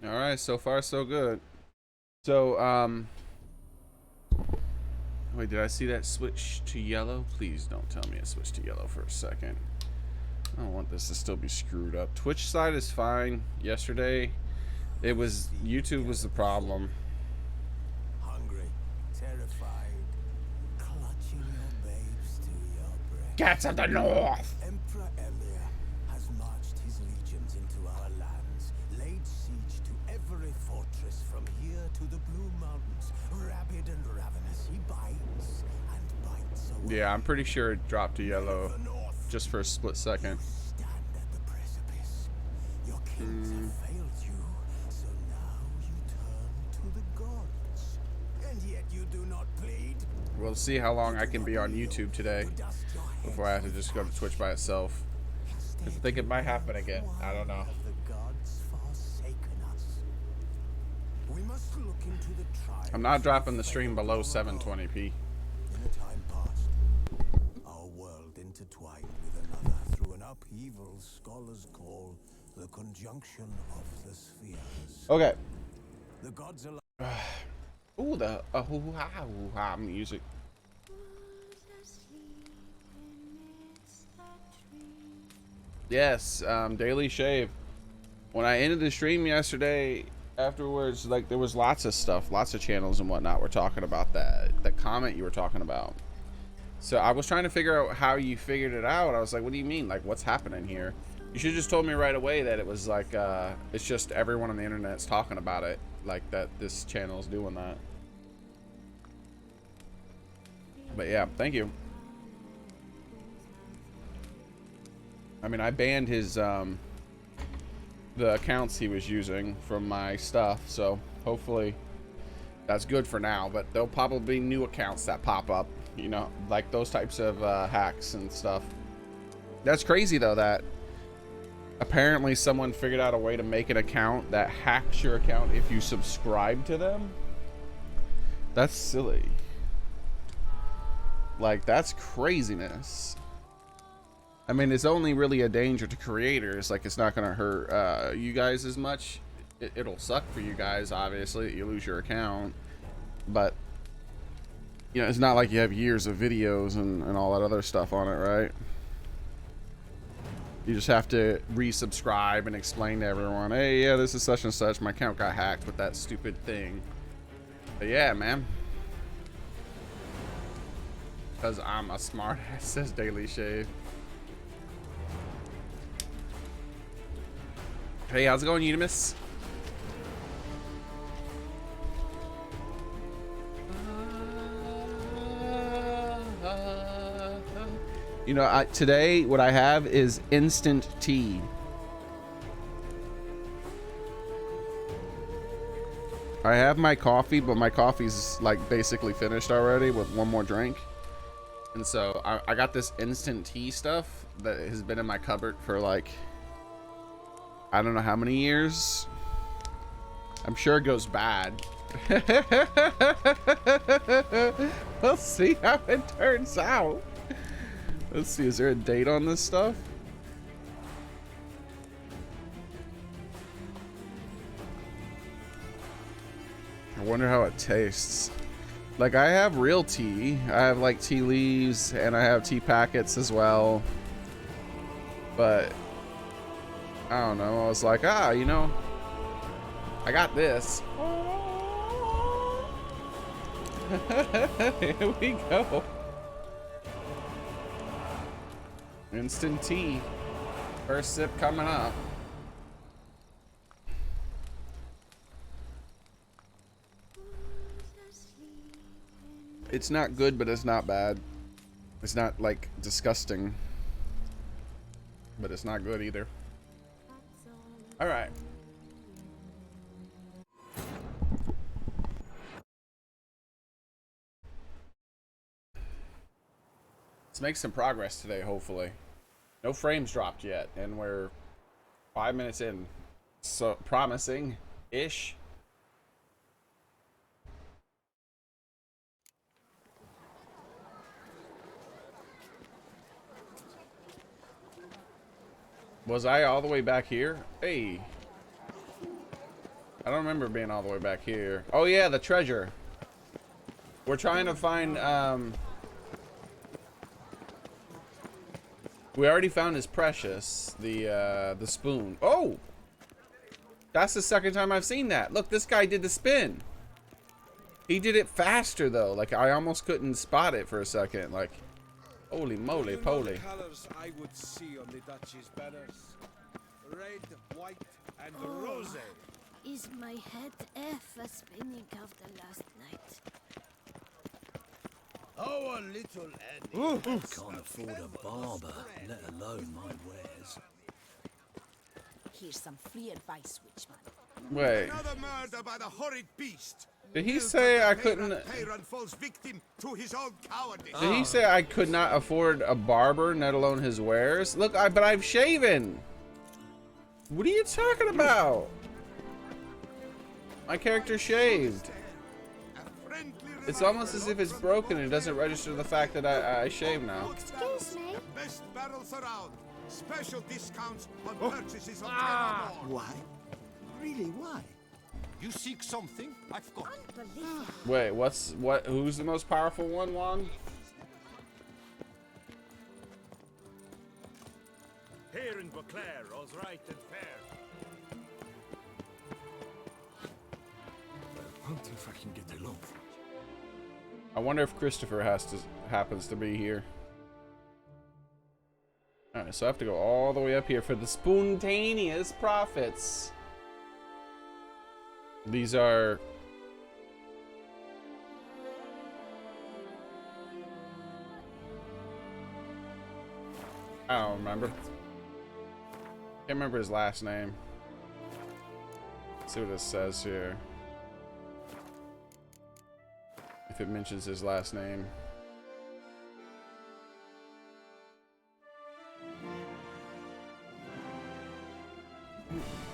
All right, so far so good. So, wait, did I see that switch to yellow? Please don't tell me it switched to yellow for a second. I don't want this to still be screwed up. Twitch side is fine. Yesterday, it was YouTube was the problem. Hungry, terrified, clutching your babes to your breast. Cats of the North! Emperor Emir has marched his legions into our lands, laid siege to every fortress from here to the Blue Mountains. Rabid and ravenous, he bites and bites away. Yeah, I'm pretty sure it dropped to yellow just for a split second. Stand at the precipice. Your kings have failed you, so now you turn to the gods. And yet you do not plead. We'll see how long I can be on YouTube today before I have to just go to Twitch by itself. I think it might happen again. I don't know. The gods forsaken us. We must look into the tribes. I'm not dropping the stream below 720p. In a time past, our world intertwined with another through an upheaval scholars call the conjunction of the spheres. Okay. The gods allow. Ooh, the hoo-ha music. Yes, daily shave. When I ended the stream yesterday, afterwards, like there was lots of stuff, lots of channels and whatnot were talking about that comment you were talking about. So I was trying to figure out how you figured it out. I was like, what do you mean? Like, what's happening here? You should have just told me right away that it was like, it's just everyone on the internet's talking about it, like that this channel is doing that. But yeah, thank you. I mean, I banned his, the accounts he was using from my stuff, so hopefully that's good for now, but there'll probably be new accounts that pop up, you know, like those types of hacks and stuff. That's crazy though, that apparently someone figured out a way to make an account that hacks your account if you subscribe to them. That's silly. Like, that's craziness. I mean, it's only really a danger to creators. Like, it's not gonna hurt you guys as much. It'll suck for you guys, obviously, that you lose your account, but you know, it's not like you have years of videos and all that other stuff on it, right? You just have to resubscribe and explain to everyone, hey, yeah, this is such and such, my account got hacked with that stupid thing. But yeah, man, because I'm a smart ass, says Daily Shave. Hey, how's it going, Eudemus? You know, today what I have is instant tea. I have my coffee, but my coffee's like basically finished already with one more drink. And so I got this instant tea stuff that has been in my cupboard for like, I don't know how many years. I'm sure it goes bad. We'll see how it turns out. Let's see, is there a date on this stuff? I wonder how it tastes. Like, I have real tea. I have like tea leaves and I have tea packets as well. But I don't know. I was like, you know, I got this. Here we go. Instant tea. First sip coming up. It's not good, but it's not bad. It's not like disgusting, but it's not good either. All right. Let's make some progress today, hopefully. No frames dropped yet, and we're 5 minutes in. So promising-ish. Was I all the way back here? Hey. I don't remember being all the way back here. Oh yeah, the treasure. We're trying to find, we already found his precious, the spoon. Oh! That's the second time I've seen that. Look, this guy did the spin. He did it faster though. Like I almost couldn't spot it for a second. Like, holy moly poly. Colors I would see on the Duchy's banners. Red, white, and rose. Is my head ever spinning after last night? Our little Annie. Can't afford a barber, let alone my wares. Here's some free advice, Witchman. Wait, Another murder by the horrid beast. did he say I couldn't? Tyrant falls victim to his own cowardice. Did he say I could not afford a barber, let alone his wares? Look, but I've shaven. What are you talking about? My character shaved. It's almost as if it's broken and it doesn't register the fact that I shave now. Excuse me? Best barrels around. Special discounts on purchases of 10 or more. Why? Really, why? You seek something? I've got it. Unbelievable. Wait, who's the most powerful one, Wong? Here in Beauclair, all's right and fair. I wonder if I can get along. I wonder if Christopher happens to be here. Alright, so I have to go all the way up here for the spontaneous profits. These are... I don't remember. Can't remember his last name. Let's see what it says here. If it mentions his last name.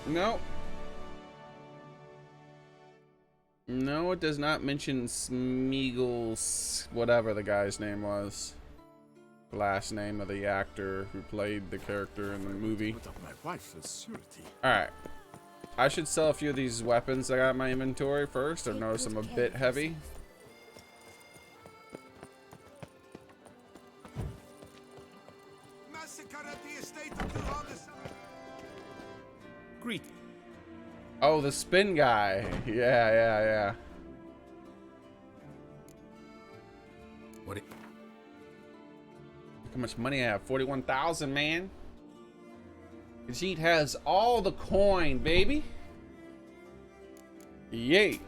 No. No, it does not mention Smeagol's, whatever the guy's name was. The last name of the actor who played the character in the movie. Put up my wife as surety. Alright. I should sell a few of these weapons I got in my inventory first. I've noticed I'm a bit heavy. Massacre at the estate of the Lawless. Greet. Oh, the spin guy. Yeah. What? Look how much money I have. 41,000, man. Khajiit has all the coin, baby. Yay.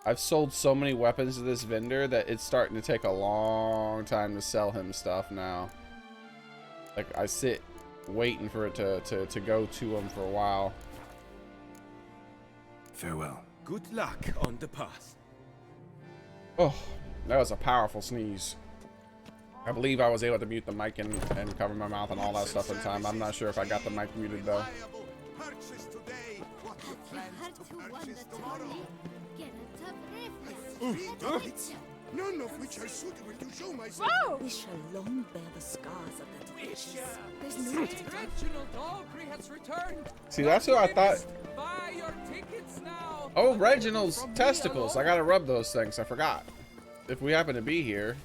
I've sold so many weapons to this vendor that it's starting to take a long time to sell him stuff now. Like, I sit waiting for it to go to him for a while. Farewell. Good luck on the path. Oh, that was a powerful sneeze. I believe I was able to mute the mic and cover my mouth and all that stuff in time. I'm not sure if I got the mic muted though. Purchase today what you plan Hard to to wonder, purchase tomorrow. Tony. Get a tough reference. None of which are suitable to show myself. Whoa! We shall long bear the scars of that witches. There's no Reginald Aubrey has returned. See, that's what I thought. Buy your tickets now. Oh, Reginald's testicles. I gotta rub those things. I forgot. If we happen to be here.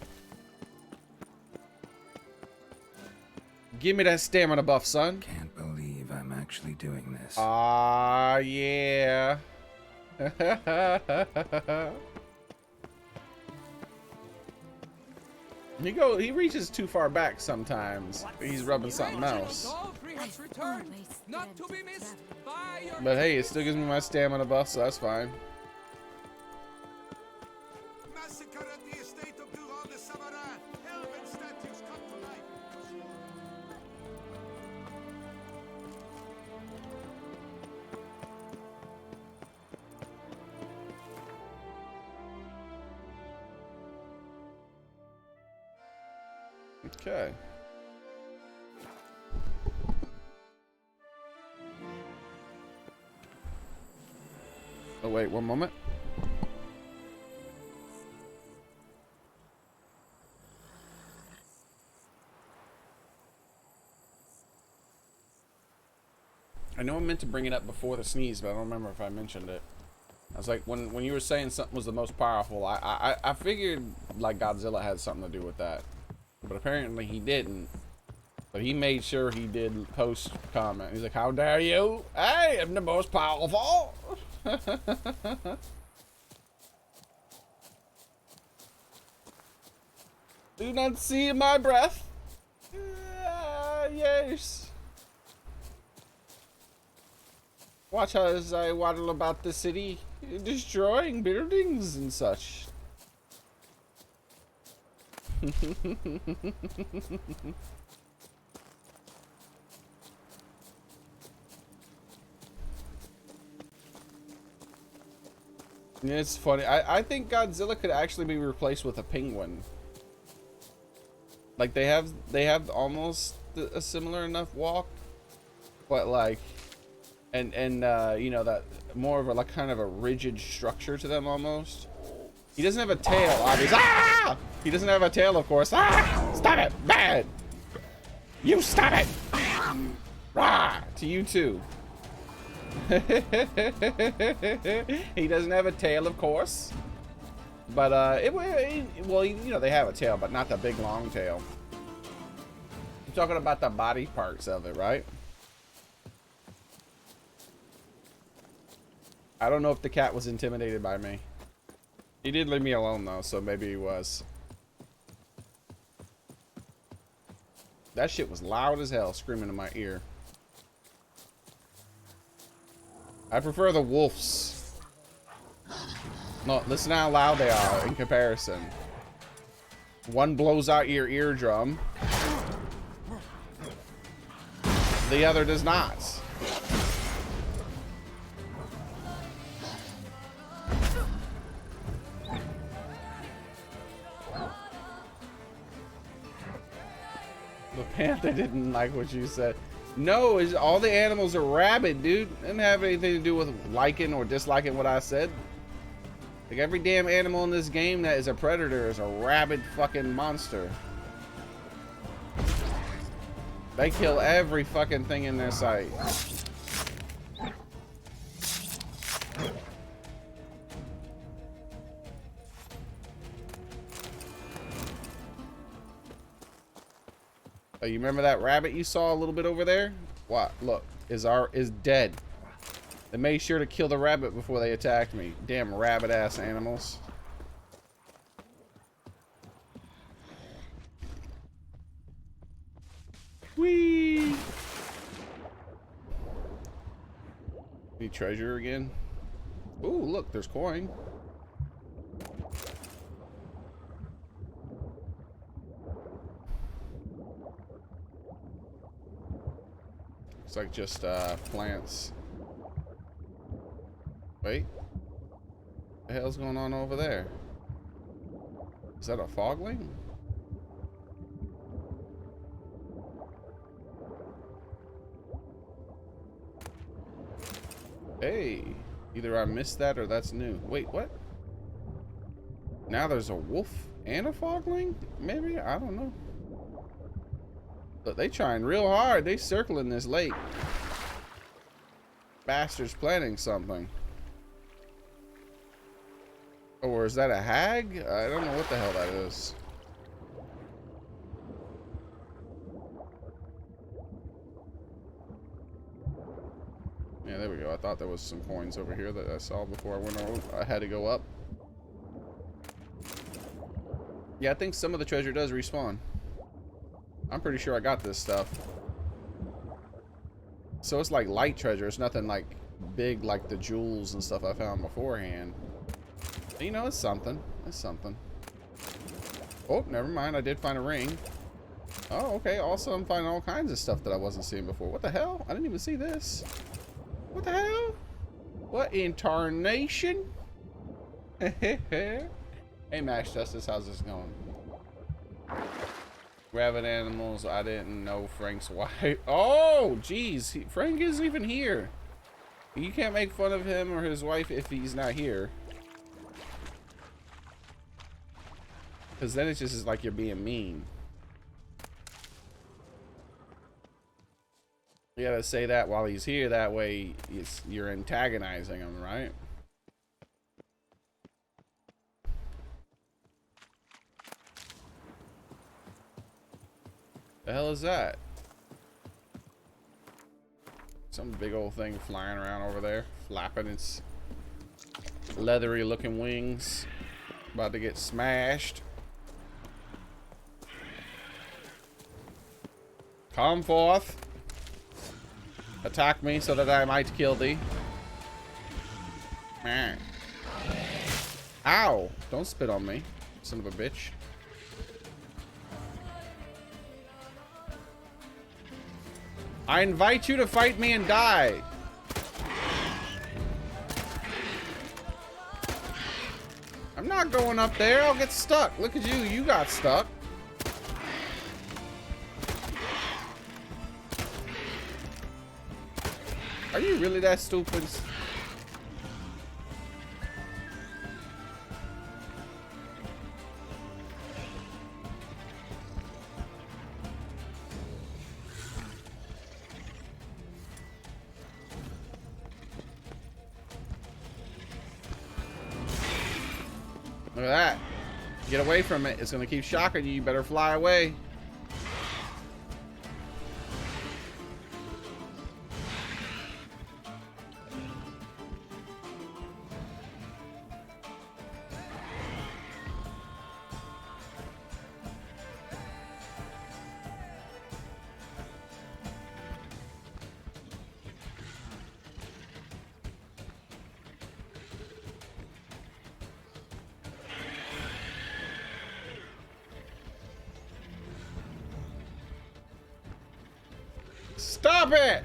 Give me that stamina buff, son. Can't believe I'm actually doing this. Ah, yeah. He reaches too far back sometimes. He's rubbing something else. Reginald Aubrey has returned. Not to be missed. Buy your But hey, it still gives me my stamina buff, so that's fine. Massacre at the estate of Duran de Samarin. Elven statues come to life. Okay. Oh wait, one moment. I know I meant to bring it up before the sneeze, but I don't remember if I mentioned it. I was like, when you were saying something was the most powerful, I figured like Godzilla had something to do with that, but apparently he didn't. But he made sure he did post comment. He's like, "How dare you? I am the most powerful." Do not see my breath. Yes. Watch as I waddle about the city, destroying buildings and such. Yeah, it's funny. I think Godzilla could actually be replaced with a penguin. Like they have almost a similar enough walk, but like, and you know, that more of a like kind of a rigid structure to them almost. He doesn't have a tail, obviously. Ah! He doesn't have a tail, of course. Ah! Stop it, bad. You stop it. Rah! To you too. He doesn't have a tail, of course, but well, you know, they have a tail, but not the big long tail. I'm talking about the body parts of it, right? I don't know if the cat was intimidated by me. He did leave me alone though, so maybe he was. That shit was loud as hell, screaming in my ear. I prefer the wolves. No, listen how loud they are in comparison. One blows out your eardrum. The other does not. The panther didn't like what you said. No, all the animals are rabid, dude. It didn't have anything to do with liking or disliking what I said. Like every damn animal in this game that is a predator is a rabid fucking monster. They kill every fucking thing in their sight. Oh, you remember that rabbit you saw a little bit over there? What? Look, is dead. They made sure to kill the rabbit before they attacked me. Damn rabbit ass animals. Whee! Need treasure again? Ooh, look, there's coin. Looks like just plants. Wait. What the hell's going on over there? Is that a fogling? Hey, either I missed that or that's new. Wait, what? Now there's a wolf and a fogling? Maybe? I don't know. But they trying real hard. They circling this lake. Bastards planning something. Or is that a hag? I don't know what the hell that is. Yeah, there we go. I thought there was some coins over here that I saw before I went over. I had to go up. Yeah, I think some of the treasure does respawn. I'm pretty sure I got this stuff. So it's like light treasure. It's nothing like big like the jewels and stuff I found beforehand. But, you know, it's something. It's something. Oh, never mind. I did find a ring. Oh, okay. Also, I'm finding all kinds of stuff that I wasn't seeing before. What the hell? I didn't even see this. What the hell? What in tarnation? Hey, Max Justice, how's this going? Rabbit animals, I didn't know Frank's wife. Oh, geez. Frank isn't even here. You can't make fun of him or his wife if he's not here. Because then it's just like you're being mean. You gotta say that while he's here. That way, you're antagonizing him, right? The hell is that? Some big old thing flying around over there, flapping its leathery looking wings. About to get smashed. Come forth. Attack me so that I might kill thee. Man. Ow! Don't spit on me, son of a bitch. I invite you to fight me and die. I'm not going up there. I'll get stuck. Look at you. You got stuck. Are you really that stupid? Look at that. Get away from it. It's going to keep shocking you. You better fly away. Stop it!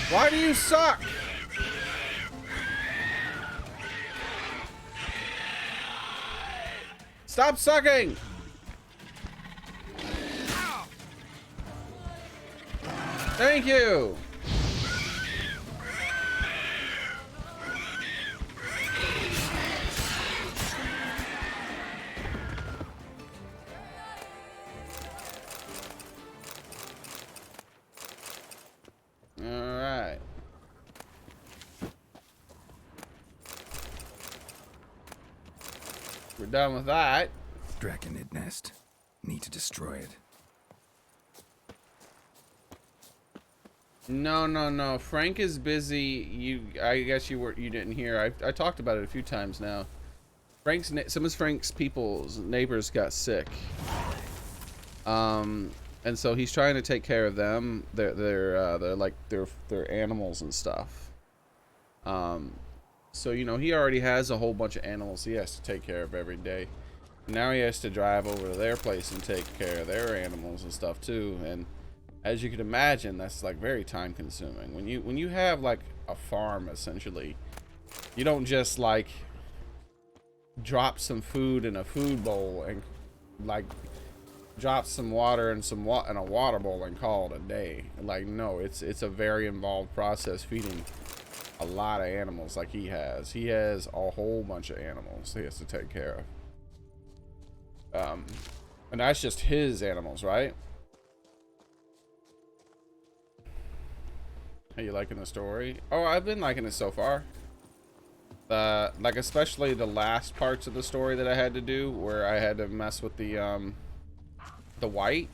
Why do you suck? Stop sucking! Thank you! Alright. We're done with that. Draconid nest. Need to destroy it. No. Frank is busy. I guess you didn't hear. I talked about it a few times now. Some of Frank's people's neighbors got sick. And so he's trying to take care of them. They're like their animals and stuff. So you know he already has a whole bunch of animals he has to take care of every day. Now he has to drive over to their place and take care of their animals and stuff too. And as you can imagine, that's like very time consuming. When you have like a farm, essentially, you don't just like drop some food in a food bowl and like drop some water in in a water bowl and call it a day. Like, no, it's a very involved process feeding a lot of animals. Like he has a whole bunch of animals he has to take care of. And that's just his animals, right? Are you liking the story? Oh, I've been liking it so far. Like especially the last parts of the story that I had to do, where I had to mess with the white.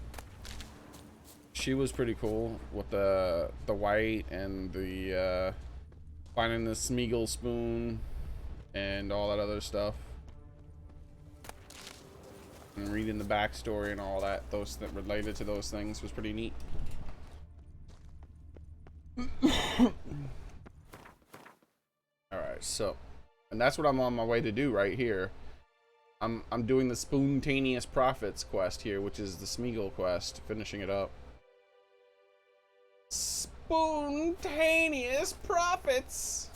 She was pretty cool with the white and the finding the Smeagol spoon and all that other stuff. And reading the backstory and all that, those that related to those things was pretty neat. Alright, so, and that's what I'm on my way to do right here. I'm doing the Spontaneous Profits quest here, which is the Smeagol quest, finishing it up. Spontaneous Profits!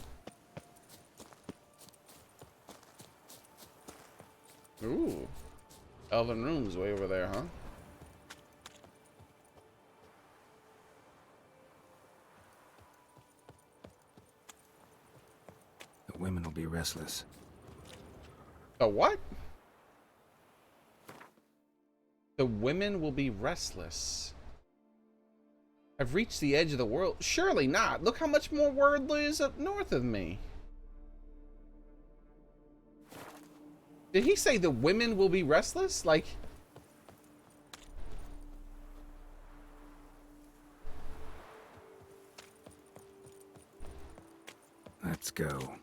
Ooh. Elven Room's way over there, huh? The women will be restless. A what? The women will be restless. I've reached the edge of the world. Surely not. Look how much more world is up north of me. Did he say the women will be restless? Like... Let's go.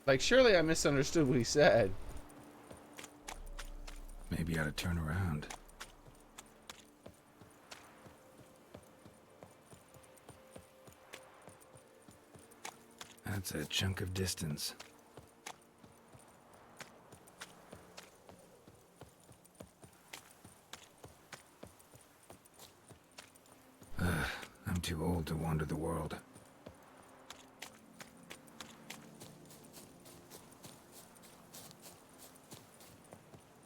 Like, surely I misunderstood what he said. Maybe I ought to turn around. That's a chunk of distance. I'm too old to wander the world.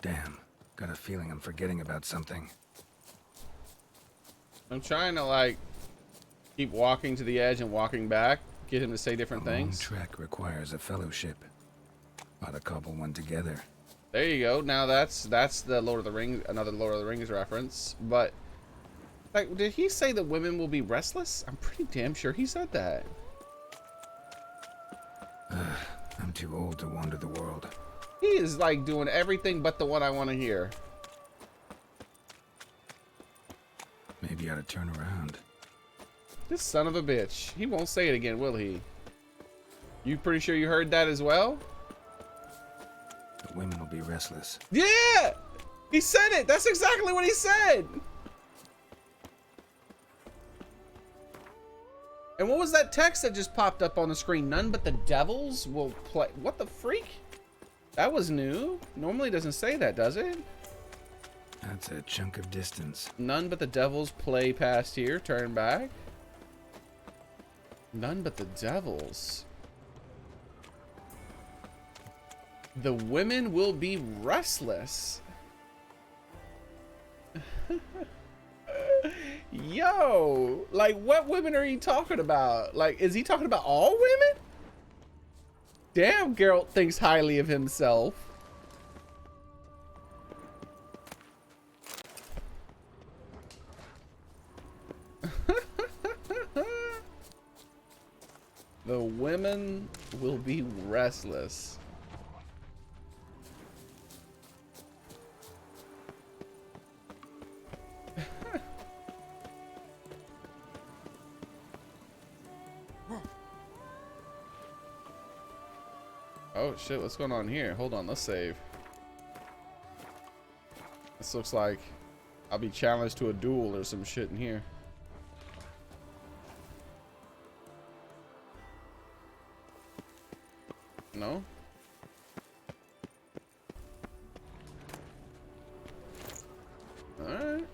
Damn, got a feeling I'm forgetting about something. I'm trying to, like, keep walking to the edge and walking back. Get him to say different A long things. trek requires a fellowship. Ought to cobble one together. There you go. Now that's the Lord of the Rings, another Lord of the Rings reference. But, like, did he say that women will be restless? I'm pretty damn sure he said that. I'm too old to wander the world. He is, like, doing everything but the one I want to hear. Maybe I ought to turn around. This son of a bitch. He won't say it again, will he? You pretty sure you heard that as well? The women will be restless. Yeah! He said it! That's exactly what he said! And what was that text that just popped up on the screen? None but the devils will play. What the freak? That was new. Normally it doesn't say that, does it? That's a chunk of distance. None but the devils play past here. Turn back. None but the devils. The women will be restless. Yo, like, what women are you talking about? Like, is he talking about all women? Damn, Geralt thinks highly of himself. The women will be restless. Oh shit, what's going on here? Hold on, let's save. This looks like I'll be challenged to a duel or some shit in here. No? Alright.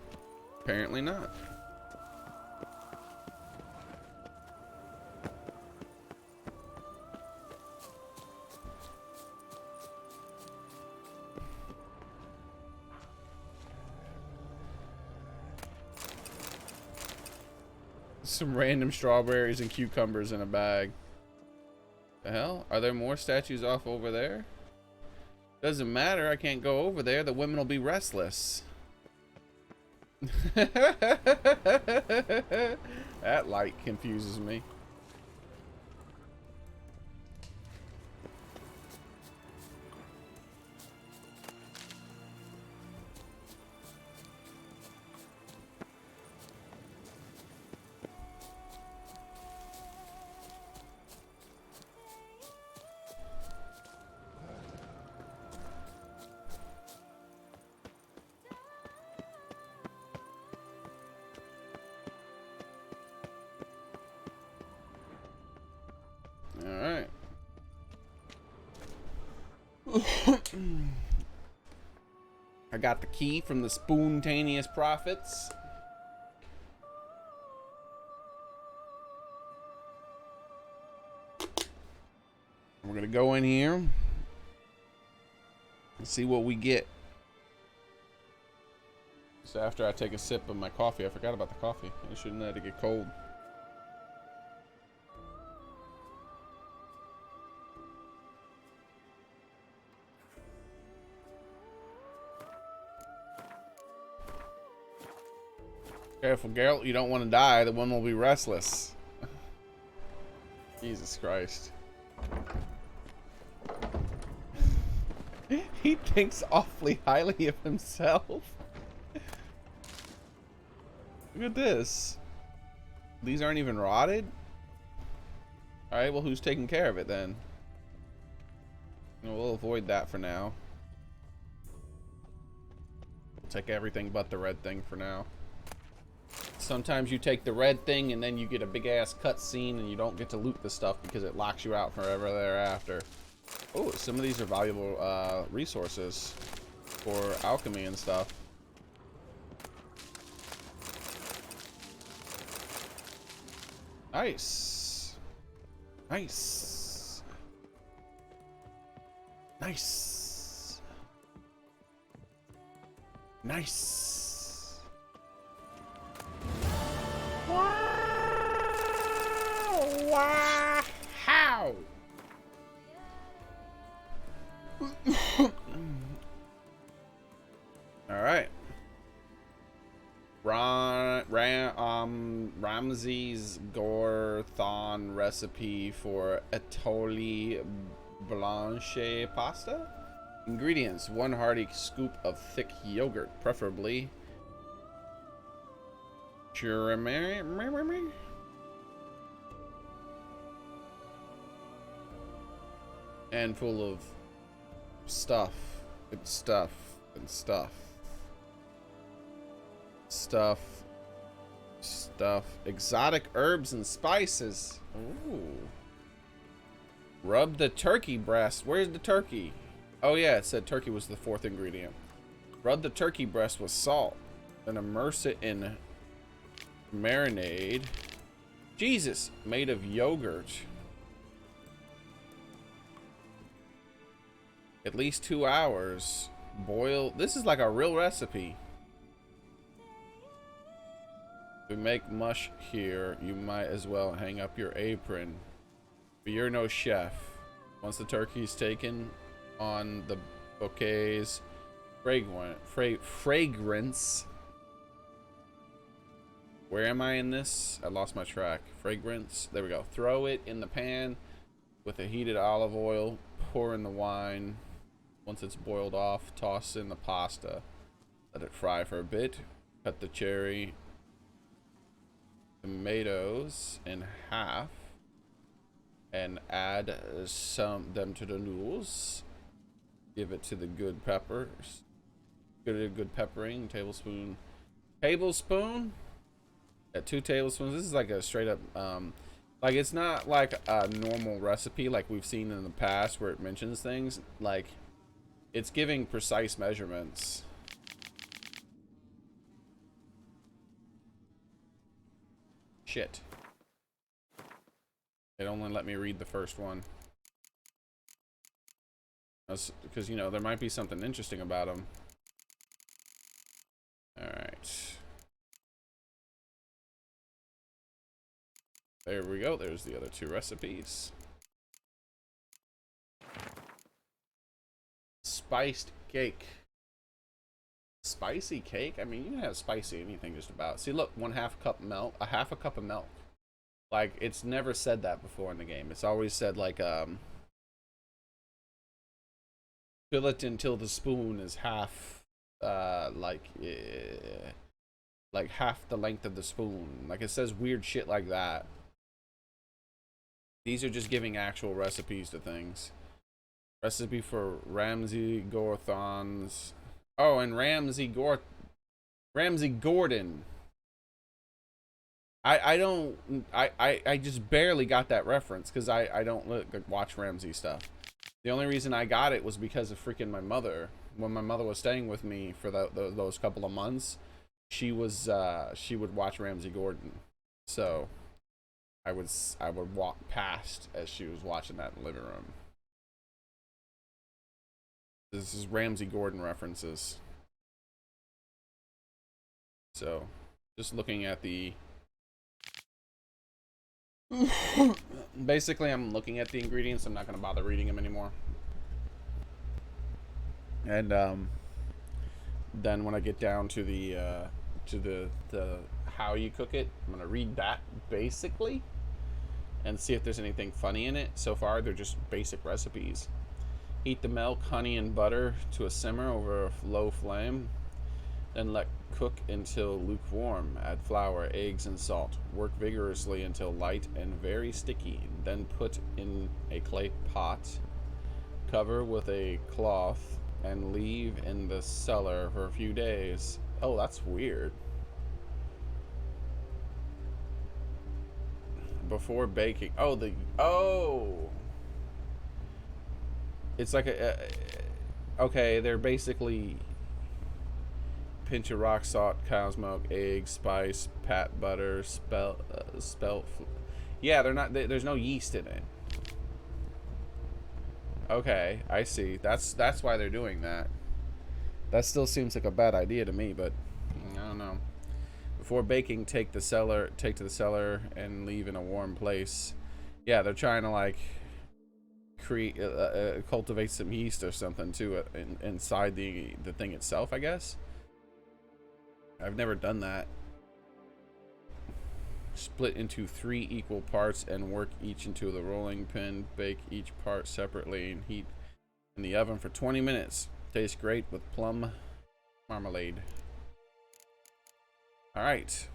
Apparently not. Some random strawberries and cucumbers in a bag. The hell? Are there more statues off over there? Doesn't matter. I can't go over there. The women will be restless. That light confuses me. Alright. I got the key from the Spontaneous Prophets. We're gonna go in here and see what we get. So after I take a sip of my coffee, I forgot about the coffee. I shouldn't let it get cold. Careful, Geralt. You don't want to die. The one will be restless. Jesus Christ. He thinks awfully highly of himself. Look at this. These aren't even rotted? Alright, well, who's taking care of it then? We'll avoid that for now. We'll take everything but the red thing for now. Sometimes you take the red thing and then you get a big ass cutscene and you don't get to loot the stuff because it locks you out forever thereafter. Oh, some of these are valuable resources for alchemy and stuff. Nice. Nice. Nice. Nice. Wow. How? All right. Ramsey's Gorthon recipe for Atoli Blanche pasta. Ingredients: 1 hearty scoop of thick yogurt, preferably and full of stuff and stuff and stuff. Stuff. Exotic herbs and spices. Ooh. Rub the turkey breast. Where's the turkey? Oh yeah, it said turkey was the 4th ingredient. Rub the turkey breast with salt. Then immerse it in marinade. Jesus, made of yogurt. At least 2 hours. Boil. This is like a real recipe. We make mush here. You might as well hang up your apron. But you're no chef. Once the turkey's taken on the bouquets, fragrance. Where am I in this? I lost my track. Fragrance. There we go. Throw it in the pan with a heated olive oil. Pour in the wine. Once it's boiled off, toss in the pasta. Let it fry for a bit. Cut the cherry tomatoes in half and add them to the noodles. Give it to the good peppers. Good peppering. Tablespoon. Yeah, 2 tablespoons. This is like a straight up like, it's not like a normal recipe like we've seen in the past where it mentions things. Like, it's giving precise measurements. Shit. It only let me read the first one. Because, you know, there might be something interesting about them. Alright. There we go. There's the other 2 recipes. Spiced cake. Spicy cake? I mean, you can have spicy anything just about. See, look, 1/2 cup milk, a 1/2 cup of milk. Like, it's never said that before in the game. It's always said, like, fill it until the spoon is half, like half the length of the spoon. Like, it says weird shit like that. These are just giving actual recipes to things. Recipe for Ramsey Gorthon's. Oh, and Ramsey Gordon. I just barely got that reference because I don't watch Ramsey stuff. The only reason I got it was because of freaking my mother. When my mother was staying with me for those couple of months, she would watch Ramsey Gordon. So I would walk past as she was watching that in the living room. This is Ramsey Gordon references. So, just looking at the... Basically, I'm looking at the ingredients. I'm not going to bother reading them anymore. And then when I get down to the how you cook it. I'm gonna read that basically and see if there's anything funny in it. So far, they're just basic recipes. Heat the milk, honey, and butter to a simmer over a low flame. Then let cook until lukewarm. Add flour, eggs, and salt. Work vigorously until light and very sticky. Then put in a clay pot. Cover with a cloth and leave in the cellar for a few days. Oh, that's weird. Before baking. Oh, it's like okay, they're basically pinch of rock salt, cow's milk, eggs, spice, pat butter, yeah, they're not. There's no yeast in it. Okay, I see. That's why they're doing that. That still seems like a bad idea to me, but I don't know. Before baking, take to the cellar and leave in a warm place. Yeah, they're trying to like create cultivate some yeast or something to it inside the thing itself, I guess. I've never done that. Split into 3 equal parts and work each into the rolling pin. Bake each part separately and heat in the oven for 20 minutes. Tastes great with plum marmalade. All right.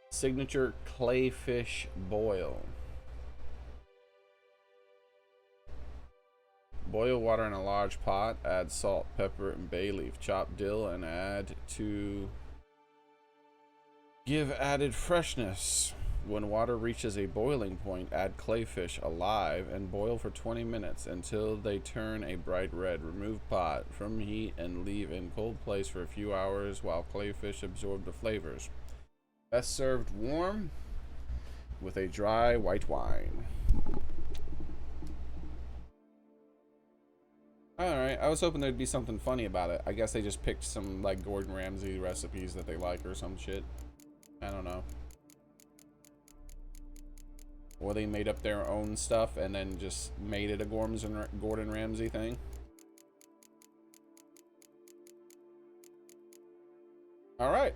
Signature clayfish boil. Boil water in a large pot. Add salt, pepper, and bay leaf. Chop dill and add to give added freshness. When water reaches a boiling point, add clayfish alive and boil for 20 minutes until they turn a bright red. Remove pot from heat and leave in cold place for a few hours while clayfish absorb the flavors. Best served warm with a dry white wine. Alright, I was hoping there'd be something funny about it. I guess they just picked some like Gordon Ramsay recipes that they like or some shit. I don't know. Or they made up their own stuff and then just made it a Gordon Ramsay thing. Alright.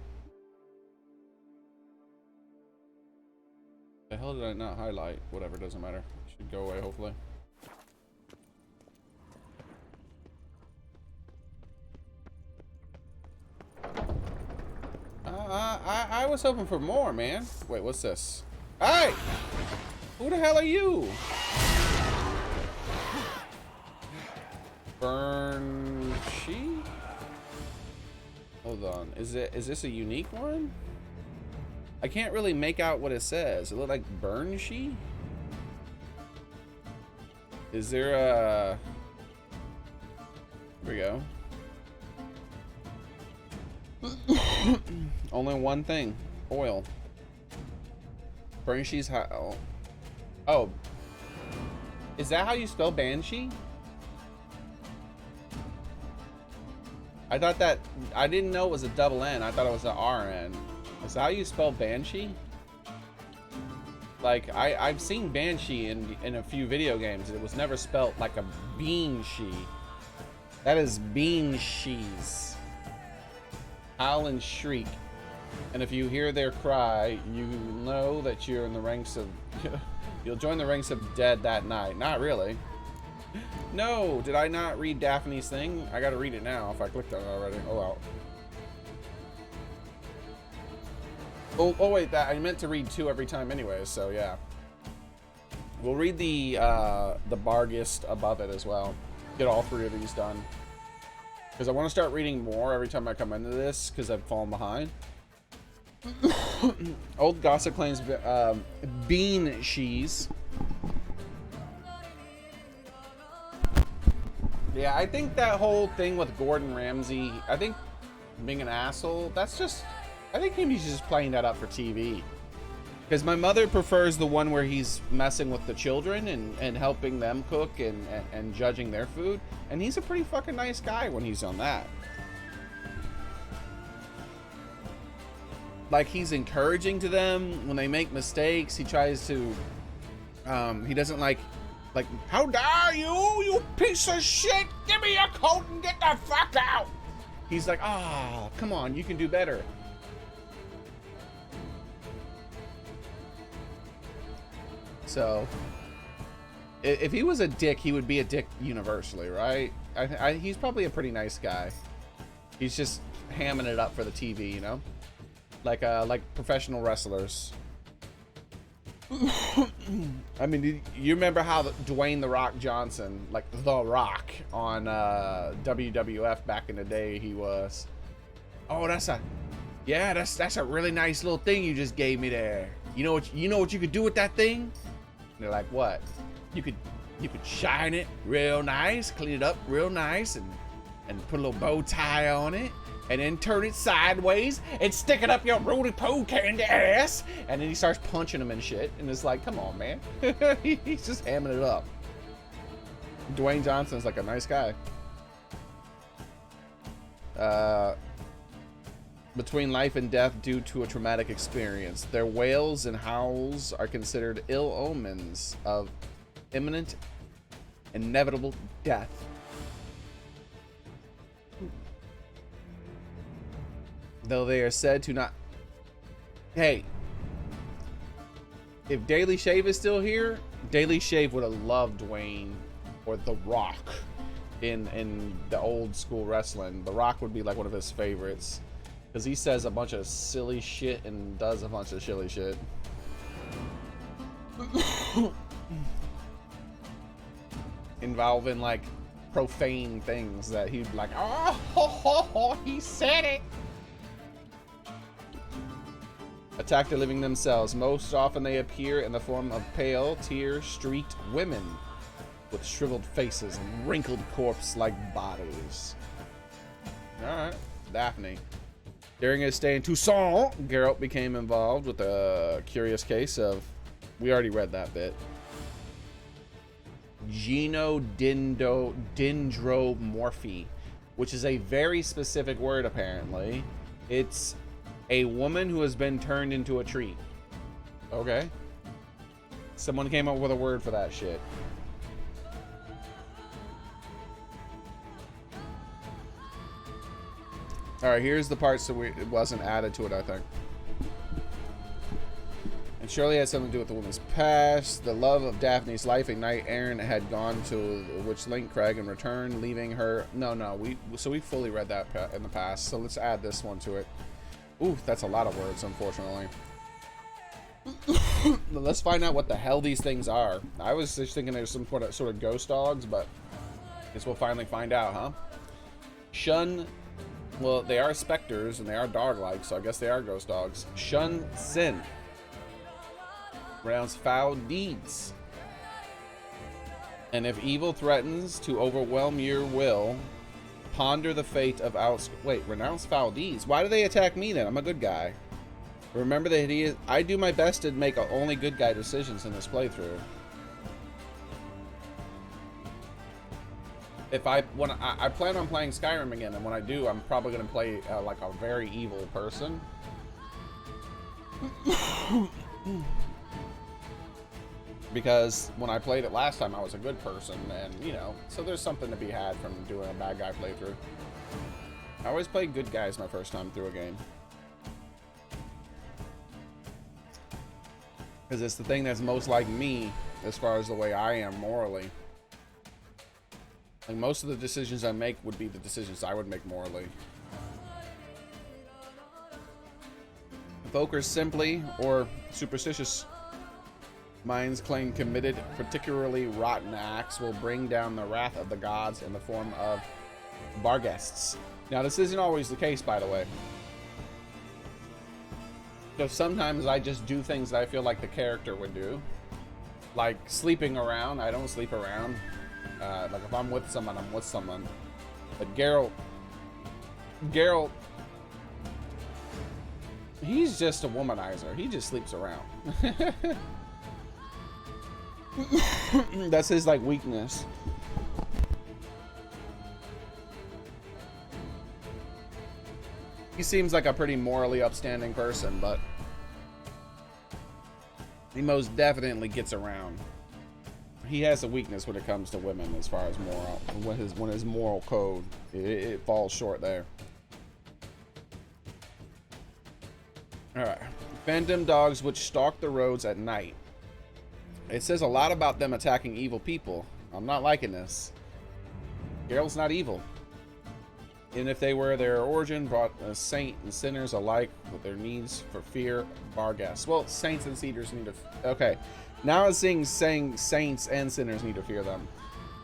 The hell did I not highlight? Whatever, doesn't matter. It should go away, hopefully. I was hoping for more, man. Wait, what's this? Hey! Who the hell are you? Burnshee? Hold on. Is this a unique one? I can't really make out what it says. It looked like Burnshee? Is there a... Here we go. Only one thing. Oil. Banshee's how... Oh. Is that how you spell Banshee? I thought that... I didn't know it was a double N. I thought it was an RN. Is that how you spell Banshee? Like, I've seen Banshee in a few video games. It was never spelt like a Beanshee. That is Beanshees. Howl and shriek. And if you hear their cry, you know that you're in the ranks of... You'll join the ranks of dead that night. Not really. No, did I not read Daphne's thing? I gotta read it now if I clicked on it already. Oh, well. Oh wait, that I meant to read 2 every time anyway, so yeah. We'll read the Bargist above it as well. Get all 3 of these done. Because I want to start reading more every time I come into this, because I've fallen behind. Old gossip claims bean shees. Yeah, I think that whole thing with Gordon Ramsay, I think being an asshole, that's just... I think he's just playing that up for TV. Because my mother prefers the one where he's messing with the children and helping them cook and judging their food. And he's a pretty fucking nice guy when he's on that. Like, he's encouraging to them when they make mistakes. He tries to... he doesn't like, how dare you, you piece of shit! Give me your coat and get the fuck out! He's like, ah, oh, come on, you can do better. So, if he was a dick, he would be a dick universally, right? He's probably a pretty nice guy. He's just hamming it up for the TV, you know? Like professional wrestlers. I mean, you remember how Dwayne The Rock Johnson, like The Rock on WWF back in the day, he was, oh, that's a really nice little thing you just gave me there. You know what you could do with that thing? And they're like, what? You could shine it real nice, clean it up real nice, and put a little bow tie on it, and then turn it sideways and stick it up your Rudy Poo candy ass. And then he starts punching him and shit. And it's like, come on, man. He's just hamming it up. Dwayne Johnson's like a nice guy. Between life and death due to a traumatic experience. Their wails and howls are considered ill omens of imminent, inevitable death. Though they are said to not... Hey, if Daily Shave is still here, Daily Shave would have loved Dwayne or The Rock in the old school wrestling. The Rock would be like one of his favorites because he says a bunch of silly shit and does a bunch of silly shit. Involving like profane things that he'd be like, oh, he said it. Attack the living themselves. Most often they appear in the form of pale, tear-streaked women with shriveled faces and wrinkled corpse-like bodies. Alright, Daphne. During his stay in Toussaint, Geralt became involved with a curious case of, we already read that bit, genodendromorphy, which is a very specific word apparently. It's a woman who has been turned into a tree. Okay. Someone came up with a word for that shit. Alright, here's the parts that it wasn't added to it, I think. And surely it had something to do with the woman's past. The love of Daphne's life, a knight-errant, had gone to Witch Craig and returned, leaving her... No, we fully read that in the past, so let's add this one to it. Ooh, that's a lot of words, unfortunately. Let's find out what the hell these things are. I was just thinking there's some sort of ghost dogs, but I guess we'll finally find out, huh? Shun... Well, they are specters, and they are dog-like, so I guess they are ghost dogs. Shun sin. Renounce foul deeds. And if evil threatens to overwhelm your will, ponder the fate of Wait, renounce foul deeds? Why do they attack me then? I'm a good guy. Remember that I do my best to make only good guy decisions in this playthrough. If I plan on playing Skyrim again, and when I do, I'm probably gonna play like a very evil person. Because when I played it last time, I was a good person, and you know, so there's something to be had from doing a bad guy playthrough. I always play good guys my first time through a game. Because it's the thing that's most like me as far as the way I am morally. Like most of the decisions I make would be the decisions I would make morally. Folk are simply or superstitious minds claim committed particularly rotten acts will bring down the wrath of the gods in the form of Barghests. Now this isn't always the case, by the way. Because sometimes I just do things that I feel like the character would do. Like sleeping around. I don't sleep around. Like if I'm with someone, I'm with someone. But Geralt, he's just a womanizer. He just sleeps around. That's his like weakness. He seems like a pretty morally upstanding person, but he most definitely gets around. He has a weakness when it comes to women as far as moral, when his moral code, it falls short there. Alright. Phantom dogs which stalk the roads at night. It says a lot about them attacking evil people. I'm not liking this. Geralt's not evil. And if they were their origin, brought saint and sinners alike with their needs for fear, Barghest. Well, saints and sinners need to... Okay. Now it's saying saints and sinners need to fear them.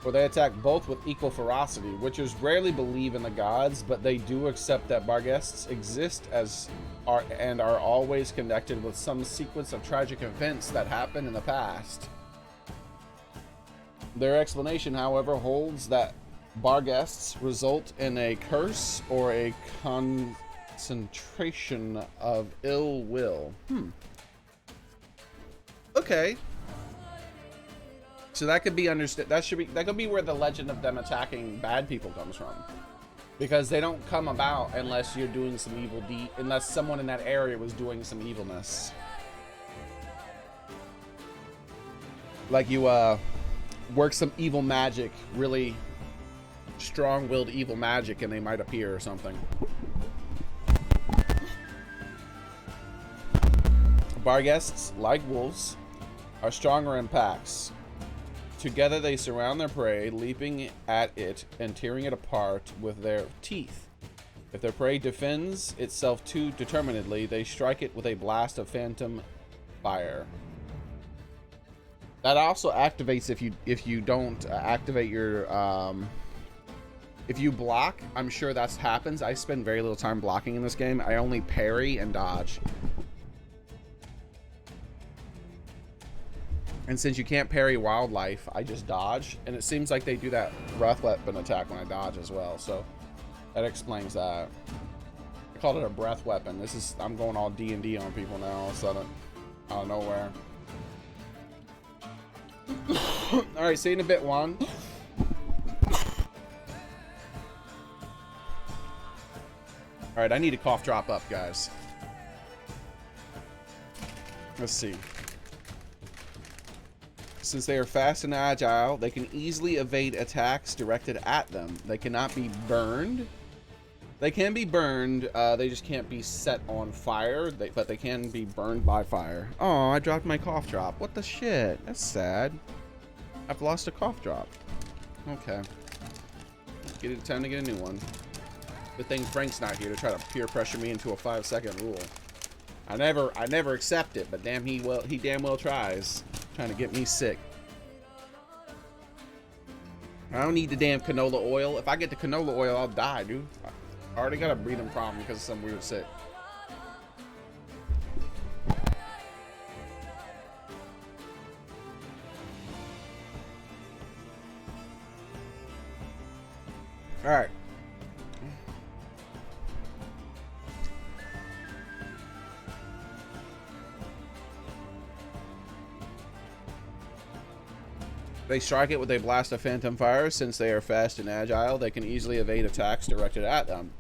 For they attack both with equal ferocity. Witchers rarely believe in the gods, but they do accept that Barghests exist and are always connected with some sequence of tragic events that happened in the past. Their explanation, however, holds that Barghests result in a curse or a concentration of ill will. Okay. So that could be understood. That could be where the legend of them attacking bad people comes from. Because they don't come about unless you're doing some evil deed, unless someone in that area was doing some evilness. Like you work some evil magic, really strong-willed evil magic, and they might appear or something. Barghests, like wolves, are stronger in packs. Together they surround their prey, leaping at it and tearing it apart with their teeth. If their prey defends itself too determinedly, they strike it with a blast of phantom fire. That also activates if you don't activate your if you block. I'm sure that happens. I spend very little time blocking in this game. I only parry and dodge. And since you can't parry wildlife, I just dodge. And it seems like they do that breath weapon attack when I dodge as well. So that explains that. I called it a breath weapon. I'm going all D&D on people now all of a sudden. Out of nowhere. Alright, see you in a bit, Juan. Alright, I need a cough drop up, guys. Let's see. Since they are fast and agile, they can easily evade attacks directed at them. They cannot be burned. They can be burned. They just can't be set on fire. But they can be burned by fire. Oh, I dropped my cough drop. What the shit? That's sad. I've lost a cough drop. Okay. Time to get a new one. Good thing Frank's not here to try to peer pressure me into a 5-second rule. I never accept it, but damn, he damn well tries. Trying to get me sick. I don't need the damn canola oil. If I get the canola oil, I'll die, dude. I already got a breathing problem because of some weird sick. All right. They strike it with a blast of phantom fire. Since they are fast and agile, they can easily evade attacks directed at them.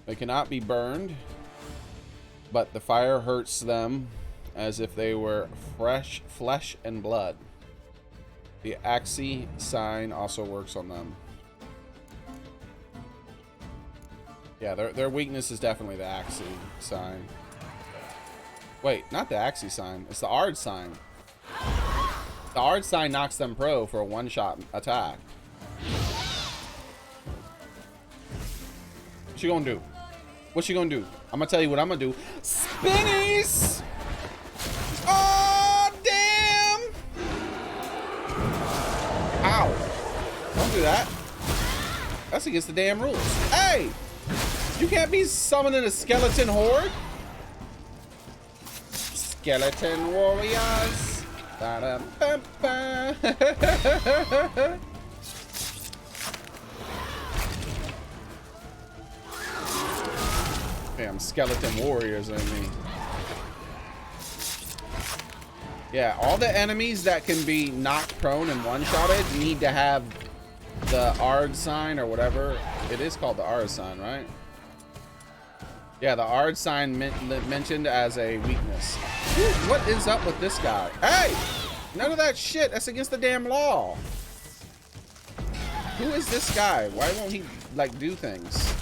They cannot be burned, but the fire hurts them as if they were fresh flesh and blood. The Axii sign also works on them. Yeah, their weakness is definitely the Axii sign. Wait, not the Axii sign. It's the Ard sign. The Ard sign knocks them pro for a one-shot attack. What you gonna do? What you gonna do? I'm gonna tell you what I'm gonna do. Spinnies! Oh, damn! Ow. Don't do that. That's against the damn rules. Hey! You can't be summoning a skeleton horde. Skeleton warriors. Ba-da-ba-ba. Damn skeleton warriors, I mean. Yeah, all the enemies that can be knocked prone and one-shotted need to have the Ard sign or whatever. It is called the Ard sign, right? Yeah, the Ard sign mentioned as a weakness. Dude, what is up with this guy? Hey! None of that shit. That's against the damn law. Who is this guy? Why won't he, like, do things?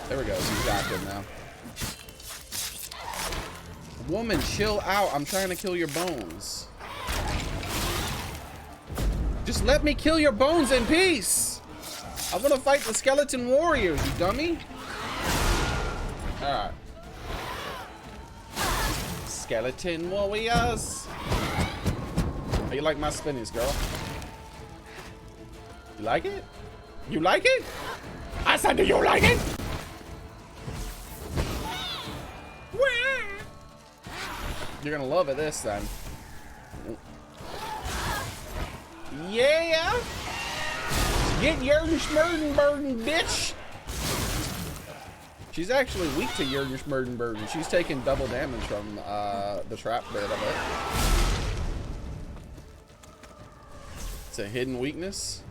There we go. He's active now. Woman, chill out. I'm trying to kill your bones. Just let me kill your bones in peace. I want to fight the skeleton warriors, you dummy. Alright. Skeleton warriors. How you like my spinnies, girl? You like it? You like it? I said, do you like it? You're gonna love it this then. Yeah! Get Jurgen Schmerdenbergen, bitch! She's actually weak to Jurgen Schmerdenbergen. She's taking double damage from the trap bit of it. It's a hidden weakness.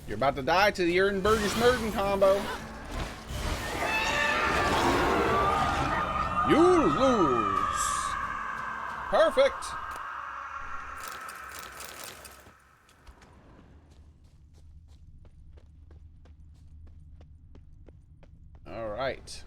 You're about to die to the Ehrenberger Schmerden combo. You lose. Perfect. All right.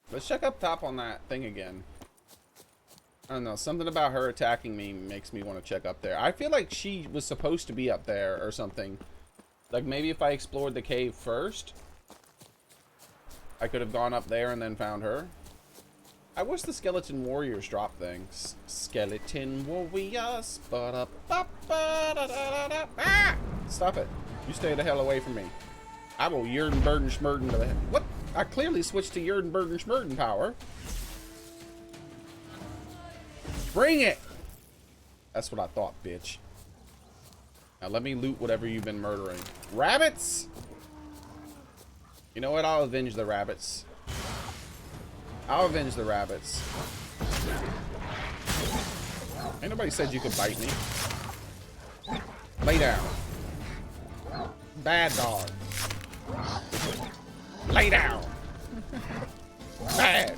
Let's check up top on that thing again. I don't know. Something about her attacking me makes me want to check up there. I feel like she was supposed to be up there or something. Like maybe if I explored the cave first, I could have gone up there and then found her. I wish the skeleton warriors drop things. Skeleton warriors. Ah! Stop it. You stay the hell away from me. I will Jurgenbergen Schmerden to the head. What? I clearly switched to Jurgenbergen Schmerden power. Bring it! That's what I thought, bitch. Now let me loot whatever you've been murdering. Rabbits? You know what? I'll avenge the rabbits. I'll avenge the rabbits. Ain't nobody said you could bite me. Lay down. Bad dog. Lay down. Bad.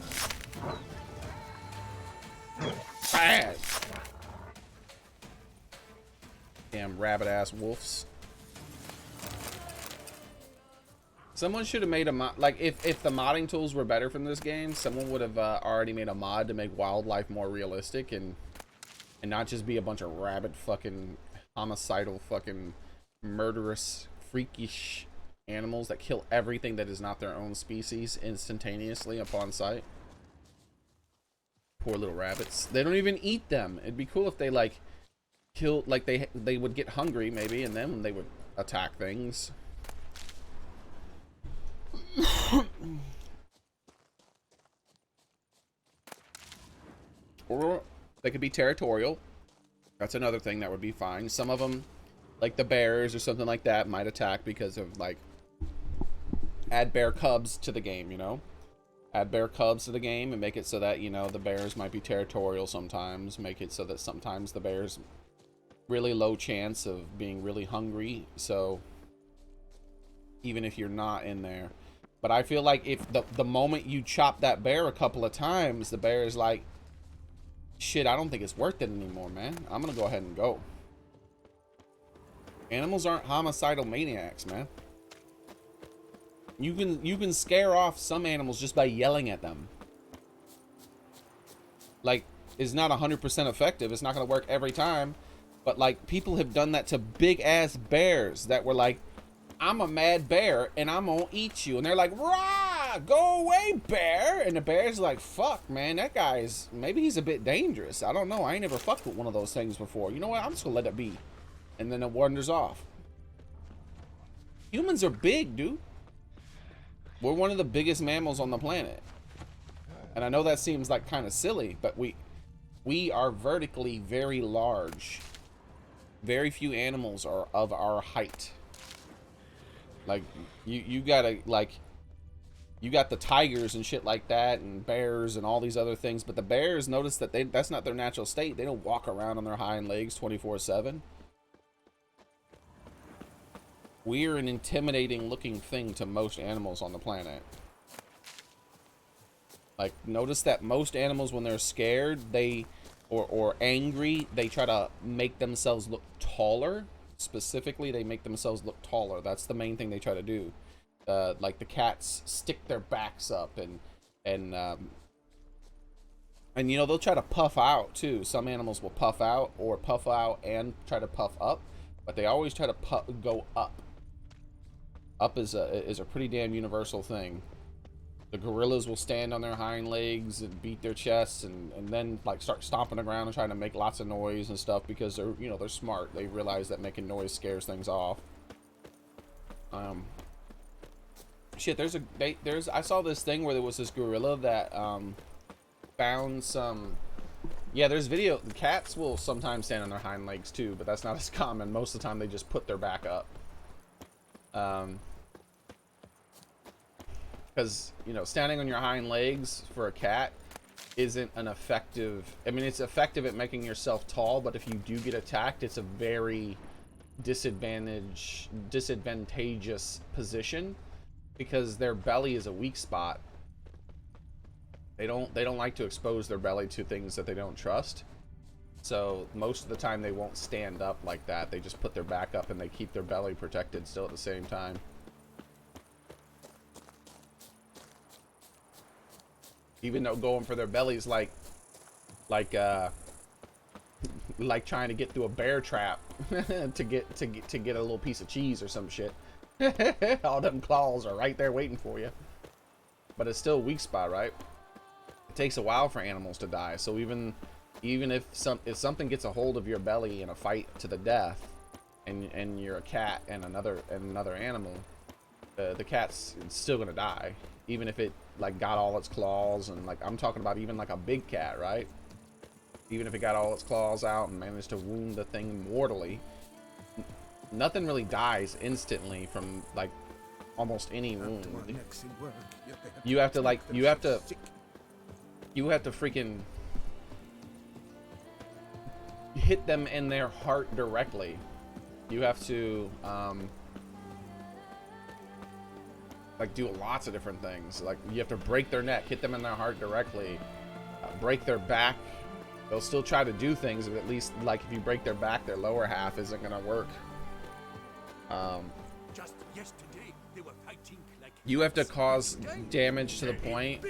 Bad. Damn rabbit ass wolves. Someone should have made a mod. Like if the modding tools were better from this game, someone would have already made a mod to make wildlife more realistic and not just be a bunch of rabid fucking homicidal fucking murderous freakish animals that kill everything that is not their own species instantaneously upon sight. Poor little rabbits. They don't even eat them. It'd be cool if they like kill, like they would get hungry maybe, and then they would attack things. Or they could be territorial. That's another thing that would be fine. Some of them, like the bears or something like that, might attack because of like add bear cubs to the game, you know? Add bear cubs to the game and make it so that, you know, the bears might be territorial sometimes. Make it so that sometimes the bears really low chance of being really hungry. So even if you're not in there. But I feel like if the moment you chop that bear a couple of times, the bear is like, shit, I don't think it's worth it anymore, man. I'm gonna go ahead and go. Animals aren't homicidal maniacs, man. You can scare off some animals just by yelling at them. Like, it's not 100% effective. It's not gonna work every time. But like, people have done that to big ass bears that were like, I'm a mad bear and I'm gonna eat you. And they're like, rah, go away, bear. And the bear's like, fuck, man, that guy's, maybe he's a bit dangerous. I don't know. I ain't never fucked with one of those things before. You know what? I'm just gonna let it be. And then it wanders off. Humans are big, dude. We're one of the biggest mammals on the planet. And I know that seems like kind of silly, but we are vertically very large. Very few animals are of our height. Like you gotta, like, you got the tigers and shit like that and bears and all these other things, but the bears, notice that that's not their natural state. They don't walk around on their hind legs 24/7. we're an intimidating looking thing to most animals on the planet. Like, notice that most animals, when they're scared, or angry, they try to make themselves look taller. Specifically, they make themselves look taller. That's the main thing they try to do. Like the cats stick their backs up, and you know, they'll try to puff out too. Some animals will puff out and try to puff up, but they always try to go up. Up is a pretty damn universal thing. The gorillas will stand on their hind legs and beat their chests, and then like start stomping the ground and trying to make lots of noise and stuff, because they're, you know, they're smart. They realize that making noise scares things off. Shit, I saw this thing where there was this gorilla that found some. Yeah, there's video. The cats will sometimes stand on their hind legs too, but that's not as common. Most of the time, they just put their back up. Because, you know, standing on your hind legs for a cat isn't an effective. I mean, it's effective at making yourself tall, but if you do get attacked, it's a very disadvantageous position, because their belly is a weak spot. They don't like to expose their belly to things that they don't trust. So most of the time they won't stand up like that. They just put their back up and they keep their belly protected still at the same time. Even though going for their bellies like trying to get through a bear trap to get a little piece of cheese or some shit. All them claws are right there waiting for you. But it's still a weak spot, right? It takes a while for animals to die. So even if something gets a hold of your belly in a fight to the death, and you're a cat and another animal, the cat's still gonna die, even if it like got all its claws, and like I'm talking about even like a big cat, right? Even if it got all its claws out and managed to wound the thing mortally, nothing really dies instantly from like almost any wound. You have to freaking hit them in their heart directly. You have to like do lots of different things. Like you have to break their neck, hit them in their heart directly, break their back. They'll still try to do things, but at least like if you break their back, their lower half isn't gonna work. Just yesterday, they were fighting like You have to cause damage to the point,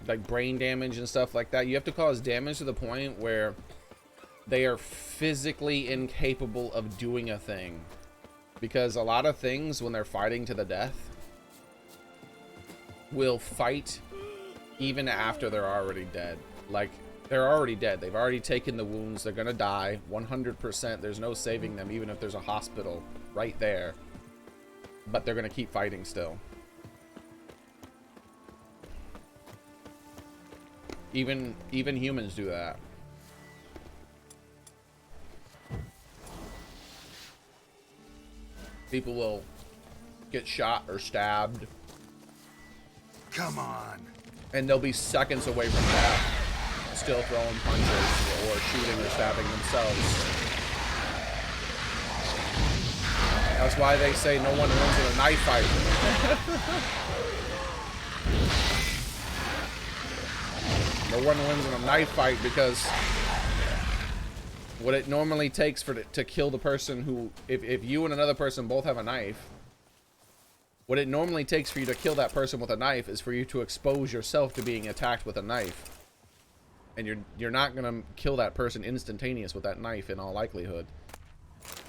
like brain damage and stuff like that. You have to cause damage to the point where they are physically incapable of doing a thing. Because a lot of things, when they're fighting to the death, will fight even after they're already dead. Like, they're already dead. They've already taken the wounds. They're gonna die 100%. There's no saving them, even if there's a hospital right there. But they're gonna keep fighting still. Even humans do that. People will get shot or stabbed. Come on. And they'll be seconds away from death, still throwing punches or shooting or stabbing themselves. That's why they say no one wins in a knife fight. No one wins in a knife fight, because what it normally takes to kill the person who, if you and another person both have a knife, what it normally takes for you to kill that person with a knife is for you to expose yourself to being attacked with a knife. And you're not gonna kill that person instantaneous with that knife in all likelihood.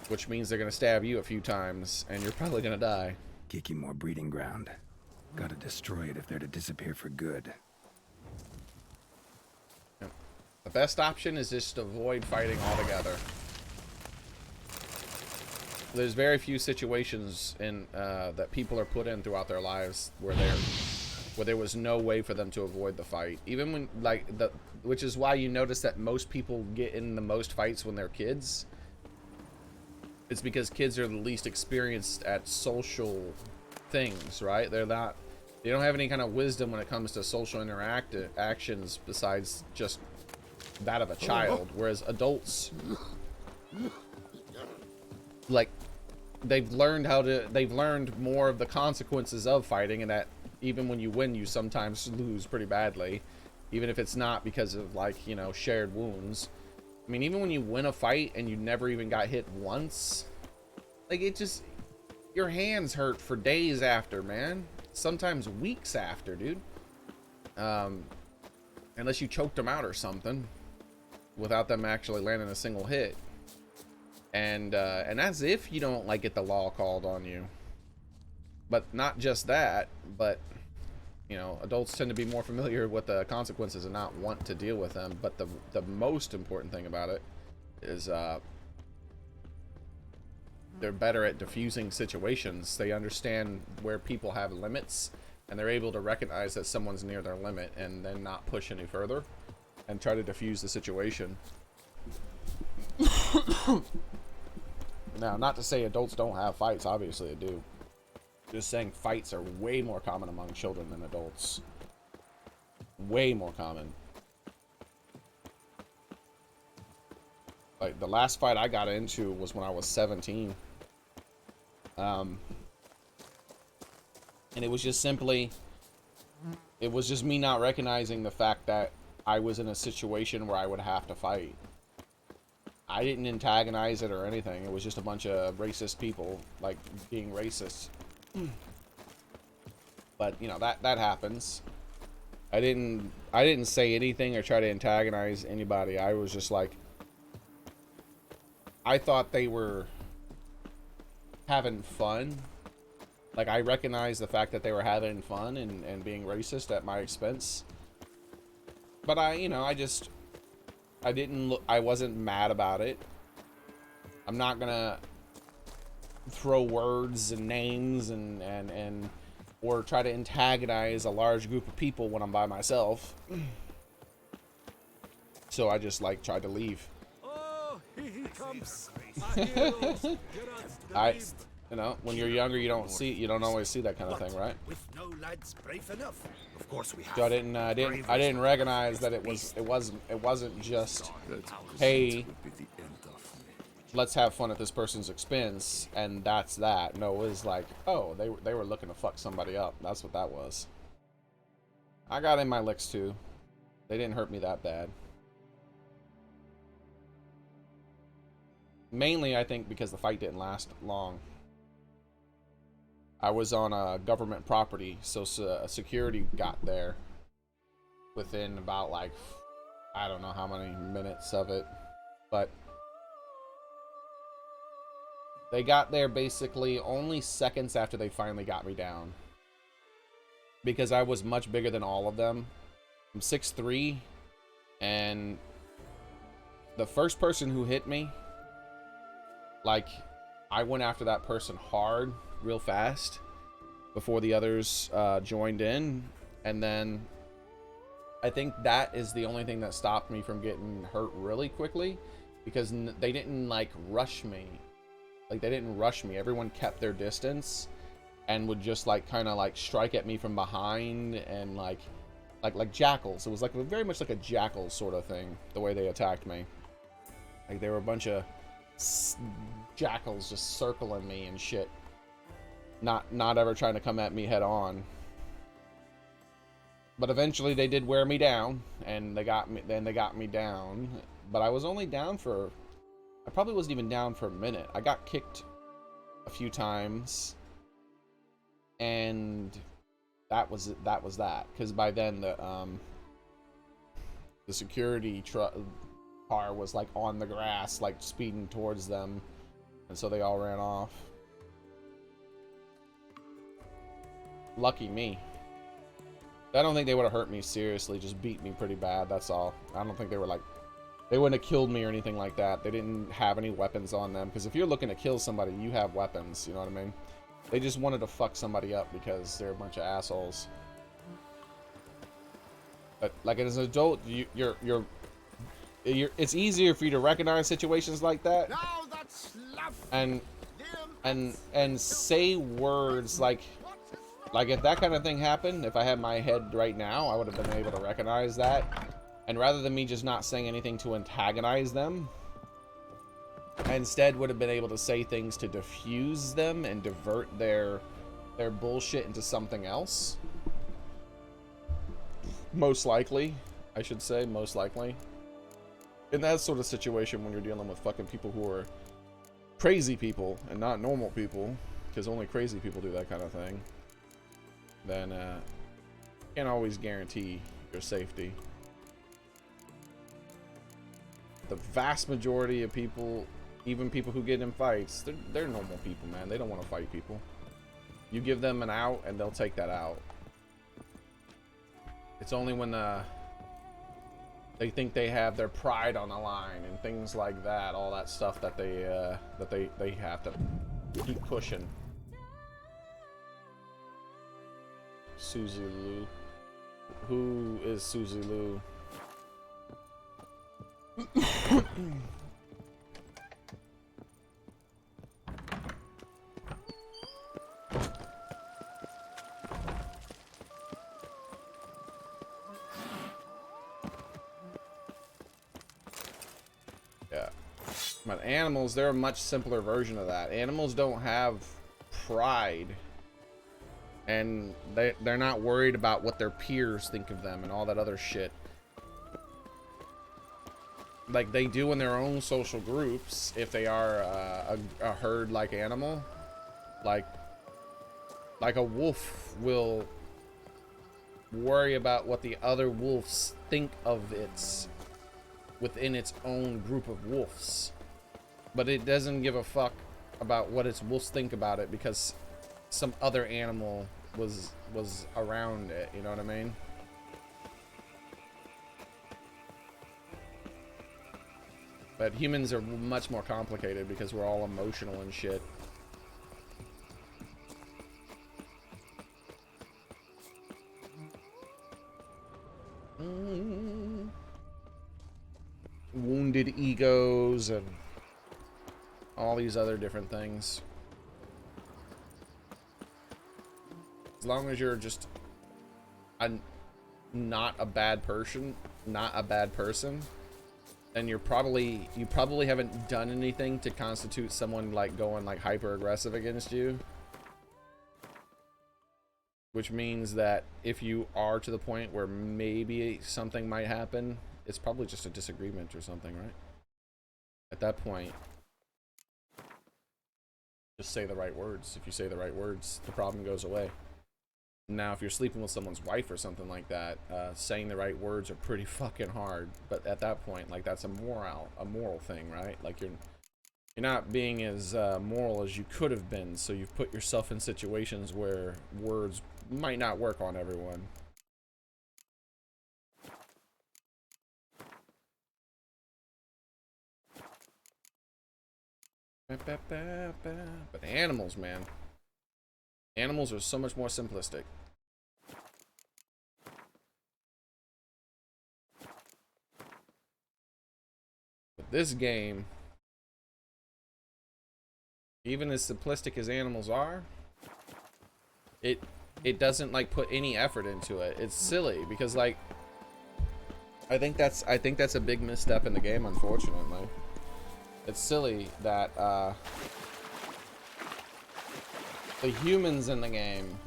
Which means they're gonna stab you a few times and you're probably gonna die. Geeky more breeding ground. Gotta destroy it if they're to disappear for good. The best option is just to avoid fighting altogether. There's very few situations in that people are put in throughout their lives where there was no way for them to avoid the fight. Even when which is why you notice that most people get in the most fights when they're kids. It's because kids are the least experienced at social things, right? They don't have any kind of wisdom when it comes to social actions besides just that of a child, whereas adults, like they've learned more of the consequences of fighting, and that even when you win, you sometimes lose pretty badly, even if it's not because of, like, you know, shared wounds. I mean, even when you win a fight and you never even got hit once, like, it just, your hands hurt for days after, man. Sometimes weeks after, dude. Unless you choked them out or something without them actually landing a single hit. And that's if you don't, like, get the law called on you. But not just that, but, you know, adults tend to be more familiar with the consequences and not want to deal with them. But the most important thing about it is they're better at diffusing situations. They understand where people have limits, and they're able to recognize that someone's near their limit and then not push any further and try to diffuse the situation. Now, not to say adults don't have fights, obviously they do. Just saying fights are way more common among children than adults. Way more common. Like, the last fight I got into was when I was 17. And it was just simply, it was just me not recognizing the fact that I was in a situation where I would have to fight. I didn't antagonize it or anything. It was just a bunch of racist people, like, being racist. But, you know, that happens. I didn't say anything or try to antagonize anybody. I was just like, I thought they were having fun. Like, I recognized the fact that they were having fun and being racist at my expense. But I wasn't mad about it. I'm not gonna throw words and names and or try to antagonize a large group of people when I'm by myself. So I just, like, tried to leave. Oh, he comes. You know, when you're younger, you don't always see that kind of thing, right? With no lads brave enough. Of course we have. So I didn't recognize that it wasn't just, hey, let's have fun at this person's expense, and that's that. No, it was like, oh, they were looking to fuck somebody up. That's what that was. I got in my licks too. They didn't hurt me that bad. Mainly, I think, because the fight didn't last long. I was on a government property, so security got there within about, like, I don't know how many minutes of it, but they got there basically only seconds after they finally got me down, because I was much bigger than all of them. I'm 6'3", and the first person who hit me, like, I went after that person hard, real fast, before the others joined in. And then I think that is the only thing that stopped me from getting hurt really quickly, because they didn't, like, rush me. Like, they didn't rush me. Everyone kept their distance and would just, like, kind of, like, strike at me from behind, and like jackals. It was like very much like a jackal sort of thing, the way they attacked me. Like, they were a bunch of jackals just circling me and shit, not ever trying to come at me head on. But eventually they did wear me down, and they got me down. But I was only down for, I probably wasn't even down for a minute. I got kicked a few times, and that was that, because by then the security car was, like, on the grass, like, speeding towards them, and so they all ran off. Lucky me. I don't think they would have hurt me seriously, just beat me pretty bad, that's all. I don't think they were, like, they wouldn't have killed me or anything like that. They didn't have any weapons on them, because if you're looking to kill somebody, you have weapons, you know what I mean? They just wanted to fuck somebody up because they're a bunch of assholes. But, like, as an adult, it's easier for you to recognize situations like that and say words like if that kind of thing happened, if I had my head right now, I would have been able to recognize that. And rather than me just not saying anything to antagonize them, I instead would have been able to say things to diffuse them and divert their bullshit into something else. Most likely, I should say, most likely. In that sort of situation, when you're dealing with fucking people who are crazy people and not normal people, because only crazy people do that kind of thing, then can't always guarantee your safety. The vast majority of people, even people who get in fights, they're normal people, man. They don't want to fight people. You give them an out and they'll take that out. It's only when they think they have their pride on the line and things like that, all that stuff that they have to keep pushing. Susie Lou. Who is Susie Lou? Yeah. But animals, they're a much simpler version of that. Animals don't have pride. And they're not worried about what their peers think of them and all that other shit. Like they do in their own social groups, if they are a herd-like animal. Like a wolf will worry about what the other wolves think of its within its own group of wolves, but it doesn't give a fuck about what its wolves think about it because some other animal was around it. You know what I mean? But humans are much more complicated because we're all emotional and shit. Wounded egos and all these other different things. As long as you're just not a bad person, then you probably haven't done anything to constitute someone like going like hyper aggressive against you. Which means that if you are to the point where maybe something might happen, it's probably just a disagreement or something, right? At that point, just say the right words. If you say the right words, the problem goes away. Now, if you're sleeping with someone's wife or something like that, saying the right words are pretty fucking hard. But at that point, like that's a moral thing, right? Like you're not being as moral as you could have been, so you've put yourself in situations where words might not work on everyone. But animals, man. Animals are so much more simplistic. But this game, even as simplistic as animals are, it doesn't like put any effort into it. It's silly because like I think that's a big misstep in the game, unfortunately. It's silly that the humans in the game,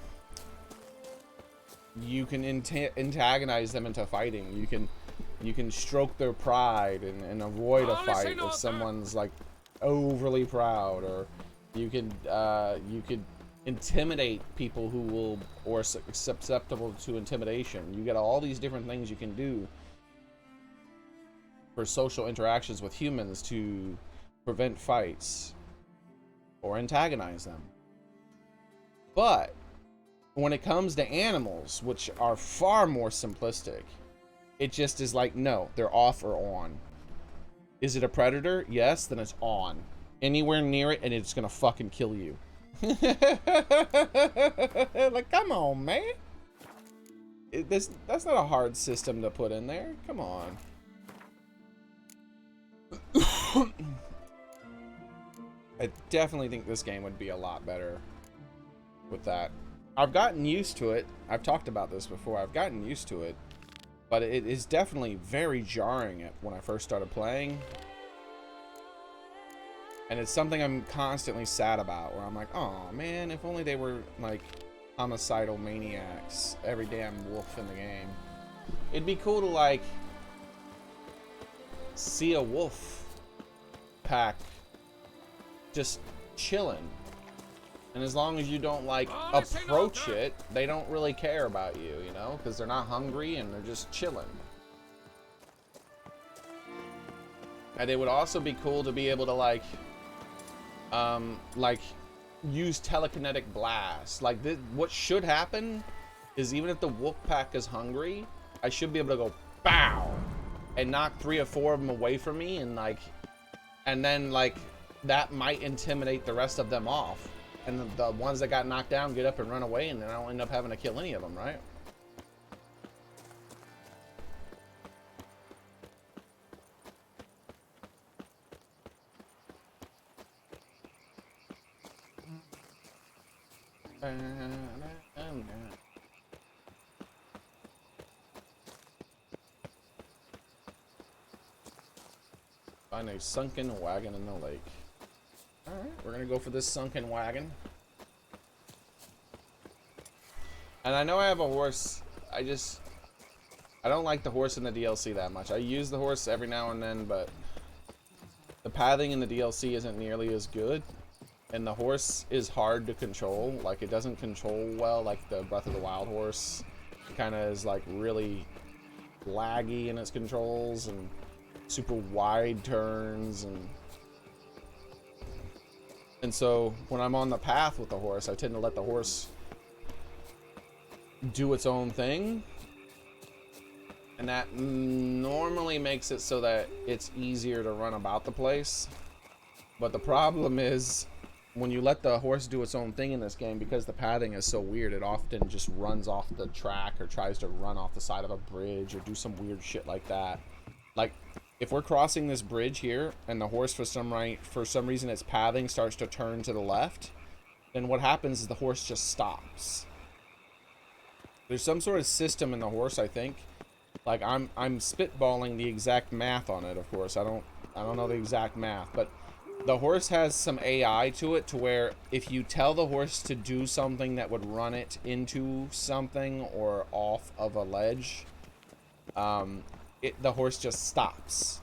you can antagonize them into fighting. You can stroke their pride and avoid a fight if someone's like overly proud, or you could intimidate people who will or susceptible to intimidation. You get all these different things you can do for social interactions with humans to prevent fights or antagonize them. But when it comes to animals, which are far more simplistic, it just is like, no, they're off or on. Is it a predator? Yes, then it's on. Anywhere near it and it's gonna fucking kill you. Like, come on, man. That's not a hard system to put in there. Come on. I definitely think this game would be a lot better with that. I've gotten used to it. I've talked about this before. I've gotten used to it, but it is definitely very jarring when I first started playing. And it's something I'm constantly sad about, where I'm like, oh man, if only they were like homicidal maniacs, every damn wolf in the game. It'd be cool to like see a wolf pack just chilling. And as long as you don't like approach it, they don't really care about you, you know, because they're not hungry and they're just chilling. And it would also be cool to be able to like use telekinetic blast. Like this, what should happen is even if the wolf pack is hungry, I should be able to go bow and knock 3 or 4 of them away from me, and like, and then like that might intimidate the rest of them off. And the ones that got knocked down get up and run away, and then I don't end up having to kill any of them, right? Find a sunken wagon in the lake. Alright, we're gonna go for this sunken wagon. And I know I have a horse. I don't like the horse in the DLC that much. I use the horse every now and then, but the pathing in the DLC isn't nearly as good. And the horse is hard to control. Like, it doesn't control well like the Breath of the Wild horse. It kind of is like really laggy in its controls and super wide turns, and so when I'm on the path with the horse, I tend to let the horse do its own thing, and that normally makes it so that it's easier to run about the place. But the problem is when you let the horse do its own thing in this game, because the pathing is so weird, it often just runs off the track or tries to run off the side of a bridge or do some weird shit like that. Like, if we're crossing this bridge here and the horse for some reason its pathing starts to turn to the left, then what happens is the horse just stops. There's some sort of system in the horse, I think. Like, I'm spitballing the exact math on it, of course. I don't know the exact math, but the horse has some AI to it, to where if you tell the horse to do something that would run it into something or off of a ledge, the horse just stops.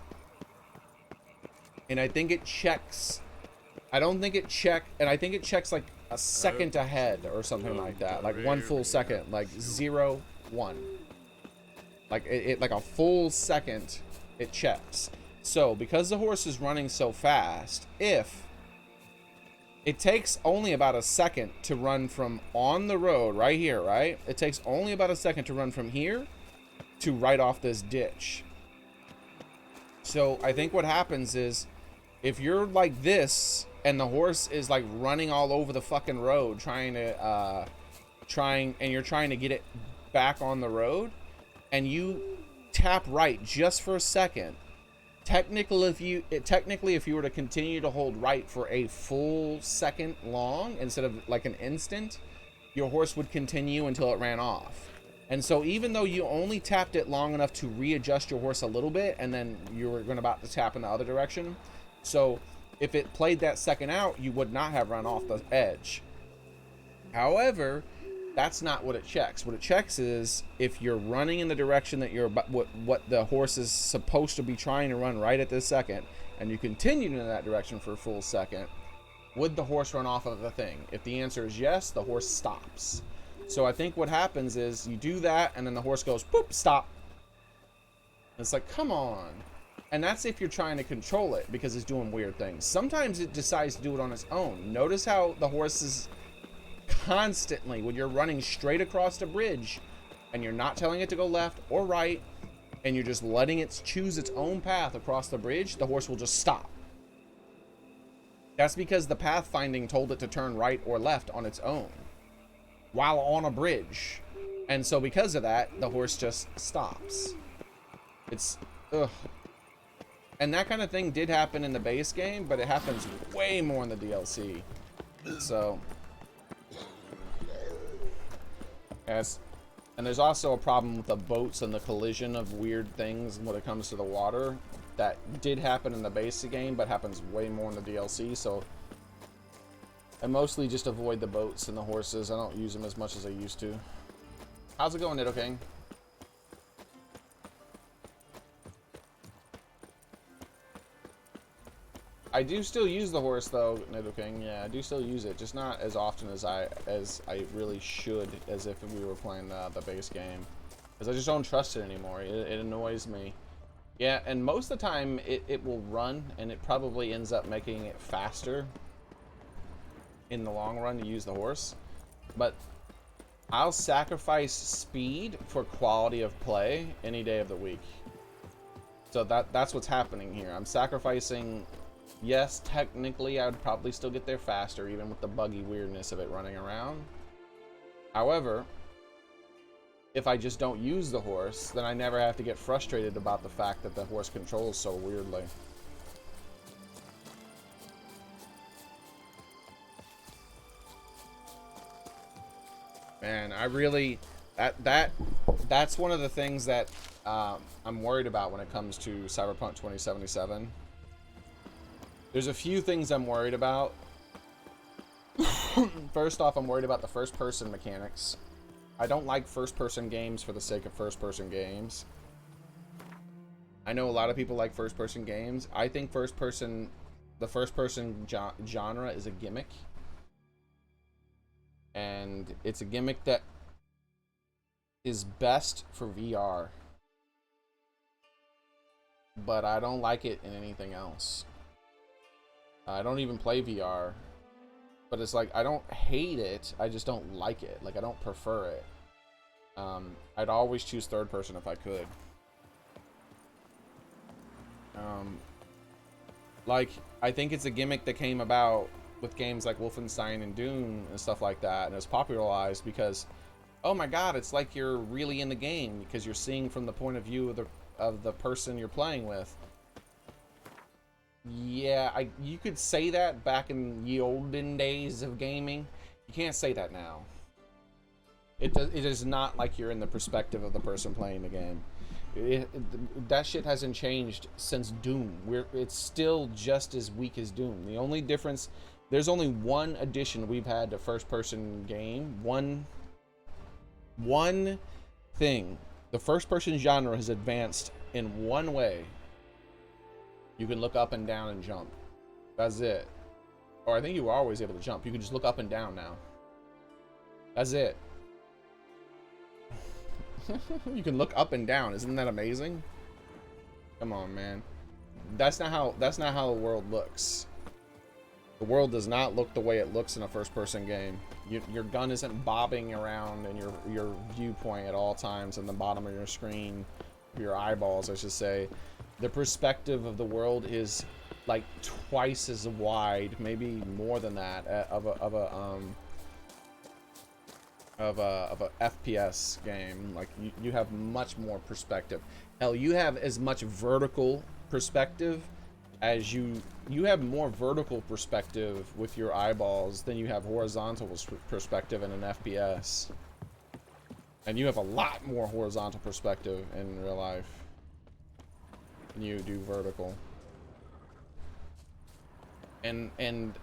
And I think it checks. I don't think it I think it checks like a second ahead or something like that. Like 1 full second, like 0, 1. Like it like a full second it checks. So because the horse is running so fast, if it takes only about a second to run from on the road right here, right? It takes only about a second to run from here to right off this ditch. So I think what happens is, if you're like this and the horse is like running all over the fucking road trying and you're trying to get it back on the road, and you tap right just for a second, technically if you were to continue to hold right for a full second long instead of like an instant, your horse would continue until it ran off. And so even though you only tapped it long enough to readjust your horse a little bit, and then you were about to tap in the other direction, so if it played that second out, you would not have run off the edge. However, that's not what it checks. What it checks is if you're running in the direction that you're what the horse is supposed to be trying to run right at this second, and you continue in that direction for a full second, would the horse run off of the thing? If the answer is yes, the horse stops. So I think what happens is you do that, and then the horse goes, boop, stop. And it's like, come on. And that's if you're trying to control it, because it's doing weird things. Sometimes it decides to do it on its own. Notice how the horse is constantly, when you're running straight across the bridge, and you're not telling it to go left or right, and you're just letting it choose its own path across the bridge, the horse will just stop. That's because the pathfinding told it to turn right or left on its own while on a bridge. And so because of that, the horse just stops. It's ugh. And that kind of thing did happen in the base game, but it happens way more in the DLC. So yes. And there's also a problem with the boats and the collision of weird things when it comes to the water. that did happen in the basic game, but happens way more in the DLC. So I mostly just avoid the boats and the horses. I don't use them as much as I used to. How's it going, Nido King? I do still use the horse though, Nido King. Yeah, I do still use it, just not as often as I really should, as if we were playing the base game, because I just don't trust it anymore. It annoys me. Yeah, and most of the time it will run, and it probably ends up making it faster in the long run to use the horse. But I'll sacrifice speed for quality of play any day of the week. So that's what's happening here. I'm sacrificing. Yes, technically I would probably still get there faster, even with the buggy weirdness of it running around. However, if I just don't use the horse, then I never have to get frustrated about the fact that the horse controls so weirdly. Man, I really... That's one of the things that I'm worried about when it comes to Cyberpunk 2077. There's a few things I'm worried about. First off, I'm worried about the first-person mechanics. I don't like first-person games for the sake of first-person games. I know a lot of people like first-person games. I think the first-person genre is a gimmick. And it's a gimmick that is best for VR. But I don't like it in anything else. I don't even play VR, but it's like I don't hate it, I just don't like it. Like, I don't prefer it. I'd always choose third person if I could. Like, I think it's a gimmick that came about with games like Wolfenstein and Doom and stuff like that, and it was popularized because, oh my god, it's like you're really in the game because you're seeing from the point of view of the person you're playing with. Yeah, you could say that back in the olden days of gaming. You can't say that now. It is not like you're in the perspective of the person playing the game. That shit hasn't changed since Doom. It's still just as weak as Doom. The only difference, there's only one addition we've had to first-person game. One thing. The first-person genre has advanced in one way. You can look up and down and jump. That's it. Or I think you were always able to jump. You can just look up and down now. That's it. You can look up and down. Isn't that amazing? Come on, man. That's not how the world looks. The world does not look the way it looks in a first-person game. Your gun isn't bobbing around in your viewpoint at all times in the bottom of your screen, your eyeballs, I should say. The perspective of the world is like twice as wide, maybe more than that, of a FPS game. Like you have much more perspective. Hell, you have as much vertical perspective as you have more vertical perspective with your eyeballs than you have horizontal perspective in an FPS. And you have a lot more horizontal perspective in real life than you do vertical. And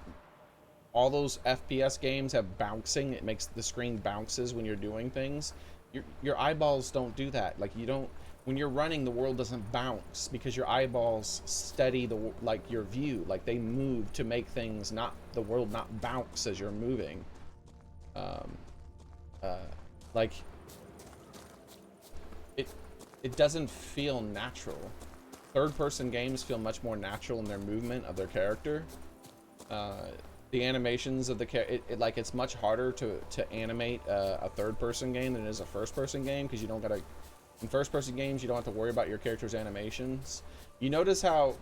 all those FPS games have bouncing. It makes the screen bounces when you're doing things. Your eyeballs don't do that. Like, you don't, when you're running, the world doesn't bounce because your eyeballs steady your view. Like, they move to make things the world not bounce as you're moving. Like, it doesn't feel natural. Third-person games feel much more natural in their movement of their character. The animations of the it's much harder to animate a third-person game than it is a first-person game, because you don't gotta. In first-person games, you don't have to worry about your character's animations. You notice how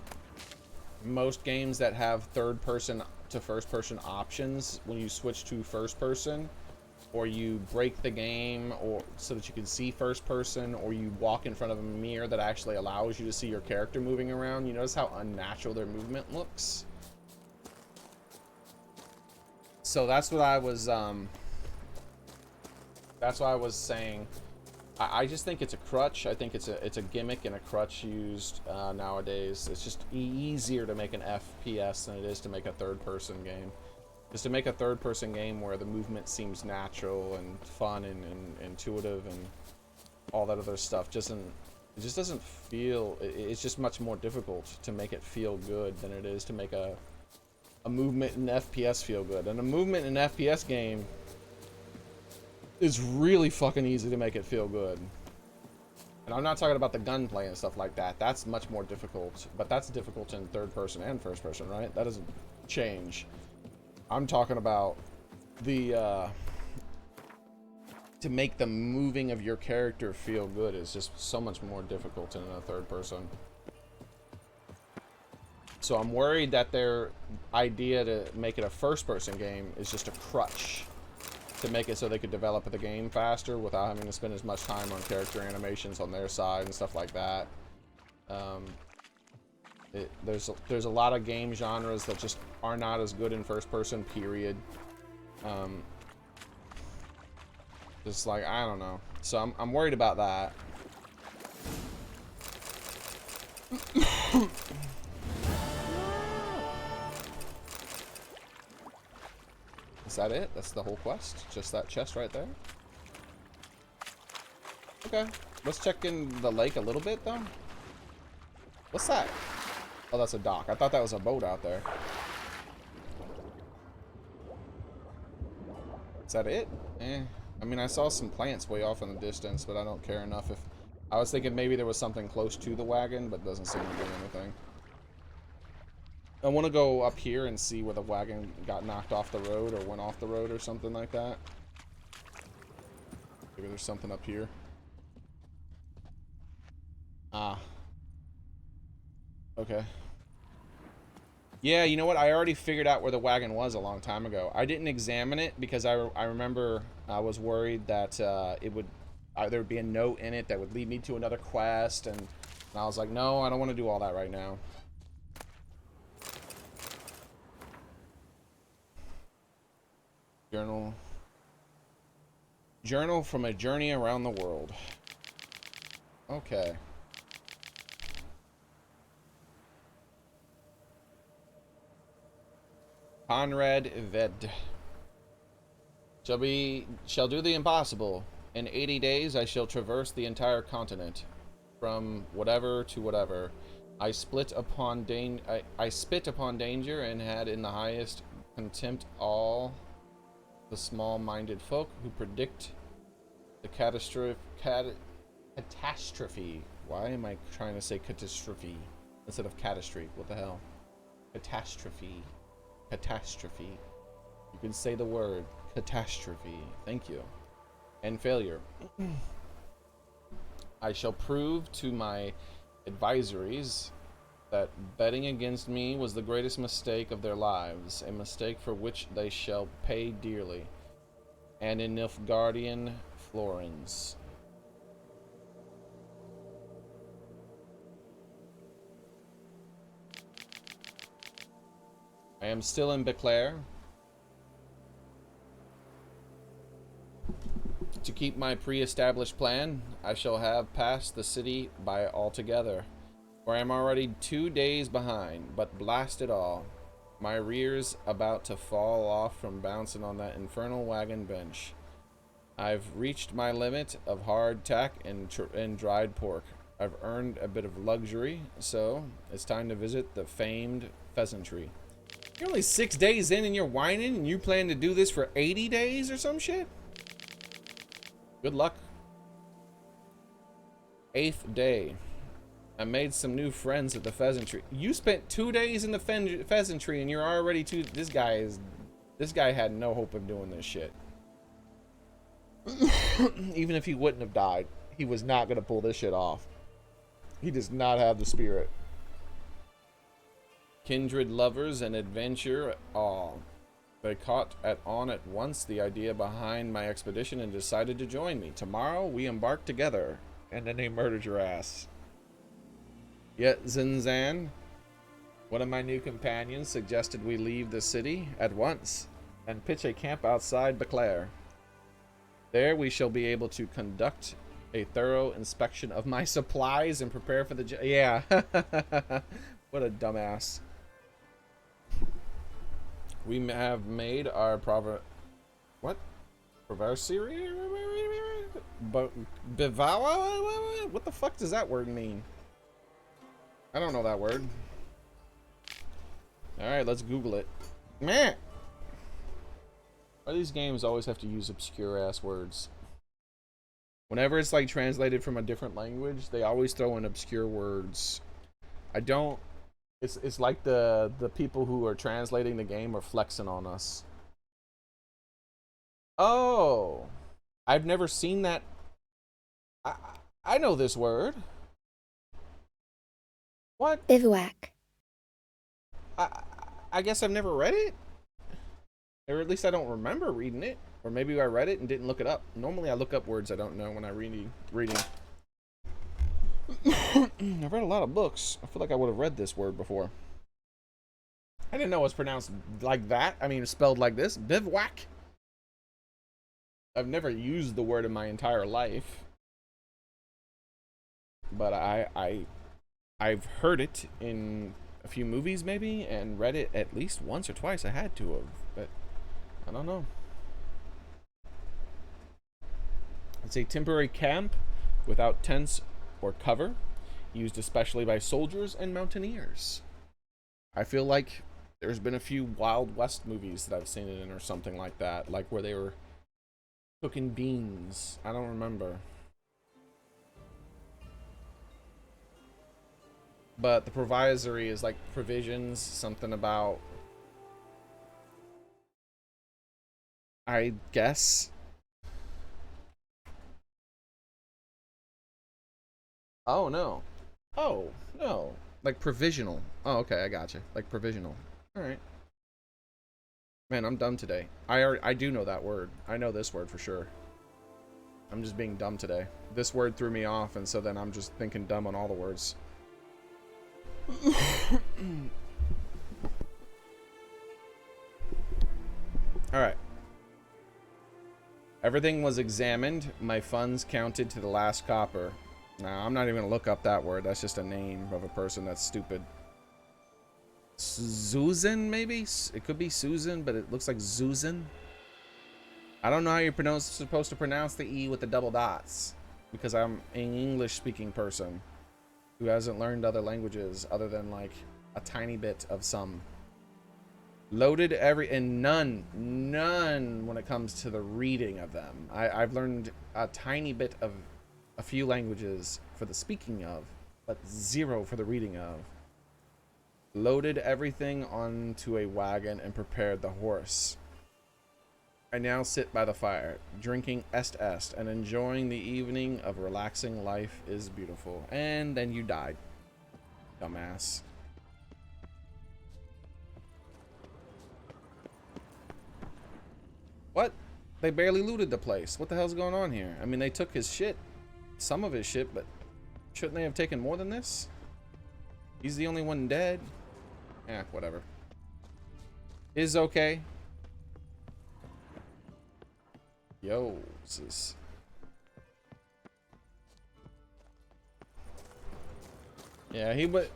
most games that have third-person to first-person options, when you switch to first-person, or you break the game, or so that you can see first-person, or you walk in front of a mirror that actually allows you to see your character moving around, you notice how unnatural their movement looks. So that's what I was saying. I just think it's a crutch. I think it's a gimmick and a crutch used nowadays. It's just easier to make an FPS than it is to make a third-person game. Just to make a third-person game where the movement seems natural and fun and intuitive and all that other stuff it just doesn't feel. It's just much more difficult to make it feel good than it is to make a movement in FPS feel good. And a movement in an FPS game is really fucking easy to make it feel good. And I'm not talking about the gunplay and stuff like that. That's much more difficult. But that's difficult in third person and first person, right? That doesn't change. I'm talking about the to make the moving of your character feel good is just so much more difficult in a third person. So I'm worried that their idea to make it a first person game is just a crutch to make it so they could develop the game faster without having to spend as much time on character animations on their side and stuff like that. There's a lot of game genres that just are not as good in first person, period. Just like, I don't know. So I'm worried about that. Is that it? That's the whole quest? Just that chest right there? Okay. Let's check in the lake a little bit, though. What's that? Oh, that's a dock. I thought that was a boat out there. Is that it? Eh. I mean, I saw some plants way off in the distance, but I don't care enough. If I was thinking maybe there was something close to the wagon, but doesn't seem to be anything. I want to go up here and see where the wagon got knocked off the road or went off the road or something like that. Maybe there's something up here. Ah. Okay. Yeah, you know what? I already figured out where the wagon was a long time ago. I didn't examine it because I remember I was worried that it would there would be a note in it that would lead me to another quest, and I was like, no, I don't want to do all that right now. Journal from a journey around the world. Okay. Conrad Ved. Shall do the impossible. In 80 days I shall traverse the entire continent. From whatever to whatever. I spit upon danger and had in the highest contempt all the small-minded folk who predict the catastrophe. Why am I trying to say catastrophe instead of catastrophe? What the hell? Catastrophe. Catastrophe. You can say the word catastrophe. Thank you. And failure. I shall prove to my advisories that betting against me was the greatest mistake of their lives, a mistake for which they shall pay dearly. And in Nilfgaardian florins. I am still in Beclair. To keep my pre-established plan, I shall have passed the city by altogether, for I am already 2 days behind, but blast it all. My rear's about to fall off from bouncing on that infernal wagon bench. I've reached my limit of hard tack and dried pork. I've earned a bit of luxury, so it's time to visit the famed pheasantry. You're only 6 days in and you're whining and you plan to do this for 80 days or some shit? Good luck. 8th day. I made some new friends at the pheasantry. You spent 2 days in the pheasantry and you're already this guy had no hope of doing this shit. Even if he wouldn't have died, he was not going to pull this shit off. He does not have the spirit. Kindred lovers and adventure all. They caught on at once the idea behind my expedition and decided to join me. Tomorrow we embark together. And then they murdered your ass. Yet Zinzan, one of my new companions, suggested we leave the city at once and pitch a camp outside Beclair. There we shall be able to conduct a thorough inspection of my supplies and prepare for the yeah. What a dumbass. We have made our what? Proversary? Bivawa? What the fuck does that word mean? I don't know that word. Alright, let's Google it. Meh! Why do these games always have to use obscure ass words? Whenever it's like translated from a different language, they always throw in obscure words. I don't. It's like the people who are translating the game are flexing on us. Oh, I've never seen that. I know this word. What? Bivouac. I guess I've never read it. Or at least I don't remember reading it. Or maybe I read it and didn't look it up. Normally I look up words I don't know when I'm reading. I've read a lot of books. I feel like I would have read this word before. I didn't know it was pronounced like that. I mean, it's spelled like this. Bivouac. I've never used the word in my entire life. But I've heard it in a few movies maybe, and read it at least once or twice. I had to have, but I don't know. It's a temporary camp without tents or cover, used especially by soldiers and mountaineers. I feel like there's been a few Wild West movies that I've seen it in or something like that, like where they were cooking beans. I don't remember. But the provisory is like provisions, something about, I guess. Oh, no. Oh, no. Like provisional. Oh, okay, I gotcha. Like provisional. Alright. Man, I'm dumb today. I do know that word. I know this word for sure. I'm just being dumb today. This word threw me off, and so then I'm just thinking dumb on all the words. Alright. Everything was examined. My funds counted to the last copper. Nah, I'm not even gonna look up that word. That's just a name of a person that's stupid. Susan, maybe? It could be Susan, but it looks like Susan. I don't know how you're supposed to pronounce the E with the double dots, because I'm an English-speaking person who hasn't learned other languages other than like a tiny bit of some. Loaded and none when it comes to the reading of them. I've learned a tiny bit of a few languages for the speaking of, but zero for the reading of. Loaded everything onto a wagon and prepared the horse. I now sit by the fire, drinking est and enjoying the evening of relaxing. Life is beautiful. And then you died. Dumbass. What? They barely looted the place. What the hell's going on here? I mean, they took his shit. Some of his shit, but shouldn't they have taken more than this? He's the only one dead. Yeah, whatever. Is okay. Yo, this is... Yeah, he would...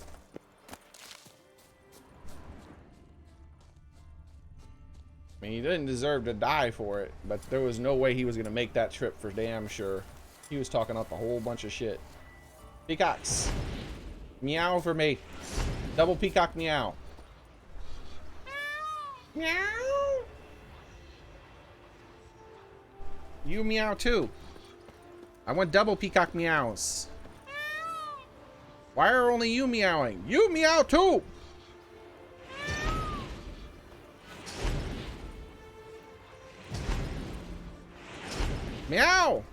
I mean, he didn't deserve to die for it, but there was no way he was going to make that trip for damn sure. He was talking up a whole bunch of shit. Peacocks. Meow for me. Double peacock meow. Meow. You meow too. I want double peacock meows. Why are only you meowing? You meow too. Meow.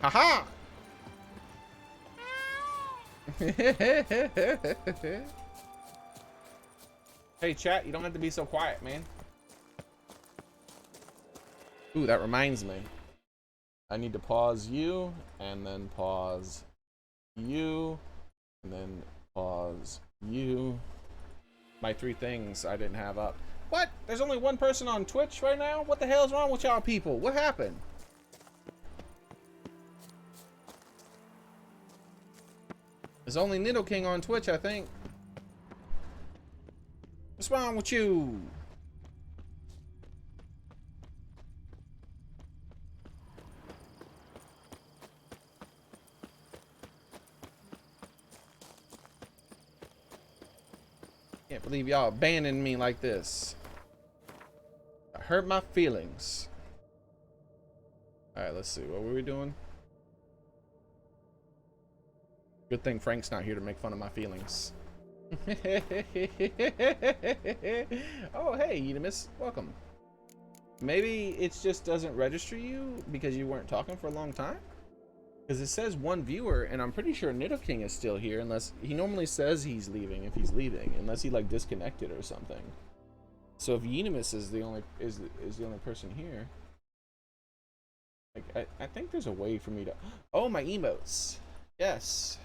Haha. Hey chat, you don't have to be so quiet, man. Ooh, that reminds me. I need to pause you, and then pause you, and then pause you. My 3 things I didn't have up. What? There's only one person on Twitch right now? What the hell is wrong with y'all people? What happened? There's only Niddle King on Twitch, I think. What's wrong with you? Can't believe y'all abandoning me like this. I hurt my feelings. Alright, let's see. What were we doing? Good thing Frank's not here to make fun of my feelings. Oh, hey, Eudemus. Welcome. Maybe it just doesn't register you because you weren't talking for a long time? Because it says 1 viewer, and I'm pretty sure Niddle King is still here, unless he normally says he's leaving if he's leaving, unless he like disconnected or something. So if Eudemus is the only person here, like I think there's a way for me to. Oh, my emotes. Yes,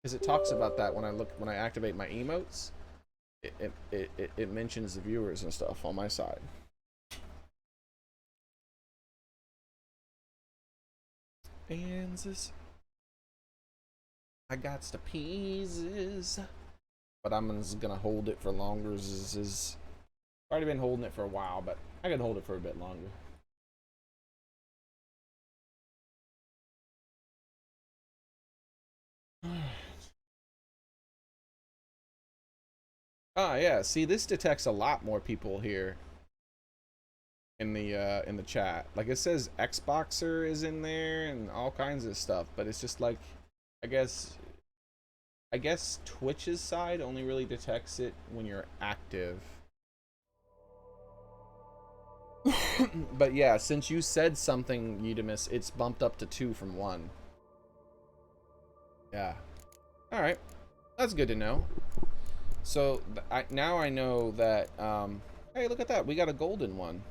because it talks about that when I activate my emotes. It mentions the viewers and stuff on my side. Kansas. I got the pieces, but I'm just gonna hold it for longer. Already been holding it for a while, but I can hold it for a bit longer. Ah, yeah. See, this detects a lot more people here in the chat. Like it says Xboxer is in there and all kinds of stuff, but it's just like I guess Twitch's side only really detects it when you're active. But yeah, since you said something, Eudemus, it's bumped up to 2 from 1. Yeah. All right, that's good to know. So now I know that. Hey, look at that! We got a golden one.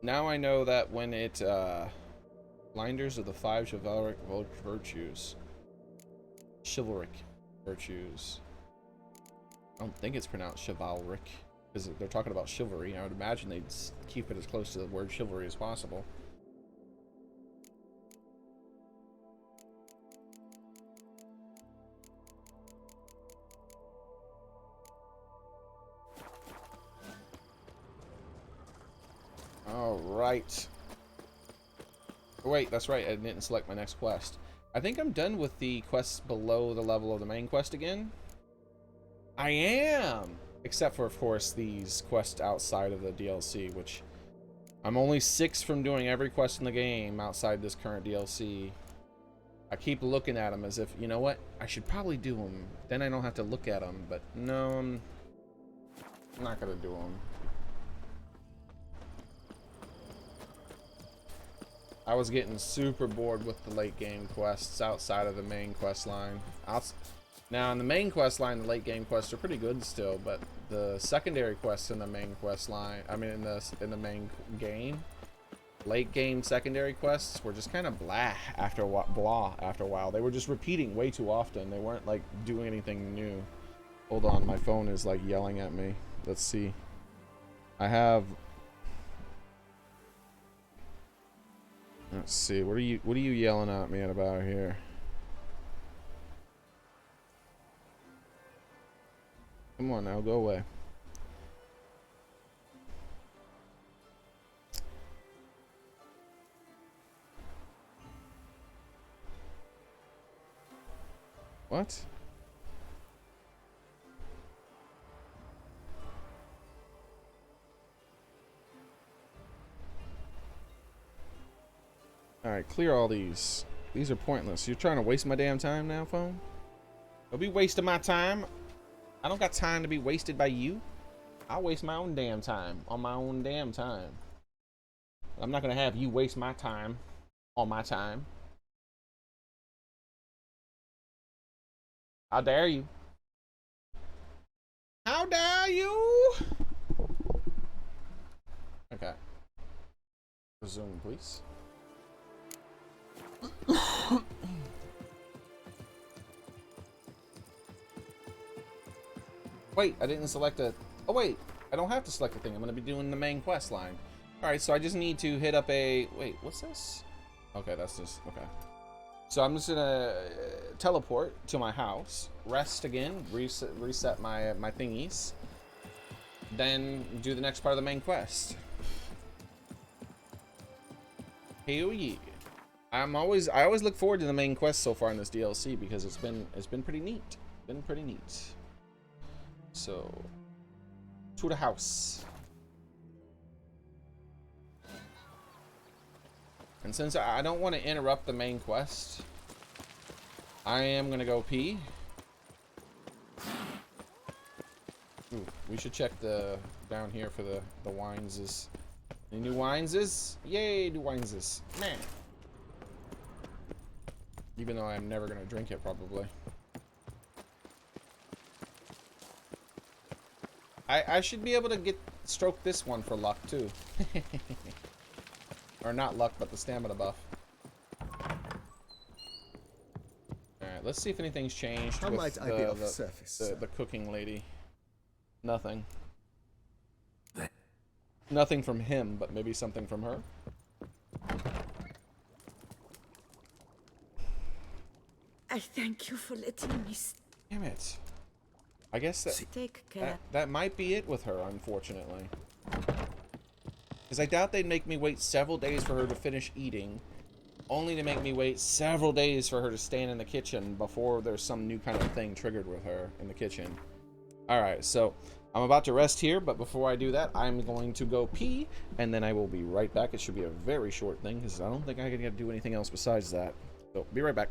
Now I know that when it blinders of the 5 chivalric virtues. Chivalric virtues. I don't think it's pronounced chivalric because they're talking about chivalry. I would imagine they'd keep it as close to the word chivalry as possible. All right. Oh, wait, that's right. I didn't select my next quest. I think I'm done with the quests below the level of the main quest again. I am! Except for, of course, these quests outside of the DLC, which I'm only 6 from doing every quest in the game outside this current DLC. I keep looking at them as if, you know what? I should probably do them. Then I don't have to look at them, but no, I'm not going to do them. I was getting super bored with the late game quests outside of the main quest line. Now in the main quest line, the late game quests are pretty good still, but the secondary quests in the main quest line, I mean in the main game, late game secondary quests were just kind of blah after a while. They were just repeating way too often. They weren't like doing anything new. Hold on, my phone is like yelling at me. Let's see. Let's see. What are you yelling at me about here? Come on now, go away. What? Alright, clear all these. These are pointless. You're trying to waste my damn time now, phone? Don't be wasting my time. I don't got time to be wasted by you. I'll waste my own damn time on my own damn time. I'm not gonna have you waste my time on my time. How dare you? How dare you? Okay. Resume, please. Wait, I didn't select a... Oh, wait. I don't have to select a thing. I'm going to be doing the main quest line. Alright, so I just need to hit up a... Wait, what's this? Okay, that's just... Okay. So I'm just gonna teleport to my house, rest again, reset my thingies, then do the next part of the main quest. Hell yeah! I always look forward to the main quest so far in this DLC because it's been pretty neat. Been pretty neat. So to the house. And since I don't want to interrupt the main quest, I am gonna go pee. Ooh, we should check the down here for the Wineses. Any new Wineses? Yay, new Wineses. Man. Even though I'm never gonna drink it, probably. I should be able to stroke this one for luck too. Or not luck, but the stamina buff. Alright, let's see if anything's changed How with might I be of service, sir? the cooking lady. Nothing. Nothing from him, but maybe something from her. I thank you for letting me Damn it. I guess take care. that might be it with her, unfortunately. Because I doubt they'd make me wait several days for her to finish eating, only to make me wait several days for her to stand in the kitchen before there's some new kind of thing triggered with her in the kitchen. Alright, so I'm about to rest here, but before I do that, I'm going to go pee, and then I will be right back. It should be a very short thing, because I don't think I can do anything else besides that. So, be right back.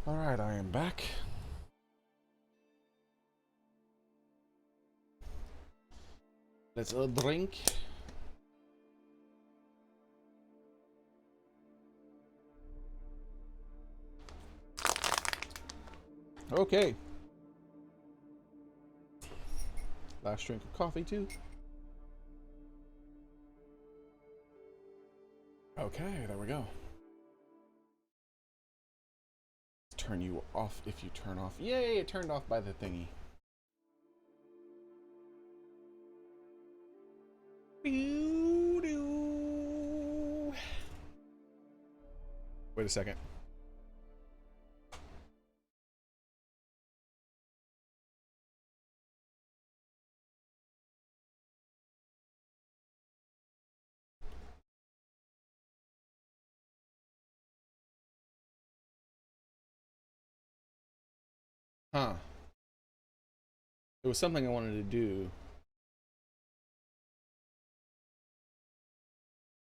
Alright, I am back. Let's drink. Okay. Last drink of coffee, too. Okay, there we go. Turn you off if you turn off. Yay, it turned off by the thingy. Wait a second. Huh. There was something I wanted to do.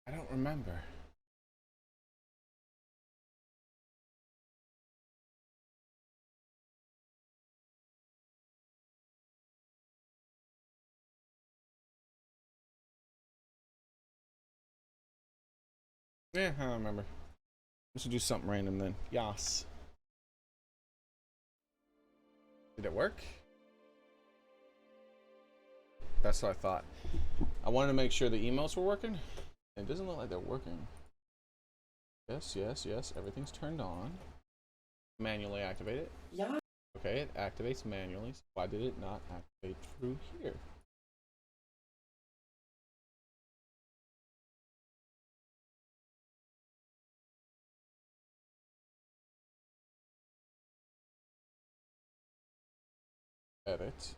I don't remember. Yeah, I don't remember. Let's do something random then. Yas. Did it work? That's what I thought. I wanted to make sure the emotes were working. It doesn't look like they're working. Yes, yes, yes. Everything's turned on. Manually activate it. Yeah. Okay, it activates manually. So why did it not activate through here? Edit.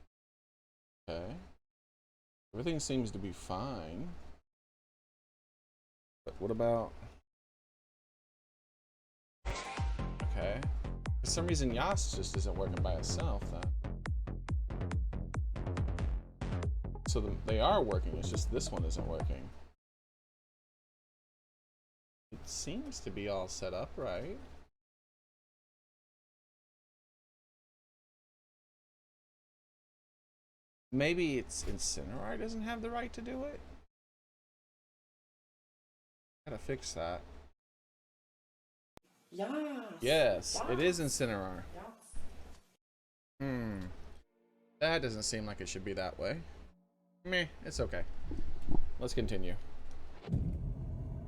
Okay. Everything seems to be fine. But what about... Okay. For some reason, Yas just isn't working by itself, then. So they are working, it's just this one isn't working. It seems to be all set up right. Maybe it's Incinerar doesn't have the right to do it? Gotta fix that. Yes, it is Incinerar. That doesn't seem like it should be that way. Meh, it's okay. Let's continue.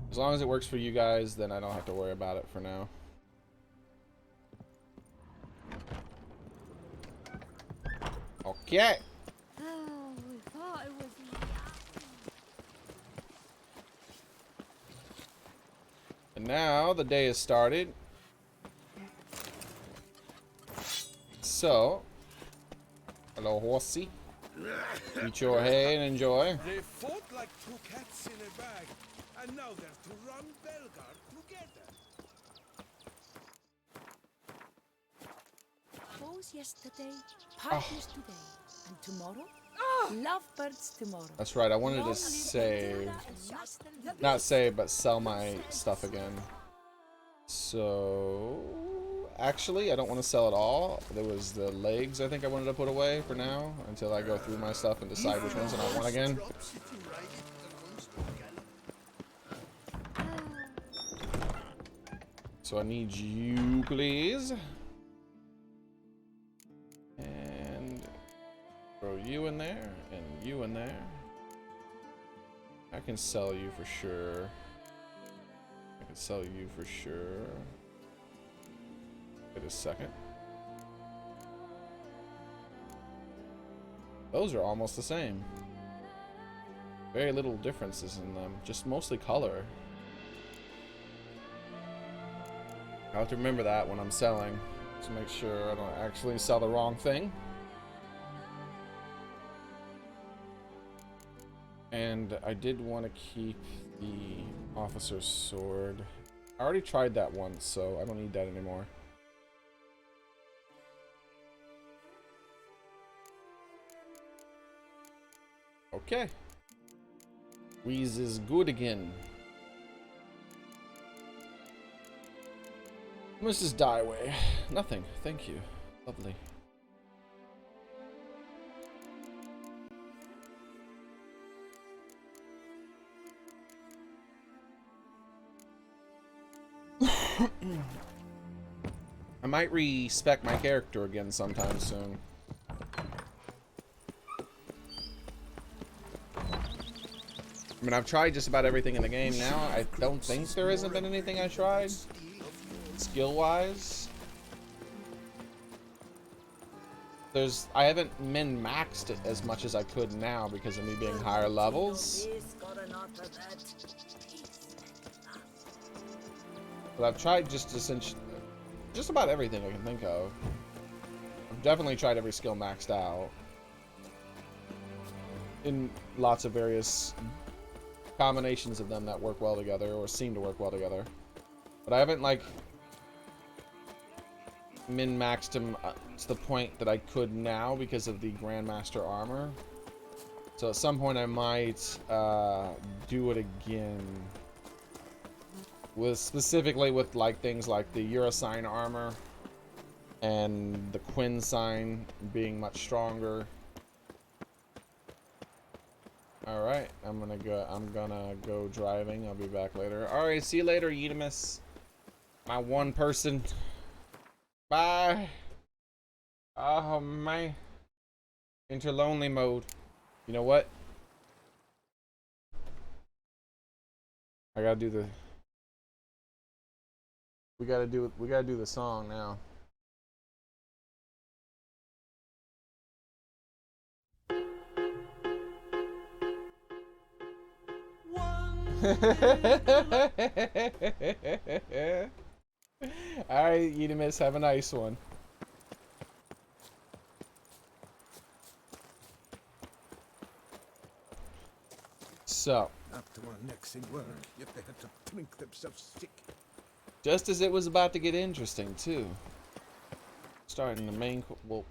As long as it works for you guys, then I don't have to worry about it for now. Okay. Oh, we thought it was And now the day has started. So, hello horsey. Eat your hay and enjoy. They fought like two cats in a bag, and now they're to run Belgard together. Crows yesterday, partners today, and tomorrow, lovebirds tomorrow. That's right, I wanted to save. Not save, but sell my stuff again. So... Actually, I don't want to sell it all. There was the legs I think I wanted to put away for now, until I go through my stuff and decide which ones I want again. So I need you, please. And throw you in there, and you in there. I can sell you for sure. I can sell you for sure. Wait a second. Those are almost the same. Very little differences in them, just mostly color. I have to remember that when I'm selling, to make sure I don't actually sell the wrong thing. And I did want to keep the officer's sword. I already tried that once, so I don't need that anymore. Okay. Wheeze is good again. Mrs. Dyway. Nothing, thank you. Lovely. I might respec my character again sometime soon. I mean, I've tried just about everything in the game now. I don't think there hasn't been anything I tried, skill-wise. I haven't min-maxed it as much as I could now because of me being higher levels. But I've tried just about everything I can think of. I've definitely tried every skill maxed out. In lots of various combinations of them that work well together or seem to work well together. But I haven't, like, min-maxed him to the point that I could now because of the Grandmaster armor. So at some point I might do it again. Specifically with like things like the Eurosign armor and the Quinn sign being much stronger. Alright, I'm gonna go driving. I'll be back later. Alright, see you later, Eudemus. My one person. Bye. Oh man. Into lonely mode. You know what? I gotta do the we gotta do the song now. Alright, Eudemus, have a nice one. So, After our necks in work, yet they had to drink themselves sick. just as it was about to get interesting, too. Starting the main... Well,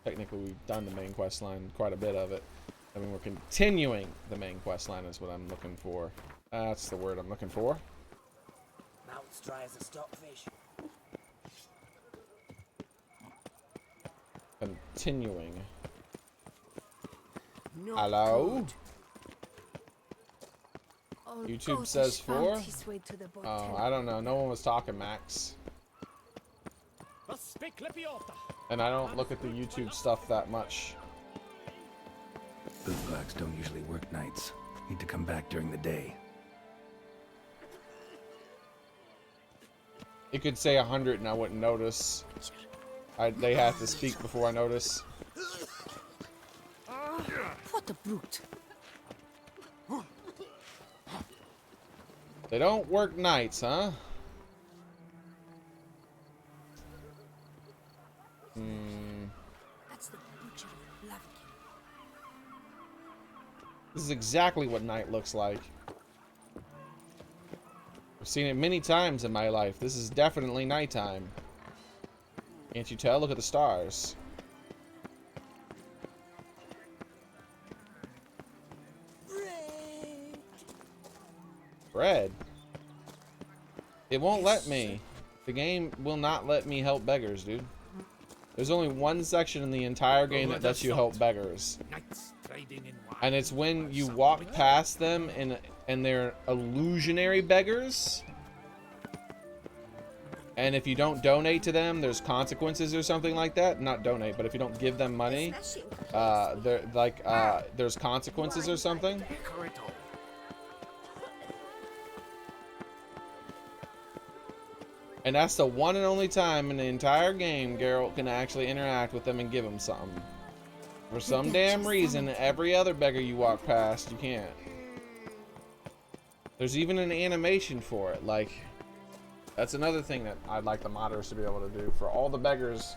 technically, we've done the main quest line, quite a bit of it. I mean, we're continuing the main quest line is what I'm looking for. That's the word I'm looking for. Mouth's dry as a stockfish. Continuing. No Hello? good. Old YouTube Gotish says found 4? his way to the Oh, bottom. I don't know. No one was talking, Max. And I don't look at the YouTube stuff that much. Bootblacks don't usually work nights. Need to come back during the day. It could say 100 and I wouldn't notice. They have to speak before I notice. What a brute. They don't work nights, huh? That's the butcher of Blaviken. This is exactly what night looks like. I've seen it many times in my life. This is definitely nighttime. Can't you tell? Look at the stars. Bread. It won't let me. The game will not let me help beggars, dude. There's only one section in the entire game that lets you help beggars. And it's when you walk past them and they're illusionary beggars. And if you don't donate to them, there's consequences or something like that. Not donate, but if you don't give them money, there's consequences or something. And that's the one and only time in the entire game Geralt can actually interact with them and give them something. For some damn reason, every other beggar you walk past, you can't. There's even an animation for it. Like, that's another thing that I'd like the modders to be able to do. For all the beggars,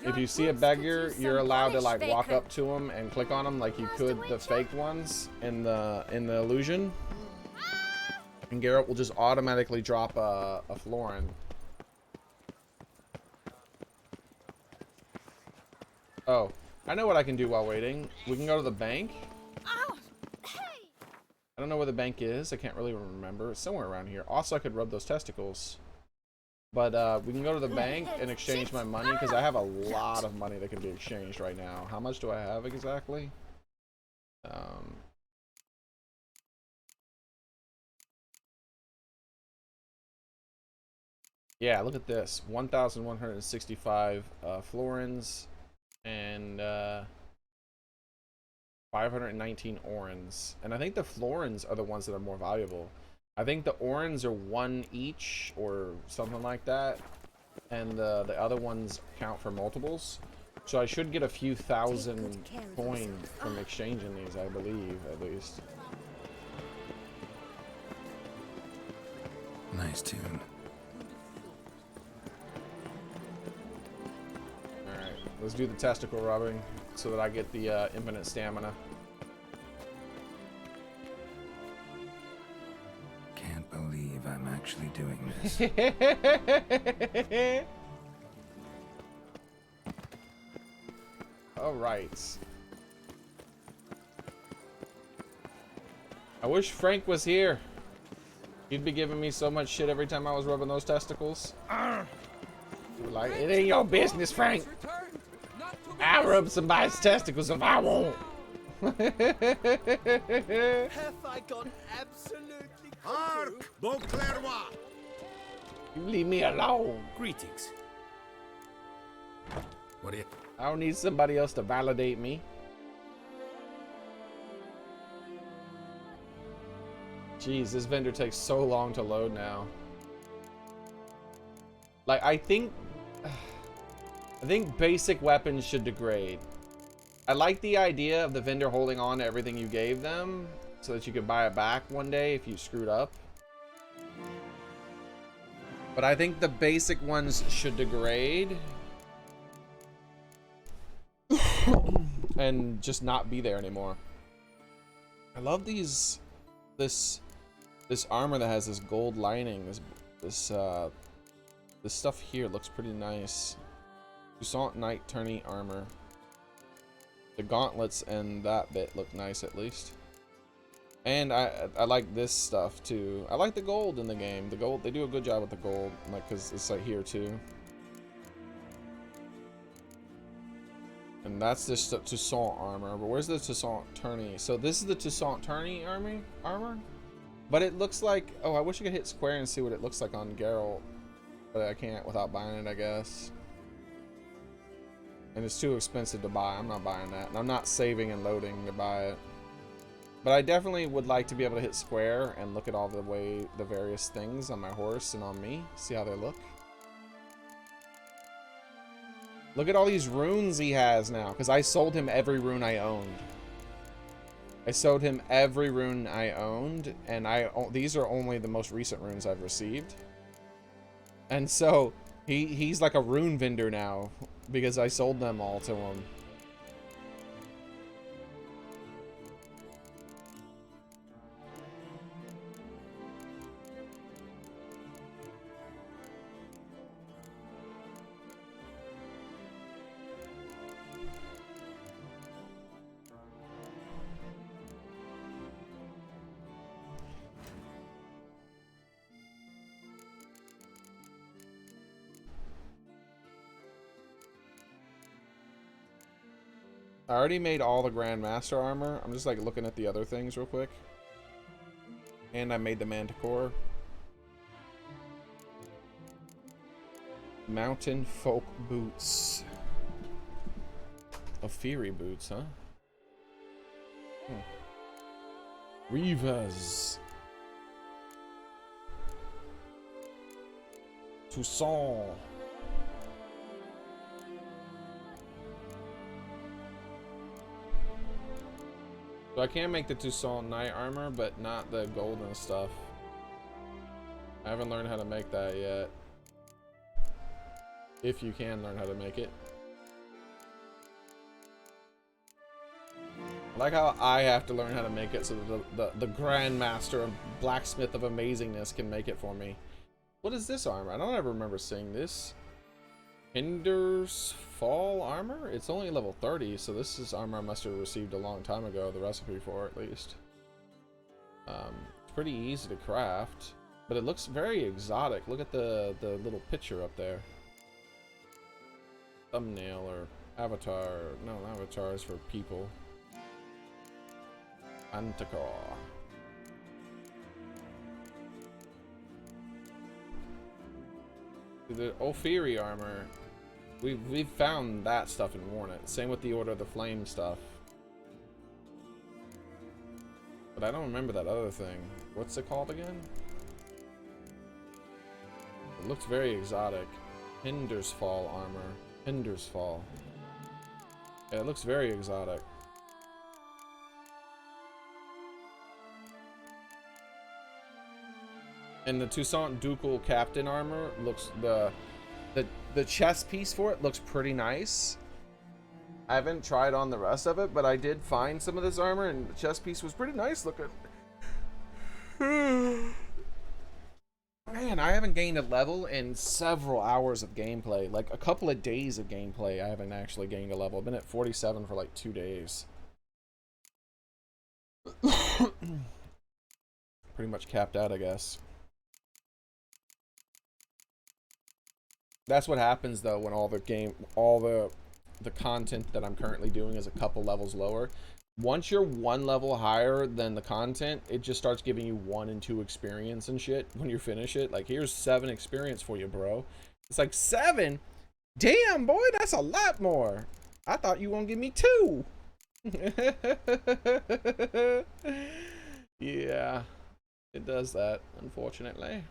if you see a beggar, you're allowed to like walk up to them and click on them like you could the faked ones in the illusion. And Geralt will just automatically drop a florin. Oh, I know what I can do while waiting. We can go to the bank. Oh, hey! I don't know where the bank is. I can't really remember. It's somewhere around here. Also, I could rub those testicles. But we can go to the bank and exchange my money because I have a lot of money that can be exchanged right now. How much do I have exactly? Yeah, look at this. 1,165 florins and 519 orens. And I think the florins are the ones that are more valuable. I think the orens are 1 each or something like that. And the other ones count for multiples. So I should get a few thousand coin from exchanging these, I believe, at least. Nice tune. Alright, let's do the testicle rubbing so that I get the infinite stamina. Can't believe I'm actually doing this. Alright. I wish Frank was here. He'd be giving me so much shit every time I was rubbing those testicles. He'd be like, it ain't your business, Frank. I'll rub somebody's testicles if I want. Have I gone absolutely Hark, Beauclerc! You leave me alone. Greetings. What do you... I don't need somebody else to validate me. Jeez, this vendor takes so long to load now. Like, I think basic weapons should degrade. I like the idea of the vendor holding on to everything you gave them so that you could buy it back one day if you screwed up. But I think the basic ones should degrade and just not be there anymore. I love this armor that has this gold lining. This stuff here looks pretty nice. Toussaint Knight Tourney armor. The gauntlets and that bit look nice at least. And I like this stuff too. I like the gold in the game. The gold, they do a good job with the gold, like, cause it's like here too. And that's this Toussaint armor. But where's the Toussaint Tourney? So this is the Toussaint Tourney armor. But it looks like, oh, I wish I could hit square and see what it looks like on Geralt. But I can't without buying it, I guess. And it's too expensive to buy. I'm not buying that. And I'm not saving and loading to buy it. But I definitely would like to be able to hit square and look at all the various things on my horse and on me. See how they look. Look at all these runes he has now. Because I sold him every rune I owned. I sold him every rune I owned. And these are only the most recent runes I've received. And so he's like a rune vendor now. Because I sold them all to him. I already made all the Grandmaster armor. I'm just like looking at the other things real quick. And I made the Manticore. Mountain Folk Boots. Ophiri boots, huh? Reavers. Toussaint. So I can make the Toussaint Knight armor, but not the golden stuff. I haven't learned how to make that yet. If you can learn how to make it. I like how I have to learn how to make it so that the Grandmaster and Blacksmith of Amazingness can make it for me. What is this armor? I don't ever remember seeing this. Hinder's Fall armor? It's only level 30, so this is armor I must have received a long time ago, the recipe for it, at least. It's pretty easy to craft, but it looks very exotic. Look at the little picture up there. Thumbnail or avatar. No, avatar is for people. Manticore. The Ophiri armor. We've found that stuff and worn it. Same with the Order of the Flame stuff. But I don't remember that other thing. What's it called again? It looks very exotic. Hinder's Fall armor. Hinder's Fall. Yeah, it looks very exotic. And the Toussaint Ducal Captain armor looks the chest piece for it looks pretty nice. I haven't tried on the rest of it, but I did find some of this armor and the chest piece was pretty nice looking. Man, I haven't gained a level in several hours of gameplay. Like a couple of days of gameplay, I haven't actually gained a level. I've been at 47 for like 2 days. Pretty much capped out, I guess. That's what happens though when all the content that I'm currently doing is a couple levels lower. Once you're one level higher than the content, it just starts giving you 1 and 2 experience and shit when you finish it. Like, here's 7 experience for you, bro. It's like 7? Damn, boy, that's a lot more. I thought you won't give me 2. Yeah, it does that, unfortunately.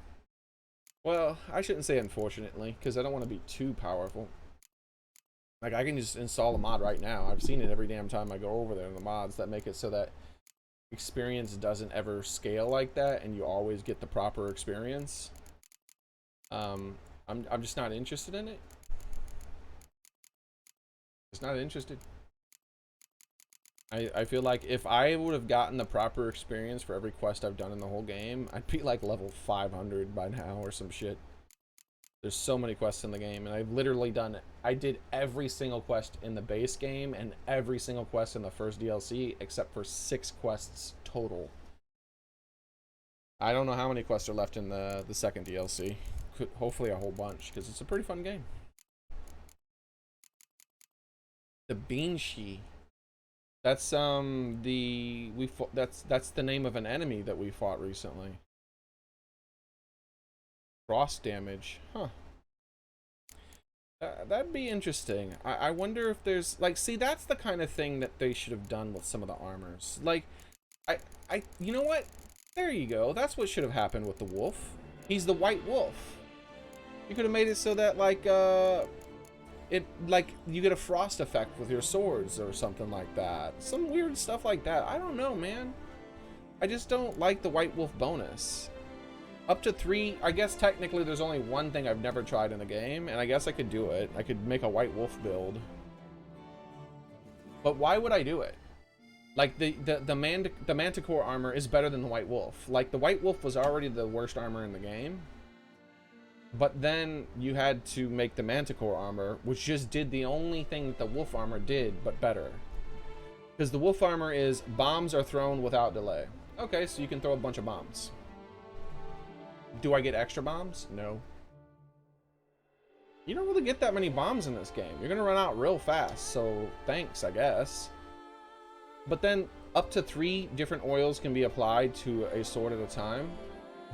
Well, I shouldn't say unfortunately, because I don't want to be too powerful. Like, I can just install a mod right now. I've seen it every damn time I go over there in the mods that make it so that experience doesn't ever scale like that and you always get the proper experience. I'm just not interested in it. Just not interested. I feel like if I would have gotten the proper experience for every quest I've done in the whole game, I'd be like level 500 by now or some shit. There's so many quests in the game, and I've literally done it. I did every single quest in the base game and every single quest in the first DLC, except for 6 quests total. I don't know how many quests are left in the second DLC. Hopefully a whole bunch, because it's a pretty fun game. The Banshee. That's that's the name of an enemy that we fought recently. Frost damage, huh? That'd be interesting. I wonder if there's like, see, that's the kind of thing that they should have done with some of the armors. Like, you know what? There you go. That's what should have happened with the wolf. He's the white wolf. You could have made it so that like you get a frost effect with your swords or something like that. Some weird stuff like that. I don't know, man. I just don't like the white wolf bonus. Up to 3, I guess technically there's only one thing I've never tried in the game, and I guess I could do it. I could make a white wolf build. But why would I do it? Like, the Manticore armor is better than the white wolf. Like, the white wolf was already the worst armor in the game. But then you had to make the Manticore armor, which just did the only thing that the wolf armor did, but better. Because the wolf armor is bombs are thrown without delay. Okay, so you can throw a bunch of bombs. Do I get extra bombs? No. You don't really get that many bombs in this game. You're gonna run out real fast, so thanks, I guess. But then up to 3 different oils can be applied to a sword at a time.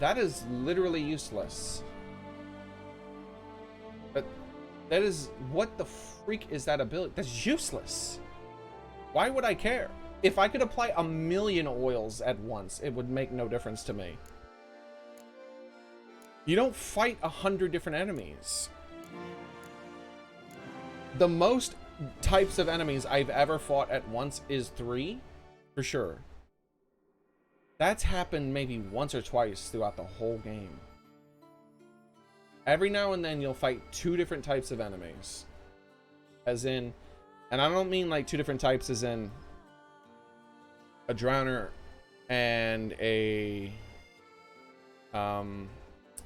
That is literally useless. But that is, what the freak is that ability? That's useless. Why would I care? If I could apply 1,000,000 oils at once, it would make no difference to me. You don't fight 100 different enemies. The most types of enemies I've ever fought at once is 3, for sure. That's happened maybe once or twice throughout the whole game. Every now and then you'll fight 2 different types of enemies. As in, and I don't mean like 2 different types as in a drowner and a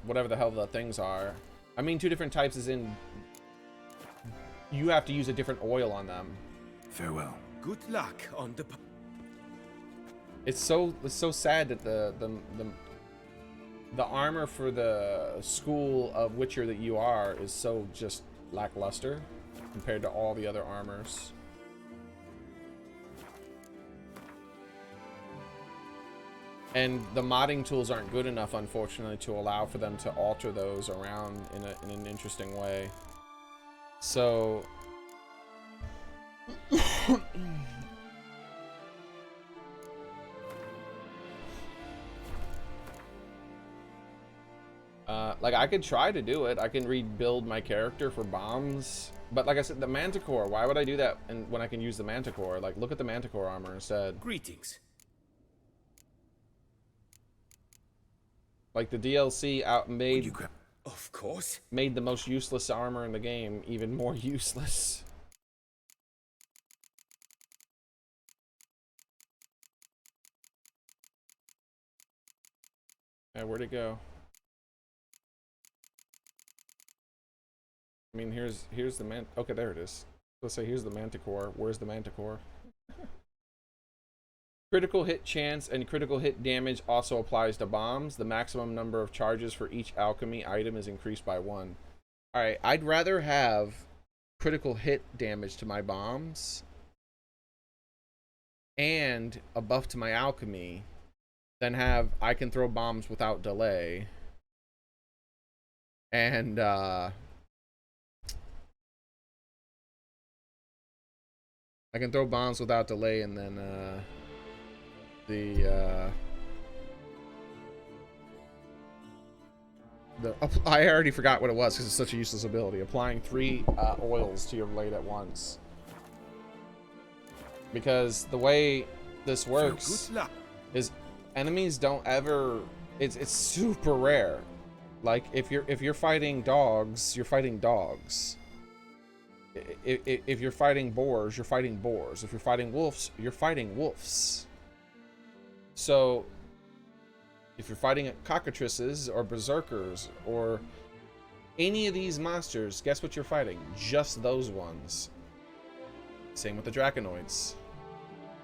whatever the hell the things are. I mean 2 different types as in you have to use a different oil on them. Farewell. Good luck on the... It's so sad that the armor for the school of Witcher that you are is so just lackluster compared to all the other armors. And the modding tools aren't good enough, unfortunately, to allow for them to alter those around in an interesting way. So... like, I could try to do it. I can rebuild my character for bombs. But like I said, the Manticore, why would I do that when I can use the Manticore? Like, look at the Manticore armor instead. Greetings. Like, the DLC Of course. made the most useless armor in the game even more useless. Yeah, where'd it go? I mean, here's the okay, there it is. Let's say here's the Manticore. Where's the Manticore? Critical hit chance and critical hit damage also applies to bombs. The maximum number of charges for each alchemy item is increased by 1. Alright, I'd rather have critical hit damage to my bombs and a buff to my alchemy than have I can throw bombs without delay. And I can throw bombs without delay, and then I already forgot what it was because it's such a useless ability. Applying 3 oils to your blade at once. Because the way this works is enemies don't ever. It's super rare. Like if you're fighting dogs, you're fighting dogs. If you're fighting boars, you're fighting boars. If you're fighting wolves, you're fighting wolves. So if you're fighting cockatrices or berserkers or any of these monsters, guess what you're fighting? Just those ones. Same with the Draconoids.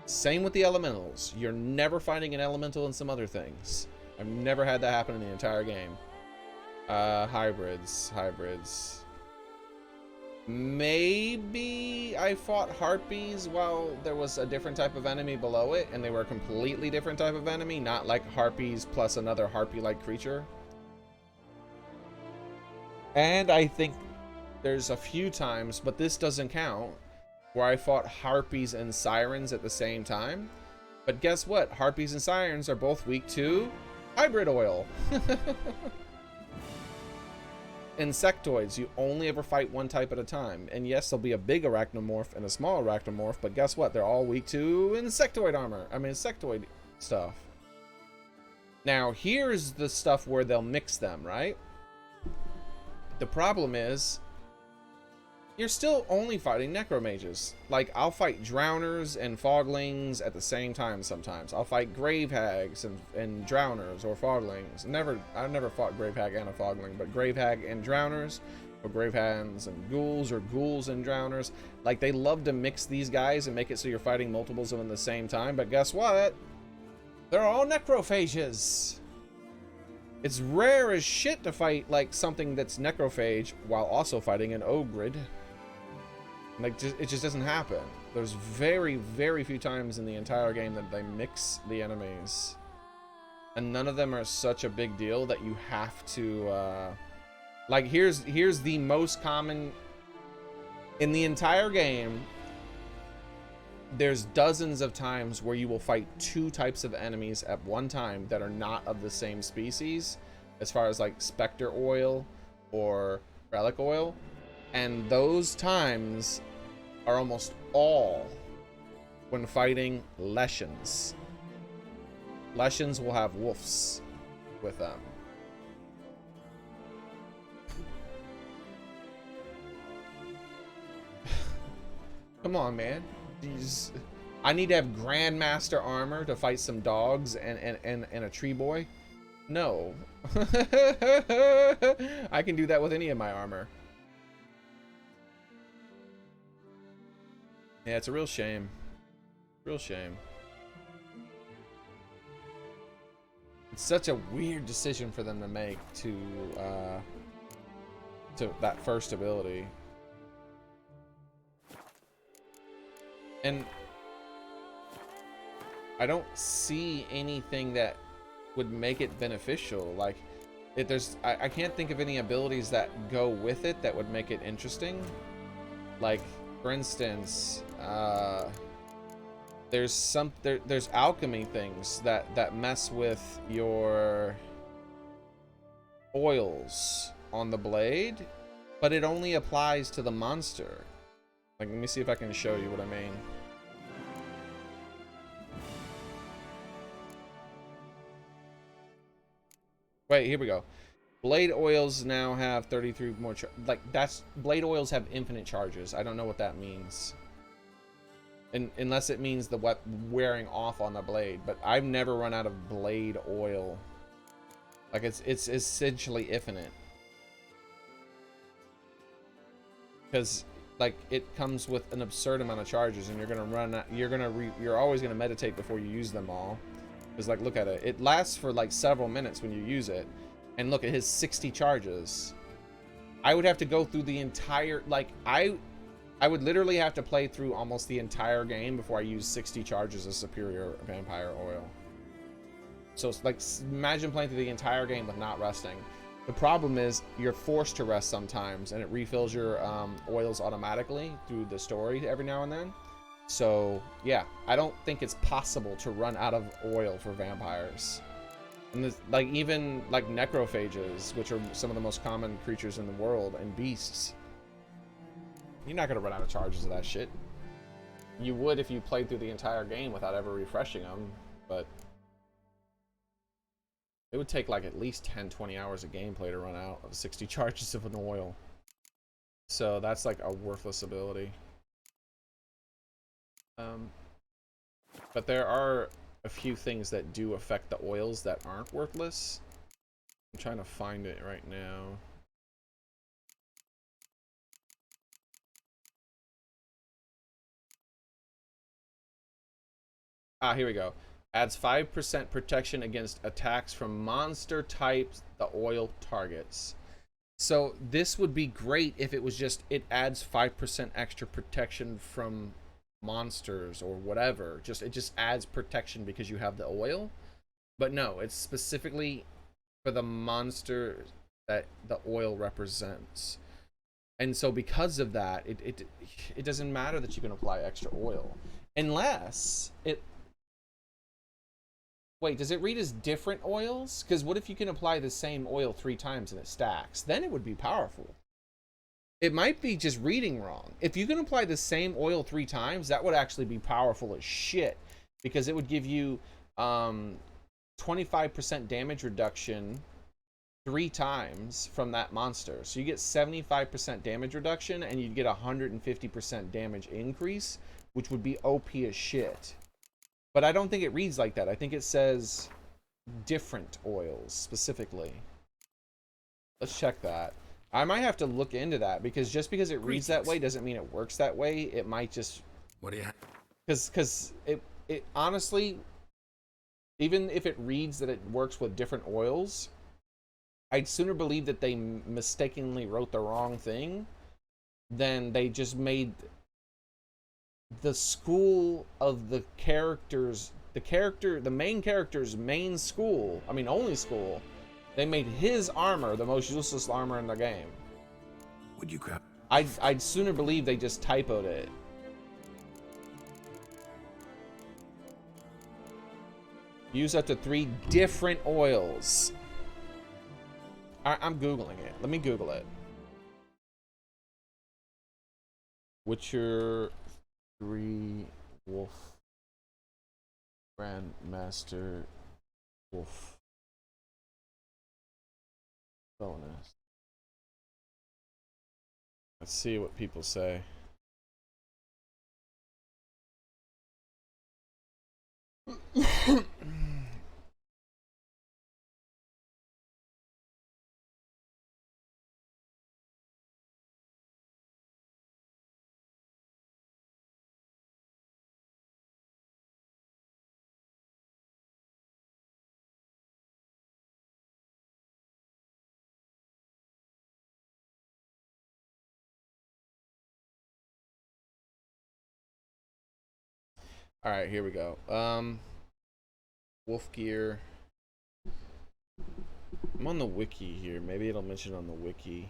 Same with the elementals. You're never fighting an elemental and some other things. I've never had that happen in the entire game. Hybrids. Maybe I fought harpies while there was a different type of enemy below it, and they were a completely different type of enemy, not like harpies plus another harpy-like creature. And I think there's a few times, but this doesn't count, where I fought harpies and sirens at the same time. But guess what? Harpies and sirens are both weak to hybrid oil. Insectoids, you only ever fight one type at a time. And yes, there'll be a big arachnomorph and a small arachnomorph, but guess what? They're all weak to insectoid armor. I mean, insectoid stuff. Now, here's the stuff where they'll mix them, right? The problem is, you're still only fighting necromages. Like, I'll fight drowners and foglings at the same time sometimes. I'll fight grave hags and drowners or foglings. I've never fought grave hag and a fogling, but grave hag and drowners, or grave hags and ghouls, or ghouls and drowners. Like, they love to mix these guys and make it so you're fighting multiples of them at the same time, but guess what? They're all necrophages. It's rare as shit to fight, like, something that's necrophage while also fighting an ogrid. Like, it just doesn't happen. There's very, very few times in the entire game that they mix the enemies. And none of them are such a big deal that you have to, like, here's the most common... In the entire game, there's dozens of times where you will fight 2 types of enemies at one time that are not of the same species, as far as, like, Spectre Oil or Relic Oil. And those times are almost all when fighting Leshens. Leshens will have wolves with them. Come on, man. Jeez. I need to have Grandmaster armor to fight some dogs and a tree boy? No. I can do that with any of my armor. Yeah, it's a real shame. Real shame. It's such a weird decision for them to make to that first ability. And I don't see anything that would make it beneficial. Like, I can't think of any abilities that go with it that would make it interesting. Like, for instance, there's alchemy things that mess with your oils on the blade, but it only applies to the monster. Like, let me see if I can show you what I mean. Wait, here we go. Blade oils now have 33 more blade oils have infinite charges. I don't know what that means. Unless it means the wearing off on the blade, but I've never run out of blade oil. Like, it's essentially infinite. Cuz like, it comes with an absurd amount of charges, and you're going to run out, you're always going to meditate before you use them all. Cuz, like, look at it. It lasts for like several minutes when you use it. And look at his 60 charges. I would have to go through the entire, like, I would literally have to play through almost the entire game before I use 60 charges of superior vampire oil. So it's like, imagine playing through the entire game with not resting. The problem is you're forced to rest sometimes, and it refills your oils automatically through the story every now and then. So yeah, I don't think it's possible to run out of oil for vampires. And this, like, even like necrophages, which are some of the most common creatures in the world, and beasts, you're not gonna run out of charges of that shit. You would if you played through the entire game without ever refreshing them, but it would take like at least 10-20 hours of gameplay to run out of 60 charges of an oil. So that's like a worthless ability. But there are a few things that do affect the oils that aren't worthless. I'm trying to find it right now. Ah, here we go. Adds 5% protection against attacks from monster types the oil targets. So this would be great if it was just, it adds 5% extra protection from monsters or whatever. It just adds protection because you have the oil. But no, it's specifically for the monster that the oil represents. And so because of that, it doesn't matter that you can apply extra oil. Unless it... Wait, does it read as different oils? Because what if you can apply the same oil 3 times and it stacks? Then it would be powerful. It might be just reading wrong. If you can apply the same oil 3 times, that would actually be powerful as shit. Because it would give you 25% damage reduction 3 times from that monster. So you get 75% damage reduction and you'd get 150% damage increase, which would be OP as shit. But I don't think it reads like that. I think it says different oils specifically. Let's check that. I might have to look into that because just because it reads that way doesn't mean it works that way. It might just... What do you have? Because it honestly, even if it reads that it works with different oils, I'd sooner believe that they mistakenly wrote the wrong thing than they just made the school of the characters, the main character's main school, I mean only school, they made his armor the most useless armor in the game. Would you grab? I'd sooner believe they just typoed it. Use up to 3 different oils. I'm Googling it. Let me Google it. Witcher 3 Wolf. Grandmaster Wolf. Bonus. Let's see what people say. All right, here we go. Wolf gear. I'm on the wiki here. Maybe it'll mention on the wiki.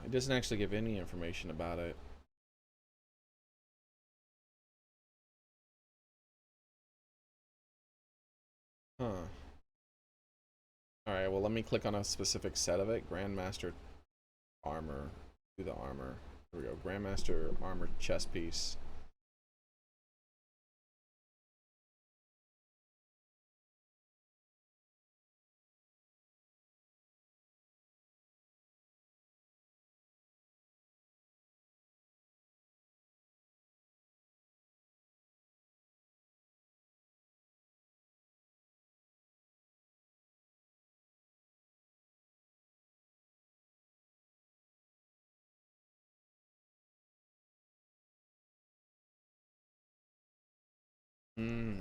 It doesn't actually give any information about it. Huh. Alright, well, let me click on a specific set of it. Grandmaster armor. Do the armor. Here we go. Grandmaster armor chest piece.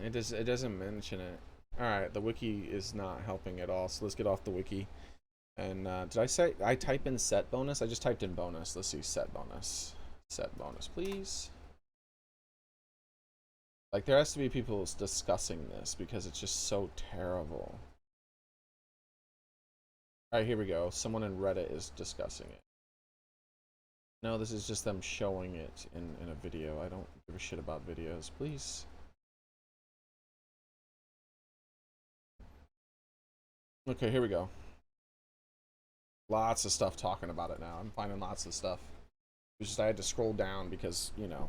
It doesn't mention it. Alright, the wiki is not helping at all, so let's get off the wiki. And did I say I type in set bonus? I just typed in bonus. Let's see, set bonus. Set bonus, please. Like, there has to be people discussing this because it's just so terrible. Alright, here we go. Someone in Reddit is discussing it. No, this is just them showing it in a video. I don't give a shit about videos. Please. Okay, here we go. Lots of stuff talking about it now. I'm finding lots of stuff. It's just I had to scroll down because, you know.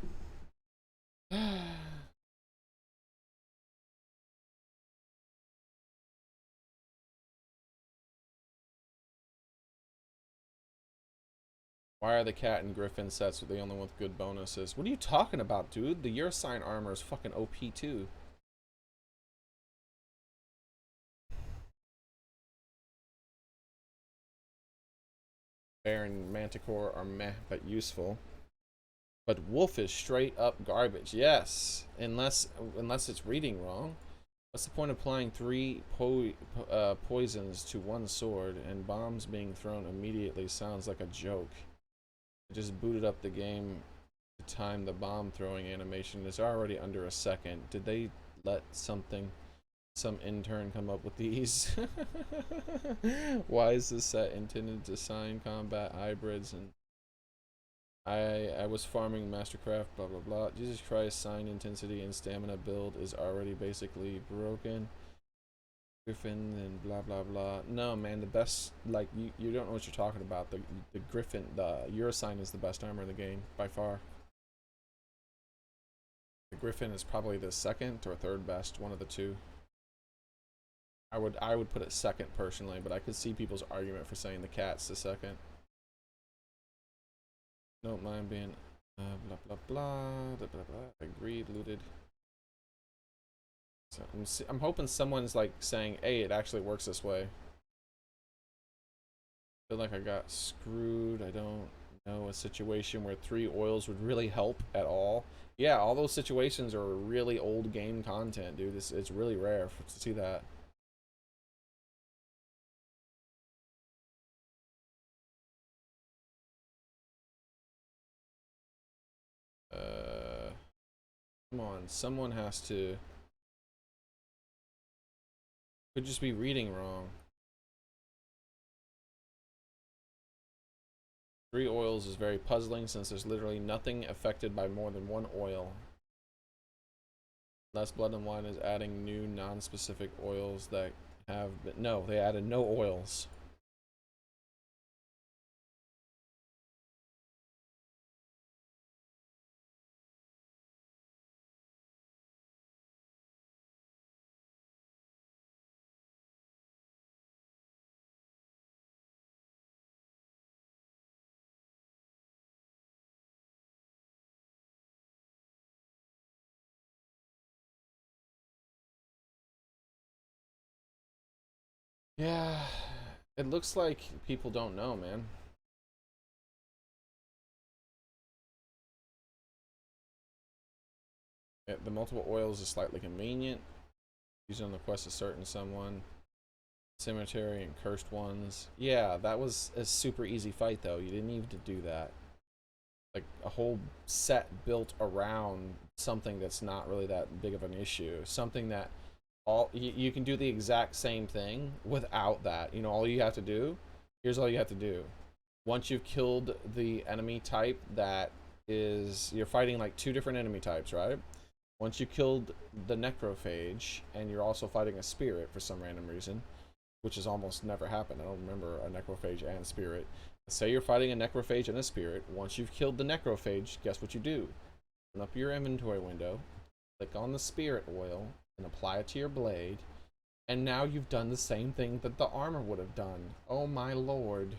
Why are the cat and griffin sets the only one with good bonuses? What are you talking about, dude? The Your Sign armor is fucking OP too. Bear and Manticore are meh, but useful. But Wolf is straight up garbage. Yes, unless it's reading wrong. What's the point of applying 3 poisons to one sword and bombs being thrown immediately? Sounds like a joke. I just booted up the game to time the bomb throwing animation. It's already under a second. Did they let some intern come up with these? Why is this set intended to sign combat hybrids? And I was farming Mastercraft, blah blah blah. Jesus Christ, sign intensity and stamina build is already basically broken. Griffin and blah blah blah. No man, the best, like, you don't know what you're talking about. The Griffin, the Eurosign is the best armor in the game by far. The Griffin is probably the second or third best, one of the two. I would put it second personally, but I could see people's argument for saying the cat's the second. Don't mind being blah blah blah, blah blah blah. Agreed, looted. So I'm hoping someone's like saying, hey, it actually works this way. I feel like I got screwed. I don't know a situation where 3 oils would really help at all. Yeah, all those situations are really old game content, dude. It's really rare to see that. Come on, someone has to. Could just be reading wrong. 3 oils is very puzzling since there's literally nothing affected by more than 1 oil. Less Blood and Wine is adding new non-specific oils that have been. No, they added no oils. Yeah, it looks like people don't know, man. Yeah, the multiple oils is slightly convenient. Used on the quest to certain someone. Cemetery and cursed ones. Yeah, that was a super easy fight though. You didn't need to do that. Like a whole set built around something that's not really that big of an issue. Something that you can do the exact same thing without that. You know, all you have to do, here's all you have to do. Once you've killed the enemy type that is, you're fighting like 2 different enemy types, right? Once you killed the necrophage and you're also fighting a spirit for some random reason, which has almost never happened. I don't remember a necrophage and spirit. Say you're fighting a necrophage and a spirit. Once you've killed the necrophage, guess what you do? Open up your inventory window, click on the spirit oil, and apply it to your blade. And now you've done the same thing that the armor would have done. Oh my lord.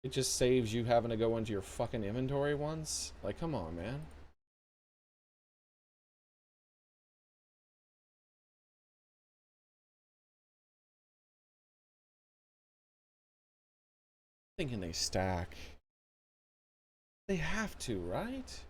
It just saves you having to go into your fucking inventory once? Like, come on, man. Thinking they stack. They have to, right?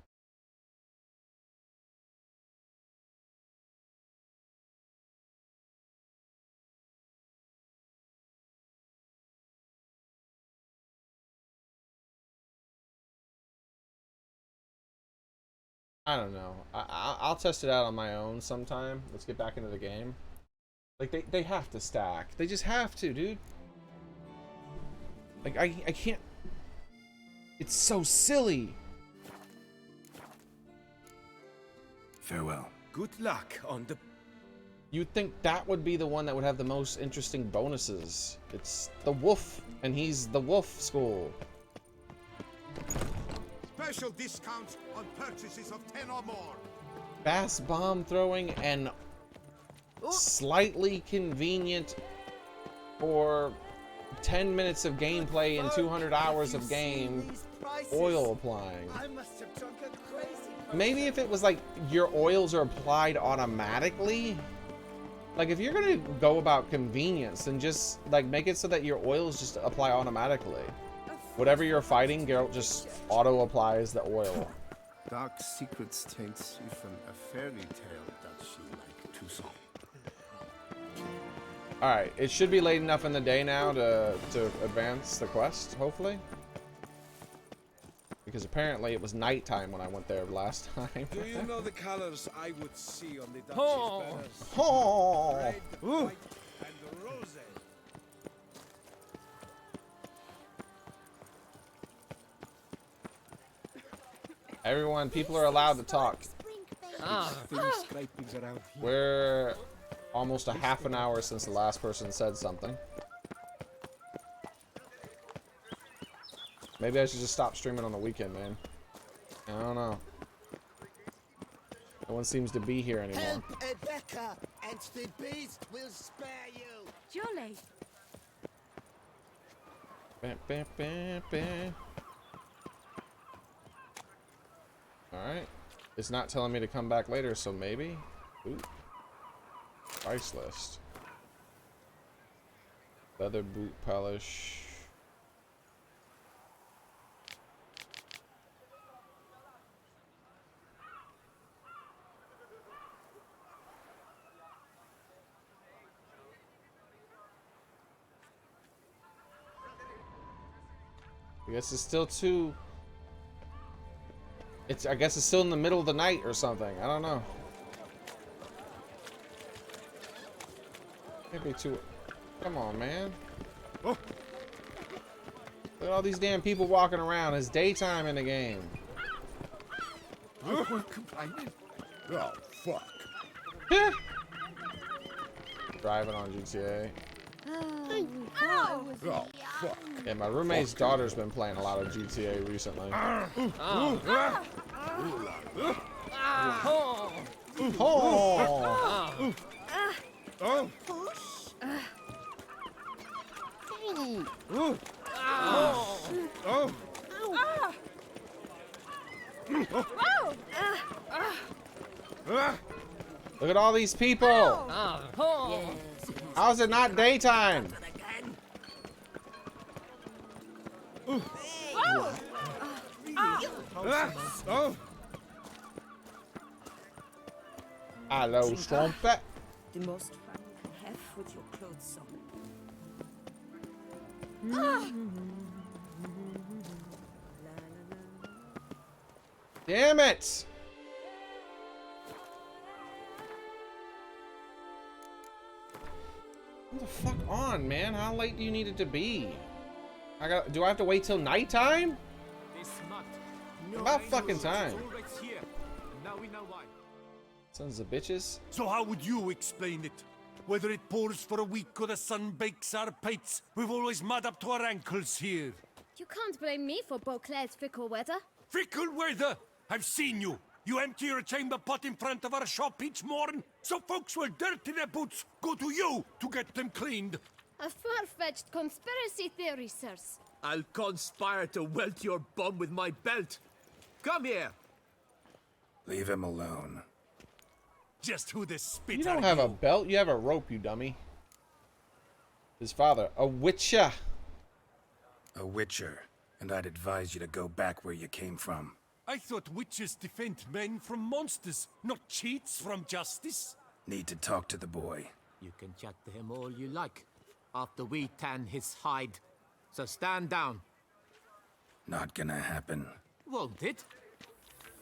I don't know. I'll test it out on my own sometime. Let's get back into the game. Like, they have to stack. They just have to, dude. Like, I can't. It's so silly. Farewell. Good luck on the... You'd think that would be the one that would have the most interesting bonuses. It's the wolf, and he's the wolf school. Special discounts on purchases of 10 or more. Fast bomb throwing and slightly convenient for 10 minutes of gameplay and 200 hours of game oil applying. I must have drunk a crazy. Maybe if it was like your oils are applied automatically. Like if you're gonna go about convenience, then just like make it so that your oils just apply automatically. Whatever you're fighting, Geralt just auto applies the oil. Dark secrets takes even a fairy tale that she like to song. Alright, it should be late enough in the day now to advance the quest, hopefully. Because apparently it was nighttime when I went there last time. Do you know the colors I would see on the Duchy's banners? Oh. Red, white, and rose. Everyone, people are allowed to talk. Scrapings around here. We're almost a half an hour since the last person said something. Maybe I should just stop streaming on the weekend, man. I don't know. No one seems to be here anymore. Help Rebecca, and the beast will spare you. Jolly. Bam, bam, bam, bam. Alright. It's not telling me to come back later, so maybe. Ooh. Price list. Leather boot polish. I guess it's still too... I guess it's still in the middle of the night or something. I don't know. Maybe too... Come on, man. Oh. Look at all these damn people walking around. It's daytime in the game. No one complaining. Oh, fuck. Driving on GTA. Oh, fuck. Yeah, my roommate's daughter's been playing a lot of GTA recently. Look at all these people. How's it not daytime? Hello, Strumpet. The most fun you can have with your clothes on. Damn it! What the fuck on, man? How late do you need it to be? Do I have to wait till nighttime? About fucking time. Sons of bitches. So how would you explain it? Whether it pours for a week or the sun bakes our pates, we've always mud up to our ankles here. You can't blame me for Beauclair's fickle weather. Fickle weather! I've seen you. You empty your chamber pot in front of our shop each morn, so folks will dirty their boots go to you to get them cleaned. A far-fetched conspiracy theory, sirs. I'll conspire to welt your bum with my belt. Come here. Leave him alone. Just who the spit You don't are have a you? belt, you have a rope, you dummy. His father, a witcher. A witcher, and I'd advise you to go back where you came from. I thought witches defend men from monsters, not cheats from justice. Need to talk to the boy. You can chat to him all you like, after we tan his hide. So stand down. Not gonna happen. Won't it?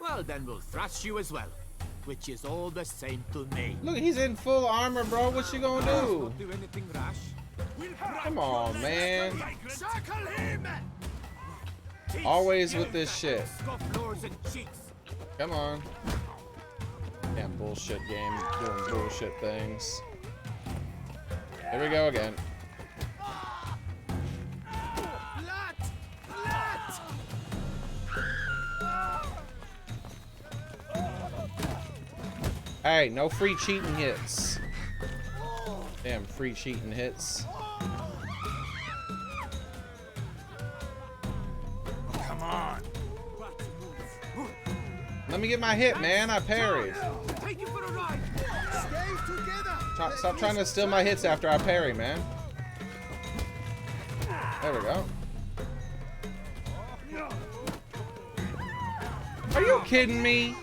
Well, then we'll thrash you as well, which is all the same to me. Look, he's in full armor, bro. What you gonna do? Not do anything rash. Come on, man. Circle him! Always with this shit. Scofflaws and cheats. Come on. Damn bullshit game, doing bullshit things. Here we go again. Hey, no free cheating hits. Damn, free cheating hits. Come on. Let me get my hit, man. I parried. Take you for a ride. Stay together. Stop trying to steal my hits after I parry, man. There we go. Are you kidding me?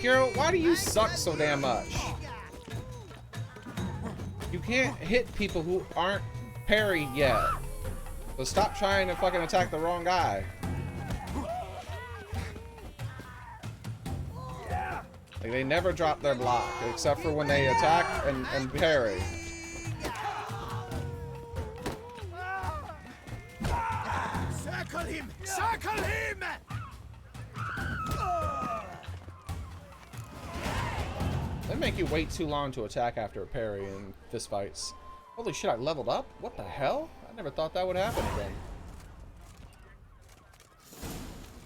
Girl, why do you suck so damn much? You can't hit people who aren't parried yet. So stop trying to fucking attack the wrong guy. Like, they never drop their block, except for when they attack and parry. Circle him! Circle him! They make you wait too long to attack after a parry in fistfights. Holy shit, I leveled up? What the hell? I never thought that would happen again.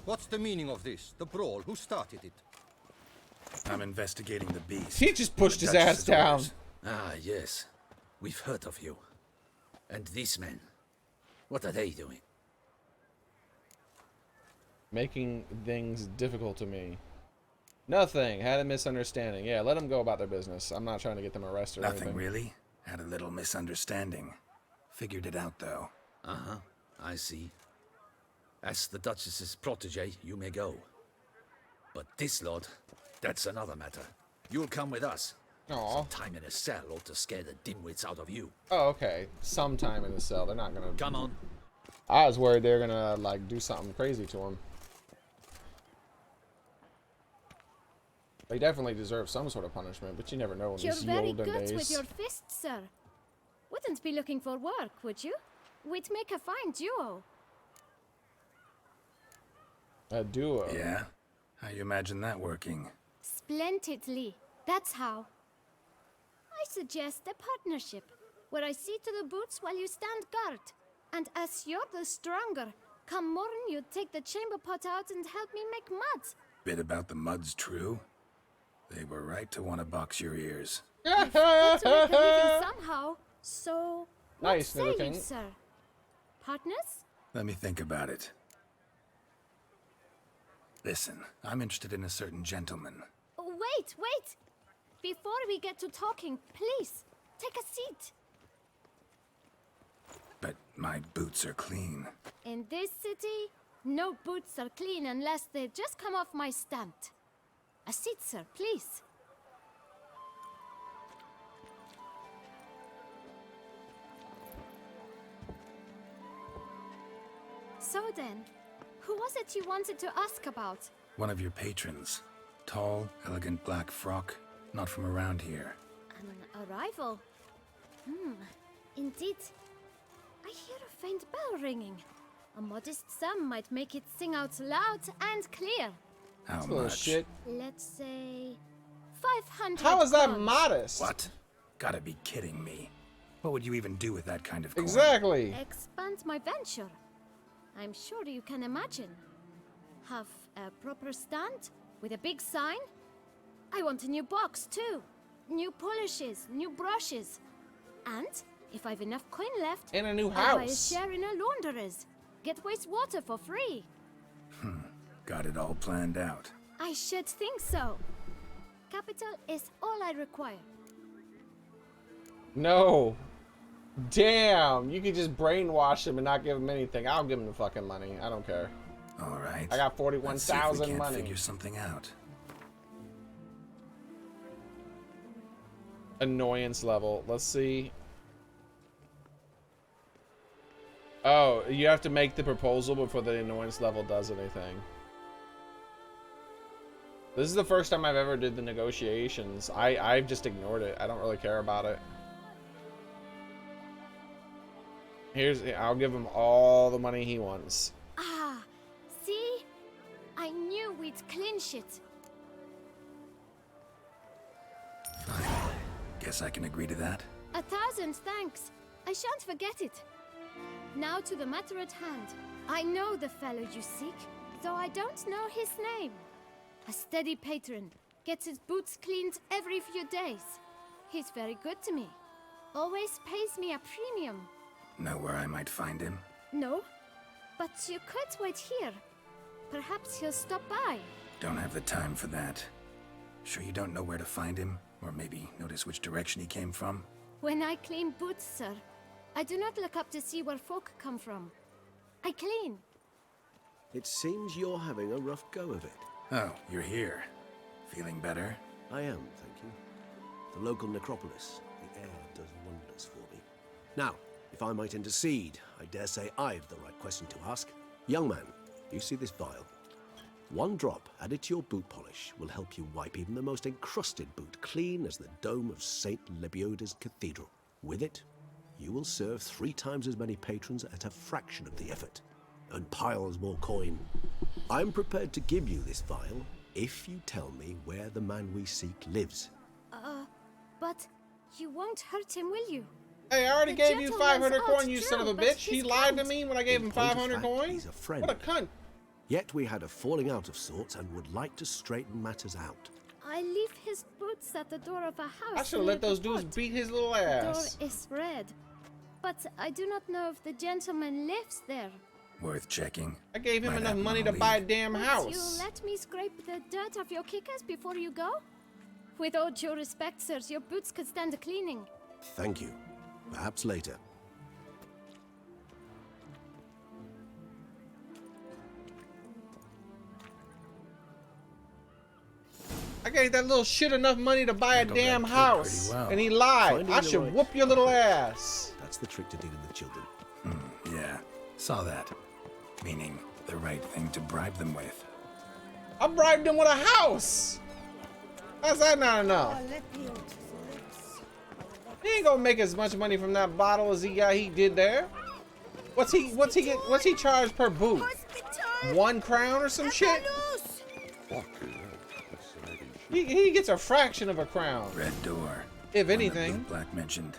What's the meaning of this? The brawl? Who started it? I'm investigating the beast. He just pushed his Duchess's ass down. orders. Ah, yes. We've heard of you. And these men. What are they doing? Making things difficult to me. Nothing. Had a misunderstanding. Yeah, let them go about their business. I'm not trying to get them arrested or Nothing anything. really. Had a little misunderstanding. Figured it out though. Uh-huh. I see. As the Duchess's protege, you may go. But this lot, that's another matter. You'll come with us. Aw. Some time in a cell ought to scare the dimwits out of you. Oh, okay. Sometime in the cell. They're not gonna... Come on. I was worried they were gonna, like, do something crazy to him. They definitely deserve some sort of punishment, but you never know in You're these very olden good days. with your fists, sir. Wouldn't be looking for work, would you? We'd make a fine duo. A duo. Yeah? How you imagine that working? Splendidly. That's how. I suggest a partnership, where I see to the boots while you stand guard. And as you're the stronger, come morn you take the chamber pot out and help me make mud. Bit about the mud's true? They were right to want to box your ears. I've got to make a living somehow, so what Nice, say Nidoking. you, sir? Partners? Let me think about it. Listen, I'm interested in a certain gentleman. Oh, wait! Before we get to talking, please, take a seat. But my boots are clean. In this city, no boots are clean unless they just come off my stand. A seat, sir, please. So then, who was it you wanted to ask about? One of your patrons. Tall, elegant black frock. Not from around here. An arrival? Indeed. I hear a faint bell ringing. A modest sum might make it sing out loud and clear. How That's bullshit. Let's say 500 How is that crowns. modest? What? Gotta be kidding me. What would you even do with that kind of coin? Exactly. Expand my venture. I'm sure you can imagine. Have a proper stand with a big sign. I want a new box too. New polishes, new brushes. And if I've enough coin left, In a new I'll buy a house. share in a launderer's. Get wastewater for free. Got it all planned out. I should think so. Capital is all I require. No. Damn. You could just brainwash him and not give him anything. I'll give him the fucking money. I don't care. All right. I got Let's see if we 41,000 can't money. figure something out. Annoyance level. Let's see. Oh, you have to make the proposal before the annoyance level does anything. This is the first time I've ever did the negotiations. I've just ignored it. I don't really care about it. I'll give him all the money he wants. Ah, see? I knew we'd clinch it. Guess I can agree to that. 1,000 thanks. I shan't forget it. Now to the matter at hand. I know the fellow you seek, though I don't know his name. A steady patron, gets his boots cleaned every few days. He's very good to me. Always pays me a premium. Know where I might find him? No, but you could wait here. Perhaps he'll stop by. Don't have the time for that. Sure you don't know where to find him? Or maybe notice which direction he came from? When I clean boots, sir, I do not look up to see where folk come from. I clean. It seems you're having a rough go of it. Oh, you're here. Feeling better? I am, thank you. The local necropolis. The air does wonders for me. Now, if I might intercede, I dare say I've the right question to ask. Young man, you see this vial? One drop added to your boot polish will help you wipe even the most encrusted boot clean as the dome of St. Lebioda's Cathedral. With it, you will serve 3 times as many patrons at a fraction of the effort, and piles more coin. I'm prepared to give you this vial if you tell me where the man we seek lives. But you won't hurt him, will you? Hey, I already The gave you gentleman's 500 odd, coin, you true, son of a but bitch. He he's lied to kind. me when I gave him In point of 500 fact, coin. he's a friend. What a cunt. Yet we had a falling out of sorts and would like to straighten matters out. I leave his boots at the door of a house. I should have let near those the dudes port. beat his little The ass. door is red, but I do not know if the gentleman lives there. Worth checking. I gave him Might enough have money him to on buy a leave. damn Would house. you let me scrape the dirt off your kickers before you go? With all due respect, sirs, your boots could stand a cleaning. Thank you. Perhaps later. I gave that little shit enough money to buy a Handled damn that kid house. pretty well. And he lied. Finding I the should right whoop your little ass. That's the trick to dealing with children. Yeah, saw that. Meaning, the right thing to bribe them with. I bribed him with a house. How's that not enough? He ain't gonna make as much money from that bottle as he did there. What's he charged per boot? 1 crown or some shit? He gets a fraction of a crown. Red door. If One that anything. Blue Black mentioned.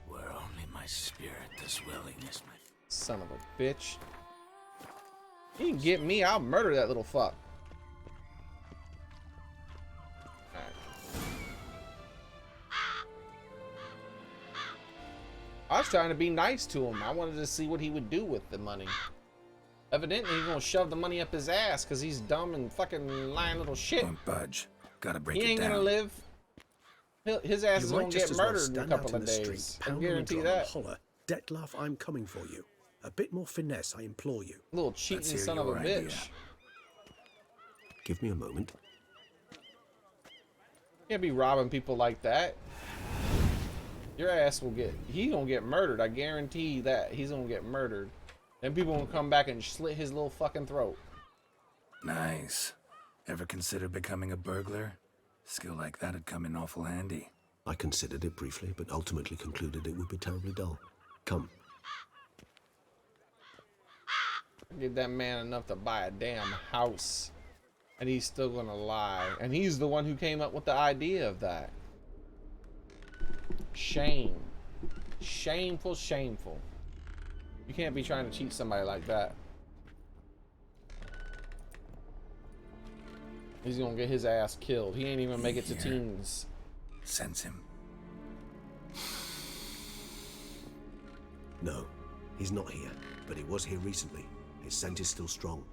Where only my spirit is willing is my... Son of a bitch. You can get me, I'll murder that little fuck. Alright. I was trying to be nice to him. I wanted to see what he would do with the money. Evidently, he's gonna shove the money up his ass because he's dumb and fucking lying little shit. Won't budge. Gotta break He it ain't down. gonna live. His ass You is might gonna just get as well murdered in a stand out couple in of the street, days. I pound on the guarantee drum that. and holler, Dettlaff, I'm coming for you. A bit more finesse, I implore you. Little cheating hear son of a your idea. bitch. Give me a moment. Can't be robbing people like that. Your ass will get, he's gonna get murdered. I guarantee that. He's gonna get murdered. Then people will come back and slit his little fucking throat. Nice. Ever consider becoming a burglar? Skill like that'd come in awful handy. I considered it briefly, but ultimately concluded it would be terribly dull. Come. Give that man enough to buy a damn house. And he's still gonna lie. And he's the one who came up with the idea of that. Shame. Shameful, shameful. You can't be trying to cheat somebody like that. He's gonna get his ass killed. He ain't even make it to teens. Sense him. No, he's not here, but he was here recently. His scent is still strong.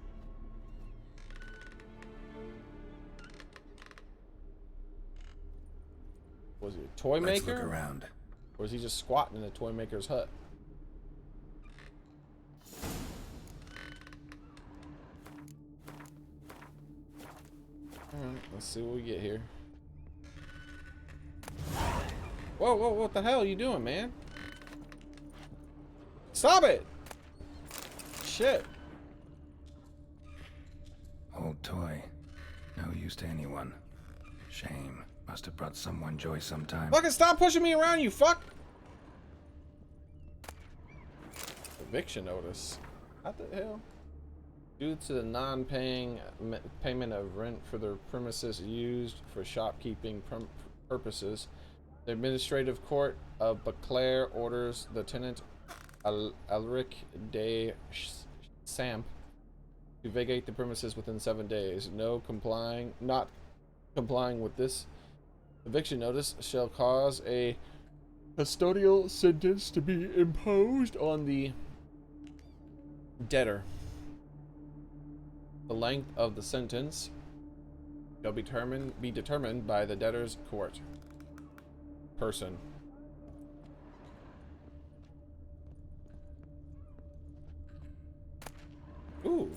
Was he a toy Let's maker? look around. Or is he just squatting in a toy maker's hut? Alright, let's see what we get here. Whoa, whoa, what the hell are you doing, man? Stop it! Shit. Old toy. No use to anyone. Shame. Must have brought someone joy sometime. Fucking stop pushing me around, you fuck! Eviction notice. What the hell? Due to the non-paying payment of rent for the premises used for shopkeeping purposes, the administrative court of Baclair orders the tenant Alric de Samp to vacate the premises within 7 days. Not complying with this eviction notice shall cause a custodial sentence to be imposed on the debtor. The length of the sentence shall be determined by the debtor's court person. Ooh.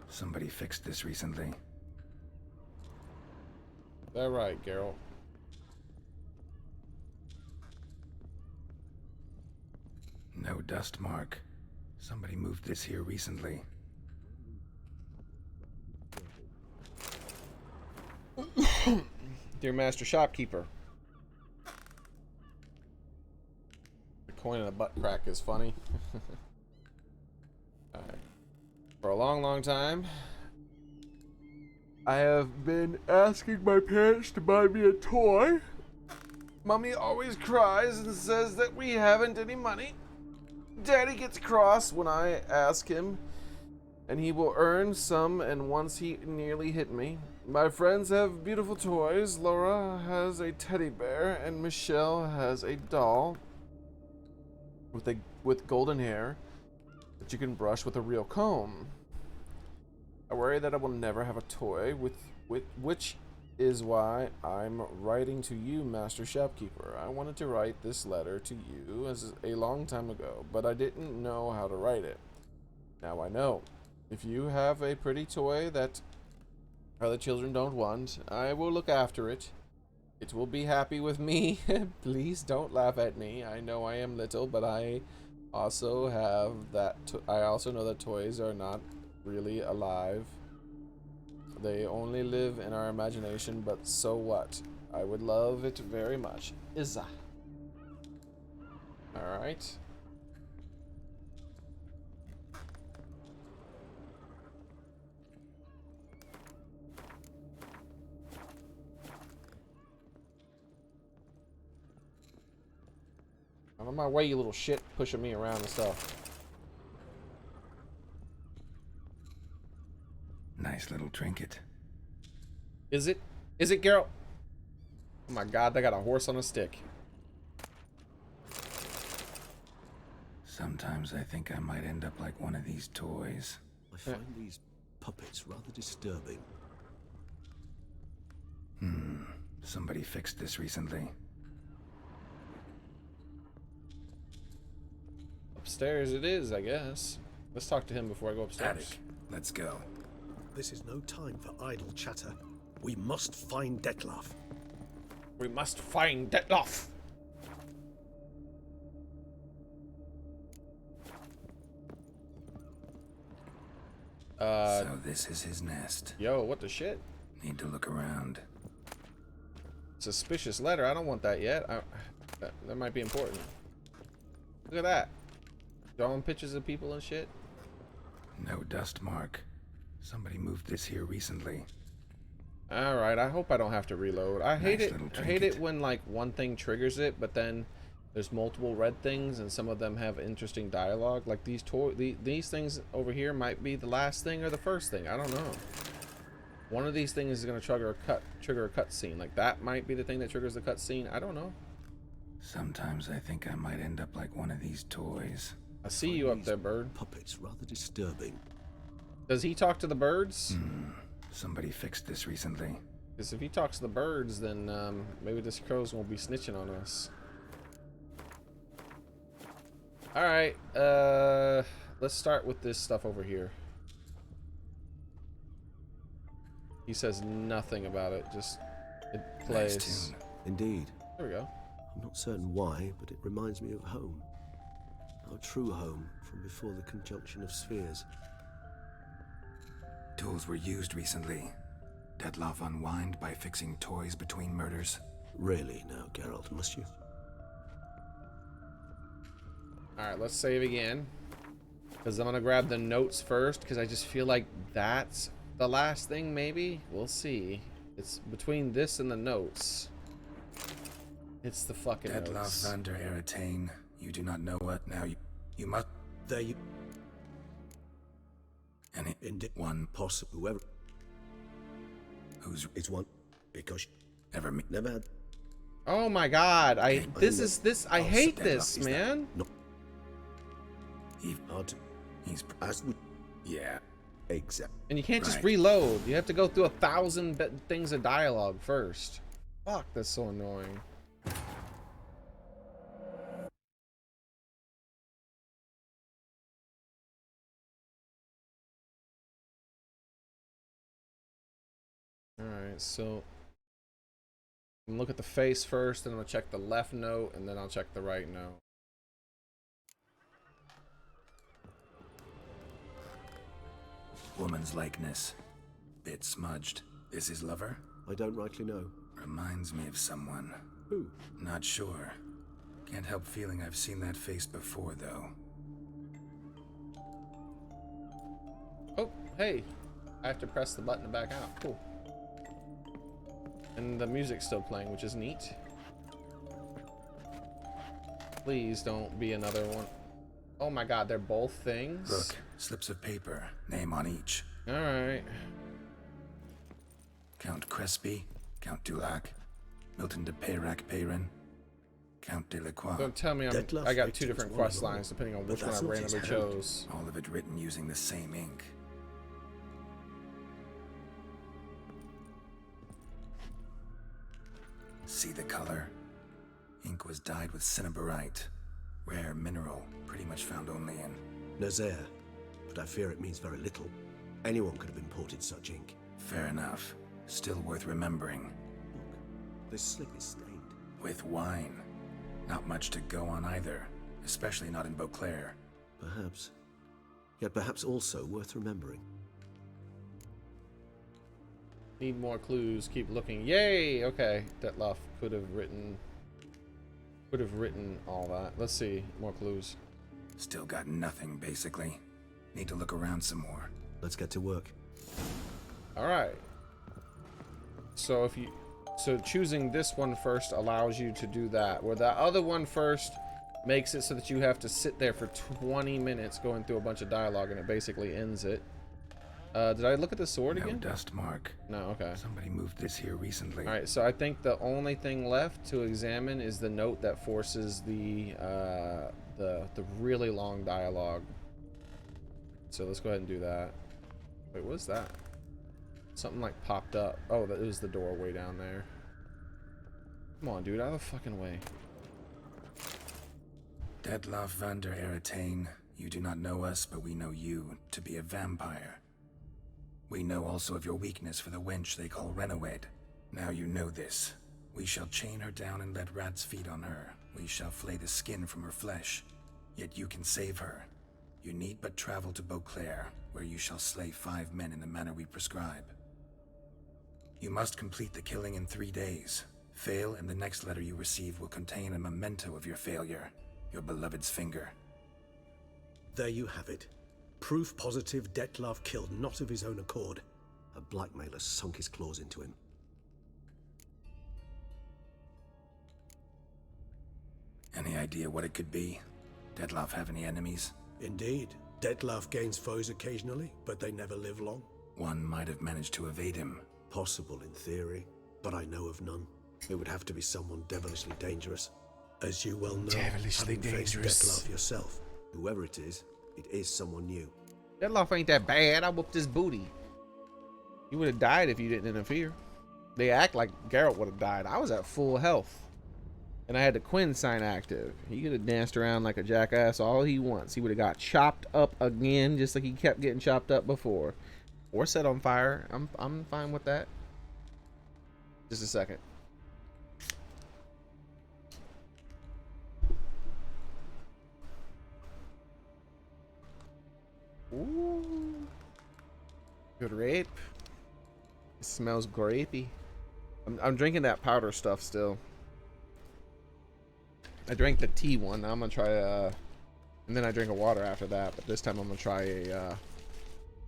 Somebody fixed this recently. Is that right, Geralt? No dust mark. Somebody moved this here recently. Dear Master Shopkeeper. The coin in the butt crack is funny. Alright. For a long, long time, I have been asking my parents to buy me a toy. Mommy always cries and says that we haven't any money. Daddy gets cross when I ask him, and he will earn some, and once he nearly hit me. My friends have beautiful toys. Laura has a teddy bear, and Michelle has a doll with golden hair that you can brush with a real comb. I worry that I will never have a toy, which is why I'm writing to you, Master Shopkeeper. I wanted to write this letter to you as a long time ago, but I didn't know how to write it. Now I know. If you have a pretty toy that other children don't want, I will look after it. It will be happy with me. Please don't laugh at me. I know I am little, but I also have that. I also know that toys are not really alive. They only live in our imagination, but so what? I would love it very much. Izza. Alright. I'm on my way, you little shit, pushing me around and stuff. Nice little trinket. Is it? Is it, Geralt? Oh my god, they got a horse on a stick. Sometimes I think I might end up like one of these toys. I find these puppets rather disturbing. Somebody fixed this recently. Upstairs it is, I guess. Let's talk to him before I go upstairs. Attic. Let's go. This is no time for idle chatter. We must find Dettlaff. We must find Dettlaff. So this is his nest. Yo, what the shit? Need to look around. Suspicious letter. I don't want that yet. That might be important. Look at that. Drawing pictures of people and shit. No dust mark. Somebody moved this here recently. All right. I hope I don't have to reload. I hate Nice it. little I hate trinket. it when like one thing triggers it, but then there's multiple red things, and some of them have interesting dialogue. Like these things over here might be the last thing or the first thing. I don't know. One of these things is gonna trigger a cut scene. Like that might be the thing that triggers the cut scene. I don't know. Sometimes I think I might end up like one of these toys. I see you up there, bird. Puppets rather disturbing. Does he talk to the birds? Somebody fixed this recently. Because if he talks to the birds, then maybe this crow's gonna be snitching on us. All right, let's start with this stuff over here. He says nothing about it, just it plays. Nice tune. Indeed. There we go. I'm not certain why, but it reminds me of home. Our true home from before the conjunction of spheres. Tools were used recently. Dettlaff unwind by fixing toys between murders. Really now, Geralt, must you? All right, let's save again. Because I'm going to grab the notes first, because I just feel like that's the last thing, maybe? We'll see. It's between this and the notes. It's the fucking notes. Deadloff Vander Eretain, you do not know what now you must... There you... And Indeed. one Possible, whoever... who's... It's one, because... Never me... Never had... Oh my god, I hate this, Deadloff, man. No. Hard to... He's... As we... Yeah. Exact. And you can't just reload. You have to go through 1,000 things of dialogue first. Fuck, that's so annoying. Alright, so I'm gonna look at the face first, and I'm gonna check the left note, and then I'll check the right note. Woman's likeness. Bit smudged. Is his lover? I don't rightly know. Reminds me of someone. Who? Not sure. Can't help feeling I've seen that face before, though. Oh, hey. I have to press the button to back out. Cool. And the music's still playing, which is neat. Please don't be another one. Oh my god, they're both things? Look, slips of paper, name on each. Alright. Count Crespi, Count Dulac, Milton de Peyrac Peyrin, Count de la Croix. Don't tell me I got 2 different quest lines depending on which one I randomly chose. All of it written using the same ink. See the color? Ink was dyed with cinnabarite. Rare mineral, pretty much found only in... Nazaire, but I fear it means very little. Anyone could have imported such ink. Fair enough. Still worth remembering. Look, this slip is stained. With wine. Not much to go on either, especially not in Beauclair. Perhaps. Yet perhaps also worth remembering. Need more clues. Keep looking. Yay! Okay, Dettloff could have written all that. Let's see. More clues. Still got nothing, basically. Need to look around some more. Let's get to work. Alright. So choosing this one first allows you to do that. Where the other one first makes it so that you have to sit there for 20 minutes going through a bunch of dialogue, and it basically ends it. Did I look at the sword again? No dust mark. No, okay. Somebody moved this here recently. Alright, so I think the only thing left to examine is the note that forces the really long dialogue. So let's go ahead and do that. Wait, what's that? Something like popped up. Oh, that was the doorway down there. Come on, dude, out of the fucking way. Dettloff Vander Eretain, you do not know us, but we know you to be a vampire. We know also of your weakness for the wench they call Renowed. Now you know this. We shall chain her down and let rats feed on her. We shall flay the skin from her flesh. Yet you can save her. You need but travel to Beauclair, where you shall slay 5 men in the manner we prescribe. You must complete the killing in 3 days. Fail, and the next letter you receive will contain a memento of your failure. Your beloved's finger. There you have it. Proof positive Dettloff killed not of his own accord. A blackmailer sunk his claws into him. Any idea what it could be? Dettloff have any enemies? Indeed. Dettloff gains foes occasionally, but they never live long. One might have managed to evade him. Possible in theory, but I know of none. It would have to be someone devilishly dangerous. As you well know, Devilishly having faced dangerous. Dettloff yourself, whoever it is someone new. Dettloff ain't that bad. I whooped his booty. You would have died if you didn't interfere. They act like Geralt would have died. I was at full health. And I had the Quinn sign active. He could have danced around like a jackass all he wants. He would have got chopped up again, just like he kept getting chopped up before. Or set on fire. I'm fine with that. Just a second. Ooh. Grape. It smells grapey. I'm drinking that powder stuff still. I drank the tea one. Now I'm gonna try And then I drink a water after that, but this time I'm gonna try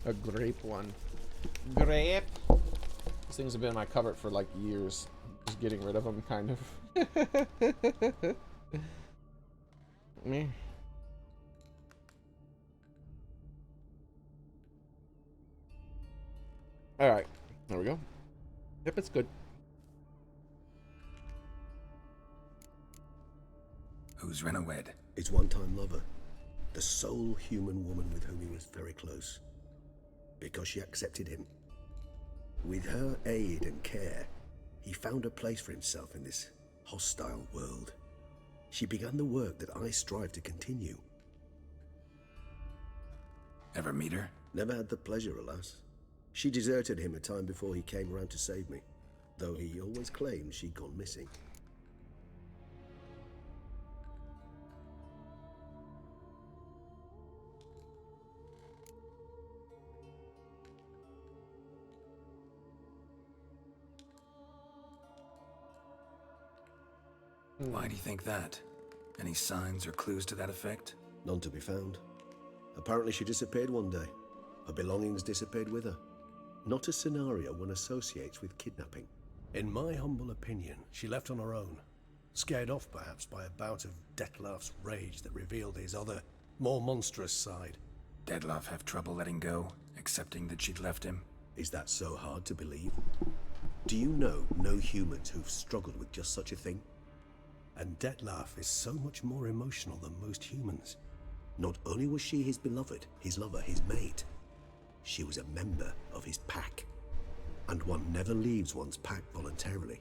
a grape one. Grape. These things have been in my cupboard for like years. Just getting rid of them, kind of. Me. All right, there we go. Yep, it's good. Who's Renowed? His one-time lover. The sole human woman with whom he was very close. Because she accepted him. With her aid and care, he found a place for himself in this hostile world. She began the work that I strive to continue. Ever meet her? Never had the pleasure, alas. She deserted him a time before he came around to save me, though he always claimed she'd gone missing. Why do you think that? Any signs or clues to that effect? None to be found. Apparently she disappeared one day. Her belongings disappeared with her. Not a scenario one associates with kidnapping. In my humble opinion, she left on her own. Scared off perhaps by a bout of Dettlaff's rage that revealed his other, more monstrous side. Dettlaff have trouble letting go, accepting that she'd left him? Is that so hard to believe? Do you know no humans who've struggled with just such a thing? And Dettlaff is so much more emotional than most humans. Not only was she his beloved, his lover, his mate, she was a member of his pack. And one never leaves one's pack voluntarily.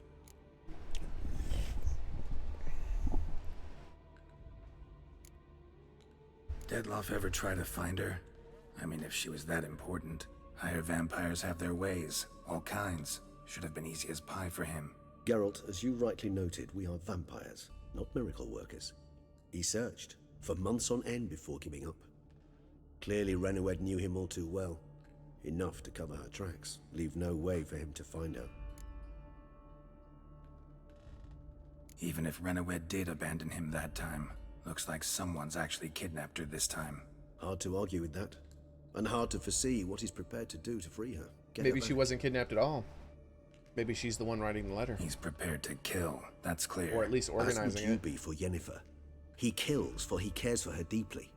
Dettlaff ever try to find her? I mean, if she was that important. Higher vampires have their ways, all kinds. Should have been easy as pie for him. Geralt, as you rightly noted, we are vampires, not miracle workers. He searched for months on end before giving up. Clearly Renowed knew him all too well. Enough to cover her tracks, leave no way for him to find her. Even if Renowed did abandon him that time, looks like someone's actually kidnapped her this time. Hard to argue with that. And hard to foresee what he's prepared to do to free her. Maybe she wasn't kidnapped at all. Maybe she's the one writing the letter. He's prepared to kill, that's clear. Or at least organizing As would you be for Yennefer. He kills for he cares for her deeply.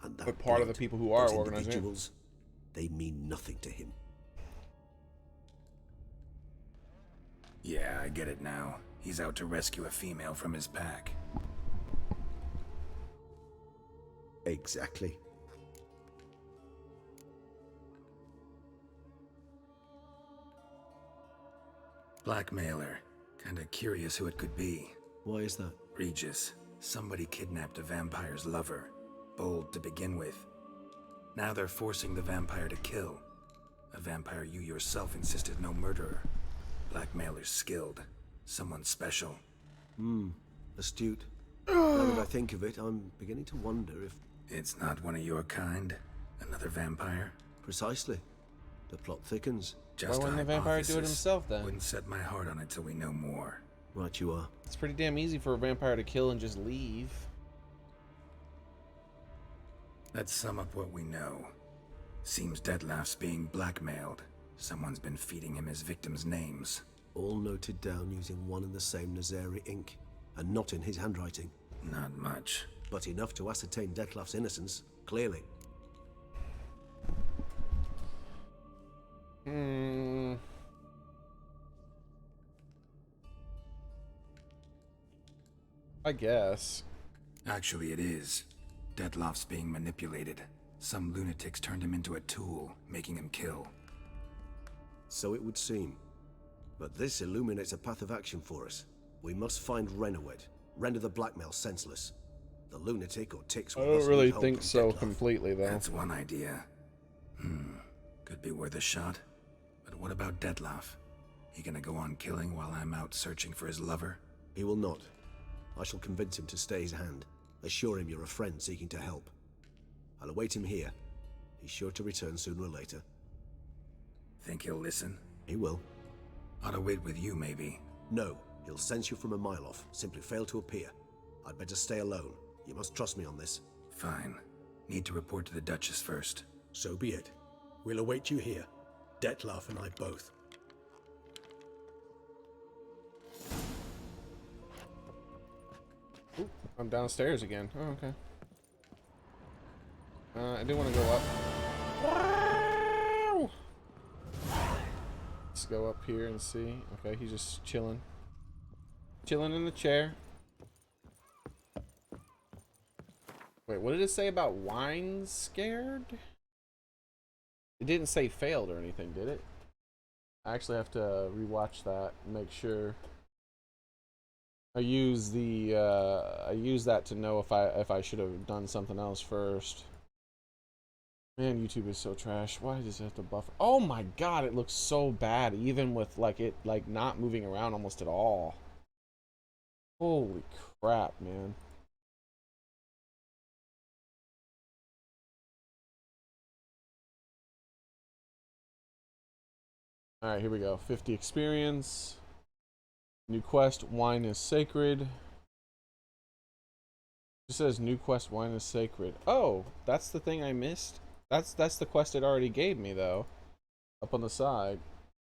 And that but part of the people who are organizing individuals, they mean nothing to him. Yeah, I get it now. He's out to rescue a female from his pack. Exactly. Blackmailer. Kinda curious who it could be. Why is that? Regis. Somebody kidnapped a vampire's lover. Bold to begin with. Now they're forcing the vampire to kill. A vampire you yourself insisted no murderer. Blackmailer's skilled. Someone special. Astute. Now that I think of it, I'm beginning to wonder if... It's not one of your kind? Another vampire? Precisely. The plot thickens. Just why wouldn't the vampire do it himself then? Wouldn't set my heart on it till we know more. Right you are. It's pretty damn easy for a vampire to kill and just leave. Let's sum up what we know. Seems Dettlaff's being blackmailed. Someone's been feeding him his victims' names. All noted down using one and the same Nazeri ink, and not in his handwriting. Not much. But enough to ascertain Dettlaff's innocence, clearly. I guess. Actually, it is. Dettlaff's being manipulated. Some lunatics turned him into a tool, making him kill. So it would seem. But this illuminates a path of action for us. We must find Renowed, render the blackmail senseless. The lunatic or ticks will I don't really think so completely, though. That's one idea. Could be worth a shot. But what about Dettlaff? He gonna go on killing while I'm out searching for his lover? He will not. I shall convince him to stay his hand. Assure him you're a friend seeking to help. I'll await him here. He's sure to return sooner or later. Think he'll listen? He will. Ought to wait with you, maybe. No, he'll sense you from a mile off. Simply fail to appear. I'd better stay alone. You must trust me on this. Fine. Need to report to the Duchess first. So be it. We'll await you here. Dettlaff and I both. Ooh, I'm downstairs again. Oh, okay. I do want to go up. Let's go up here and see. Okay, he's just chilling. Chilling in the chair. Wait, what did it say about wine scared? It didn't say failed or anything, did it? I actually have to rewatch that and make sure. I use that to know if I should have done something else first. Man, YouTube is so trash. Why does it have to buffer? Oh my god, it looks so bad, even with it not moving around almost at all. Holy crap, man. Alright, here we go. 50 experience. New quest, wine is sacred. It says new quest, wine is sacred. Oh, that's the thing I missed? That's the quest it already gave me, though. Up on the side.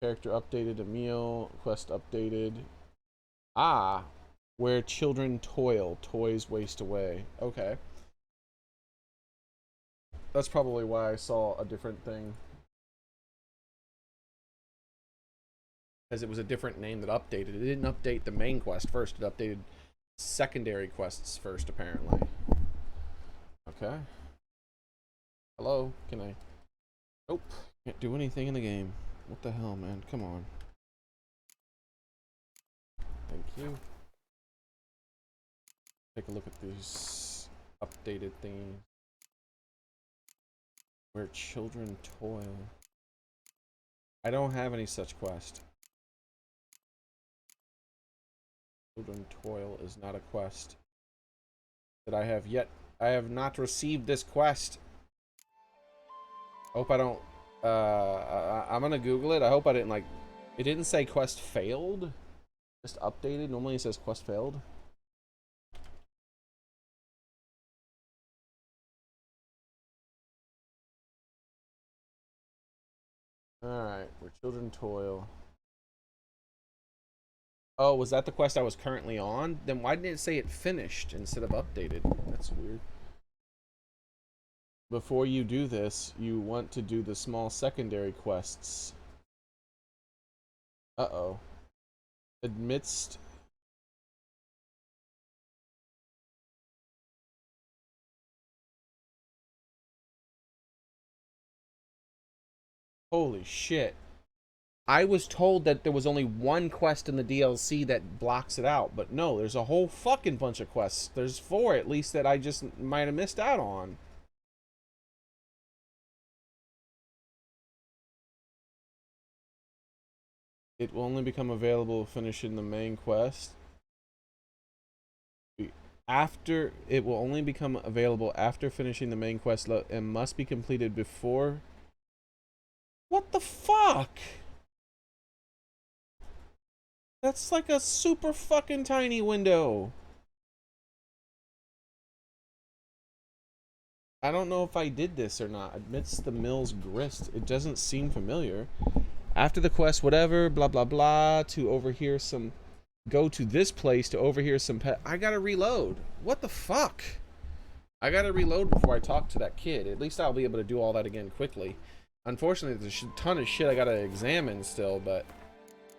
Character updated, a meal. Quest updated. Ah, where children toil, toys waste away. Okay. That's probably why I saw a different thing. Because it was a different name that updated. It didn't update the main quest first. It updated secondary quests first, apparently. Okay. Hello? Can I? Nope. Can't do anything in the game. What the hell, man? Come on. Thank you. Take a look at these updated things. Where children toil. I don't have any such quest. Children toil is not a quest that I have yet. I have not received this quest. Hope I don't. I'm gonna Google it. I hope I didn't it didn't say quest failed. Just updated. Normally it says quest failed. Alright, where children toil. Oh, was that the quest I was currently on? Then why didn't it say it finished instead of updated? That's weird. Before you do this, you want to do the small secondary quests. Uh-oh. Amidst... Holy shit. I was told that there was only one quest in the DLC that blocks it out, but no, there's a whole fucking bunch of quests. There's 4 at least that I just might have missed out on. It will only become available finishing the main quest. It will only become available after finishing the main quest and must be completed before. What the fuck? That's like a super fucking tiny window. I don't know if I did this or not. Amidst the mill's grist, it doesn't seem familiar. After the quest, whatever, blah blah blah, to overhear some. Go to this place to overhear some pet. I gotta reload. What the fuck? I gotta reload before I talk to that kid. At least I'll be able to do all that again quickly. Unfortunately, there's a ton of shit I gotta examine still, but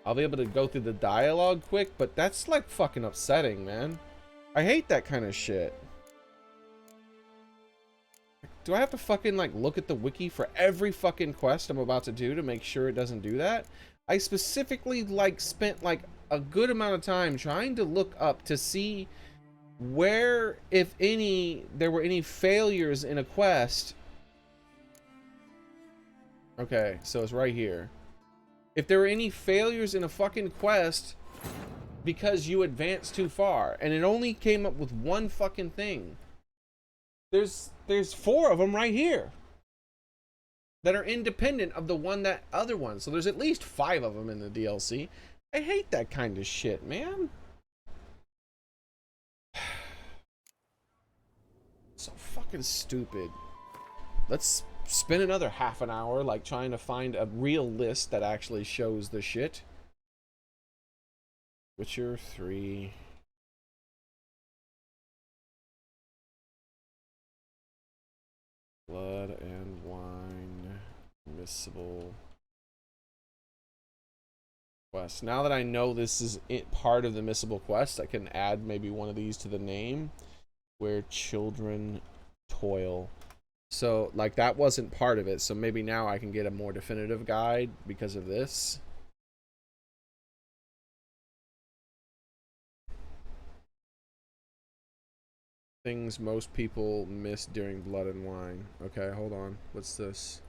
I'll be able to go through the dialogue quick. But that's like fucking upsetting, man. I hate that kind of shit. Do I have to fucking like look at the wiki for every fucking quest I'm about to do to make sure it doesn't do that? I specifically like spent like a good amount of time trying to look up to see where, if any, there were any failures in a quest. Okay, so it's right here. If there were any failures in a fucking quest because you advanced too far, and it only came up with one fucking thing. There's 4 of them right here that are independent of the other one. So there's at least 5 of them in the DLC. I hate that kind of shit, man. So fucking stupid. Let's spend another half an hour like trying to find a real list that actually shows the shit. Witcher 3. Blood and Wine. Missable quest. Now that I know this is part of the missable quest, I can add maybe one of these to the name. Where children toil. So, like, that wasn't part of it. So maybe now I can get a more definitive guide because of this. Things most people miss during Blood and Wine. Okay, hold on. What's this?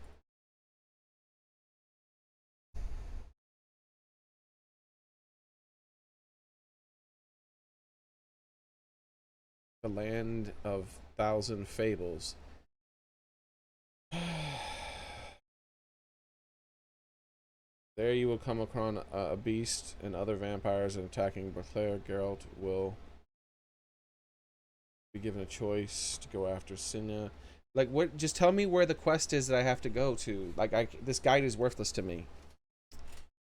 The Land of Thousand Fables. There you will come across a beast and other vampires, and attacking Berthair. Geralt will be given a choice to go after Sinna. Like, what? Just tell me where the quest is that I have to go to. Like, this guide is worthless to me.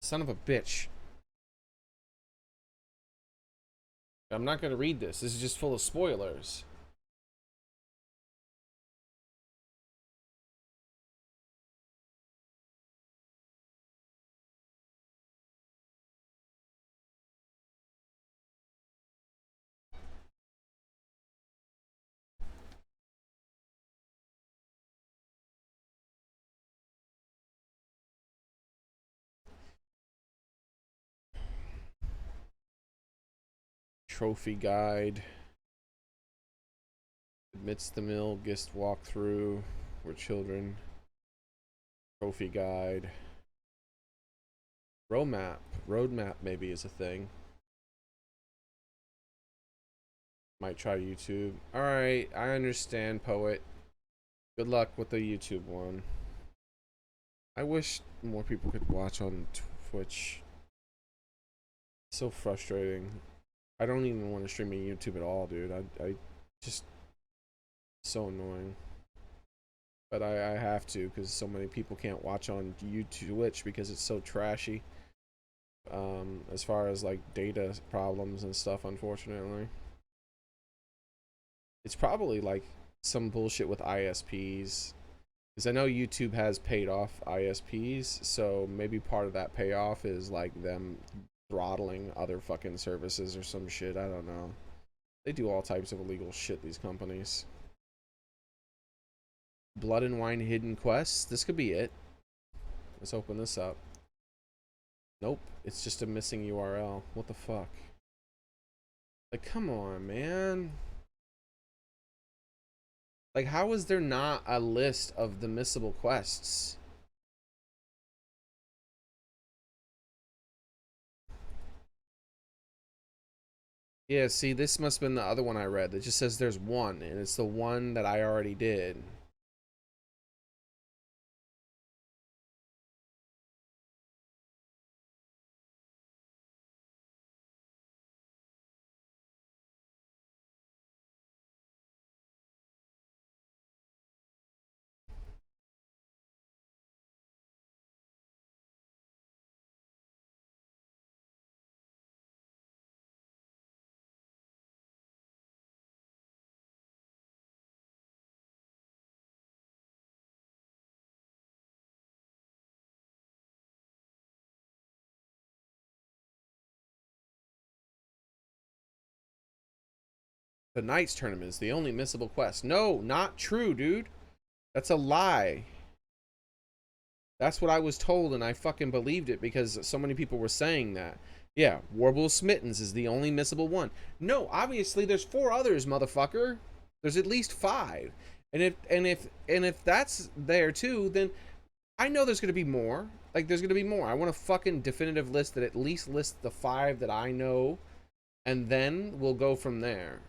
Son of a bitch. I'm not going to read this. This is just full of spoilers. Trophy guide. Amidst the mill, Gist walk through. We're children. Trophy guide. Roadmap. Roadmap maybe is a thing. Might try YouTube. Alright, I understand, Poet. Good luck with the YouTube one. I wish more people could watch on Twitch. So frustrating. I don't even want to stream on YouTube at all, dude. I just... So annoying. But I have to, because so many people can't watch on YouTube Twitch because it's so trashy. As far as like data problems and stuff, unfortunately. It's probably like some bullshit with ISPs. Because I know YouTube has paid off ISPs, so maybe part of that payoff is like them throttling other fucking services or some shit. I don't know. They do all types of illegal shit, these companies. Blood and Wine hidden quests. This could be it. Let's open this up. Nope. It's just a missing URL. What the fuck? Like, come on, man. Like, how is there not a list of the missable quests? Yeah, see, this must have been the other one I read. It just says there's one, and it's the one that I already did. The Knights Tournament is the only missable quest. No, not true, dude. That's a lie. That's what I was told, and I fucking believed it because so many people were saying that. Yeah, Warble Smittens is the only missable one. No, obviously there's 4 others, motherfucker. There's at least 5. And if that's there too, then I know there's gonna be more. Like, there's gonna be more. I want a fucking definitive list that at least lists the 5 that I know, and then we'll go from there.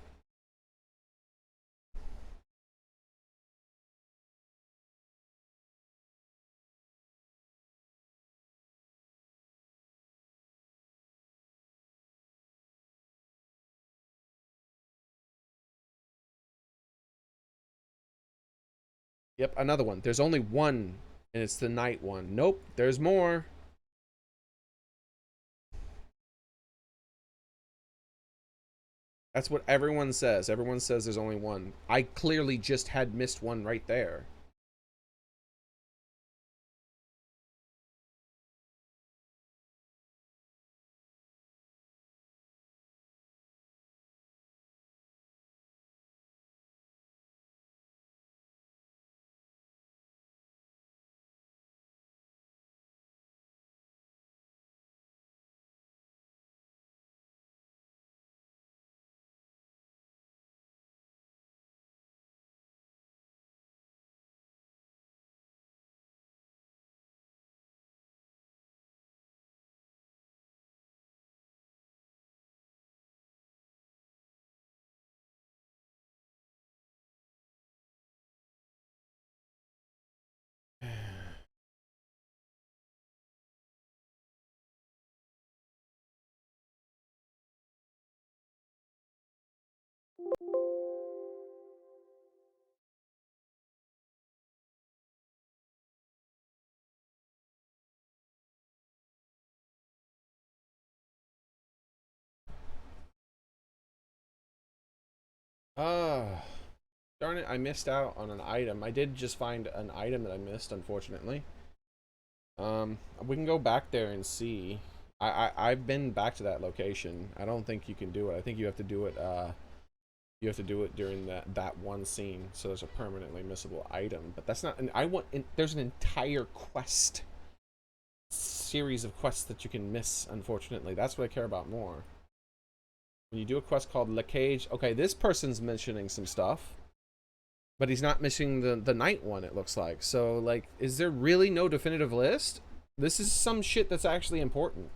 Yep, another one. There's only one, and it's the night one. Nope, there's more. That's what everyone says. Everyone says there's only one. I clearly just had missed one right there. Ah. Darn it, I missed out on an item. I did just find an item that I missed, unfortunately. We can go back there and see. I've been back to that location. I don't think you can do it. I think you have to do it, you have to do it during that one scene, so there's a permanently missable item. But that's not, there's an entire quest, series of quests that you can miss, unfortunately. That's what I care about more. When you do a quest called La Cage, okay, this person's mentioning some stuff. But he's not missing the night one, it looks like. So, like, is there really no definitive list? This is some shit that's actually important.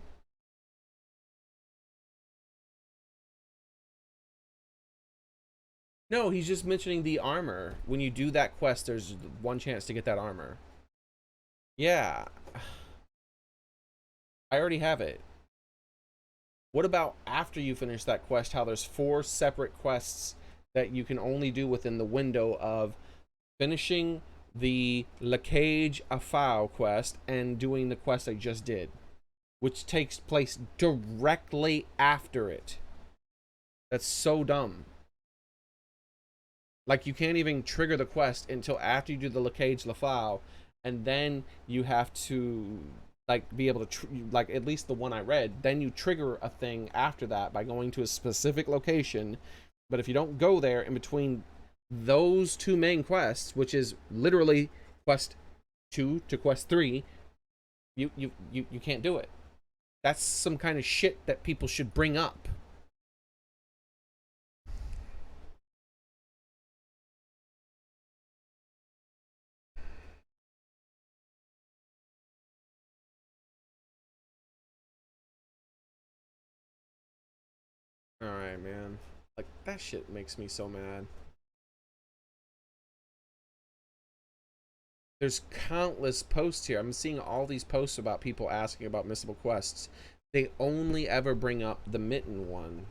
No, he's just mentioning the armor. When you do that quest, there's one chance to get that armor. Yeah. I already have it. What about after you finish that quest, how there's 4 separate quests that you can only do within the window of finishing the La Cage Afao quest and doing the quest I just did, which takes place directly after it. That's so dumb. Like, you can't even trigger the quest until after you do the La Cage Lafao, and then you have to, like, be able to, like, at least the one I read, then you trigger a thing after that by going to a specific location. But if you don't go there in between those 2 main quests, which is literally quest 2 to quest 3, you can't do it. That's some kind of shit that people should bring up. Alright, man. Like, that shit makes me so mad. There's countless posts here. I'm seeing all these posts about people asking about missable quests. They only ever bring up the mitten one.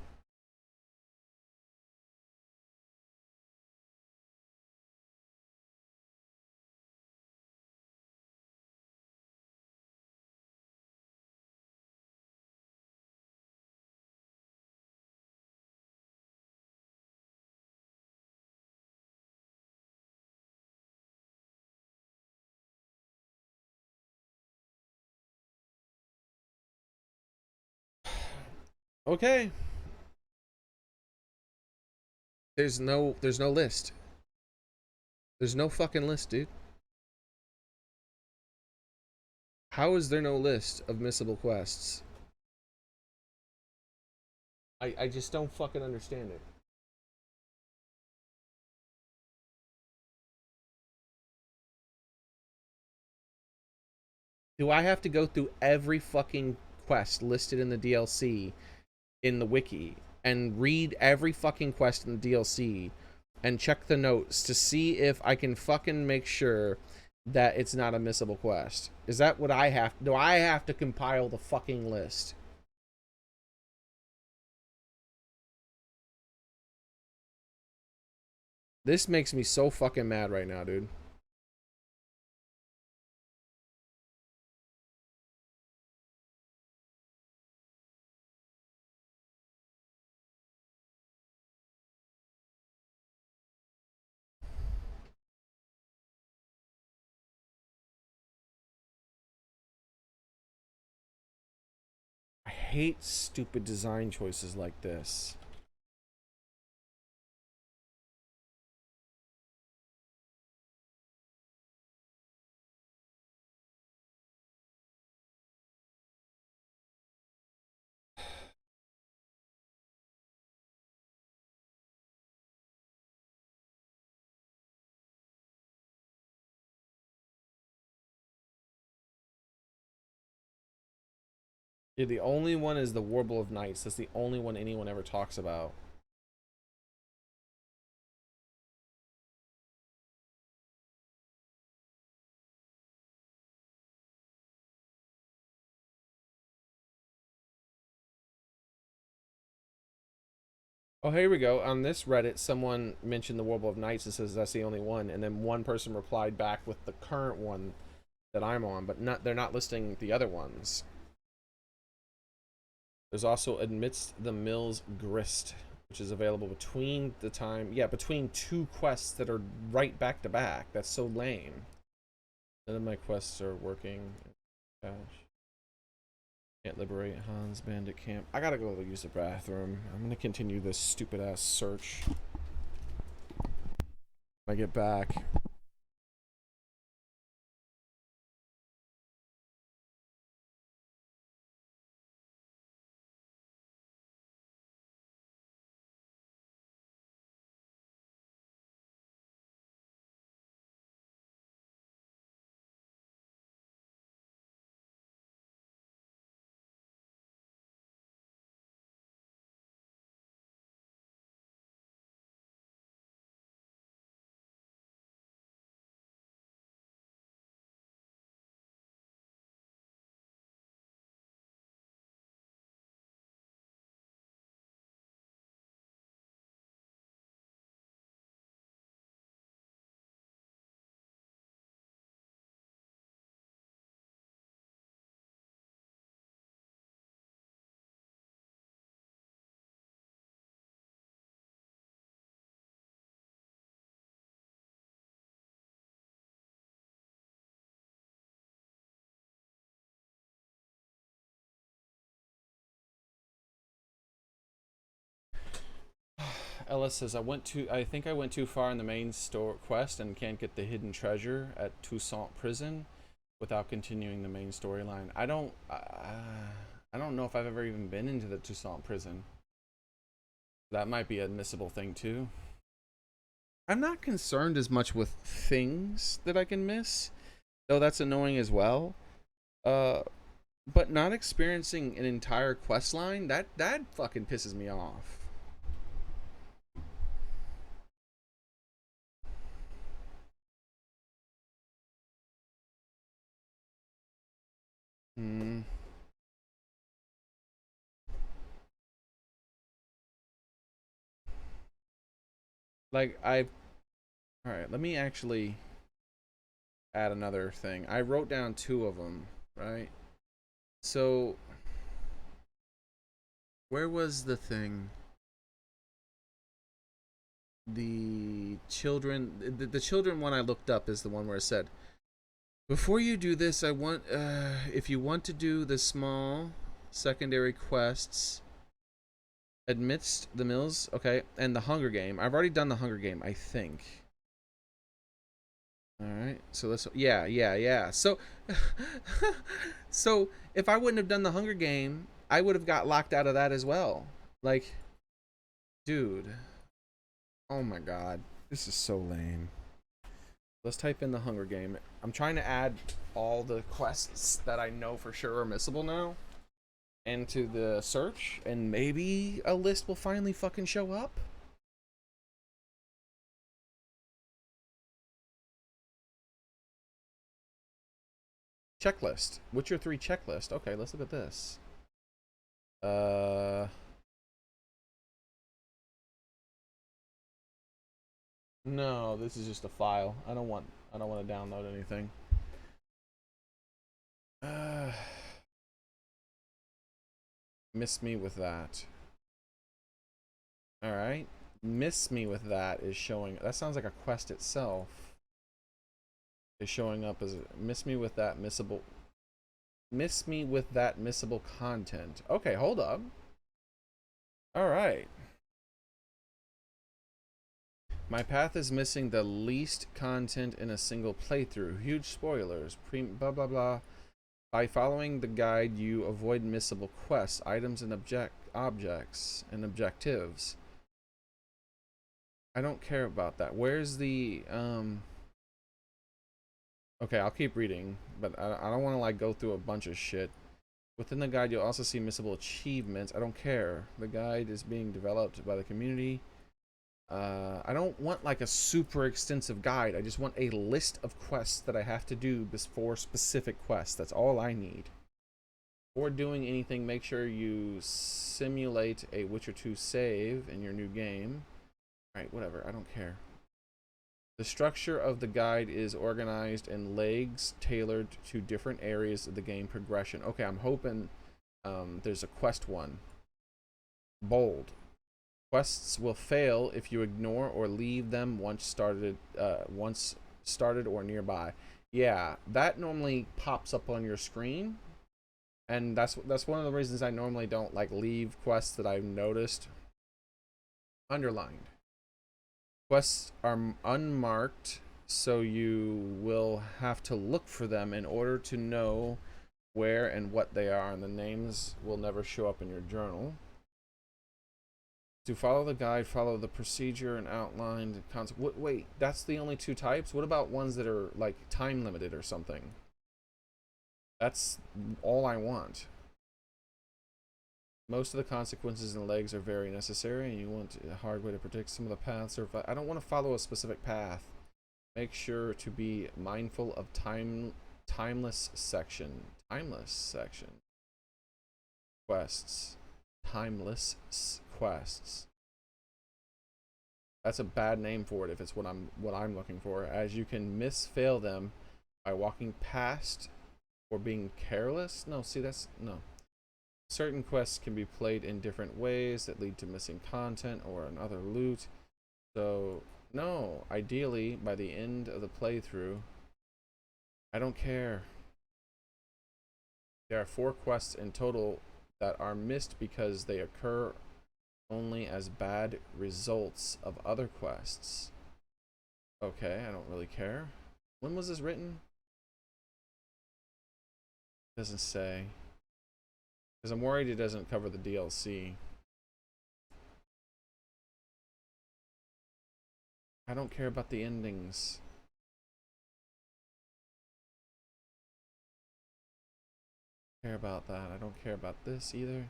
Okay. There's no list. There's no fucking list, dude. How is there no list of missable quests? I just don't fucking understand it. Do I have to go through every fucking quest listed in the DLC in the wiki and read every fucking quest in the DLC and check the notes to see if I can fucking make sure that it's not a missable quest? Is that what I have? Do I have to compile the fucking list? This makes me so fucking mad right now, dude. hate stupid design choices like this. Yeah, the only one is the Warble of Nights. That's the only one anyone ever talks about. Oh, here we go. On this Reddit, someone mentioned the Warble of Nights and says that's the only one, and then one person replied back with the current one that I'm on, but they're not listing the other ones. There's also Amidst the Mills Grist, which is available between between two quests that are right back to back. That's so lame. None of my quests are working. Gosh. Can't liberate Hans Bandit Camp. I gotta go use the bathroom. I'm gonna continue this stupid ass search when I get back. Ellis says, I think I went too far in the main store quest and can't get the hidden treasure at Toussaint Prison without continuing the main storyline. I don't know if I've ever even been into the Toussaint Prison. That might be a missable thing too. I'm not concerned as much with things that I can miss, though that's annoying as well. But not experiencing an entire quest line, that fucking pisses me off. Like alright, let me actually add another thing. I wrote down 2 of them, right? So where was the thing? The children, the children one I looked up is the one where it said, before you do this, I want, if you want to do the small secondary quests amidst the mills, okay, and the Hunger Game. I've already done the Hunger Game, I think. All right, so let's, yeah. So, so if I wouldn't have done the Hunger Game, I would have got locked out of that as well. Like, dude, oh my God, this is so lame. Let's type in the Hunger Game. I'm trying to add all the quests that I know for sure are missable now into the search, and maybe a list will finally fucking show up. Checklist. Witcher 3 checklist. Okay, let's look at this. No, this is just a file. I don't want to download anything. Miss me with that. All right. Miss me with that is showing. That sounds like a quest itself. Is showing up as miss me with that missable. Miss me with that missable content. Okay, hold up. All right. My path is missing the least content in a single playthrough. Huge spoilers. Blah blah blah. By following the guide, you avoid missable quests, items, and objects and objectives. I don't care about that. Where's the Okay, I'll keep reading, but I don't want to like go through a bunch of shit. Within the guide, you'll also see missable achievements. I don't care. The guide is being developed by the community. I don't want like a super extensive guide. I just want a list of quests that I have to do for specific quests. That's all I need. Before doing anything, make sure you simulate a Witcher 2 save in your new game. Alright, whatever. I don't care. The structure of the guide is organized in legs tailored to different areas of the game progression. Okay, I'm hoping there's a quest one. Bold. Quests will fail if you ignore or leave them once started or nearby. Yeah, that normally pops up on your screen, and that's one of the reasons I normally don't like leave quests that I've noticed underlined. Quests are unmarked, so you will have to look for them in order to know where and what they are, and the names will never show up in your journal. To follow the guide, follow the procedure and outlined concept. Wait, that's the only two types? What about ones that are like time limited or something? That's all I want. Most of the consequences in the legs are very necessary, and you want a hard way to predict some of the paths. Or I don't want to follow a specific path. Make sure to be mindful of timeless section. Timeless section. Quests. Timeless quests. That's a bad name for it if it's what I'm looking for, as you can fail them by walking past or being careless. No, see, that's no. Certain quests can be played in different ways that lead to missing content or another loot. So, no, ideally, by the end of the playthrough, I don't care. There are 4 quests in total that are missed because they occur only as bad results of other quests. Okay, I don't really care. When was this written? Doesn't say. Because I'm worried it doesn't cover the DLC. I don't care about the endings. I don't care about that. I don't care about this either.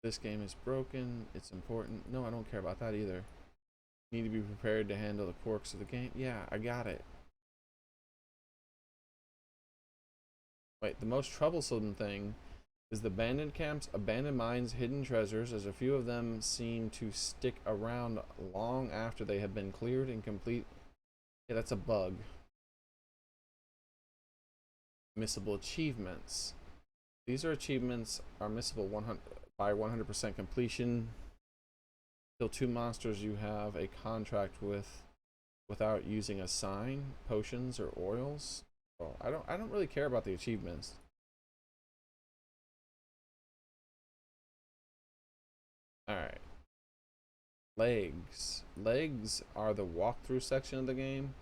This game is broken. It's important. No, I don't care about that either. Need to be prepared to handle the quirks of the game. Yeah, I got it. Wait, the most troublesome thing is the abandoned camps, abandoned mines, hidden treasures, as a few of them seem to stick around long after they have been cleared and complete. Yeah, that's a bug. Missable achievements. These are achievements are missable by 100% completion. Kill 2 monsters you have a contract with without using a sign, potions, or oils. Well, I don't really care about the achievements. Alright. Legs. Legs are the walkthrough section of the game.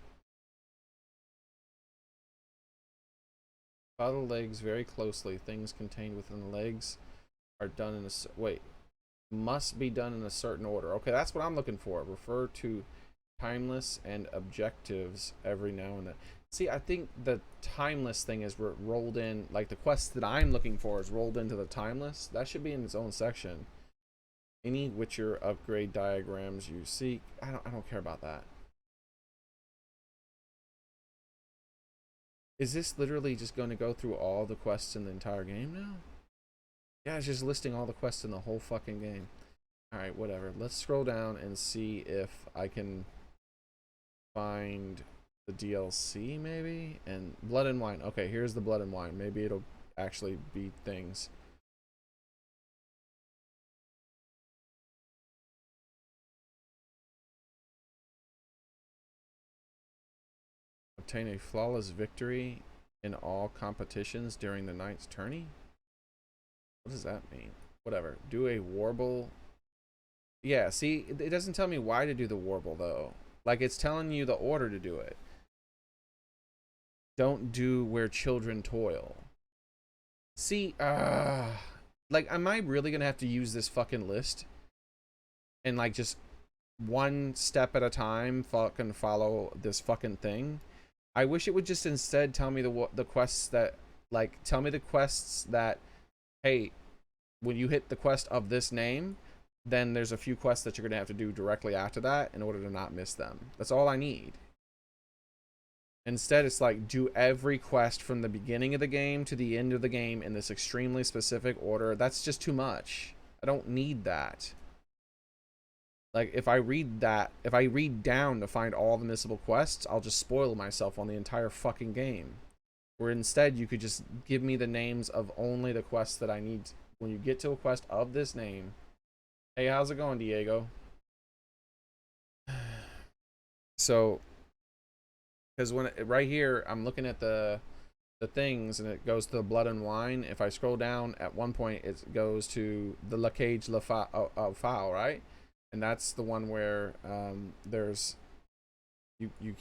Follow legs very closely. Things contained within the legs are done in a must be done in a certain order. Okay, that's what I'm looking for. Refer to timeless and objectives every now and then. See, I think the timeless thing is rolled in, like the quest that I'm looking for is rolled into the timeless. That should be in its own section. Any Witcher upgrade diagrams you seek. I don't care about that. Is this literally just going to go through all the quests in the entire game now? Yeah, it's just listing all the quests in the whole fucking game. Alright, whatever. Let's scroll down and see if I can find the DLC, maybe? And Blood and Wine. Okay, here's the Blood and Wine. Maybe it'll actually be things. Obtain a flawless victory in all competitions during the night's tourney. What does that mean? Whatever. Do a warble. Yeah, see, it doesn't tell me why to do the warble, though. Like, it's telling you the order to do it. Don't do where children toil. See, like, am I really gonna have to use this fucking list? And, like, just one step at a time fucking follow this fucking thing? I wish it would just instead tell me the quests that, like, tell me the quests that, hey, when you hit the quest of this name, then there's a few quests that you're gonna have to do directly after that in order to not miss them. That's all I need. Instead, it's like, do every quest from the beginning of the game to the end of the game in this extremely specific order. That's just too much. I don't need that. Like, if I read down to find all the missable quests, I'll just spoil myself on the entire fucking game. Where instead, you could just give me the names of only the quests that I need. When you get to a quest of this name. Hey, how's it going, Diego? So, because when right here, I'm looking at the things, and it goes to the blood and wine. If I scroll down, at one point, it goes to the La Cage La Foul, right? And that's the one where there's you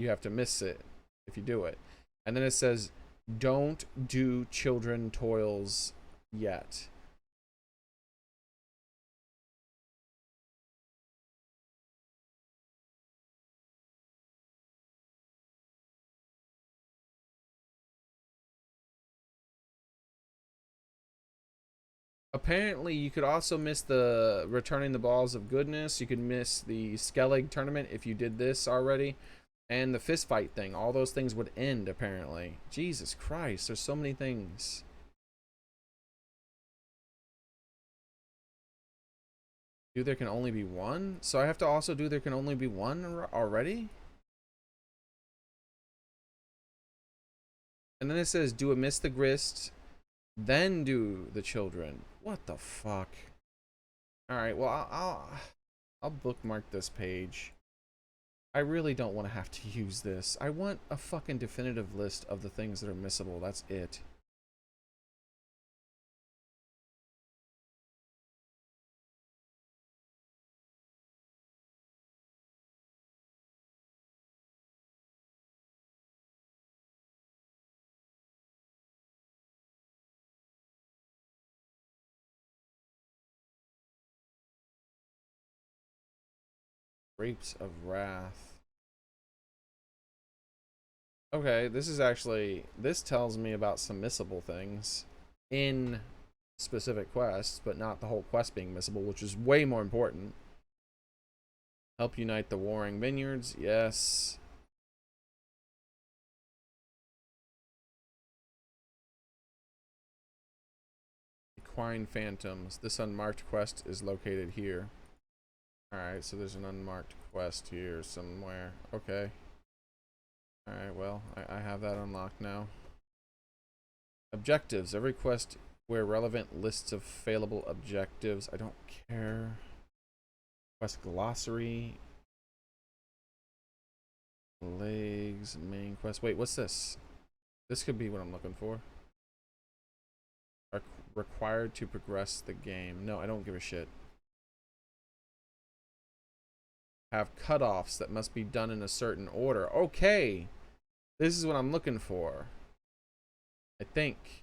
have to miss it if you do it. And then it says, don't do children toils yet. Apparently, you could also miss the returning the balls of goodness. You could miss the Skellig tournament if you did this already. And the fist fight thing. All those things would end, apparently. Jesus Christ, there's so many things. Do there can only be one? So I have to also do there can only be one already? And then it says, do a miss the grist, then do the children. What the fuck? Alright, well, I'll bookmark this page. I really don't want to have to use this. I want a fucking definitive list of the things that are missable. That's it. Grapes of Wrath. Okay, this is actually, this tells me about some missable things in specific quests, but not the whole quest being missable, which is way more important. Help unite the warring vineyards, yes. Equine Phantoms. This unmarked quest is located here. Alright, so there's an unmarked quest here somewhere. Okay. Alright, well, I have that unlocked now. Objectives. Every quest where relevant lists of failable objectives. I don't care. Quest glossary. Legs, main quest. Wait, what's this? This could be what I'm looking for. Are required to progress the game. No, I don't give a shit. Have cutoffs that must be done in a certain order. Okay. This is what I'm looking for. I think.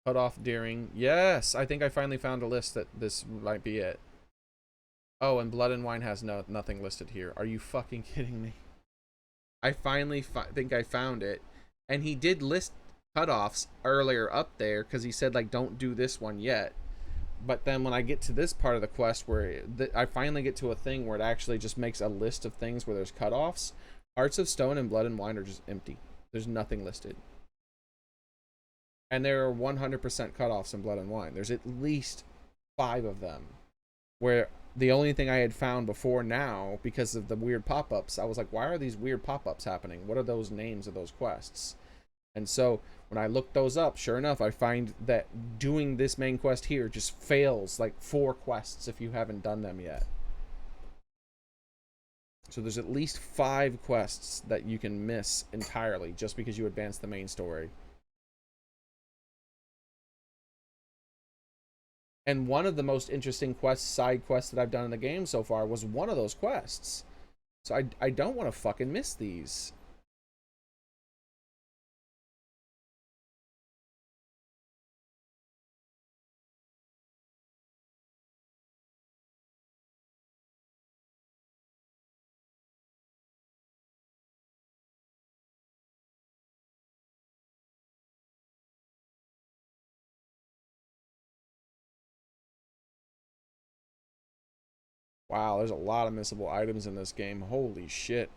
Cutoff during. Yes, I think I finally found a list that this might be it. Oh, and Blood and Wine has nothing listed here. Are you fucking kidding me? I finally think I found it. And he did list cutoffs earlier up there because he said, like, don't do this one yet. But then when I get to this part of the quest where I finally get to a thing where it actually just makes a list of things where there's cutoffs, Hearts of Stone and Blood and Wine are just empty. There's nothing listed. And there are 100% cutoffs in Blood and Wine. There's at least 5 of them. Where the only thing I had found before now, because of the weird pop-ups, I was like, why are these weird pop-ups happening? What are those names of those quests? And so when I look those up, sure enough, I find that doing this main quest here just fails like 4 quests if you haven't done them yet. So there's at least 5 quests that you can miss entirely just because you advance the main story. And one of the most interesting side quests that I've done in the game so far was one of those quests. So I don't want to fucking miss these. Wow, there's a lot of missable items in this game. Holy shit.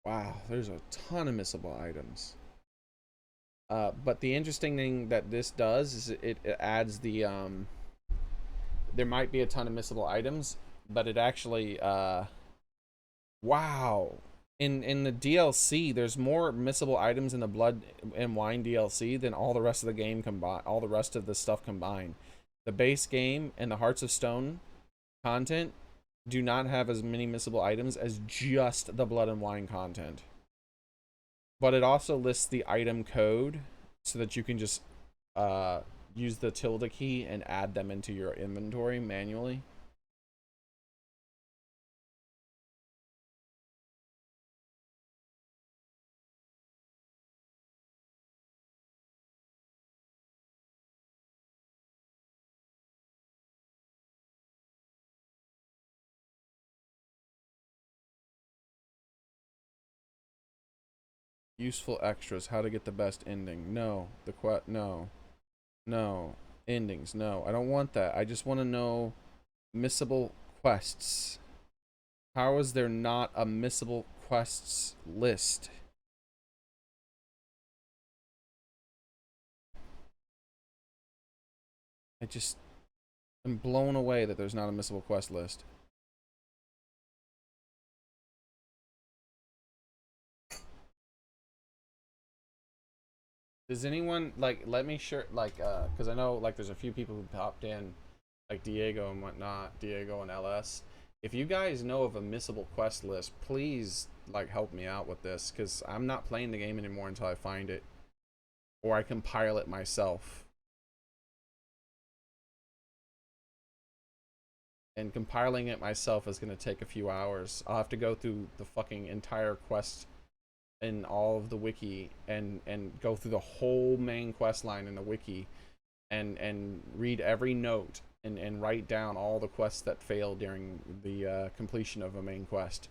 Wow, there's a ton of missable items. But the interesting thing that this does is it adds the there might be a ton of missable items, but it actually wow. In the DLC, there's more missable items in the Blood and Wine DLC than all the rest of the game combined, all the rest of the stuff combined. The base game and the Hearts of Stone content do not have as many missable items as just the Blood and Wine content. But it also lists the item code so that you can just use the tilde key and add them into your inventory manually. Useful extras, how to get the best ending. No, no, endings, no. I don't want that. I just want to know missable quests. How is there not a missable quests list? I just am blown away that there's not a missable quest list. Does anyone, like, let me sure, like, because I know, like, there's a few people who popped in, like Diego and whatnot, Diego and LS. If you guys know of a missable quest list, please, like, help me out with this, because I'm not playing the game anymore until I find it. Or I compile it myself. And compiling it myself is going to take a few hours. I'll have to go through the fucking entire quest in all of the wiki and go through the whole main quest line in the wiki and read every note and write down all the quests that failed during the completion of a main quest.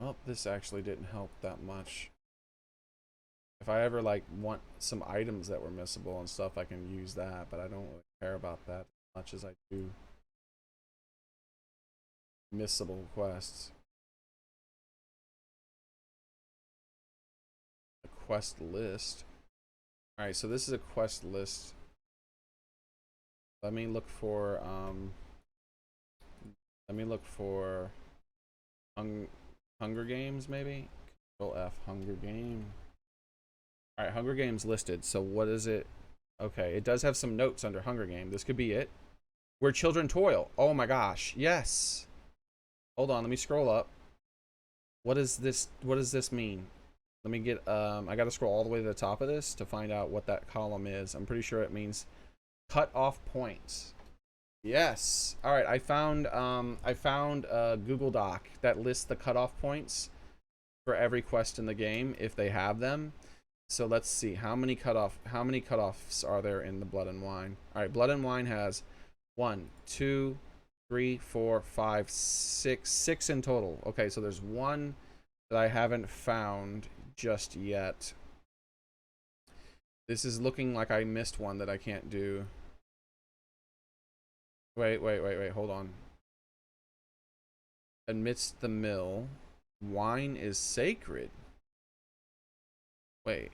Well, this actually didn't help that much. If I ever like want some items that were missable and stuff, I can use that, but I don't really care about that as much as I do missable quests. A quest list. Alright, so this is a quest list. Let me look for Hunger Games, maybe? Control F, Hunger Game. Alright, Hunger Games listed. So what is it? Okay, it does have some notes under Hunger Game. This could be it. Where children toil. Oh my gosh. Yes. Hold on, let me scroll up. What is this? What does this mean? Let me get I gotta scroll all the way to the top of this to find out what that column is. I'm pretty sure it means cut off points. Yes. All right, I found a Google Doc that lists the cutoff points for every quest in the game if they have them. So let's see how many cutoffs are there in the Blood and Wine. All right, Blood and Wine has 1, 2, 3, 4, 5, 6 in total. Okay, so there's one that I haven't found just yet. This is looking like I missed one that I can't do. Wait, hold on. Amidst the mill, wine is sacred. Wait.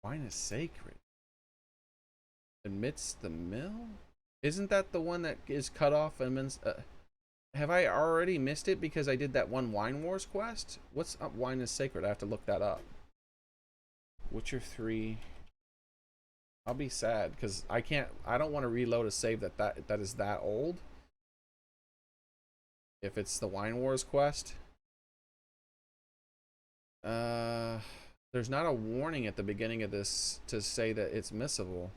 Wine is sacred. Amidst the mill? Isn't that the one that is cut off and have I already missed it because I did that one Wine Wars quest? What's up? Wine is sacred. I have to look that up. Witcher 3. I'll be sad because I don't want to reload a save that is that old. If it's the Wine Wars quest. There's not a warning at the beginning of this to say that it's missable.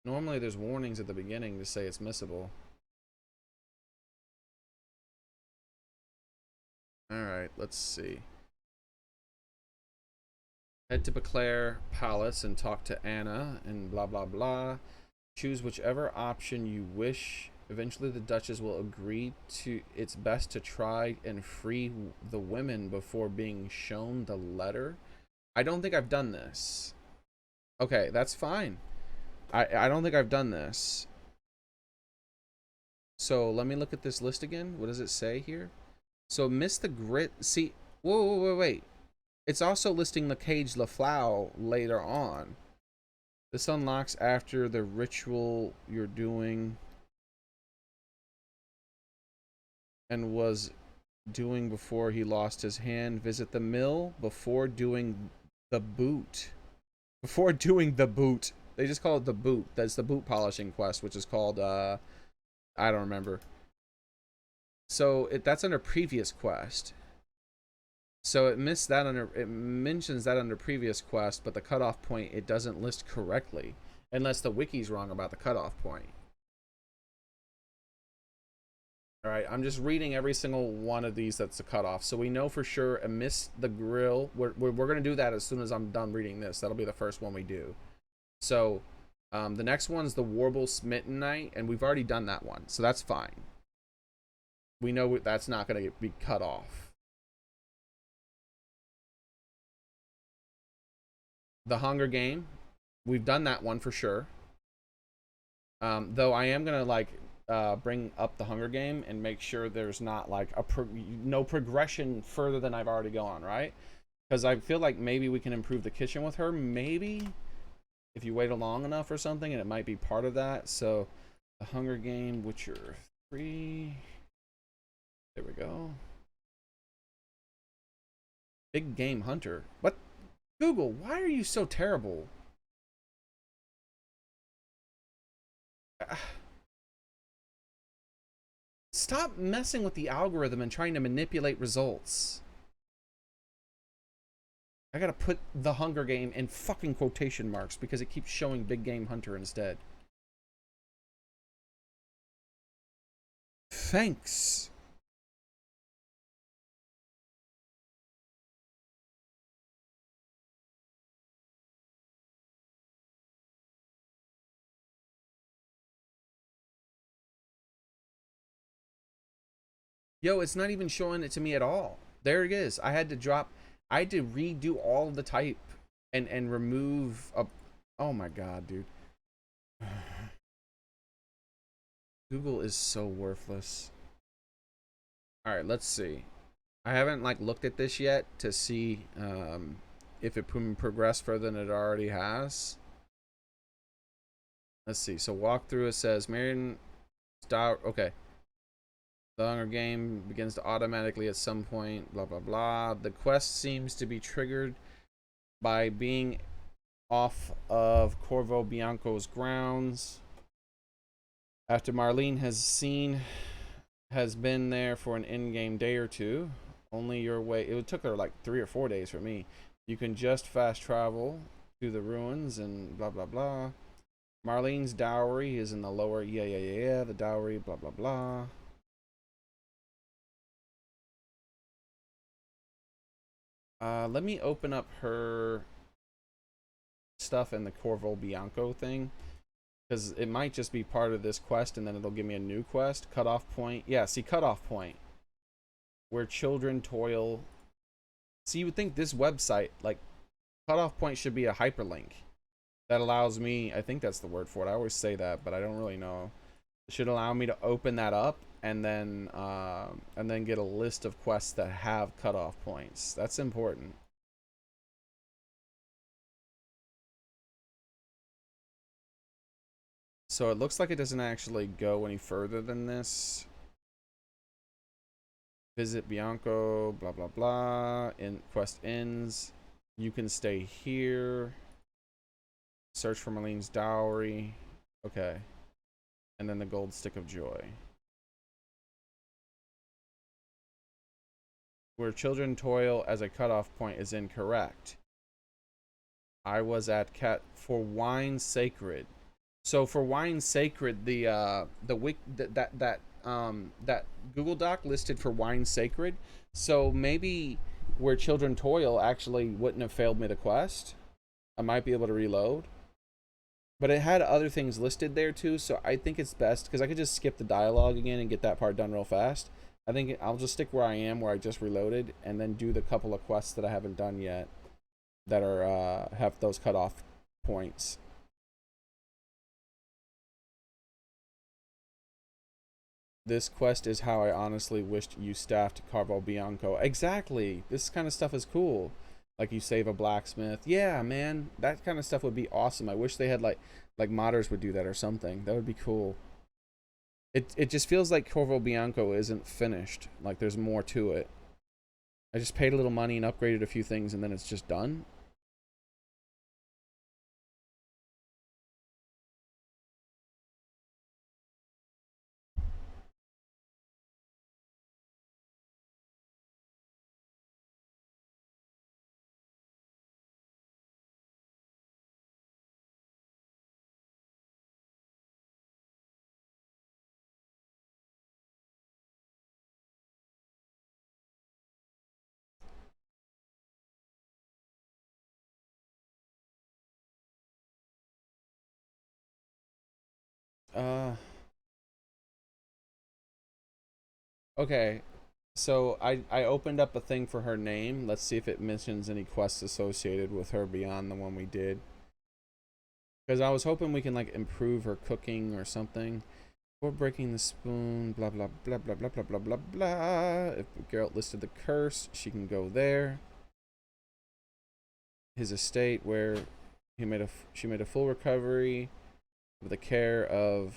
Normally there's warnings at the beginning to say it's missable. Alright, let's see. Head to Beclaire Palace and talk to Anna and blah blah blah. Choose whichever option you wish. Eventually the Duchess will agree to it's best to try and free the women before being shown the letter. I don't think I've done this. Okay, that's fine. I don't think I've done this. So let me look at this list again. What does it say here? So miss the grit. See, wait. It's also listing the Cage Laflau later on. This unlocks after the ritual you're doing and was doing before he lost his hand. Visit the mill before doing the boot. Before doing the boot. They just call it the boot. That's the boot polishing quest, which is called, I don't remember. So that's under previous quest. So it mentions that under previous quest, but the cutoff point, it doesn't list correctly. Unless the wiki's wrong about the cutoff point. Alright, I'm just reading every single one of these that's the cutoff. So we know for sure amidst the grill. We're going to do that as soon as I'm done reading this. That'll be the first one we do. So the next one's the Warble Smitten Night, and we've already done that one. So that's fine. We know that's not going to be cut off. The Hunger Game. We've done that one for sure. Though I am going to like bring up the Hunger Game and make sure there's not like no progression further than I've already gone, right? Because I feel like maybe we can improve the kitchen with her. Maybe if you wait long enough or something, and it might be part of that. So the Hunger Game, Witcher 3. There we go. Big Game Hunter. What? Google, why are you so terrible? Stop messing with the algorithm and trying to manipulate results. I gotta put the Hunger Game in fucking quotation marks because it keeps showing Big Game Hunter instead. Thanks. Yo, it's not even showing it to me at all. There it is. I had to redo all of the type and remove a... Oh my god, dude. Google is so worthless. Alright, let's see. I haven't like looked at this yet to see if it progressed further than it already has. Let's see. So walkthrough, it says Marion Star. Okay. The Hunger Game begins to automatically at some point, blah, blah, blah. The quest seems to be triggered by being off of Corvo Bianco's grounds. After Marlene has been there for an in-game day or two. Only your way. It took her like 3 or 4 days for me. You can just fast travel to the ruins and blah, blah, blah. Marlene's dowry is in the lower. Yeah. The dowry, blah, blah, blah. Let me open up her stuff in the Corvo Bianco thing, because it might just be part of this quest and then it'll give me a new quest. Cutoff point. Yeah, see, cutoff point. Where children toil. See, you would think this website, like, cutoff point should be a hyperlink that allows me, I think that's the word for it. I always say that, but I don't really know. It should allow me to open that up and then get a list of quests that have cutoff points. That's important. So it looks like it doesn't actually go any further than this. Visit Bianco, blah, blah, blah. Quest ends. You can stay here. Search for Marlene's dowry. Okay. And then the gold stick of joy. Where children toil as a cutoff point is incorrect. I was at for wine sacred. So for wine sacred, that Google Doc listed for wine sacred. So maybe where children toil actually wouldn't have failed me the quest. I might be able to reload. But it had other things listed there too, so I think it's best because I could just skip the dialogue again and get that part done real fast. I think I'll just stick where I am, where I just reloaded, and then do the couple of quests that I haven't done yet that are have those cutoff points. This quest is how I honestly wished you staffed Carval Bianco. Exactly. This kind of stuff is cool. Like you save a blacksmith. Yeah, man. That kind of stuff would be awesome. I wish they had like modders would do that or something. That would be cool. It just feels like Corvo Bianco isn't finished. Like there's more to it. I just paid a little money and upgraded a few things and then it's just done. Okay, so I opened up a thing for her name. Let's see if it mentions any quests associated with her beyond the one we did. Because I was hoping we can like improve her cooking or something. Before breaking the spoon, blah blah blah blah blah blah blah blah blah. If Geralt listed the curse, she can go there. His estate, where she made a full recovery with the care of.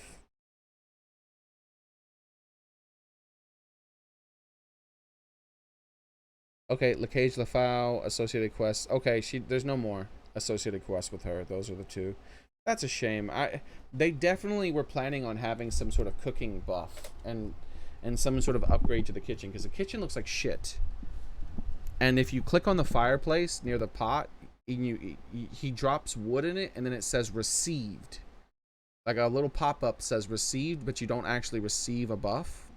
Okay, Lacage Lafau, associated quests. Okay, there's no more associated quests with her. Those are the two. That's a shame. They definitely were planning on having some sort of cooking buff and some sort of upgrade to the kitchen because the kitchen looks like shit. And if you click on the fireplace near the pot, he drops wood in it and then it says received. Like a little pop-up says received, but you don't actually receive a buff.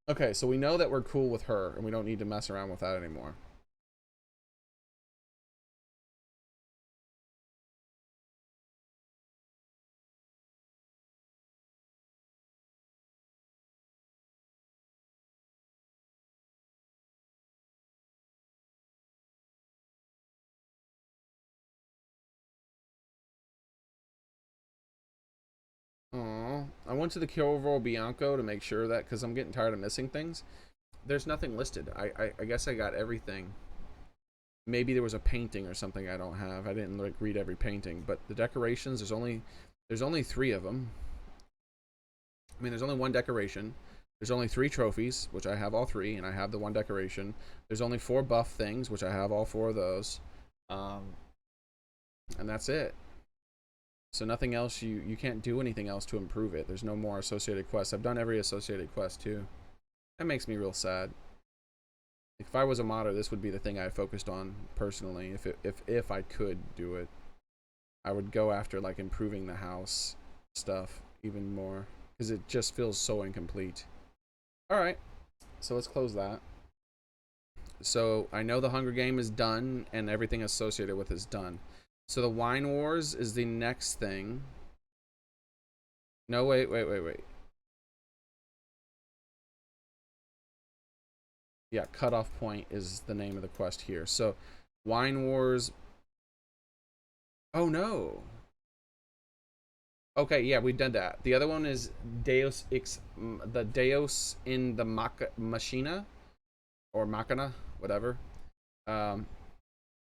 Okay, so we know that we're cool with her, and we don't need to mess around with that anymore. Aww. I went to the Corvo Bianco to make sure that, because I'm getting tired of missing things. There's nothing listed. I guess I got everything. Maybe there was a painting or something I don't have. I didn't like read every painting, but the decorations, there's only 3 of them. I mean, there's only 1 decoration. There's only 3 trophies, which I have all 3, and I have the 1 decoration. There's only 4 buff things, which I have all 4 of those. And that's it. So nothing else, you can't do anything else to improve it. There's no more associated quests. I've done every associated quest too. That makes me real sad. If I was a modder, this would be the thing I focused on personally. If I could do it, I would go after like improving the house stuff even more because it just feels so incomplete. All right, so let's close that. So I know the Hunger Game is done and everything associated with it is done. So the Wine Wars is the next thing. No, wait. Yeah, Cutoff Point is the name of the quest here. So Wine Wars. Oh no. Okay, yeah, we've done that. The other one is Deus in the Machina or Machina, whatever.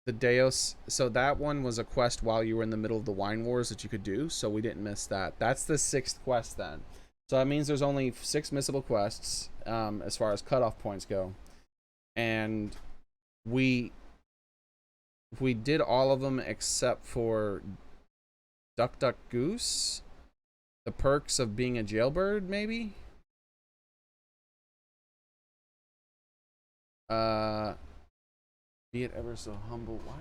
The Deus, so that one was a quest while you were in the middle of the Wine Wars that you could do, so we didn't miss that. That's the 6th quest then. So that means there's only 6 missable quests as far as cutoff points go. And we did all of them except for Duck Duck Goose. The perks of being a jailbird, maybe? Be it ever so humble. Why?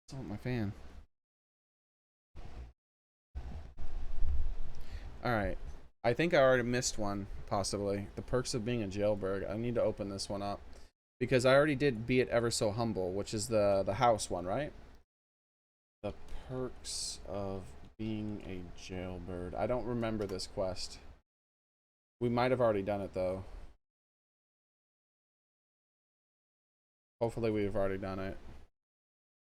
What's up with my fan? Alright. I think I already missed one, possibly. The perks of being a jailbird. I need to open this one up. Because I already did Be It Ever So Humble, which is the house one, right? The perks of being a jailbird. I don't remember this quest. We might have already done it, though. Hopefully we've already done it.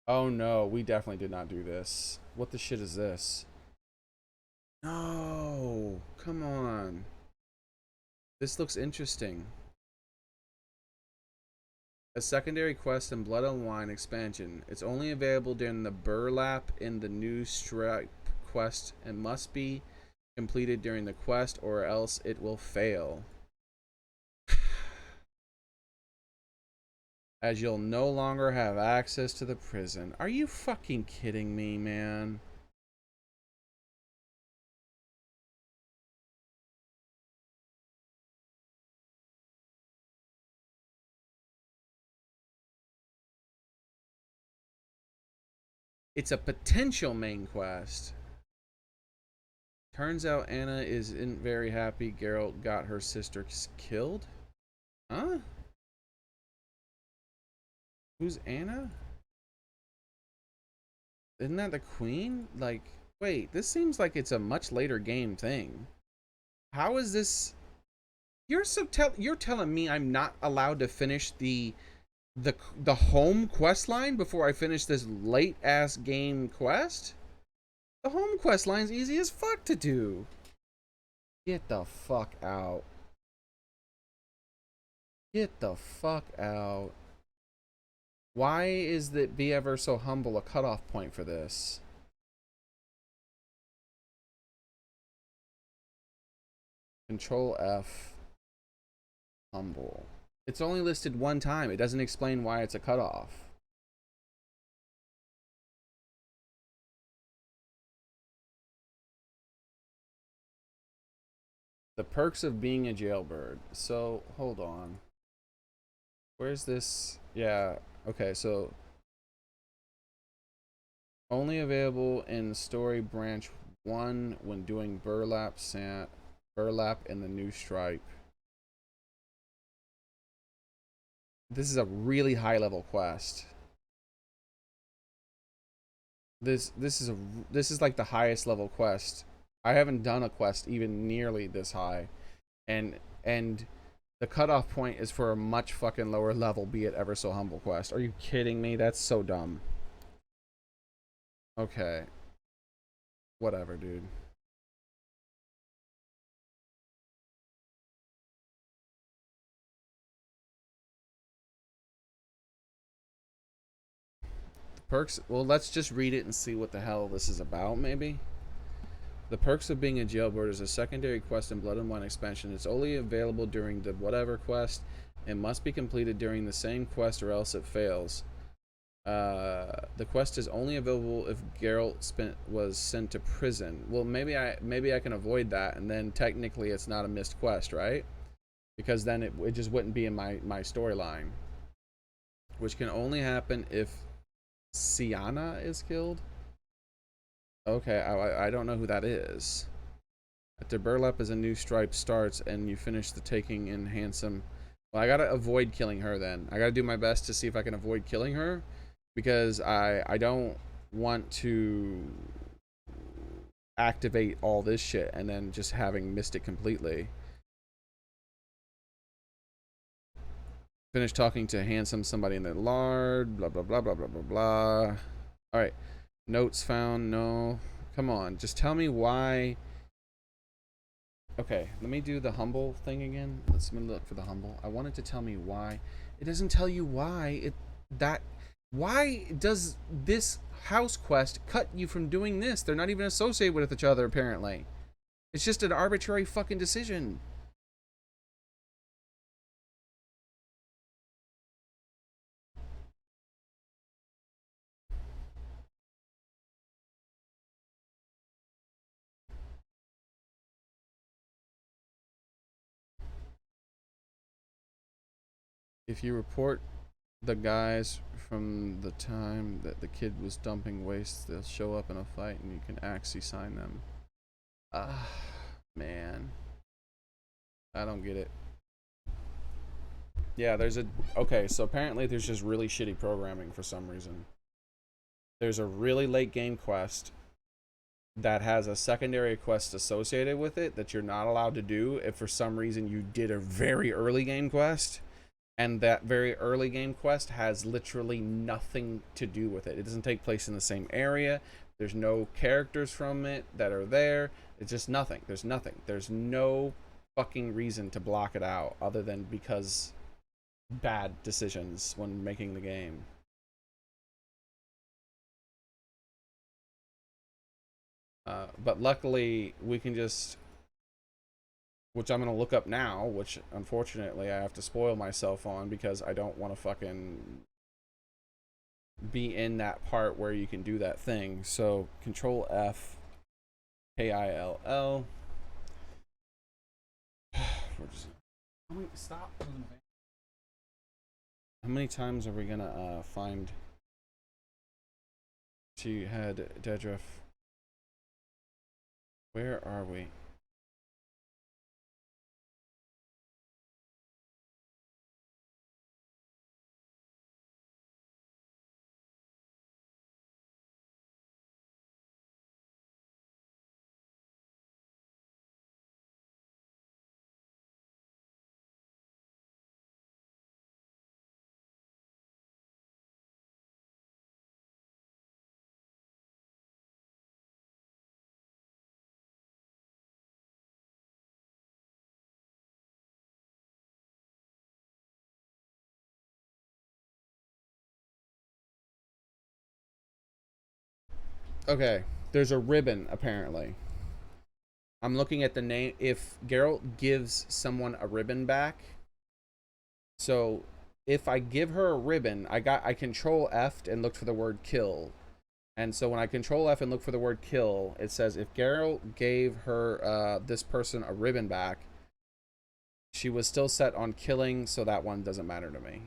Oh no, we definitely did not do this. What the shit is this? No, come on. This looks interesting. A secondary quest in Blood and Wine expansion. It's only available during the burlap in the new stripe quest and must be completed during the quest or else it will fail. As you'll no longer have access to the prison. Are you fucking kidding me, man? It's a potential main quest. Turns out Anna isn't very happy Geralt got her sister killed. Huh? Who's Anna? Isn't that the queen? Like, wait, this seems like it's a much later game thing. How is this? You're telling me I'm not allowed to finish the home quest line before I finish this late ass game quest? The home quest line's easy as fuck to do. Get the fuck out. Get the fuck out. Why is that Be Ever So Humble a cutoff point for this? Control F. Humble. It's only listed one time. It doesn't explain why it's a cutoff. The perks of being a jailbird. So, hold on. Where's this? Yeah, okay, so only available in story branch 1 when doing burlap in the new stripe. This is a really high level quest. This is like the highest level quest. I haven't done a quest even nearly this high, and the cutoff point is for a much fucking lower level Be It Ever So Humble quest. Are you kidding me? That's so dumb. Okay. Whatever, dude. The perks, well, let's just read it and see what the hell this is about, maybe. The perks of being a jailbird is a secondary quest in Blood and Wine expansion. It's only available during the whatever quest and must be completed during the same quest or else it fails. The quest is only available if Geralt was sent to prison. Well, maybe I can avoid that, and then technically it's not a missed quest, right? Because then it just wouldn't be in my storyline, which can only happen if Sienna is killed. Okay, I don't know who that is. After burlap as a new stripe starts and you finish the taking in handsome. Well, I gotta avoid killing her then. I gotta do my best to see if I can avoid killing her, because I don't want to activate all this shit and then just having missed it completely. Finish talking to handsome somebody in the lard. Blah blah blah blah blah blah blah. All right. Notes found. No. Come on. Just tell me why. Okay. Let me do the humble thing again. Let's look for the humble. I wanted to tell me why. It doesn't tell you why. that. Why does this house quest cut you from doing this? They're not even associated with each other, apparently. It's just an arbitrary fucking decision. If you report the guys from the time that the kid was dumping waste, they'll show up in a fight and you can actually sign them. Ah, man. I don't get it. Yeah, there's a... Okay, so apparently there's just really shitty programming for some reason. There's a really late game quest that has a secondary quest associated with it that you're not allowed to do if for some reason you did a very early game quest. And that very early game quest has literally nothing to do with it. It doesn't take place in the same area. There's no characters from it that are there. It's just nothing. There's nothing. There's no fucking reason to block it out other than because bad decisions when making the game. But luckily we can just, which I'm gonna look up now, which unfortunately I have to spoil myself on because I don't want to fucking be in that part where you can do that thing. So Control F, KILL. Stop. How many times are we gonna find? She had Dedriff. Where are we? Okay, there's a ribbon apparently. I'm looking at the name. If Geralt gives someone a ribbon back, so if I give her a ribbon, I control F'd and looked for the word kill. And so when I control F and look for the word kill, it says if Geralt gave her this person a ribbon back, she was still set on killing, so that one doesn't matter to me.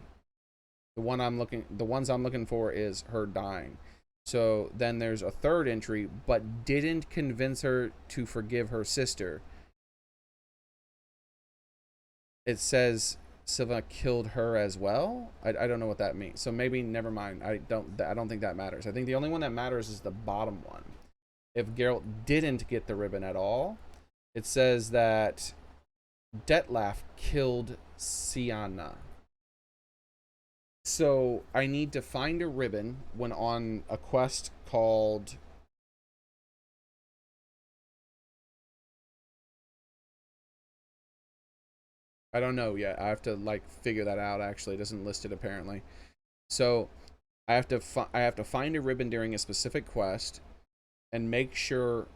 The ones I'm looking for is her dying. So then there's a third entry, but didn't convince her to forgive her sister. It says Silva killed her as well. I don't know what that means. So maybe never mind. I don't think that matters. I think the only one that matters is the bottom one. If Geralt didn't get the ribbon at all, it says that Detlef killed Sienna. So I need to find a ribbon when on a quest called I don't know yet. I have to like figure that out. Actually, it doesn't list it apparently. So I have to find a ribbon during a specific quest and make sure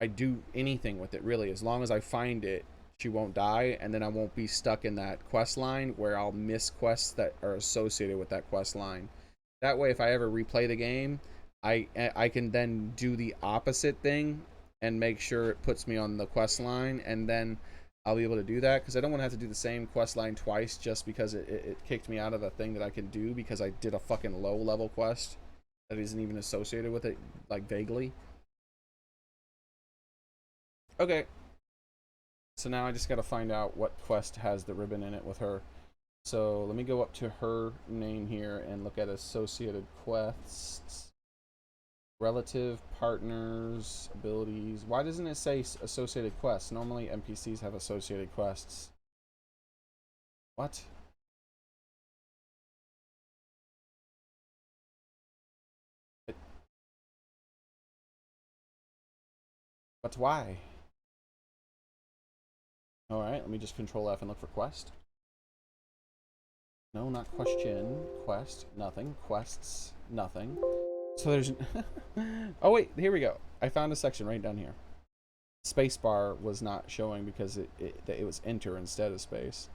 I do anything with it. Really, as long as I find it, she won't die, and then I won't be stuck in that quest line where I'll miss quests that are associated with that quest line. That way, if I ever replay the game, I can then do the opposite thing and make sure it puts me on the quest line, and then I'll be able to do that because I don't want to have to do the same quest line twice just because it kicked me out of a thing that I can do because I did a fucking low level quest that isn't even associated with it, like vaguely. Okay. So now I just got to find out what quest has the ribbon in it with her. So let me go up to her name here and look at associated quests. Relative, partners, abilities. Why doesn't it say associated quests? Normally NPCs have associated quests. What? But why? Alright, let me just control F and look for quest. No, not question. Quest, nothing. Quests, nothing. So there's... oh, wait, here we go. I found a section right down here. Spacebar was not showing because it was enter instead of space.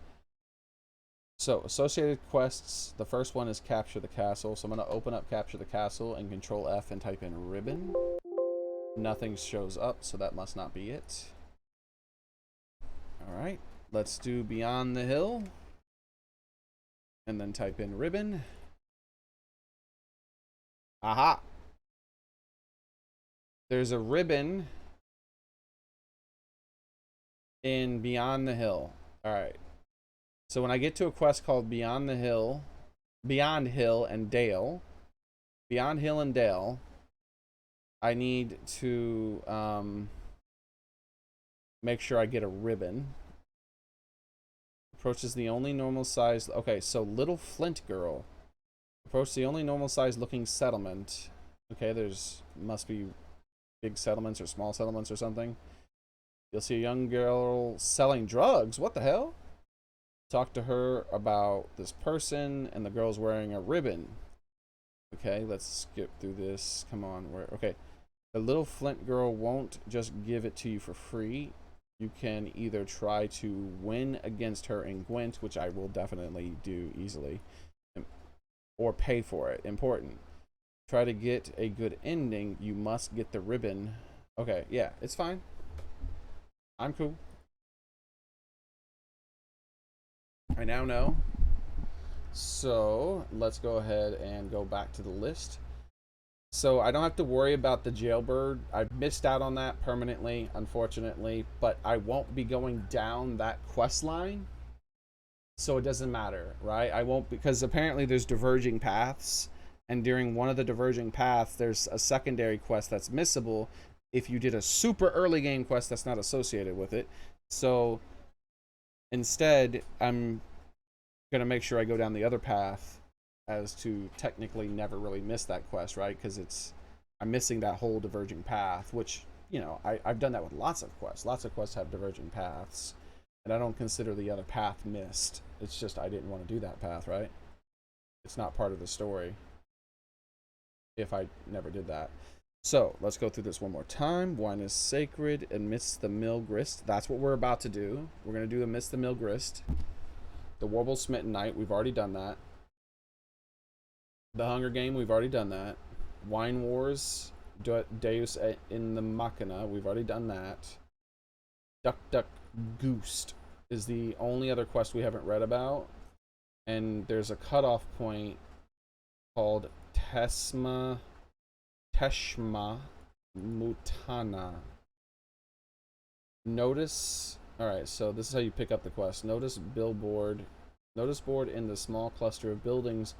So, associated quests. The first one is capture the castle. So I'm going to open up capture the castle and control F and type in ribbon. Nothing shows up, so that must not be it. Alright, let's do beyond the hill. And then type in ribbon. Aha! There's a ribbon in Beyond the Hill. Alright. So when I get to a quest called Beyond the Hill, Beyond Hill and Dale, Beyond Hill and Dale, I need to make sure I get a ribbon. Approaches the only normal size. Okay, so Little Flint Girl. Approach the only normal size looking settlement. Okay, there's must be big settlements or small settlements or something. You'll see a young girl selling drugs. What the hell? Talk to her about this person, and the girl's wearing a ribbon. Okay, let's skip through this. Come on, okay. The Little Flint Girl won't just give it to you for free. You can either try to win against her in Gwent, which I will definitely do easily, or pay for it. Important. Try to get a good ending. You must get the ribbon. Okay, yeah, it's fine. I'm cool. I now know. So let's go ahead and go back to the list. So I don't have to worry about the jailbird. I've missed out on that permanently, unfortunately, but I won't be going down that quest line. So it doesn't matter, right? I won't, because apparently there's diverging paths, and during one of the diverging paths, there's a secondary quest that's missable if you did a super early game quest that's not associated with it. So instead, I'm gonna make sure I go down the other path as to technically never really miss that quest, right? Because I'm missing that whole diverging path, which, you know, I've done that with lots of quests. Lots of quests have diverging paths, and I don't consider the other path missed. It's just I didn't want to do that path, right? It's not part of the story if I never did that. So let's go through this one more time. Wine is sacred. Amidst the mill grist. That's what we're about to do. We're going to do amidst the mill grist. The Warble Smitten Knight, we've already done that. The Hunger Game, we've already done that. Wine Wars, Deus in the Machina, we've already done that. Duck Duck Goose is the only other quest we haven't read about. And there's a cutoff point called Teshma Mutana. Notice, alright, so this is how you pick up the quest. Notice board in the small cluster of buildings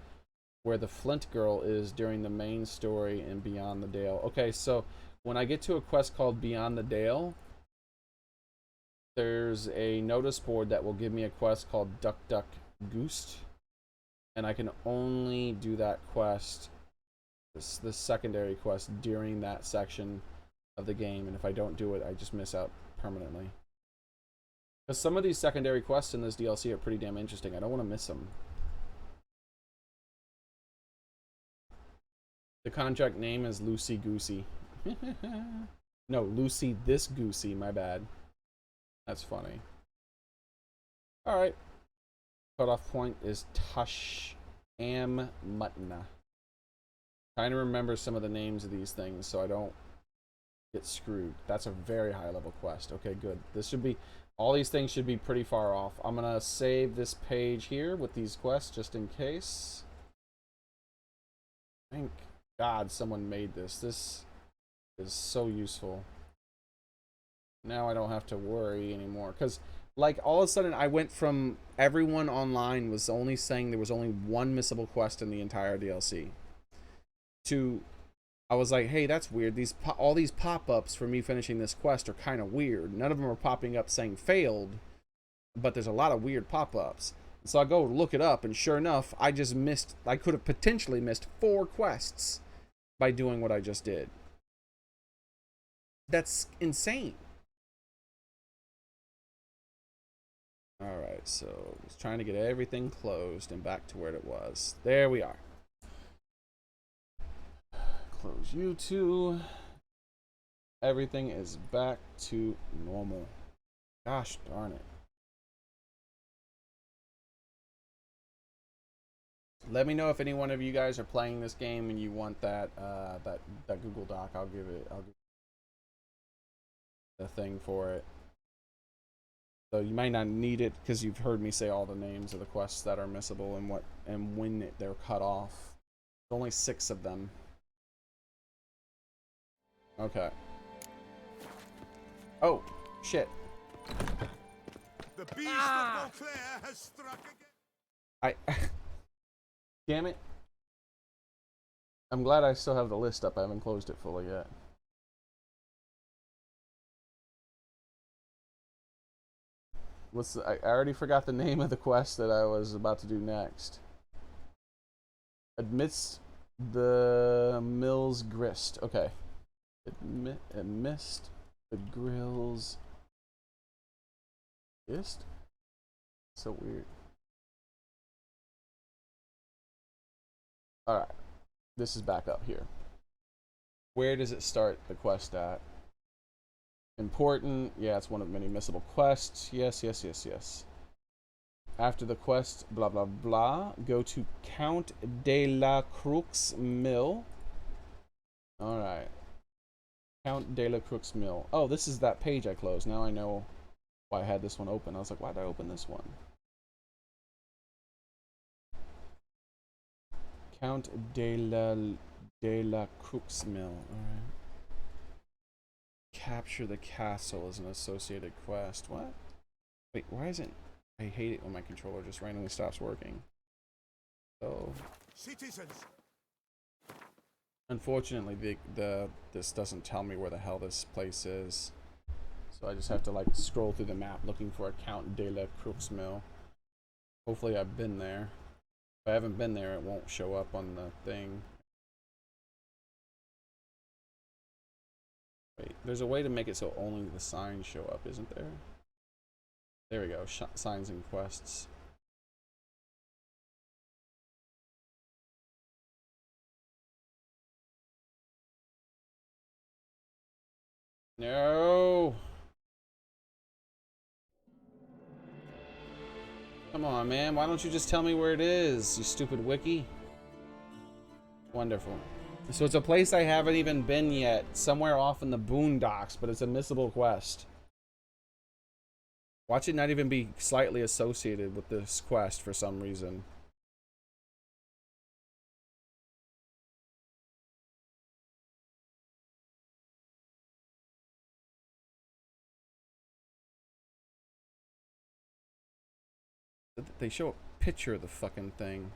where the Flint Girl is during the main story in Beyond the Dale. Okay, so when I get to a quest called Beyond the Dale, there's a notice board that will give me a quest called Duck Duck Goose, and I can only do that quest, this secondary quest, during that section of the game, and if I don't do it, I just miss out permanently. Because some of these secondary quests in this DLC are pretty damn interesting. I don't want to miss them. The contract name is Lucy Goosey. No, Lucy this Goosey, my bad. That's funny. Alright. Cutoff point is Tush Am Mutna. Trying to remember some of the names of these things so I don't get screwed. That's a very high level quest. Okay, good. This should be, all these things should be pretty far off. I'm gonna save this page here with these quests just in case. Thank God someone made this. This is so useful. Now I don't have to worry anymore, because like all of a sudden I went from everyone online was only saying there was only one missable quest in the entire DLC to I was like, hey, that's weird. All these pop-ups for me finishing this quest are kind of weird. None of them are popping up saying failed, but there's a lot of weird pop-ups. So I go look it up, and sure enough, I could have potentially missed 4 quests by doing what I just did. That's insane. Alright, so I was trying to get everything closed and back to where it was. There we are. Close you two. Everything is back to normal. Gosh darn it. Let me know if any one of you guys are playing this game and you want that that Google Doc. I'll give the thing for it. So you might not need it because you've heard me say all the names of the quests that are missable and when they're cut off. There's only 6 of them. Okay. Oh, shit. The beast of Beauclair has struck again. I damn it. I'm glad I still have the list up. I haven't closed it fully yet. I already forgot the name of the quest that I was about to do next. Amidst the mill's grist. Okay. Amidst the grill's grist? So weird. Alright. This is back up here. Where does it start the quest at? Important. Yeah, it's one of many missable quests. Yes, yes, yes, yes. After the quest, blah, blah, blah. Go to Count de la Crux Mill. Alright. Count de la Crux Mill. Oh, this is that page I closed. Now I know why I had this one open. I was like, why did I open this one? Count de la Crux Mill. Alright. Capture the castle as an associated quest. What? Wait, why isn't... I hate it when my controller just randomly stops working. So... Citizens. Unfortunately, this doesn't tell me where the hell this place is. So I just have to like scroll through the map looking for a Count de la Crux Mill. Hopefully I've been there. If I haven't been there, it won't show up on the thing. Wait, there's a way to make it so only the signs show up, isn't there? There we go, signs and quests. No! Come on, man, why don't you just tell me where it is, you stupid wiki? Wonderful. So it's a place I haven't even been yet, somewhere off in the boondocks, but it's a missable quest. Watch it not even be slightly associated with this quest for some reason. They show a picture of the fucking thing.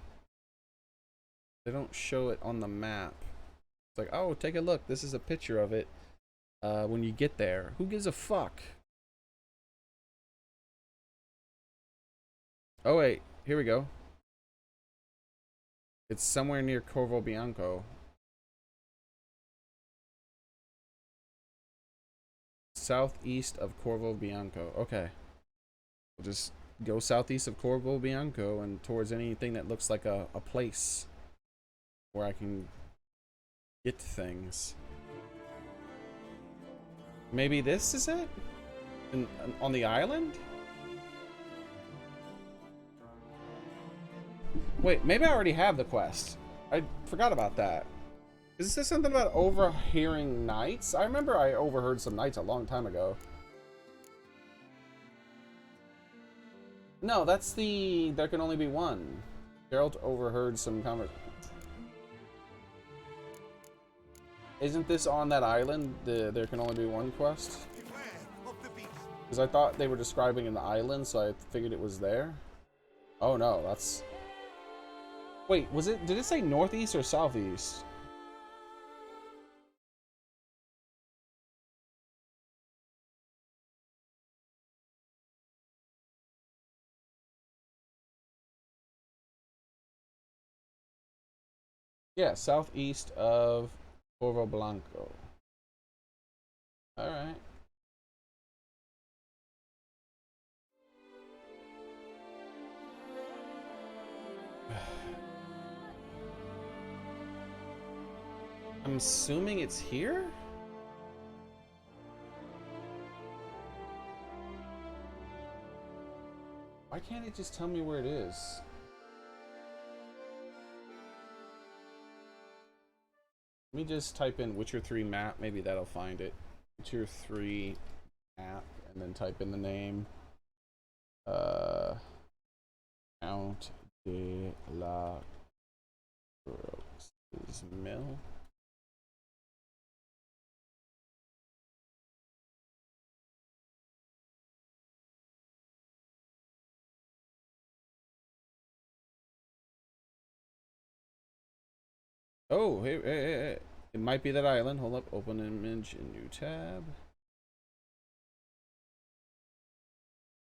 They don't show it on the map. It's like, oh, take a look. This is a picture of it when you get there. Who gives a fuck? Oh, wait. Here we go. It's somewhere near Corvo Bianco. Southeast of Corvo Bianco. Okay. We'll just go southeast of Corvo Bianco and towards anything that looks like a place where I can get things. Maybe this is it? On the island? Wait, maybe I already have the quest. I forgot about that. Is this something about overhearing knights? I remember I overheard some knights a long time ago. No, that's the... There can only be one. Geralt overheard some conversation. Isn't this on that island? There can only be one quest? Because I thought they were describing an island, so I figured it was there. Oh no, that's... Wait, was it... Did it say northeast or southeast? Yeah, southeast of Corvo Blanco. Alright. I'm assuming it's here? Why can't it just tell me where it is? Let me just type in Witcher 3 map. Maybe that'll find it. Witcher 3 map, and then type in the name. Count de la Grox's Mill. Oh, hey. It might be that island. Hold up. Open image in new tab.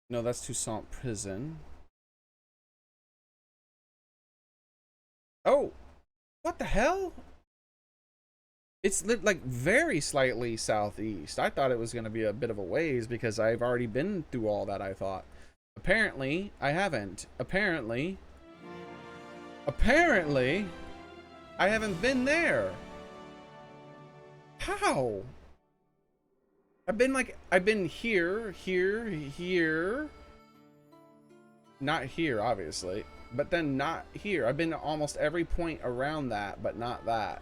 No, that's Toussaint Prison. Oh! What the hell? It's like very slightly southeast. I thought it was going to be a bit of a ways because I've already been through all that, I thought. Apparently, I haven't. Apparently, I haven't been there. How? I've been here. Not here, obviously. But then not here. I've been to almost every point around that, but not that.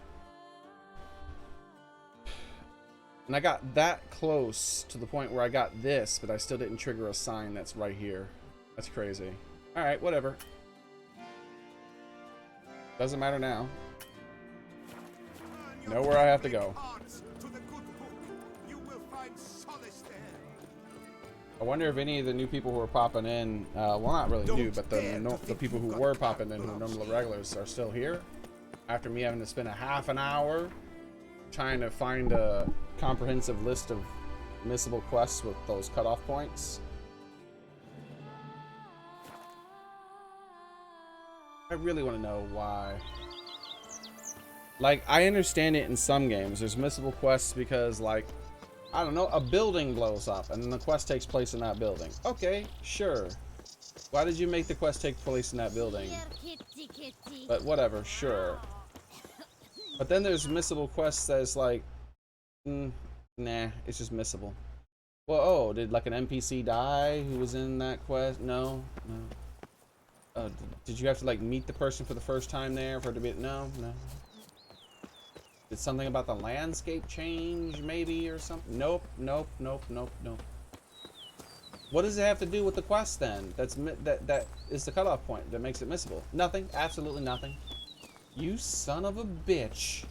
And I got that close to the point where I got this, but I still didn't trigger a sign that's right here. That's crazy. Alright, whatever. Doesn't matter now. Know where I have to go. I wonder if any of the new people who are popping in, well, not really new, but the people who were popping in, who are normal regulars, are still here. After me having to spend a half an hour trying to find a comprehensive list of missable quests with those cutoff points. I really want to know why. Like, I understand it in some games. There's missable quests because, like, I don't know, a building blows up and then the quest takes place in that building. Okay, sure. Why did you make the quest take place in that building? But whatever, sure. But then there's missable quests that's like, nah, it's just missable. Well, oh, did like an NPC die who was in that quest? No. Did you have to like meet the person for the first time there for it to be? No. Did something about the landscape change, maybe, or something? Nope. What does it have to do with the quest then? That is the cutoff point that makes it missable. Nothing. Absolutely nothing. You son of a bitch.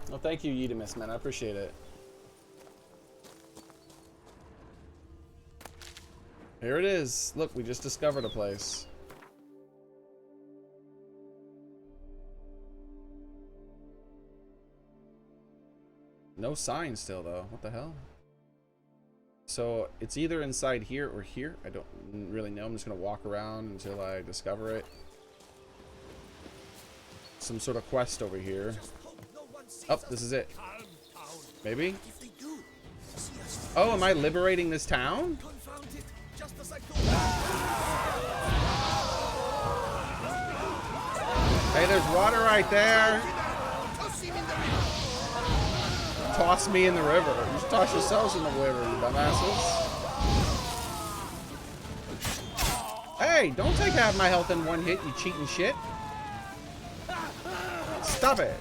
Well, thank you, Yedemus, man. I appreciate it. Here it is. Look, we just discovered a place. No sign still, though. What the hell? So, it's either inside here or here. I don't really know. I'm just going to walk around until I discover it. Some sort of quest over here. Oh, this is it. Maybe? Oh, am I liberating this town? Hey, there's water right there. Toss me in the river. Just toss yourselves in the river, you dumbasses. Hey, don't take half my health in one hit, you cheating shit. Stop it.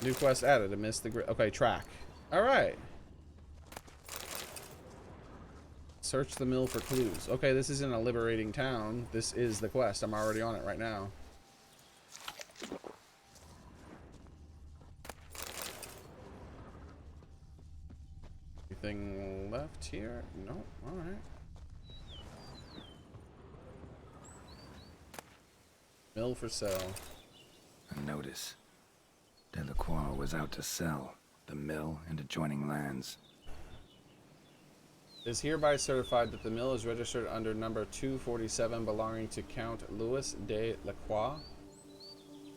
New quest added. I missed the grid. Okay, track. All right. Search the mill for clues. Okay, this isn't a liberating town. This is the quest. I'm already on it right now. Anything left here? No. All right. Mill for sale. A notice. Delacroix was out to sell the mill and adjoining lands. It is hereby certified that the mill is registered under number 247 belonging to Count Louis de Lacroix,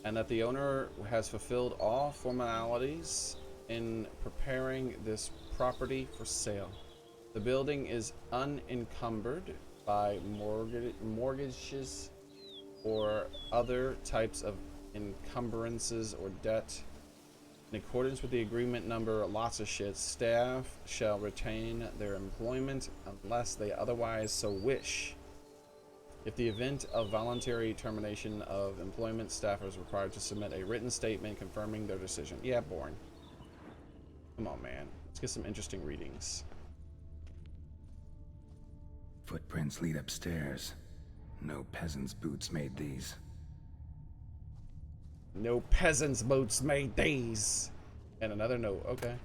and that the owner has fulfilled all formalities in preparing this property for sale. The building is unencumbered by mortgages or other types of encumbrances or debt. In accordance with the agreement number, lots of shit, staff shall retain their employment unless they otherwise so wish. If the event of voluntary termination of employment, staff is required to submit a written statement confirming their decision. Yeah, boring. Come on, man. Let's get some interesting readings. Footprints lead upstairs. No peasant's boots made these. No peasant's boots made these. And another note. Okay.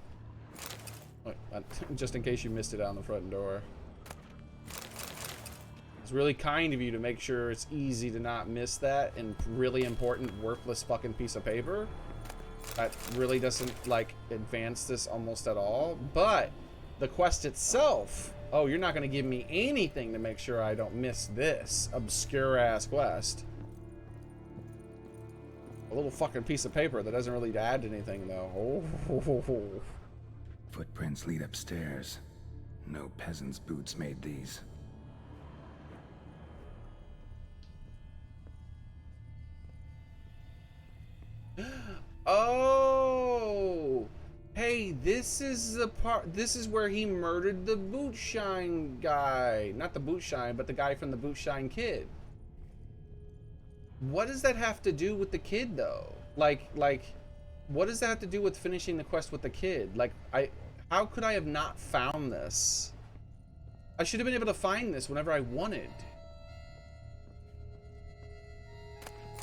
Just in case you missed it on the front door. It's really kind of you to make sure it's easy to not miss that and really important, worthless fucking piece of paper. That really doesn't, like, advance this almost at all. But the quest itself, oh, you're not going to give me anything to make sure I don't miss this obscure-ass quest. A little fucking piece of paper that doesn't really add anything, though. Oh. Footprints lead upstairs. No peasant's boots made these. Oh, hey, this is the part. This is where he murdered the boot shine guy. Not the boot shine, but the guy from the boot shine kid. What does that have to do with the kid, though? Like, what does that have to do with finishing the quest with the kid? Like, how could I have not found this? I should have been able to find this whenever I wanted.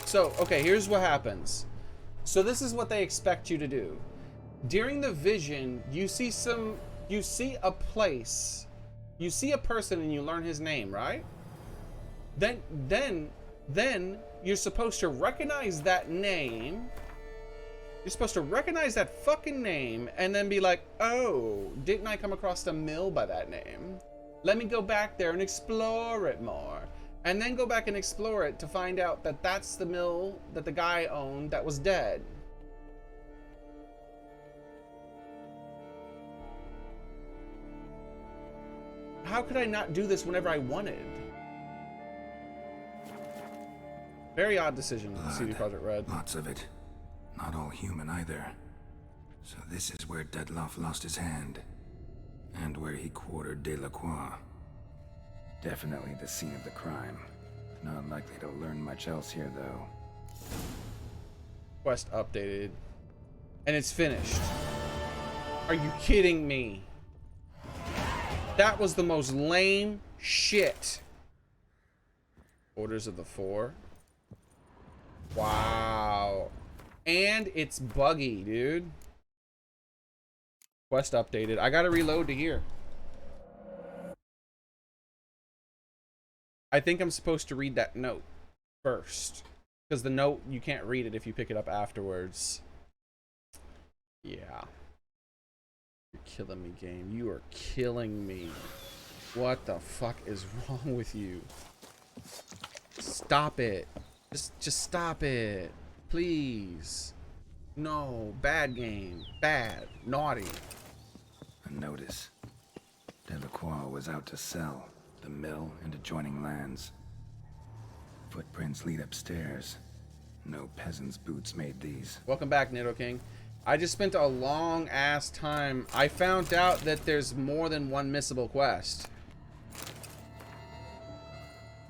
So, okay, here's what happens. So this is what they expect you to do. During the vision, you see a place, you see a person and you learn his name, right? Then you're supposed to recognize that name. You're supposed to recognize that fucking name and then be like, oh, didn't I come across a mill by that name? Let me go back there and explore it more. And then go back and explore it to find out that that's the mill that the guy owned that was dead. How could I not do this whenever I wanted? Very odd decision, CD Projekt Red. Lots of it. Not all human either. So this is where Dettlaff lost his hand. And where he quartered Delacroix. Definitely the scene of the crime. Not likely to learn much else here, though. Quest updated. And it's finished. Are you kidding me? That was the most lame shit. Orders of the Four. Wow. And it's buggy, dude. Quest updated. I gotta reload to here. I think I'm supposed to read that note first. Because the note, you can't read it if you pick it up afterwards. Yeah. You're killing me, game. You are killing me. What the fuck is wrong with you? Stop it. Just stop it. Please. No. Bad game. Bad. Naughty. A notice. Delacroix was out to sell the mill and adjoining lands. Footprints lead upstairs. No peasant's boots made these. Welcome back, Nido King. I just spent a long ass time. I found out that there's more than one missable quest.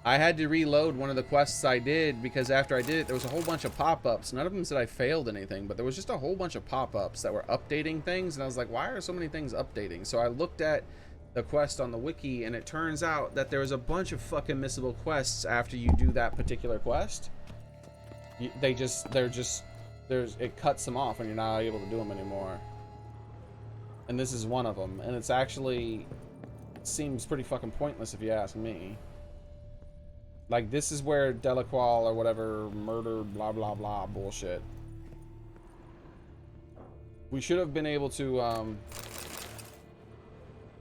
I had to reload one of the quests I did because after I did it, there was a whole bunch of pop-ups. None of them said I failed anything, but there was just a whole bunch of pop-ups that were updating things, and I was like, why are so many things updating? So I looked at the quest on the wiki, and it turns out that there's a bunch of fucking missable quests after you do that particular quest. It cuts them off and you're not able to do them anymore. And this is one of them, and it's actually seems pretty fucking pointless if you ask me. Like, this is where Delacroix or whatever murdered blah blah blah bullshit. We should have been able to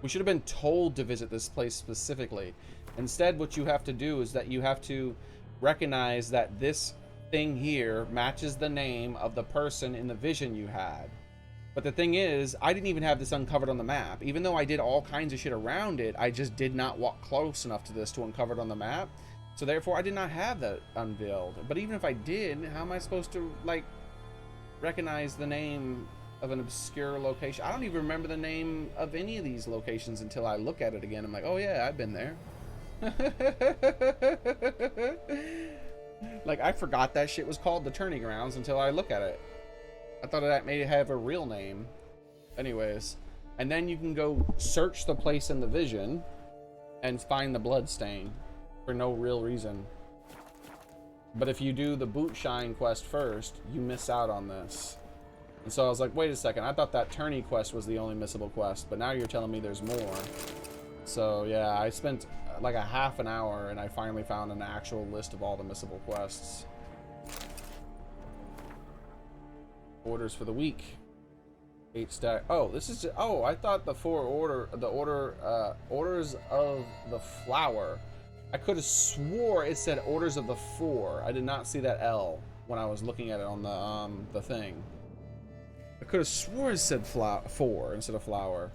we should have been told to visit this place specifically. Instead, what you have to do is that you have to recognize that this thing here matches the name of the person in the vision you had. But the thing is, I didn't even have this uncovered on the map. Even though I did all kinds of shit around it, I just did not walk close enough to this to uncover it on the map. So therefore, I did not have that unveiled. But even if I did, how am I supposed to, like, recognize the name of an obscure location? I don't even remember the name of any of these locations until I look at it again. I'm like, oh yeah, I've been there. Like, I forgot that shit was called the Tourney Grounds until I look at it. I thought that may have a real name. Anyways. And then you can go search the place in the vision and find the blood stain for no real reason. But if you do the boot shine quest first, you miss out on this. And so I was like, wait a second, I thought that tourney quest was the only missable quest, but now you're telling me there's more. So yeah, I spent like a half an hour and I finally found an actual list of all the missable quests. Orders for the week. 8 stack. Oh, this is just, oh, I thought the orders of the flower. I could have swore it said orders of the 4. I did not see that L when I was looking at it on the thing. I could have swore it said 4 instead of flower.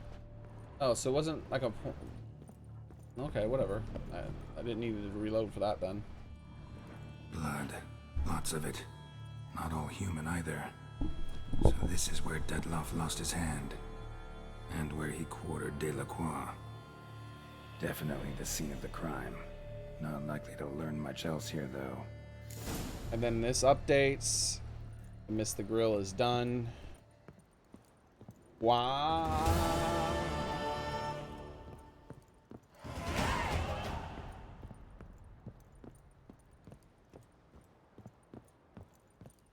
Oh, so it wasn't like a. Okay, whatever. I didn't need to reload for that then. Blood. Lots of it. Not all human either. So this is where Detloff lost his hand. And where he quartered Delacroix. Definitely the scene of the crime. Not likely to learn much else here, though. And then this updates. Miss the Grill is done. Wow.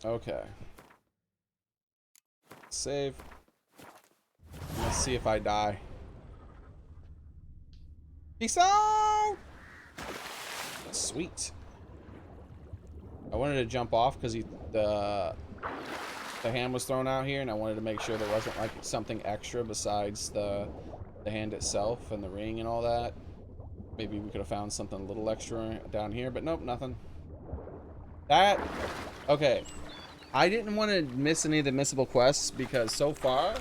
Okay. Save. Let's see if I die. Peace out! Sweet. I wanted to jump off because the hand was thrown out here, and I wanted to make sure there wasn't like something extra besides the hand itself and the ring and all that. Maybe we could have found something a little extra down here, but nope, nothing. That, okay. I didn't want to miss any of the missable quests because so far,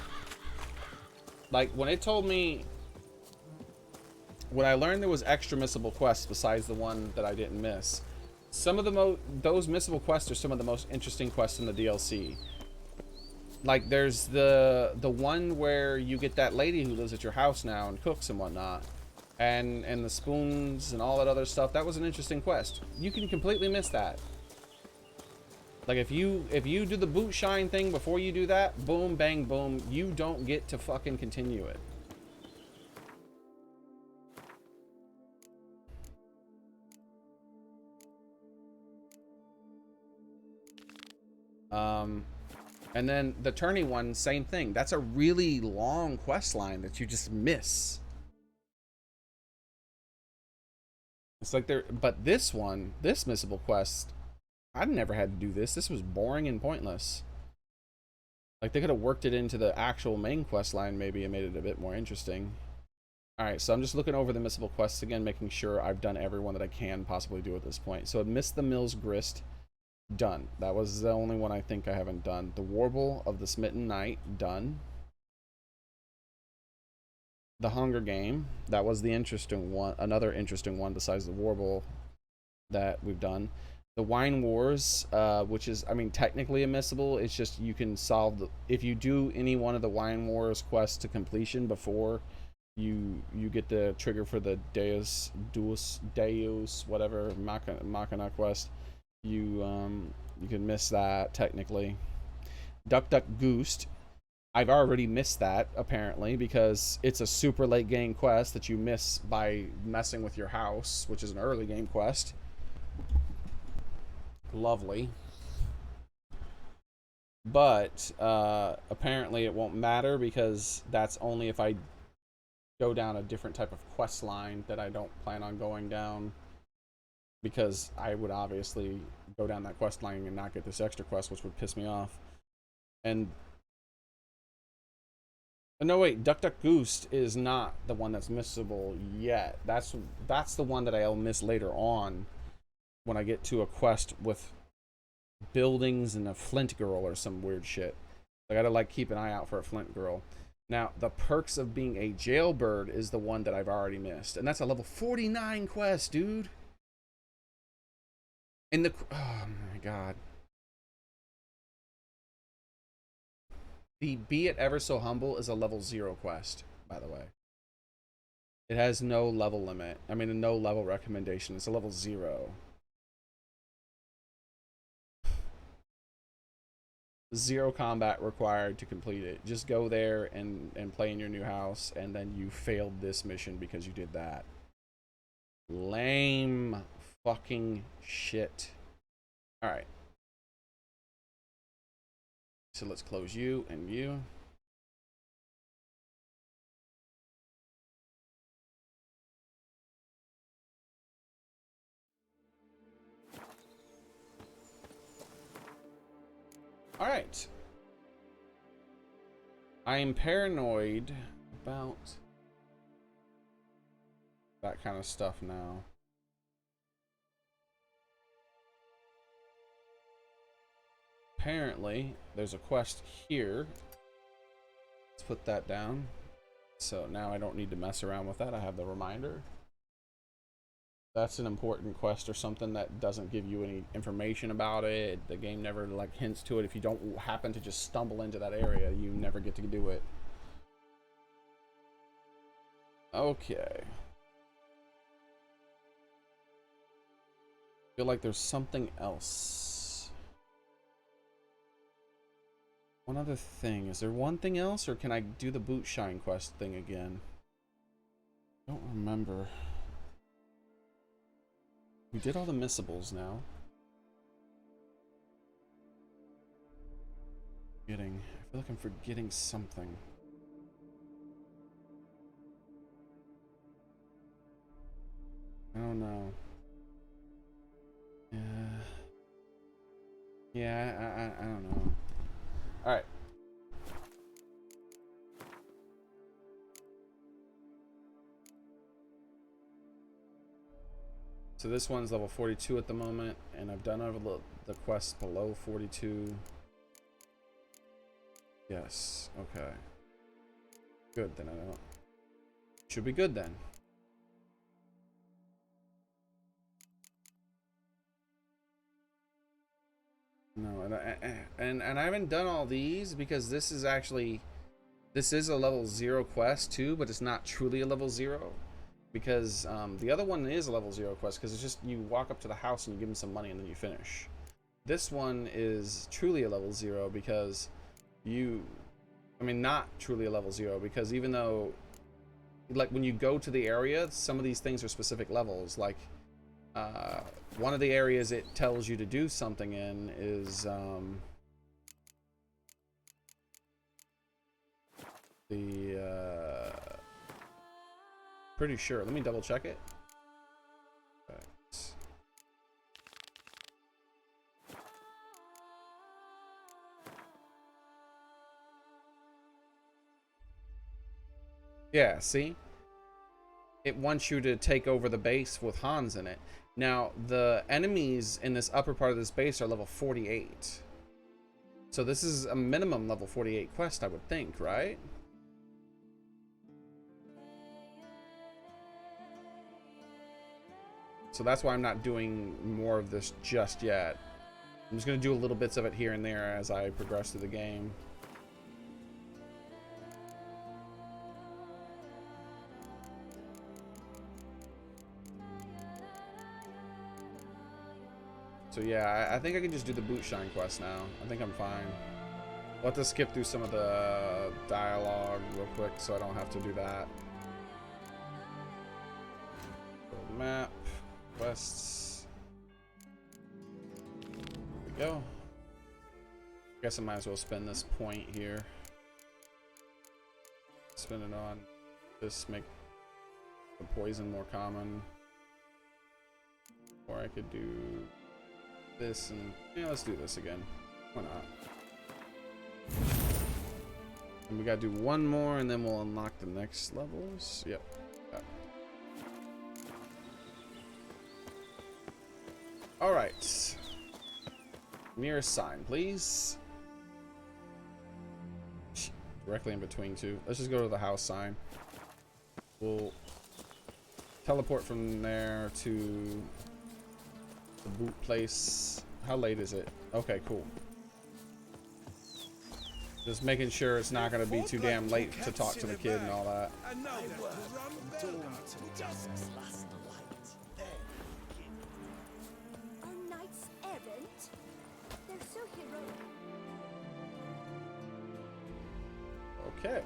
like when it told me, when I learned there was extra missable quests besides the one that I didn't miss, some of those missable quests are some of the most interesting quests in the DLC. Like there's the one where you get that lady who lives at your house now and cooks and whatnot, and the spoons and all that other stuff. That was an interesting quest. You can completely miss that. Like if you do the boot shine thing before you do that, boom, bang, boom, you don't get to fucking continue it. And then the tourney one, same thing. That's a really long quest line that you just miss. It's like there, but this one, this missable quest, I never had to do this. This was boring and pointless. Like they could have worked it into the actual main quest line maybe and made it a bit more interesting. All right, so I'm just looking over the missable quests again, making sure I've done every one that I can possibly do at this point. So I missed the Mill's Grist. Done. That was the only one I think I haven't done. The Warble of the Smitten Knight. Done. The Hunger Game. That was the interesting one. Another interesting one besides the Warble that we've done. The Wine Wars, which is, I mean, technically a missable. It's just you can solve the, if you do any one of the Wine Wars quests to completion before you get the trigger for the Deus whatever Machina quest. You can miss that technically. Duck Duck Goose, I've already missed that apparently because it's a super late game quest that you miss by messing with your house, which is an early game quest. Lovely. But apparently it won't matter because that's only if I go down a different type of quest line that I don't plan on going down. Because I would obviously go down that quest line and not get this extra quest, which would piss me off. And no, wait, Duck Duck Goose is not the one that's missable yet. That's the one that I'll miss later on when I get to a quest with buildings and a flint girl or some weird shit. I gotta like keep an eye out for a flint girl. Now, the perks of being a jailbird is the one that I've already missed. And that's a level 49 quest, dude. And the... Oh, my God. The Be It Ever So Humble is a level 0 quest, by the way. It has no level limit. I mean, no level recommendation. It's a level 0. 0 combat required to complete it. Just go there and play in your new house, and then you failed this mission because you did that. Lame fucking shit. Alright. So let's close you and you. Alright. I am paranoid about that kind of stuff now. Apparently, there's a quest here. Let's put that down. So now I don't need to mess around with that. I have the reminder. That's an important quest or something that doesn't give you any information about it. The game never like hints to it. If you don't happen to just stumble into that area, you never get to do it. Okay. Feel like there's something else. One other thing. Is there one thing else, or can I do the boot shine quest thing again? I don't remember. We did all the missables now. I feel like I'm forgetting something. I don't know. Yeah, I don't know. All right. So this one's level 42 at the moment, and I've done over the quests below 42. Yes, okay. Good, then I don't... Should be good then. No, and I haven't done all these because this is actually... This is a level 0 quest too, but it's not truly a level 0. Because the other one is a level 0 quest because it's just you walk up to the house and you give them some money and then you finish. This one is truly a level 0 because you... I mean, not truly a level 0 because even though, like, when you go to the area, some of these things are specific levels. Like, one of the areas it tells you to do something in is pretty sure. Let me double check it. Right. Yeah, see? It wants you to take over the base with Hans in it. Now, the enemies in this upper part of this base are level 48. So this is a minimum level 48 quest, I would think, right? So that's why I'm not doing more of this just yet. I'm just going to do a little bits of it here and there as I progress through the game. So yeah, I think I can just do the boot shine quest now. I think I'm fine. We'll have to skip through some of the dialogue real quick so I don't have to do that. Map. Quests. There we go. Guess I might as well spend this point here. Spend it on this, make the poison more common. Or I could do this and yeah, let's do this again. Why not? And we gotta do one more and then we'll unlock the next levels. Yep. Alright. Nearest sign, please. directly in between two. Let's just go to the house sign. We'll teleport from there to the boot place. How late is it? Okay, cool. Just making sure it's not going to be too damn late to talk to the kid and all that. Our knights errant? They're so heroic. Okay.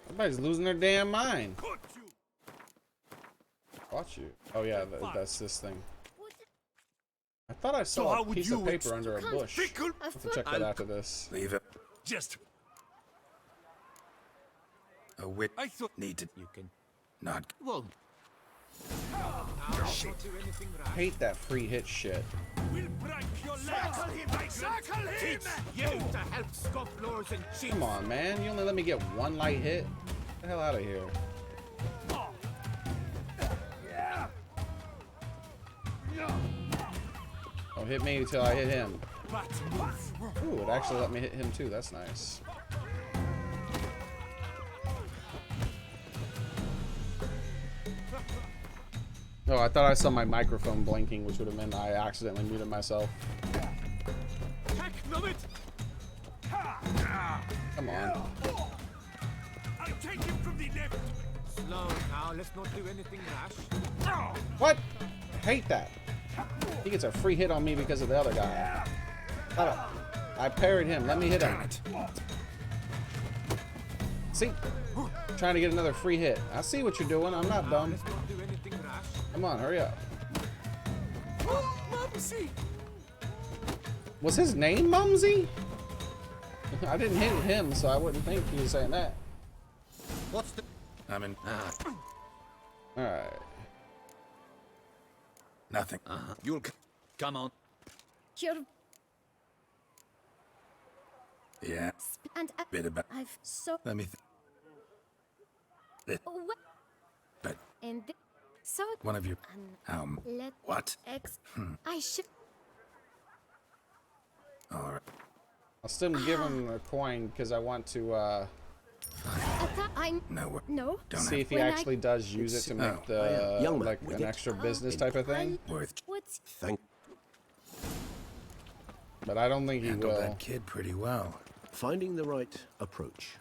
Everybody's losing their damn mind. Watch you. Oh yeah, that's this thing. I thought I saw a piece of paper under a bush. I'll have to check that after this. Leave it. Just A witch I thought need to You can. not. Well. shit. I hate that free hit shit. We'll break your legs. Circle him! You to help scofflaws and cheats. Come on, man. You only let me get one light hit? Get the hell out of here. Oh, hit me until I hit him. Ooh, it actually let me hit him too. That's nice. Oh, I thought I saw my microphone blinking, which would have meant I accidentally muted myself. Come on. I'll take him from the left. Slow now, let's not do anything rash. What? I hate that. He gets a free hit on me because of the other guy. Shut up. I parried him. Let me hit him. See? Trying to get another free hit. I see what you're doing. I'm not dumb. Let's not do anything rash. Come on, hurry up. Mumsy! Was his name Mumsy? I didn't hit him, so I wouldn't think he was saying that. What's the... I'm in. Alright. Nothing. You'll come on. You're Yeah. and Bit about. I've so Let me. But and so one of you. let What? X I should All right. I'll still give him a coin because I want to I'm No. no Don't see if he When I- actually does use it to make the Young man, like with an it. extra business type of thing. Worth. what's Thank. But I don't think he Handled will. that kid pretty well. Finding the right approach.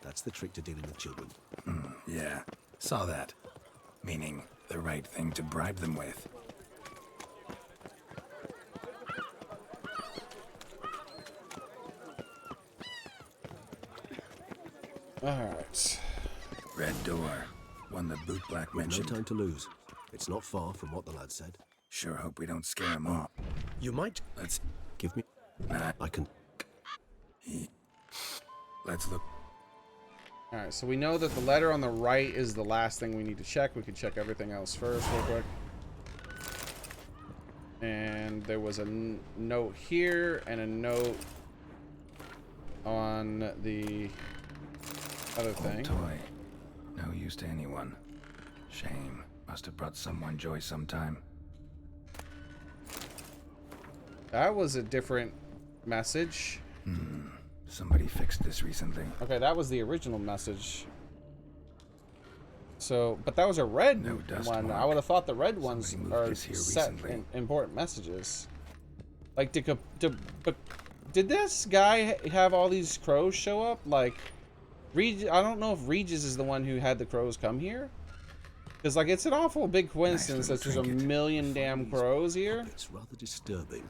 That's the trick to dealing with children. Yeah. Saw that. Meaning the right thing to bribe them with. Alright. Red door. One the boot black No mentioned. time to lose. It's not far from what the lad said. Sure hope we don't scare him off. You might Let's. give me. Nah. I can. Let's look. Alright, so we know that the letter on the right is the last thing we need to check. We can check everything else first real quick. And there was a note here and a note on the other thing. Toy. No use to anyone. Shame. Must have brought someone joy sometime. That was a different message. Somebody fixed this recently. Okay, that was the original message. So, but that was a red No dust one. mark. I would have thought the red ones Somebody moved are this here set recently. in important messages. Like, but did this guy have all these crows show up? Like, I don't know if Regis is the one who had the crows come here. Because, like, it's an awful big coincidence that there's a million damn crows here. It's rather disturbing.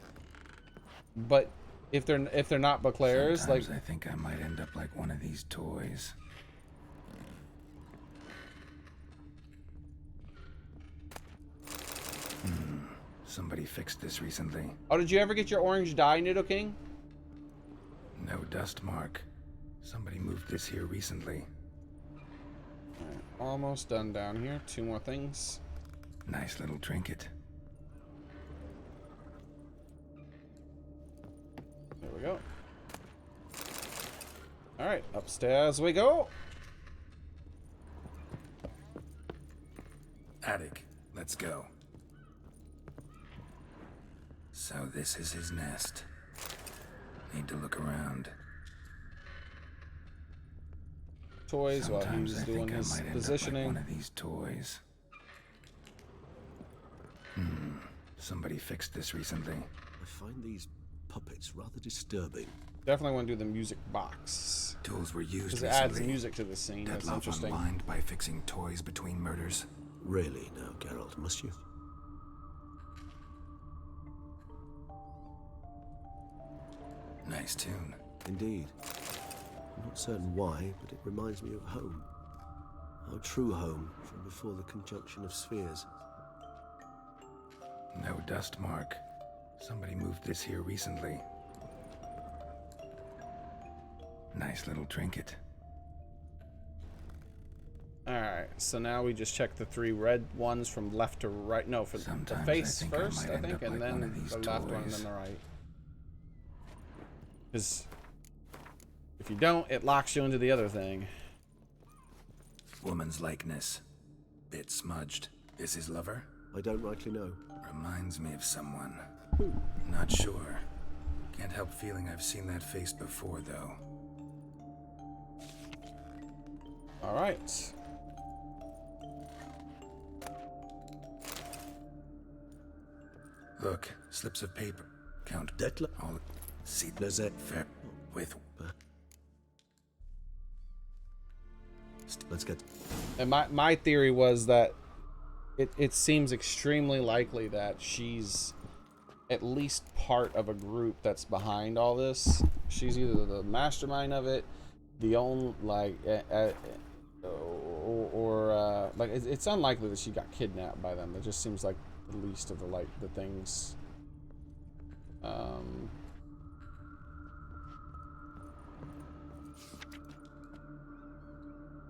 But if they're not Baclairs, like, Sometimes I think I might end up like one of these toys. Somebody fixed this recently. oh, did you ever get your orange dye, Nido King? No dust mark. Somebody moved this here recently. Alright, almost done down here. 2 more things. Nice little trinket. There we go. Alright, upstairs we go. Attic, let's go. So this is his nest. Need to look around. Toys while Sometimes he's I doing think I his might end up positioning. like one of these toys. Somebody fixed this recently. I find these puppets rather disturbing. Definitely want to do the music box. Tools were used Because recently. it adds music to the scene. That's Deadlock interesting. unwind by fixing toys between murders. Really now, Geralt, must you? Nice tune. Indeed. I'm not certain why, but it reminds me of home. Our true home from before the conjunction of spheres. No dust mark. Somebody moved this here recently. Nice little trinket. Alright, so now we just check the 3 red ones from left to right. No, for Sometimes the I face think I first, might I end think, up and like one of then these the left one and toys. then the right. Because if you don't, it locks you into the other thing. Woman's likeness. Bit smudged. This his lover? I don't rightly know. Reminds me of someone. Not sure. Can't help feeling I've seen that face before, though. Alright. Look, slips of paper. Count Deadlock. all. See, There's a fair with. Let's get. And my theory was that it seems extremely likely that she's at least part of a group that's behind all this. She's either the mastermind of it, the own like, or like it's unlikely that she got kidnapped by them. It just seems like the least of the things.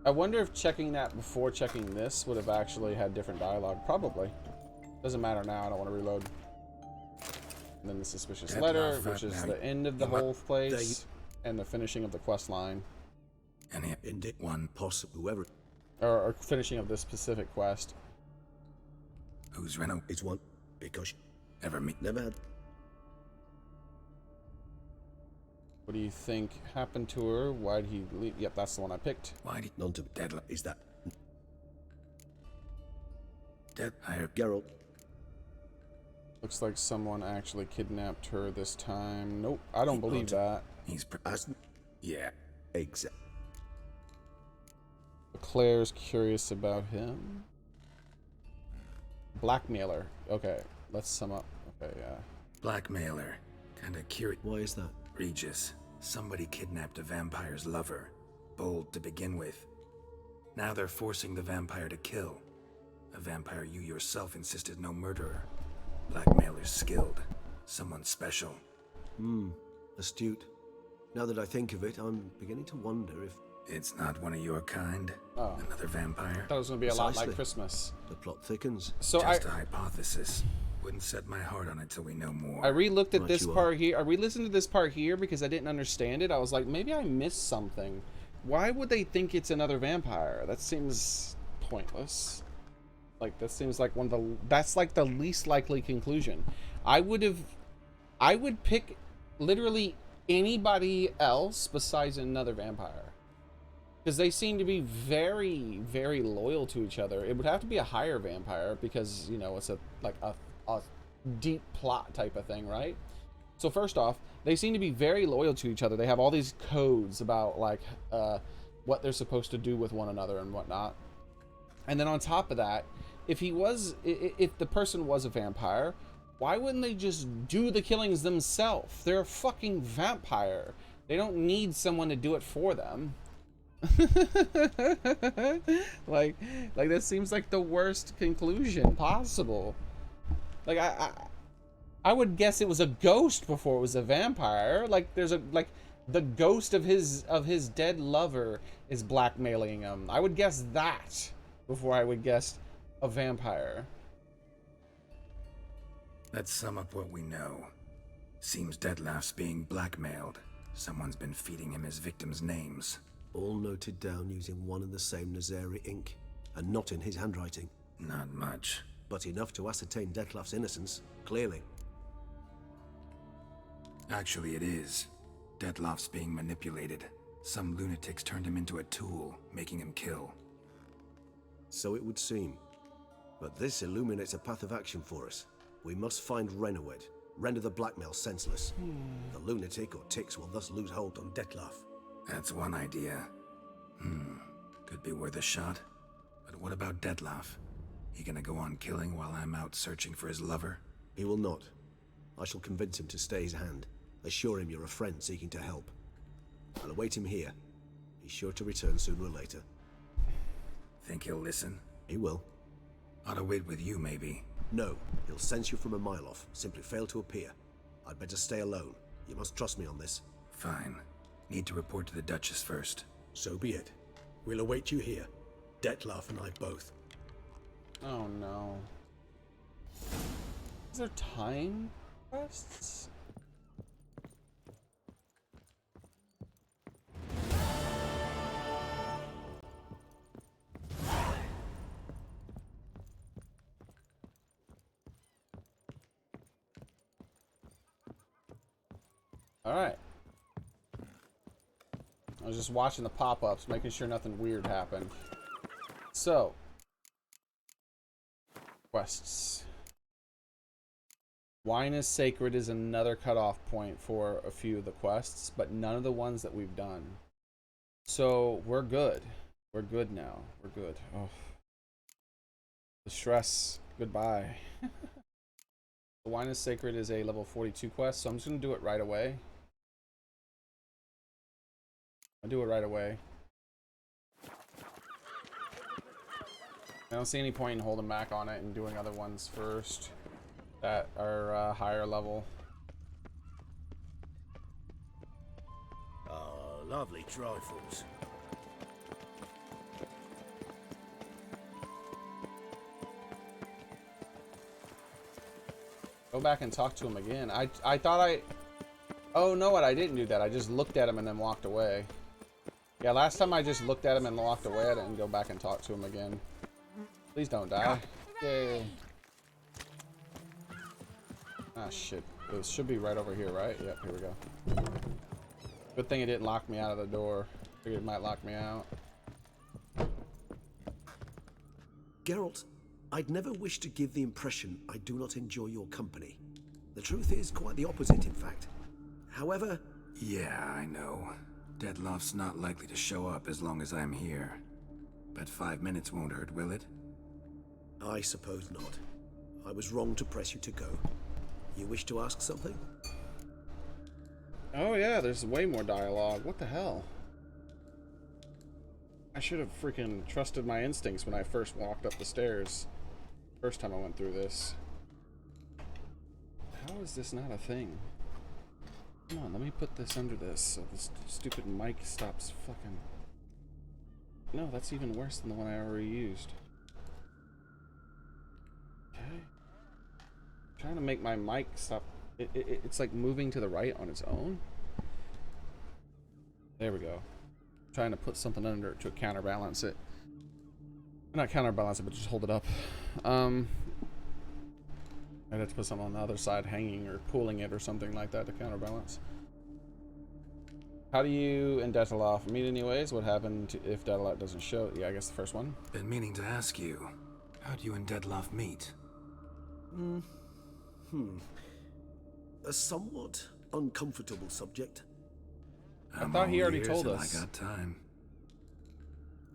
I wonder if checking that before checking this would have actually had different dialogue. Probably. Doesn't matter now. I don't want to reload. And then the suspicious letter, which is the end of the whole place, and the finishing of the quest line. And it one possible whoever. Or finishing of this specific quest. Who's Reno? It's one because ever meet. Never had. What do you think happened to her? Why did he leave? Yep, that's the one I picked. Why did none to Deadlock? Is that Dead? Higher Geralt. Looks like someone actually kidnapped her this time. Nope, I don't believe that. He's yeah, exactly. Claire's curious about him. Blackmailer. Okay, let's sum up. Okay, yeah. Blackmailer. Kinda curious. Why is that? Regis. Somebody kidnapped a vampire's lover. Bold to begin with. Now they're forcing the vampire to kill. A vampire you yourself insisted no murderer. Blackmailer's skilled. Someone special. Astute. Now that I think of it, I'm beginning to wonder if... It's not one of your kind? Oh. Another vampire? I thought it was going to be a lot like Christmas. The plot thickens. So Just a hypothesis. Wouldn't set my heart on it till we know more. I re-looked at this part here. I re-listened to this part here because I didn't understand it. I was like, maybe I missed something. Why would they think it's another vampire? That seems pointless. Like, that seems like one of the... That's like the least likely conclusion. I would pick literally anybody else besides another vampire. Because they seem to be very, very loyal to each other. It would have to be a higher vampire because, you know, it's a deep plot type of thing, right? So first off, they seem to be very loyal to each other. They have all these codes about, like, what they're supposed to do with one another and whatnot. And then on top of that, if the person was a vampire, why wouldn't they just do the killings themselves? They're a fucking vampire. They don't need someone to do it for them. like that seems like the worst conclusion possible. Like I would guess it was a ghost before it was a vampire. Like there's the ghost of his dead lover is blackmailing him. I would guess that before I would guess a vampire. Let's sum up what we know. Seems Deadlaff's being blackmailed. Someone's been feeding him his victims' names. All noted down using one and the same Nazeri ink, and not in his handwriting. Not much. But enough to ascertain Dettlaff's innocence, clearly. Actually, it is. Dettlaff's being manipulated. Some lunatics turned him into a tool, making him kill. So it would seem. But this illuminates a path of action for us. We must find Renowed, render the blackmail senseless. The lunatic or ticks will thus lose hold on Dettlaff. That's one idea. Could be worth a shot. But what about Dettlaff? He gonna go on killing while I'm out searching for his lover? He will not. I shall convince him to stay his hand. Assure him you're a friend seeking to help. I'll await him here. He's sure to return sooner or later. Think he'll listen? He will. Ought to wait with you, maybe. No, he'll sense you from a mile off. Simply fail to appear. I'd better stay alone. You must trust me on this. Fine. Need to report to the Duchess first. So be it. We'll await you here. Dettlaff and I both. Oh no. Is there time quests? Alright. I was just watching the pop-ups, making sure nothing weird happened. So. Quests. Wine is Sacred is another cutoff point for a few of the quests, but none of the ones that we've done. So, we're good. We're good now. We're good. Oh. The stress. Goodbye. The Wine is Sacred is a level 42 quest, so I'm just going to do it right away. I'll do it right away. I don't see any point in holding back on it and doing other ones first that are higher level. Oh, lovely trifles. Go back and talk to him again. I thought I... Oh, no, what? I didn't do that. I just looked at him and then walked away. Yeah, last time I just looked at him and walked away. I didn't go back and talk to him again. Please don't die. Yay. Ah, shit. It should be right over here, right? Yep, here we go. Good thing it didn't lock me out of the door. Figured it might lock me out. Geralt, I'd never wish to give the impression I do not enjoy your company. The truth is quite the opposite, in fact. However... Yeah, I know. Dettlaff's not likely to show up as long as I'm here. But 5 minutes won't hurt, will it? I suppose not. I was wrong to press you to go. You wish to ask something? Oh yeah, there's way more dialogue. What the hell? I should have freaking trusted my instincts when I first walked up the stairs. First time I went through this. How is this not a thing? Come on, let me put this under this so this stupid mic stops fucking... No, that's even worse than the one I already used. Okay. Trying to make my mic stop. It's like moving to the right on its own. There we go. Trying to put something under it to counterbalance it. Not counterbalance it, but just hold it up. I'd have to put something on the other side hanging or pulling it or something like that to counterbalance. How do you and Dettlaff meet anyways? What happened if Dettlaff doesn't show? Yeah, I guess the first one. Been meaning to ask you. How do you and Dettlaff meet? A somewhat uncomfortable subject. I thought he already told us. I got time.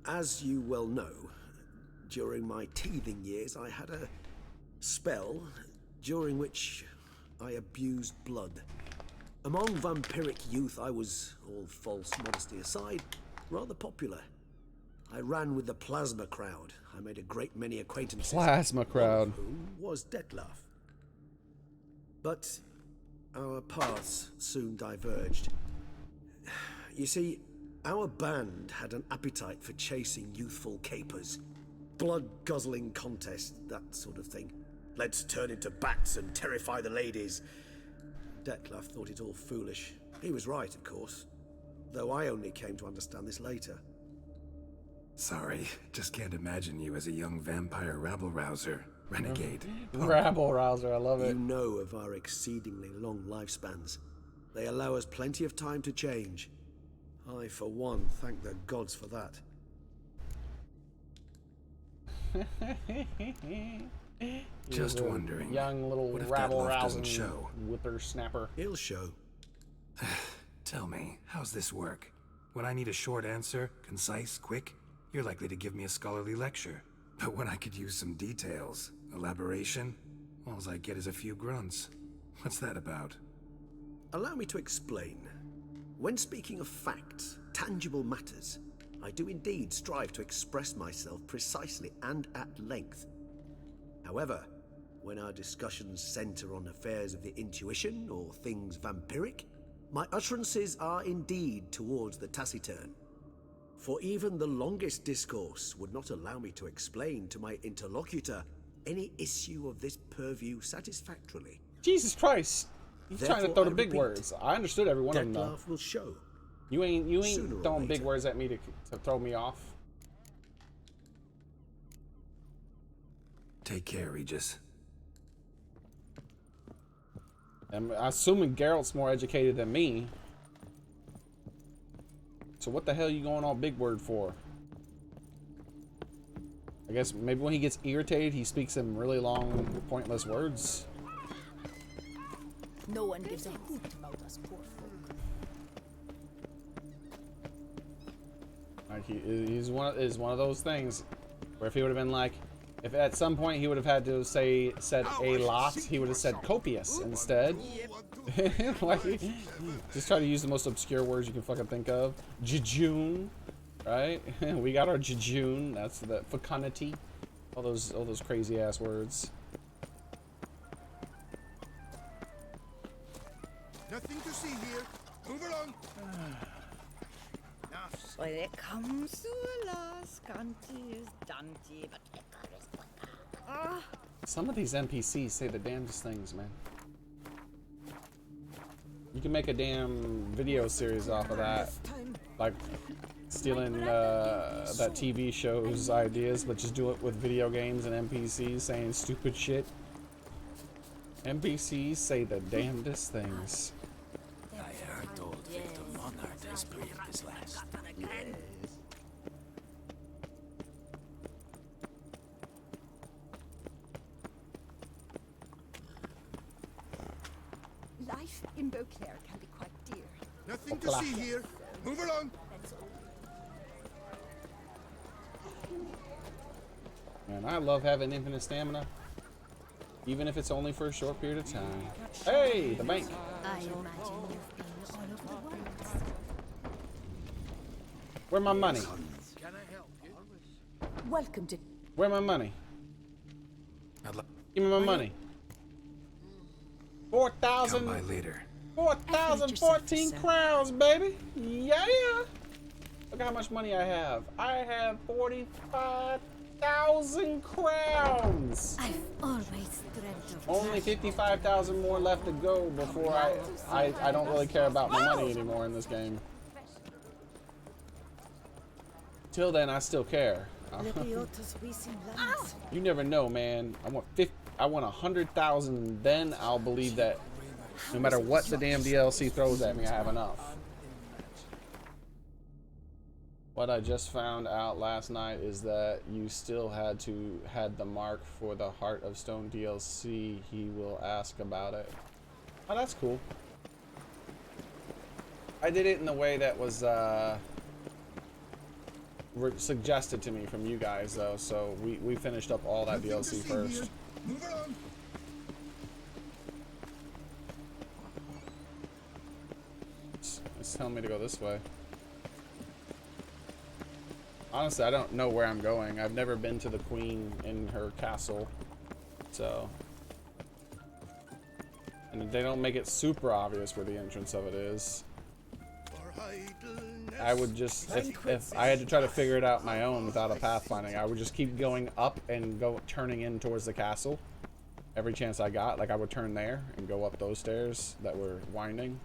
As you well know, during my teething years, I had a spell during which I abused blood. Among vampiric youth, I was, all false modesty aside, rather popular. I ran with the plasma crowd. I made a great many acquaintances. Plasma crowd. One of whom was Dettlaff. But our paths soon diverged. You see, our band had an appetite for chasing youthful capers. Blood-guzzling contests, that sort of thing. Let's turn into bats and terrify the ladies. Dettlaff thought it all foolish. He was right, of course. Though I only came to understand this later. Sorry, just can't imagine you as a young vampire rabble-rouser, renegade. Rabble-rouser, I love it. You know of our exceedingly long lifespans. They allow us plenty of time to change. I, for one, thank the gods for that. Just wondering, young little what if that love rabble-rousing doesn't show? whippersnapper. It'll show. Tell me, how's this work? When I need a short answer, concise, quick, you're likely to give me a scholarly lecture. But when I could use some details, elaboration, all I get is a few grunts. What's that about? Allow me to explain. When speaking of facts, tangible matters, I do indeed strive to express myself precisely and at length. However, when our discussions center on affairs of the intuition or things vampiric, my utterances are indeed towards the taciturn. For even the longest discourse would not allow me to explain to my interlocutor any issue of this purview satisfactorily. Jesus Christ! You're trying to throw the big repeat, words. I understood every one of them, though. Dettlaff will show. You ain't Sooner or throwing big later. words at me to throw me off. Take care, Regis. I'm assuming Geralt's more educated than me. So what the hell are you going all big word for? I guess maybe when he gets irritated, he speaks in really long, pointless words. No one gives a hoot about us poor folk. Like he's one of those things where if he would have been like, if at some point he would have had to said a lot, he would have said copious instead. Like, just try to use the most obscure words you can fucking think of. Jejune, right? We got our jejune. That's the fecundity. All those crazy ass words. Nothing to see here. Move along. When it comes to Alas, Canti is Dante, but Some of these NPCs say the damnedest things, man. You can make a damn video series off of that. Like stealing that TV show's ideas, but just do it with video games and NPCs saying stupid shit. NPCs say the damnedest things. I heard old Victor Monarch has breathed his last. life in Beauclair can be quite dear. Nothing to see here. Move along. Man, I love having infinite stamina. Even if it's only for a short period of time. Hey, the bank. I imagine you've been all over the world. Where my money? Can I help you? Welcome to. Where my money? Give me my money. 4,000. Come by later. 4,014 crowns, baby. Yeah. Look how much money I have. I have 45,000 crowns. I've always dreamt of Only 55,000 more left to go before I don't really care about my money anymore in this game. Till then, I still care. You never know, man. I want 100,000. Then I'll believe that no matter what the damn DLC throws at me, I have enough. What I just found out last night is that you still had the mark for the Heart of Stone DLC. He will ask about it. Oh, that's cool. I did it in the way that was suggested to me from you guys, though. So we finished up all that DLC first. Move along. It's telling me to go this way. Honestly, I don't know where I'm going. I've never been to the Queen in her castle, so. And they don't make it super obvious where the entrance of it is. I would just, if I had to try to figure it out my own without a pathfinding, I would just keep going up and turning in towards the castle. Every chance I got, like I would turn there and go up those stairs that were winding.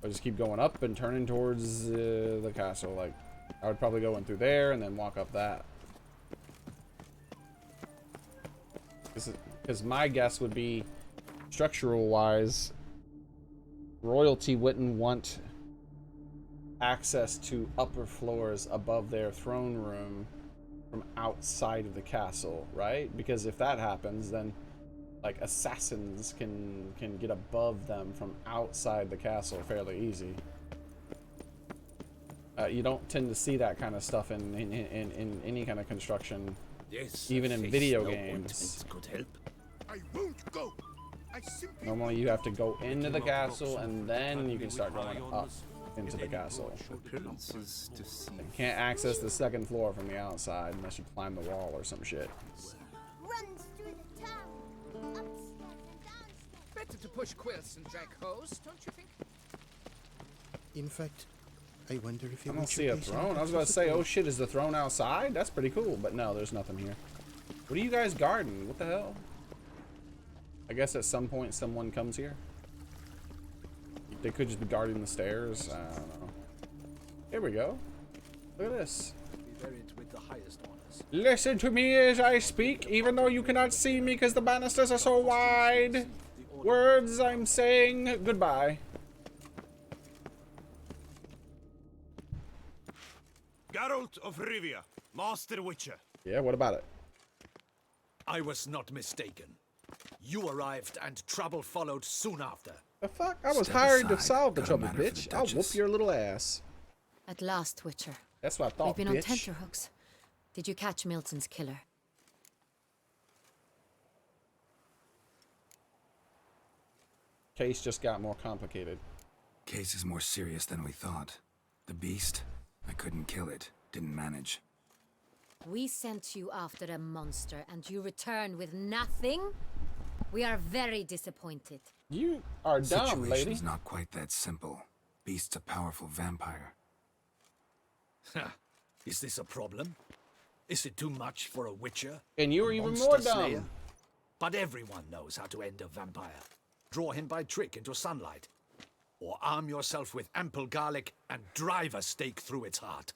I just keep going up and turning towards the castle, like I would probably go in through there and then walk up that. Because my guess would be, structural wise, royalty wouldn't want access to upper floors above their throne room from outside of the castle, right? Because if that happens, then like assassins can get above them from outside the castle fairly easy. You don't tend to see that kind of stuff in any kind of construction, Yes, even in face video no games. ointments could help. I won't go. I simply Normally you have to go into the castle and then you can start going up into the castle. Appearances to see. You can't access the second floor from the outside unless you climb the wall or some shit. Runs through the town, upstairs and downstairs. Better to push quilts and drag hose, don't you think? In fact, I wonder if you I don't see a throne. I was about to say, oh shit, is the throne outside? That's pretty cool, but no, there's nothing here. What are you guys guarding? What the hell? I guess at some point someone comes here. They could just be guarding the stairs. I don't know. Here we go. Look at this. Be buried with the highest honors. Listen to me as I speak, even though you cannot see me because the banisters are so wide. Words I'm saying goodbye. Geralt of Rivia, Master Witcher. Yeah, what about it? I was not mistaken. You arrived and trouble followed soon after. The fuck? I was Step hired to aside. solve the Got a trouble, matter for bitch. the I'll whoop Duchess. your little ass. At last, Witcher. That's what I thought, We've been on bitch. tenterhooks. Did you catch Milton's killer? Case just got more complicated. Case is more serious than we thought. The beast, I couldn't kill it. Didn't manage. We sent you after a monster and you returned with nothing? We are very disappointed. You are dumb, lady. Situation's not quite that simple. Beast's a powerful vampire. Is this a problem? Is it too much for a witcher? And you A are even monster more slayer? dumb. But everyone knows how to end a vampire. Draw him by trick into sunlight. Or arm yourself with ample garlic and drive a stake through its heart.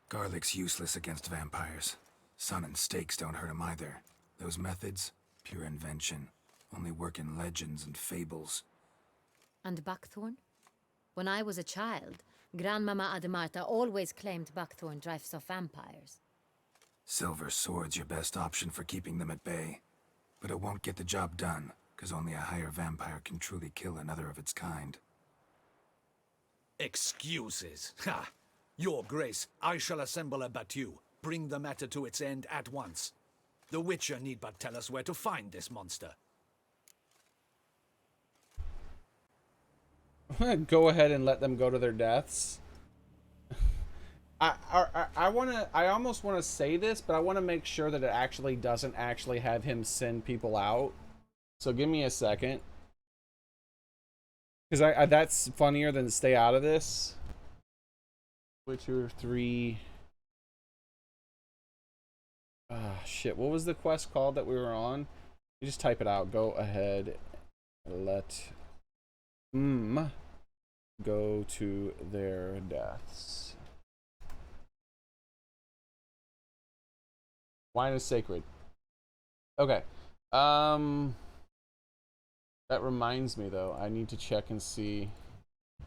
Garlic's useless against vampires. Sun and stakes don't hurt him either. Those methods, pure invention. Only work in legends and fables. And buckthorn? When I was a child, Grandmama Ademarta always claimed buckthorn drives off vampires. Silver sword's your best option for keeping them at bay. But it won't get the job done, because only a higher vampire can truly kill another of its kind. Excuses. Ha! Your Grace, I shall assemble a battue. Bring the matter to its end at once. The Witcher need but tell us where to find this monster. Go ahead and let them go to their deaths. I almost want to say this, but I want to make sure that it actually doesn't actually have him send people out. So give me a second. Because that's funnier than stay out of this. Witcher 3. Shit. What was the quest called that we were on? You just type it out. Go ahead. Let go to their deaths. Wine is sacred. Okay. That reminds me though. I need to check and see if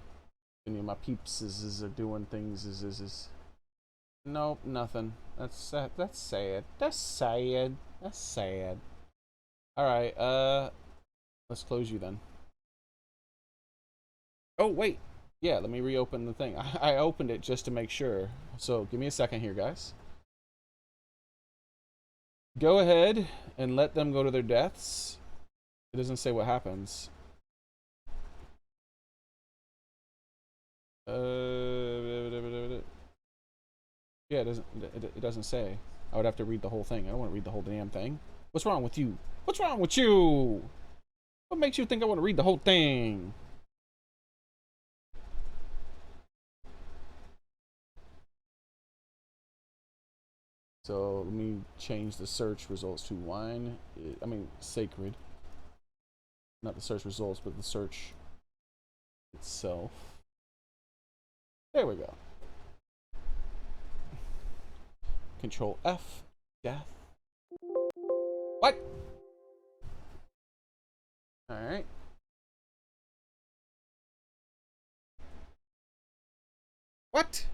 any of my peeps are doing things. Nope, nothing. That's sad. That's sad. That's sad. That's sad. All right. Let's close you then. Oh wait. Yeah. Let me reopen the thing. I opened it just to make sure. So give me a second here, guys. Go ahead and let them go to their deaths. It doesn't say what happens. Yeah, it doesn't say. I would have to read the whole thing. I don't want to read the whole damn thing. What's wrong with you? What's wrong with you? What makes you think I want to read the whole thing? So let me change the search results to wine. I mean, sacred. Not the search results, but the search itself. There we go. Control F. Death. What? Alright. What?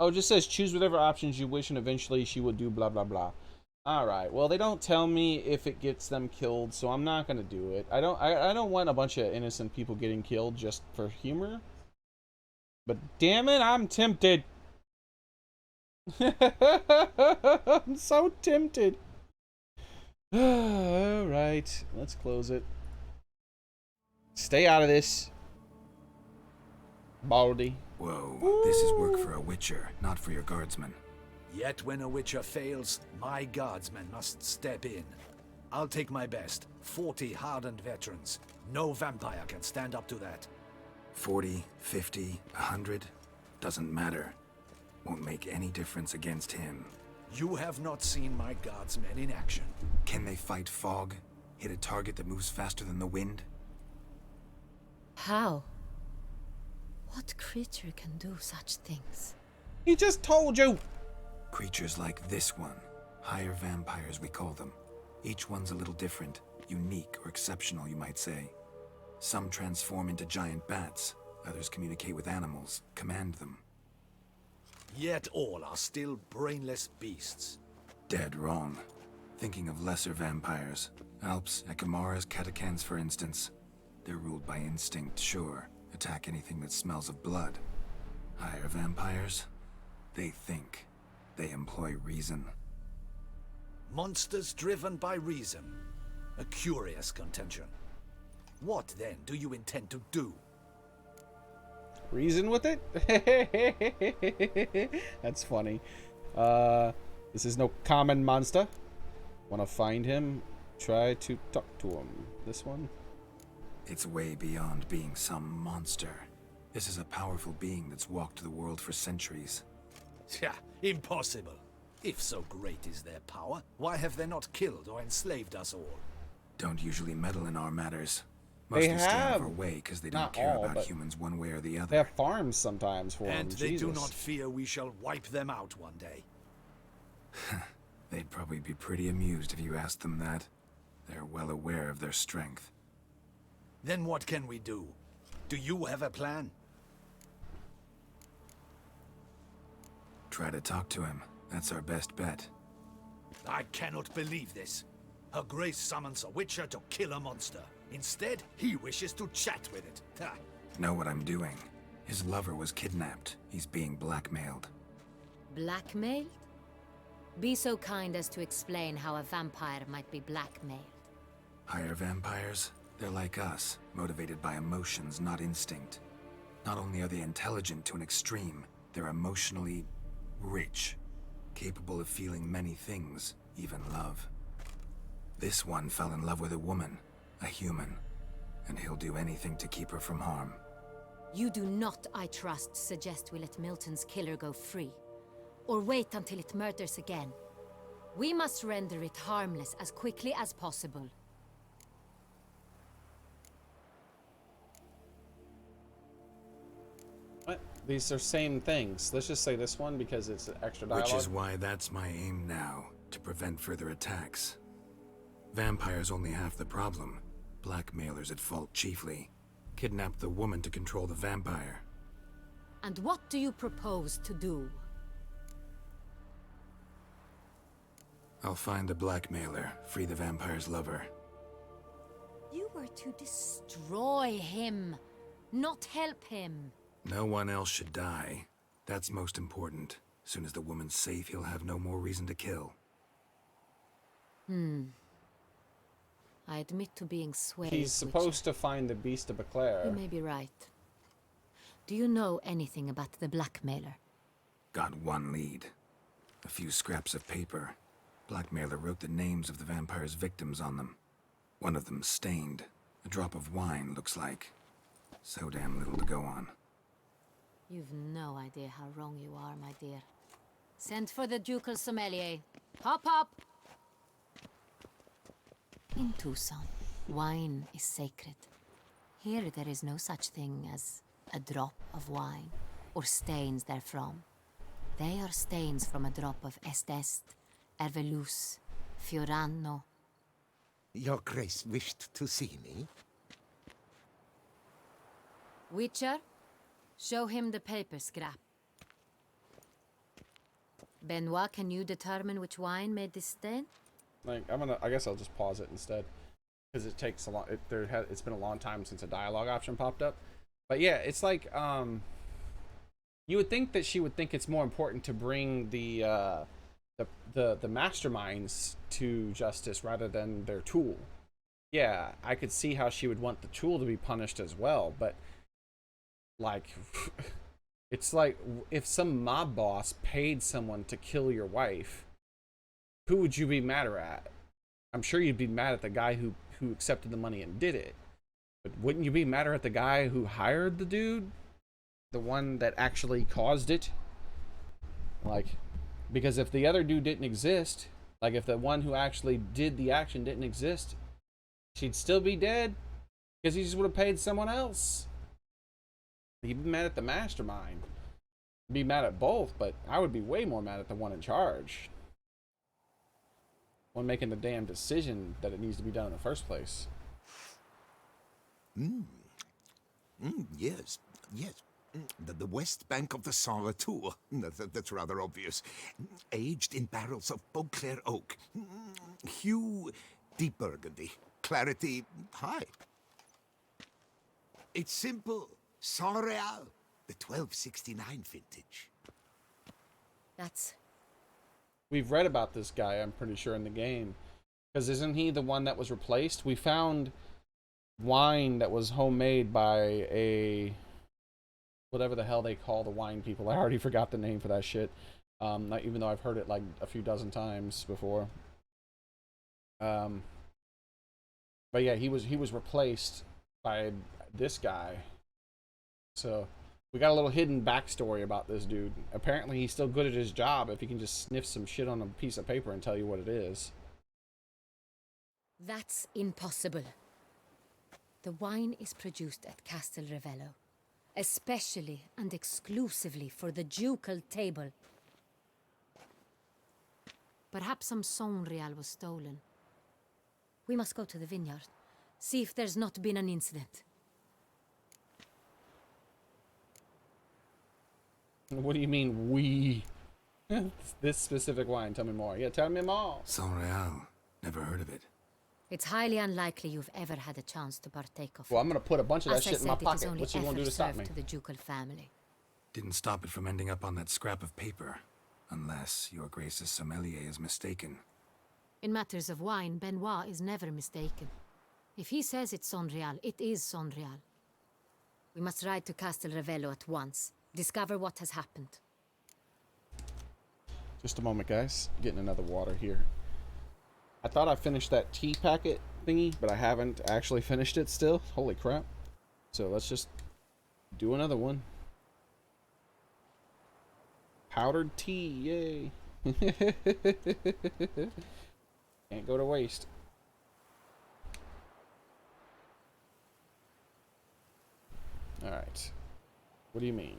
Oh, it just says choose whatever options you wish and eventually she will do blah blah blah. Alright, well they don't tell me if it gets them killed, so I'm not gonna do it. I don't want a bunch of innocent people getting killed just for humor. But damn it, I'm tempted. I'm so tempted. Alright, let's close it. Stay out of this. Baldy. Whoa, this is work for a Witcher, not for your guardsmen. Yet when a Witcher fails, my guardsmen must step in. I'll take my best. 40 hardened veterans. No vampire can stand up to that. 40, 50, 100, doesn't matter. Won't make any difference against him. You have not seen my guardsmen in action. Can they fight fog? Hit a target that moves faster than the wind? How? What creature can do such things? He just told you! Creatures like this one. Higher vampires, we call them. Each one's a little different. Unique or exceptional, you might say. Some transform into giant bats. Others communicate with animals, command them. Yet all are still brainless beasts. Dead wrong. Thinking of lesser vampires. Alps, Ekamaras, Catacans, for instance. They're ruled by instinct, sure. Attack anything that smells of blood. Higher vampires? They think. They employ reason. Monsters driven by reason. A curious contention. What, then, do you intend to do? Reason with it? That's funny. This is no common monster. Want to find him? Try to talk to him. This one? It's way beyond being some monster. This is a powerful being that's walked the world for centuries. Yeah, impossible. If so great is their power, why have they not killed or enslaved us all? Don't usually meddle in our matters. They Mostly stay out of have. our way because they don't Not care all, about but humans one way or the other. They have farms sometimes for And them. they Jesus. do not fear we shall wipe them out one day. They'd probably be pretty amused if you asked them that. They're well aware of their strength. Then what can we do? Do you have a plan? Try to talk to him. That's our best bet. I cannot believe this. Her Grace summons a Witcher to kill a monster. Instead, he wishes to chat with it. Ha. Know what I'm doing. His lover was kidnapped. He's being blackmailed. Blackmailed? Be so kind as to explain how a vampire might be blackmailed. Higher vampires? They're like us, motivated by emotions, not instinct. Not only are they intelligent to an extreme, they're emotionally rich, capable of feeling many things, even love. This one fell in love with a woman, a human, and he'll do anything to keep her from harm. You do not, I trust, suggest we let Milton's killer go free. Or wait until it murders again. We must render it harmless as quickly as possible. What? These are same things. Let's just say this one because it's extra dialogue. Which is why that's my aim now, to prevent further attacks. Vampires only half the problem. Blackmailers at fault chiefly. Kidnapped the woman to control the vampire. And what do you propose to do? I'll find the blackmailer, free the vampire's lover. You were to destroy him, not help him. No one else should die. That's most important. Soon as the woman's safe, he'll have no more reason to kill. I admit to being swayed. He's supposed to find the Beast of You Baclair. may be right. Do you know anything about the blackmailer? Got one lead. A few scraps of paper. Blackmailer wrote the names of the vampire's victims on them. One of them stained. A drop of wine, looks like. So damn little to go on. You've no idea how wrong you are, my dear. Send for the ducal sommelier. Hop, hop! in Tucson, wine is sacred. Here there is no such thing as a drop of wine, or stains therefrom. They are stains from a drop of Est, Ervelus, Fiorano. Your Grace wished to see me? Witcher, show him the paper scrap. Benoit, can you determine which wine made this stain? Like, I guess I'll just pause it instead, because it takes a lot. It's been a long time since a dialogue option popped up. But yeah, it's like, you would think that she would think it's more important to bring the masterminds to justice rather than their tool. Yeah, I could see how she would want the tool to be punished as well, but like, it's like if some mob boss paid someone to kill your wife, who would you be madder at? I'm sure you'd be mad at the guy who accepted the money and did it. But wouldn't you be madder at the guy who hired the dude? The one that actually caused it? Like, because if the other dude didn't exist, like if the one who actually did the action didn't exist, she'd still be dead because he just would have paid someone else. You'd be mad at the mastermind. You'd be mad at both, but I would be way more mad at the one in charge. One making the damn decision that it needs to be done in the first place. Yes, yes. The west bank of the Saint Latour. That's rather obvious. Aged in barrels of Beauclair oak. Hue, deep burgundy. Clarity, high. It's simple. Saint Real, the 1269 vintage. That's... We've read about this guy, I'm pretty sure, in the game. Because isn't he the one that was replaced? We found wine that was homemade by a... whatever the hell they call the wine people. I already forgot the name for that shit. Even though I've heard it like a few dozen times before. But yeah, he was replaced by this guy. So we got a little hidden backstory about this dude. Apparently he's still good at his job if he can just sniff some shit on a piece of paper and tell you what it is. That's impossible. The wine is produced at Castel Ravello, especially and exclusively for the ducal table. Perhaps some Saint Real was stolen. We must go to the vineyard, see if there's not been an incident. What do you mean, we? This specific wine, tell me more. Yeah, tell me more. Saint Real. Never heard of it. It's highly unlikely you've ever had a chance to partake of it. Well, I'm gonna put a bunch of that shit in my pocket. It is What's he gonna do to stop me? to the ducal family. Didn't stop it from ending up on that scrap of paper. Unless your Grace's sommelier is mistaken. In matters of wine, Benoit is never mistaken. If he says it's Saint Real, it is Saint Real. We must ride to Castel Ravello at once. Discover what has happened. Just a moment, guys. Getting another water here. I thought I finished that tea packet thingy, but I haven't actually finished it still. Holy crap. So let's just do another one. Powdered tea, yay. Can't go to waste. Alright. What do you mean?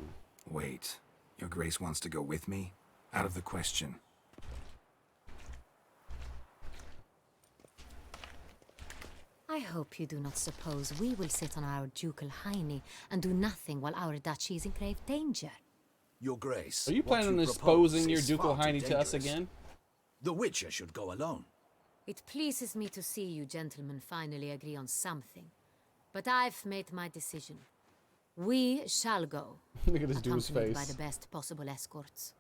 Wait. Your Grace wants to go with me? Out of the question. I hope you do not suppose we will sit on our ducal hiney and do nothing while our duchy is in grave danger. Your Grace, are you what planning on propose exposing your is ducal far too hiney to us dangerous. again? The Witcher should go alone. It pleases me to see you gentlemen finally agree on something. But I've made my decision. We shall go. Look at this dude's accompanied face. by the best possible escorts.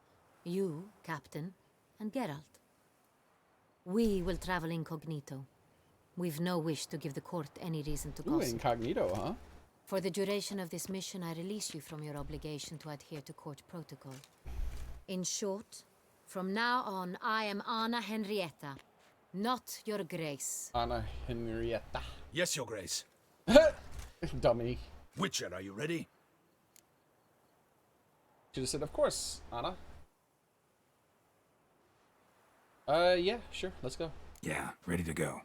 You, Captain, and Geralt. We will travel incognito. We've no wish to give the court any reason to Ooh, gossip. incognito, huh? For the duration of this mission, I release you from your obligation to adhere to court protocol. In short, from now on, I am Anna Henrietta, not your Grace. Anna Henrietta. Yes, Your Grace. Dummy. Witcher, are you ready? Should have said, of course, Anna. Yeah, sure, let's go. Yeah, ready to go.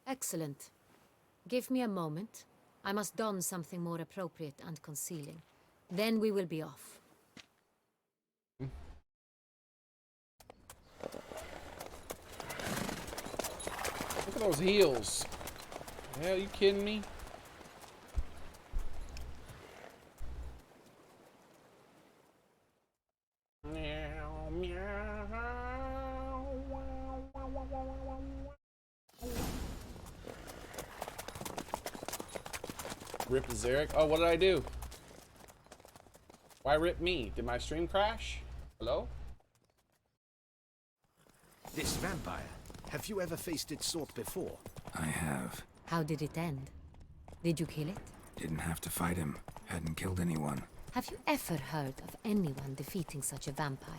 Excellent. Give me a moment. I must don something more appropriate and concealing. Then we will be off. Look at those heels. Yeah, are you kidding me? Meow, meow. Rip Zarek. Oh, what did I do? Why rip me? Did my stream crash? Hello? This vampire, have you ever faced its sort before? I have. How did it end? Did you kill it? Didn't have to fight him. Hadn't killed anyone. Have you ever heard of anyone defeating such a vampire?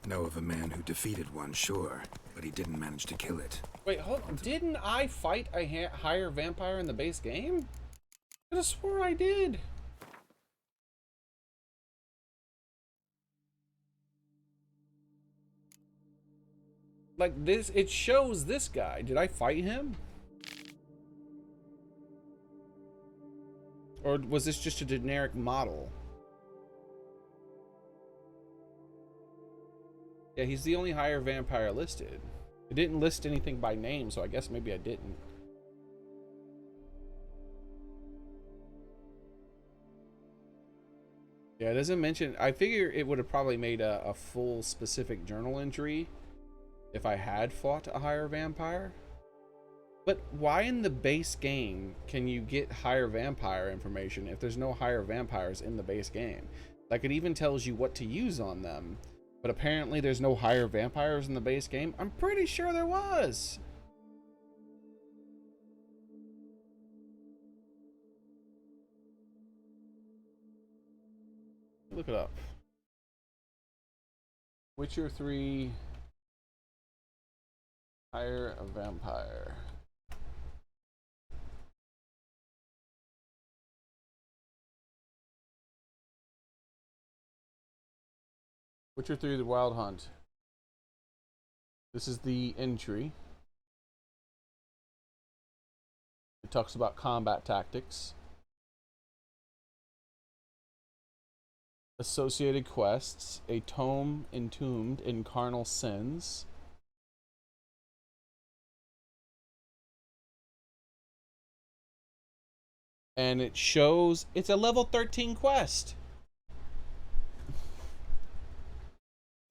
Know of a man who defeated one, sure, but he didn't manage to kill it. Wait, hold on. Didn't I fight a higher vampire in the base game? I just swore I did. Like this, it shows this guy. Did I fight him? Or was this just a generic model? Yeah, he's the only higher vampire listed. It didn't list anything by name, so I guess maybe I didn't. Yeah, it doesn't mention. I figure it would have probably made a full specific journal entry if I had fought a higher vampire. But why in the base game can you get higher vampire information if there's no higher vampires in the base game? Like, it even tells you what to use on them, but apparently there's no higher vampires in the base game. I'm pretty sure there was. Look it up. Witcher 3 hire a vampire. Witcher 3 The Wild Hunt. This is the entry. It talks about combat tactics, associated quests, a tome entombed in carnal sins, and it shows it's a level 13 quest.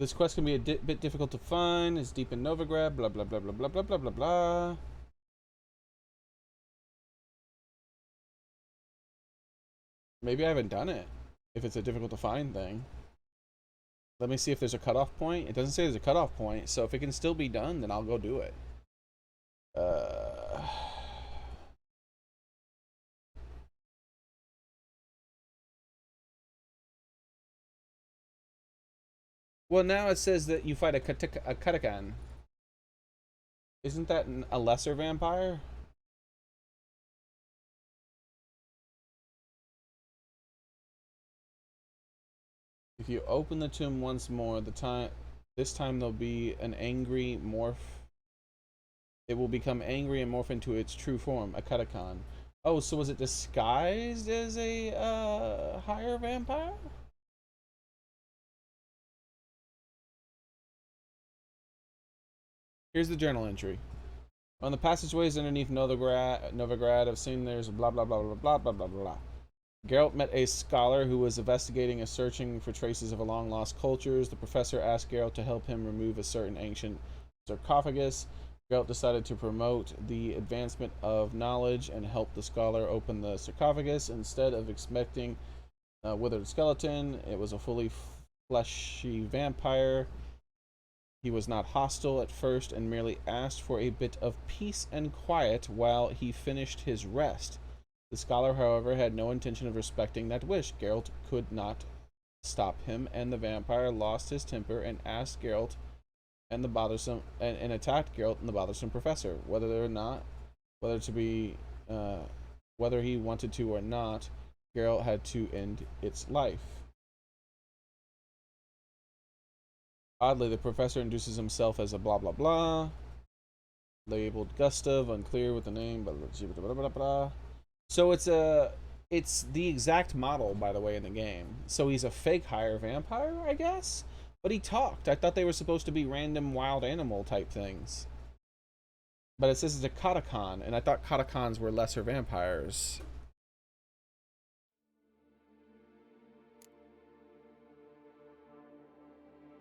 This quest can be a bit difficult to find. It's deep in Novigrad. Blah blah blah blah blah blah blah blah blah. Maybe I haven't done it. If it's a difficult to find thing. Let me see if there's a cutoff point. It doesn't say there's a cutoff point, so if it can still be done, then I'll go do it. Well, now it says that you fight a Katakan. Isn't that a lesser vampire? If you open the tomb once more, this time there'll be an angry morph. It will become angry and morph into its true form, a Katakan. Oh, so was it disguised as a higher vampire? Here's the journal entry. On the passageways underneath Novigrad, I've seen there's blah blah blah blah blah blah blah blah. Geralt met a scholar who was investigating and searching for traces of a long-lost cultures. The professor asked Geralt to help him remove a certain ancient sarcophagus. Geralt decided to promote the advancement of knowledge and help the scholar open the sarcophagus. Instead of expecting a withered skeleton, it was a fully fleshy vampire. He was not hostile at first and merely asked for a bit of peace and quiet while he finished his rest. The scholar, however, had no intention of respecting that wish. Geralt could not stop him, and the vampire lost his temper and asked Geralt and the bothersome and attacked Geralt and the bothersome professor. Whether he wanted to or not, Geralt had to end its life. Oddly, the professor introduces himself as a blah blah blah. Labeled Gustav, unclear with the name. Blah, blah, blah, blah. So it's the exact model, by the way, in the game. So he's a fake higher vampire, I guess? But he talked. I thought they were supposed to be random wild animal type things. But it says it's a Katakon, and I thought Katakons were lesser vampires.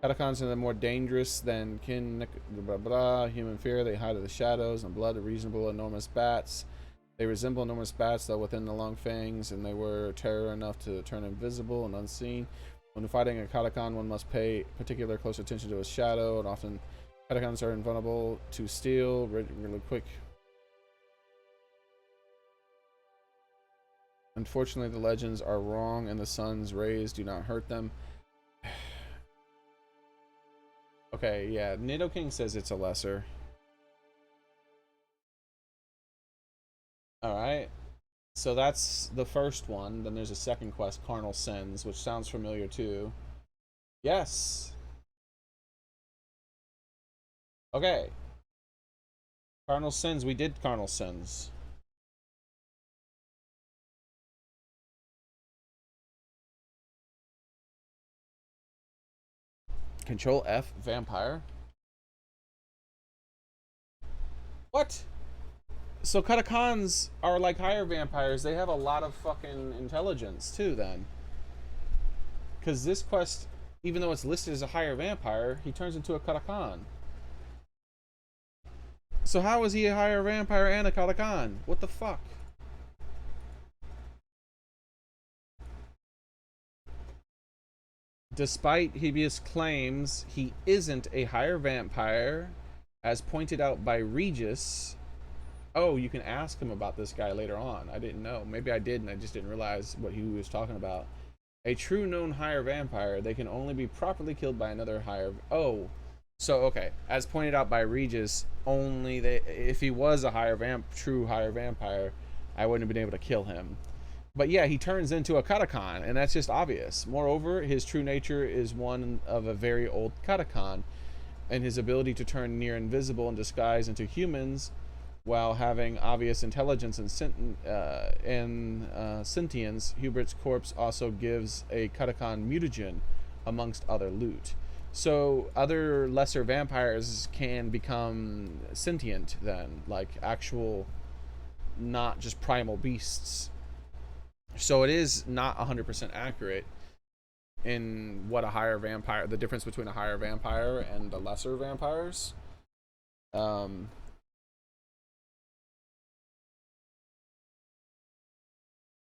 Katakons are more dangerous than blah, blah, human fear. They hide in the shadows and blood of reasonable enormous bats. They resemble enormous bats, though within the long fangs, and they were terror enough to turn invisible and unseen. When fighting a Katakon, one must pay particular close attention to his shadow, and often Katakons are invulnerable to steel really quick. Unfortunately, the legends are wrong, and the sun's rays do not hurt them. Okay, yeah, Nidoking says it's a lesser. Alright, so that's the first one. Then there's a second quest, Carnal Sins, which sounds familiar too. Yes! Okay. Carnal Sins, we did Carnal Sins. Control F, vampire. What? So Katakons are like higher vampires. They have a lot of fucking intelligence too then. Because this quest, even though it's listed as a higher vampire, he turns into a Katakon. So how is he a higher vampire and a Katakon? What the fuck? Despite Hebius' claims, he isn't a higher vampire, as pointed out by Regis. Oh, you can ask him about this guy later on. I didn't know. Maybe I did, and I just didn't realize what he was talking about. A true known higher vampire, they can only be properly killed by another higher... Oh, so, okay. As pointed out by Regis, only they... If he was a true higher vampire, I wouldn't have been able to kill him. But yeah, he turns into a Katakon, and that's just obvious. Moreover, his true nature is one of a very old Katakon, and his ability to turn near invisible and disguise into humans while having obvious intelligence and sentience. Hubert's corpse also gives a Katakon mutagen, amongst other loot. So other lesser vampires can become sentient then, like actual, not just primal beasts. So it is not 100% accurate in what a higher vampire, the difference between a higher vampire and the lesser vampires.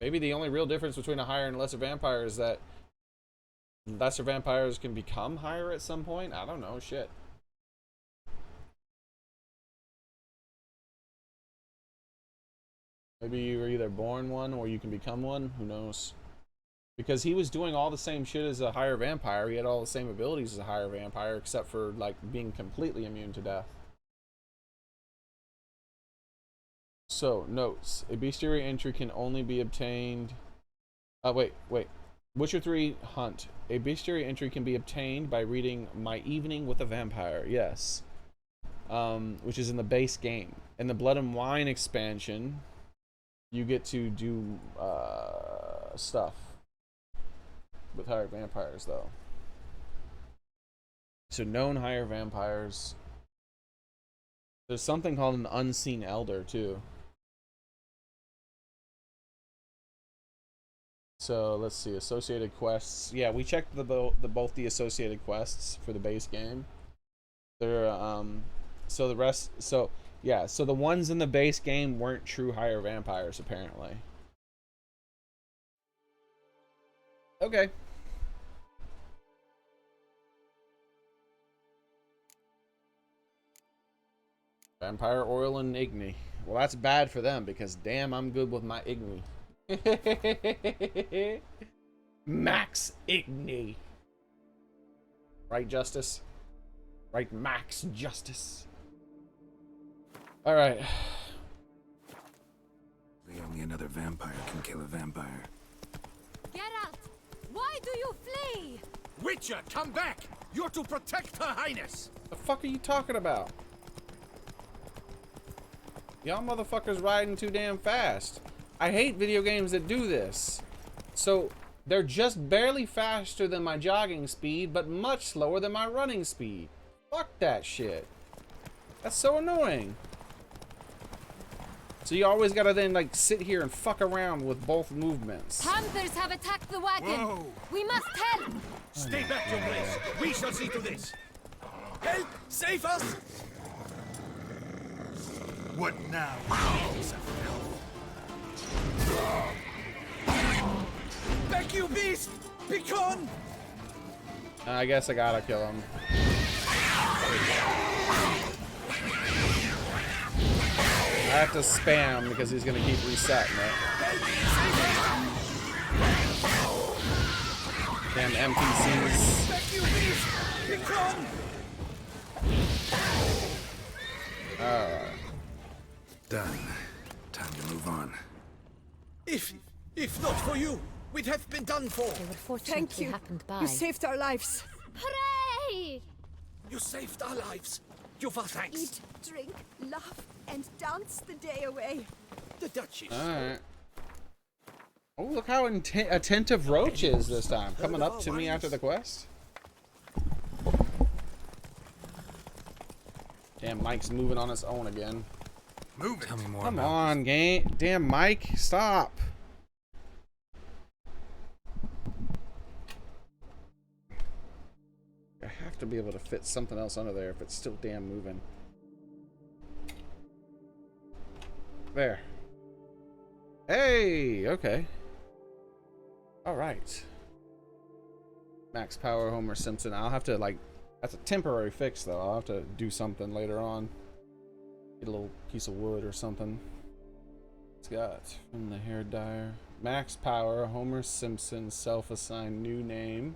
Maybe the only real difference between a higher and lesser vampire is that lesser vampires can become higher at some point. I don't know, shit. Maybe you were either born one or you can become one. Who knows? Because he was doing all the same shit as a higher vampire. He had all the same abilities as a higher vampire, except for, like, being completely immune to death. So, notes. A bestiary entry can only be obtained... wait. Witcher 3 Hunt. A bestiary entry can be obtained by reading My Evening with a Vampire. Yes. Which is in the base game. In the Blood and Wine expansion, you get to do stuff with higher vampires, though. So, known higher vampires. There's something called an Unseen Elder, too. So let's see, associated quests. Yeah, we checked both the associated quests for the base game. They're so the rest, so yeah, so the ones in the base game weren't true higher vampires apparently. Okay. Vampire oil and Igni. Well, that's bad for them because damn, I'm good with my Igni. Max Igni. Right, Justice? Right, Max Justice. Alright. Only another vampire can kill a vampire. Get out! Why do you flee? Witcher, come back! You're to protect Her Highness! The fuck are you talking about? Y'all motherfuckers riding too damn fast. I hate video games that do this. So they're just barely faster than my jogging speed, but much slower than my running speed. Fuck that shit. That's so annoying. So you always gotta then like sit here and fuck around with both movements. Panthers have attacked the wagon. Whoa. We must help. Stay back, your place. We shall see to this. Help! Save us! What now? Back, you beast! Begone! I guess I gotta kill him. I have to spam because he's gonna keep resetting it. Damn NPCs. Back, you beast! Begone! Alright. Done. Time to move on. If not for you, we'd have been done for. They were fortunate Thank we you. happened by. You saved our lives. Hooray! You saved our lives. You are thanks. Eat, drink, laugh, and dance the day away. The Duchess. Alright. Oh, look how attentive Roach is this time. Coming up to me after the quest. Damn, Mike's moving on its own again. Move it. Tell me more Come about on, game. Damn, Mike, stop. I have to be able to fit something else under there if it's still damn moving. There. Hey, okay. All right. Max power, Homer Simpson. I'll have to, like, that's a temporary fix, though. I'll have to do something later on. Get a little piece of wood or something. It's got from the hair dyer. Max power, Homer Simpson, self-assigned new name.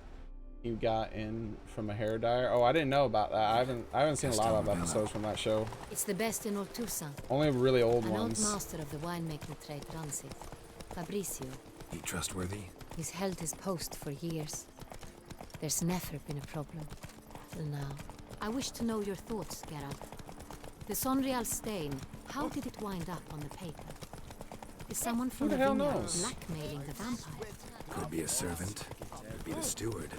You got in from a hair dyer. Oh, I didn't know about that. I haven't seen a lot of episodes from that show. It's the best in all Toussaint. Only really old An ones. old master of the winemaking trade runs it. Fabrizio. He trustworthy? He's held his post for years. There's never been a problem. Till now. I wish to know your thoughts, Geralt. The Sonreal stain, how did it wind up on the paper? Is someone from the the hell vineyard knows? blackmailing the vampire? Could be a servant. Could be the steward.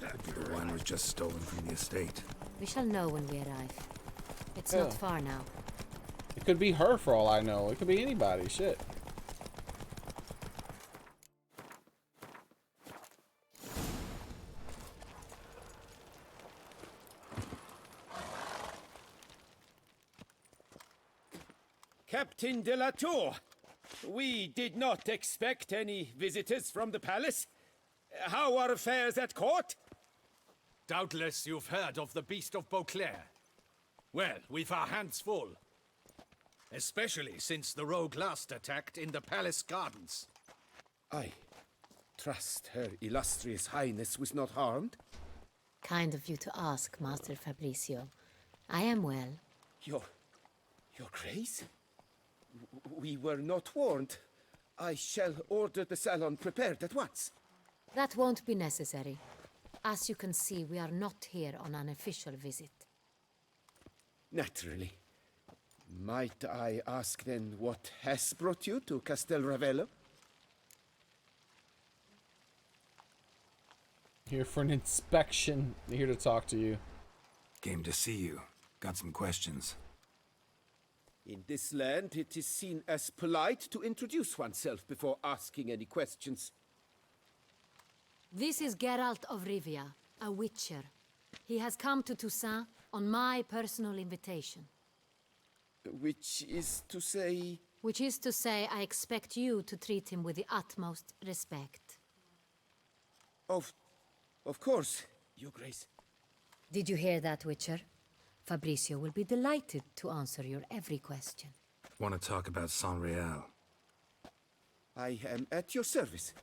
Could be the wine was just stolen from the estate. We shall know when we arrive. It's Yeah. not far now. It could be her for all I know. It could be anybody. Shit. Captain de la Tour, we did not expect any visitors from the palace. How are affairs at court? Doubtless you've heard of the Beast of Beauclair. Well, we've our hands full. Especially since the rogue last attacked in the palace gardens. I trust Her Illustrious Highness was not harmed. Kind of you to ask, Master Fabrizio. I am well. Your Grace? We were not warned. I shall order the salon prepared at once. That won't be necessary. As you can see, we are not here on an official visit. Naturally. Might I ask then what has brought you to Castel Ravello? Here for an inspection. Here to talk to you. Came to see you. Got some questions. In this land, it is seen as polite to introduce oneself before asking any questions. This is Geralt of Rivia, a Witcher. He has come to Toussaint on my personal invitation. Which is to say... Which is to say, I expect you to treat him with the utmost respect. Of course, Your Grace. Did you hear that, Witcher? Fabrizio will be delighted to answer your every question. Want to talk about Sonreal? I am at your service.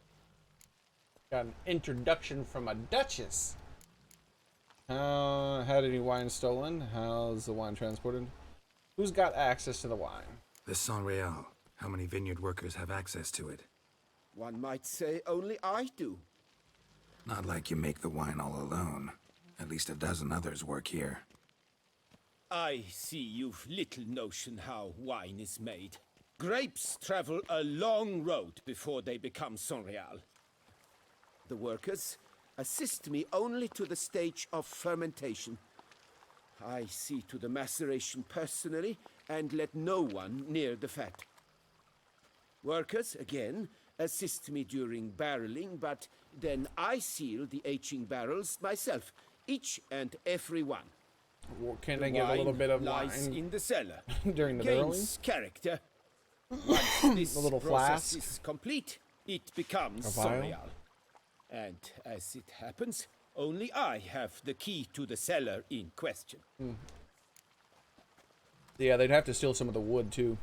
Got an introduction from a duchess. Had any wine stolen? How's the wine transported? Who's got access to the wine? The Sonreal. How many vineyard workers have access to it? One might say only I do. Not like you make the wine all alone. At least a dozen others work here. I see you've little notion how wine is made. Grapes travel a long road before they become Sonreal. The workers assist me only to the stage of fermentation. I see to the maceration personally and let no one near the fat. Workers, again, assist me during barreling, but then I seal the aging barrels myself, each and every one. Well, can they get a little bit of lies wine in the cellar. during the Gains barreling? character. Once this A little process flask? is complete, it becomes A vial? Sonreal. And as it happens, only I have the key to the cellar in question. Yeah, they'd have to steal some of the wood too,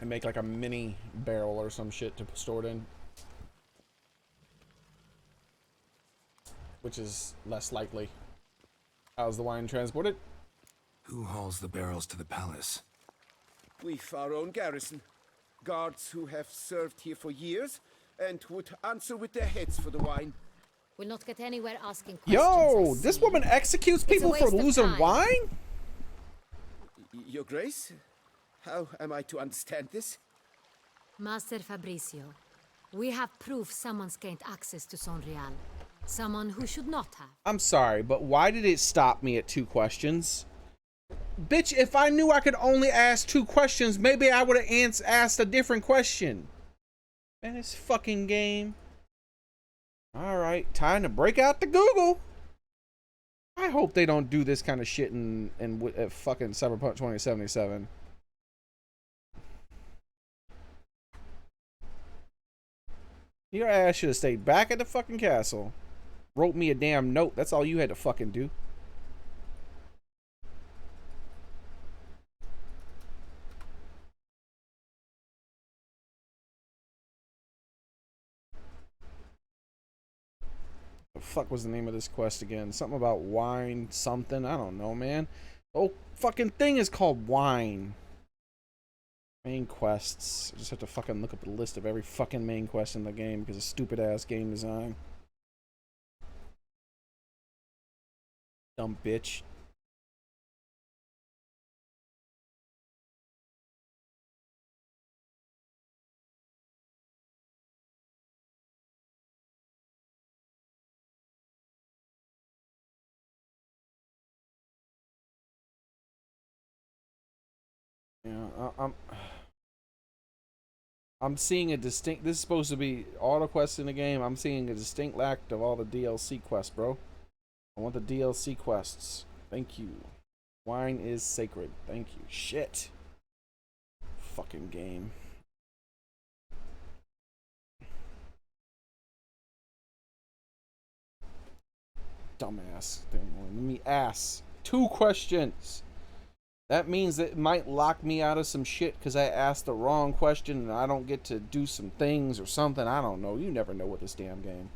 and make like a mini barrel or some shit to store it in, which is less likely. How's the wine transported? Who hauls the barrels to the palace? We've our own garrison. Guards who have served here for years and would answer with their heads for the wine. We'll not get anywhere asking questions. Yo, I this see. woman executes It's a people for waste of losing time. wine? Your Grace? How am I to understand this? Master Fabricio, we have proof someone's gained access to Sonreal. Someone who should not have. I'm sorry, but why did it stop me at 2 questions? Bitch, if I knew I could only ask 2 questions, maybe I would have asked a different question. Man, this fucking game. Alright, time to break out the Google. I hope they don't do this kind of shit in fucking Cyberpunk 2077. Your ass should have stayed back at the fucking castle. Wrote me a damn note. That's all you had to fucking do. The fuck was the name of this quest again? Something about wine, something. I don't know, man. Oh, fucking thing is called wine. Main quests. I just have to fucking look up a list of every fucking main quest in the game because of stupid ass game design. Dumb bitch. Yeah, I'm seeing a distinct. This is supposed to be auto quests in the game. I'm seeing a distinct lack of all the DLC quests, bro. I want the DLC quests. Thank you. Wine is sacred. Thank you. Shit. Fucking game. Dumbass thing. Let me ask 2 questions. That means that it might lock me out of some shit because I asked the wrong question and I don't get to do some things or something. I don't know. You never know with this damn game.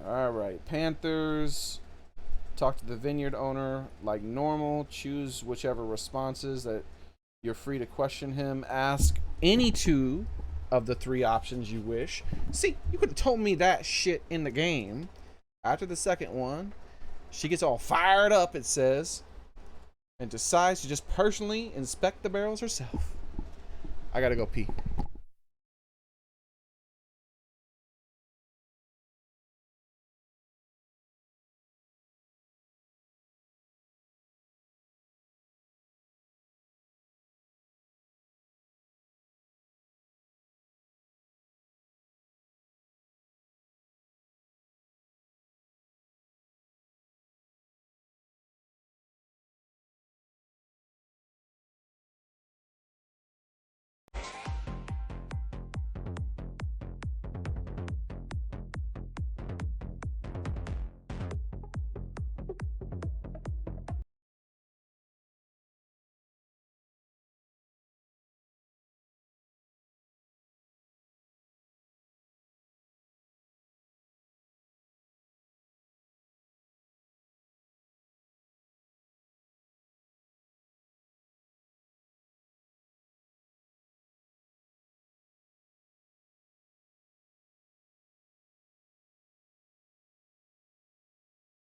Alright. Panthers. Talk to the vineyard owner like normal. Choose whichever responses that you're free to question him. Ask any 2 of the 3 options you wish. See, you could have told me that shit in the game. After the second one, she gets all fired up, it says, and decides to just personally inspect the barrels herself. I gotta go pee.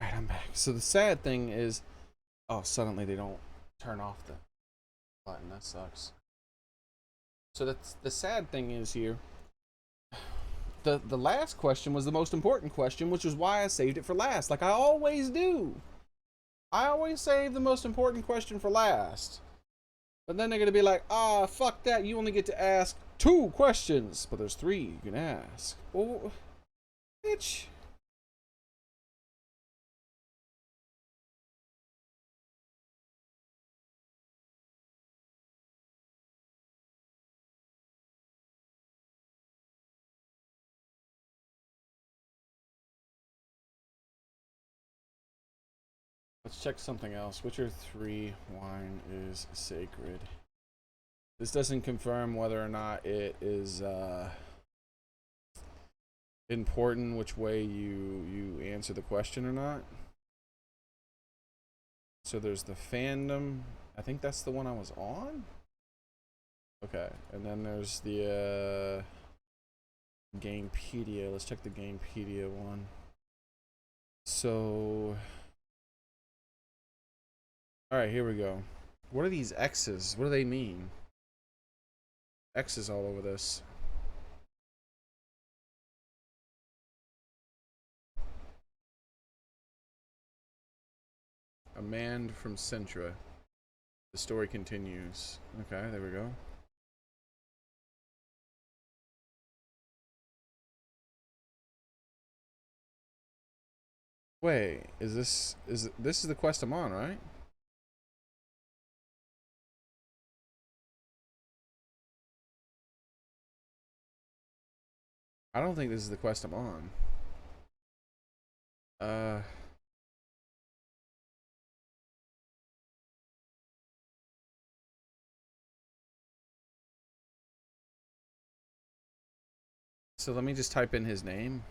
Alright, I'm back. So the sad thing is, Oh, suddenly they don't turn off the button. That sucks. So that's the sad thing is here. The last question was the most important question, which is why I saved it for last, like I always do. I always save the most important question for last. But then they're gonna be like, ah, fuck that. You only get to ask 2 questions, but there's 3 you can ask. Well, bitch. Let's check something else. Witcher 3 wine is sacred. This doesn't confirm whether or not it is important which way you answer the question or not. So there's the fandom. I think that's the one I was on. Okay, and then there's the Gamepedia. Let's check the Gamepedia one. So, all right, here we go. What are these X's? What do they mean? X's all over this. A man from Sintra. The story continues. Okay, there we go. Wait, this is the quest I'm on, right? I don't think this is the quest I'm on. So let me just type in his name.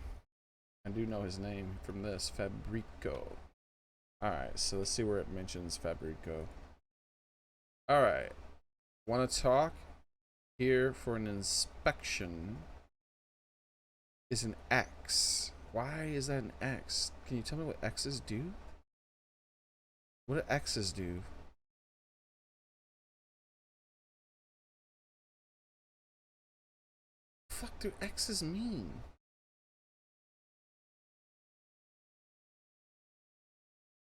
I do know his name from this, Fabrico. Alright, so let's see where it mentions Fabrico. Alright. Want to talk? Here for an inspection is an X. Why is that an X? Can you tell me what X's do? What do X's do? What the fuck do X's mean?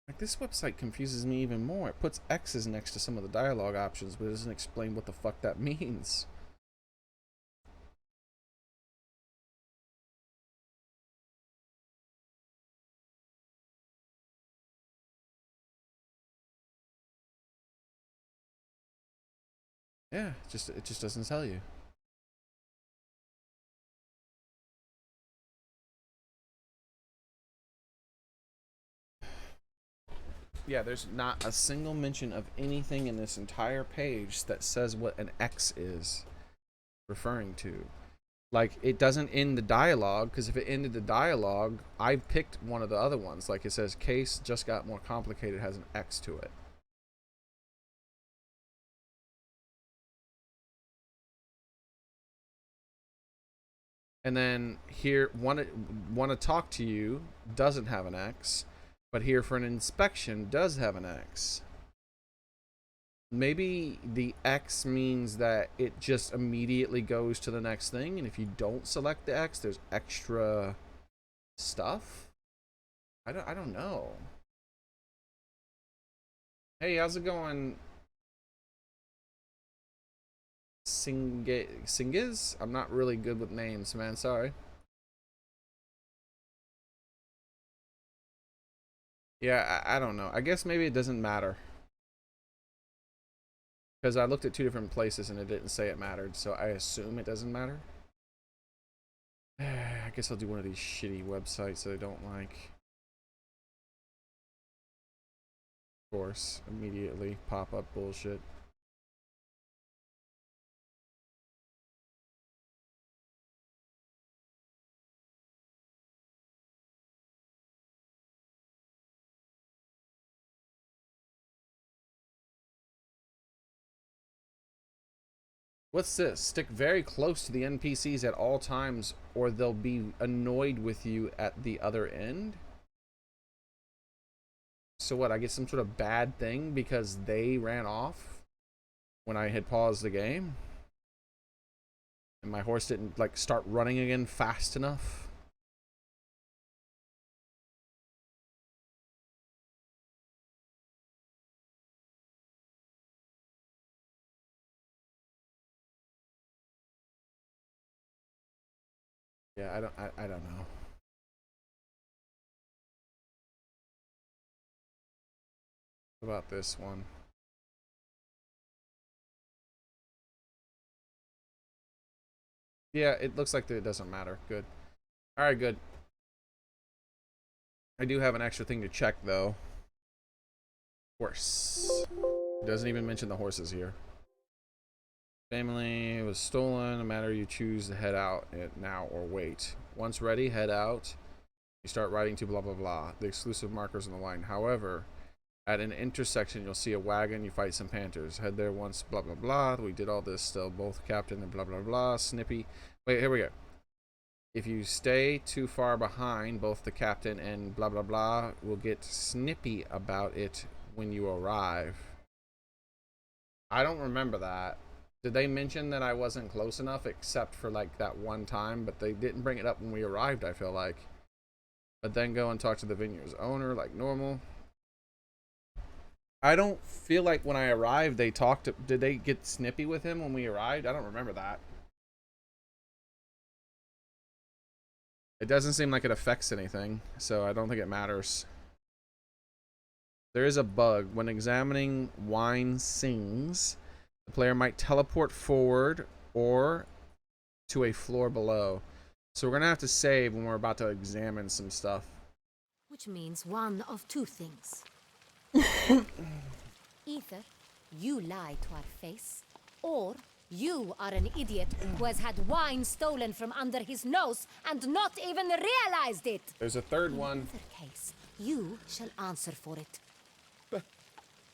Like, this website confuses me even more. It puts X's next to some of the dialogue options, but it doesn't explain what the fuck that means. Yeah, it just doesn't tell you. Yeah, there's not a single mention of anything in this entire page that says what an X is referring to. Like, it doesn't end the dialogue, because if it ended the dialogue, I picked one of the other ones. Like, it says, case just got more complicated, has an X to it. And then here, want to talk to you doesn't have an X, but here for an inspection does have an X. Maybe the X means that it just immediately goes to the next thing, and if you don't select the X, there's extra stuff. I don't know. Hey, how's it going? Singiz? I'm not really good with names, man. Sorry. Yeah, I don't know. I guess maybe it doesn't matter. Because I looked at 2 different places and it didn't say it mattered, so I assume it doesn't matter. I guess I'll do one of these shitty websites that I don't like. Of course, immediately pop up bullshit. What's this? Stick very close to the NPCs at all times or they'll be annoyed with you at the other end? So what? I get some sort of bad thing because they ran off when I had paused the game? And my horse didn't, like, start running again fast enough? Yeah, I don't know. What about this one? Yeah, it looks like it doesn't matter. Good. Alright, good. I do have an extra thing to check, though. Horse. It doesn't even mention the horses here. Family was stolen. No matter, you choose to head out now or wait. Once ready, head out. You start riding to blah blah blah. The exclusive markers on the line. However, at an intersection, you'll see a wagon. You fight some panthers. Head there once. Blah blah blah. We did all this still. Both captain and blah blah blah. Snippy. Wait, here we go. If you stay too far behind, both the captain and blah blah blah will get snippy about it when you arrive. I don't remember that. Did they mention that I wasn't close enough except for like that one time? But they didn't bring it up when we arrived, I feel like. But then go and talk to the vineyard's owner like normal. I don't feel like when I arrived they talked to, did they get snippy with him when we arrived? I don't remember that. It doesn't seem like it affects anything, so I don't think it matters. There is a bug. When examining wine sings, the player might teleport forward or to a floor below. So we're going to have to save when we're about to examine some stuff. Which means one of two things. Either you lie to our face, or you are an idiot who has had wine stolen from under his nose and not even realized it. There's a third one. In either case, you shall answer for it.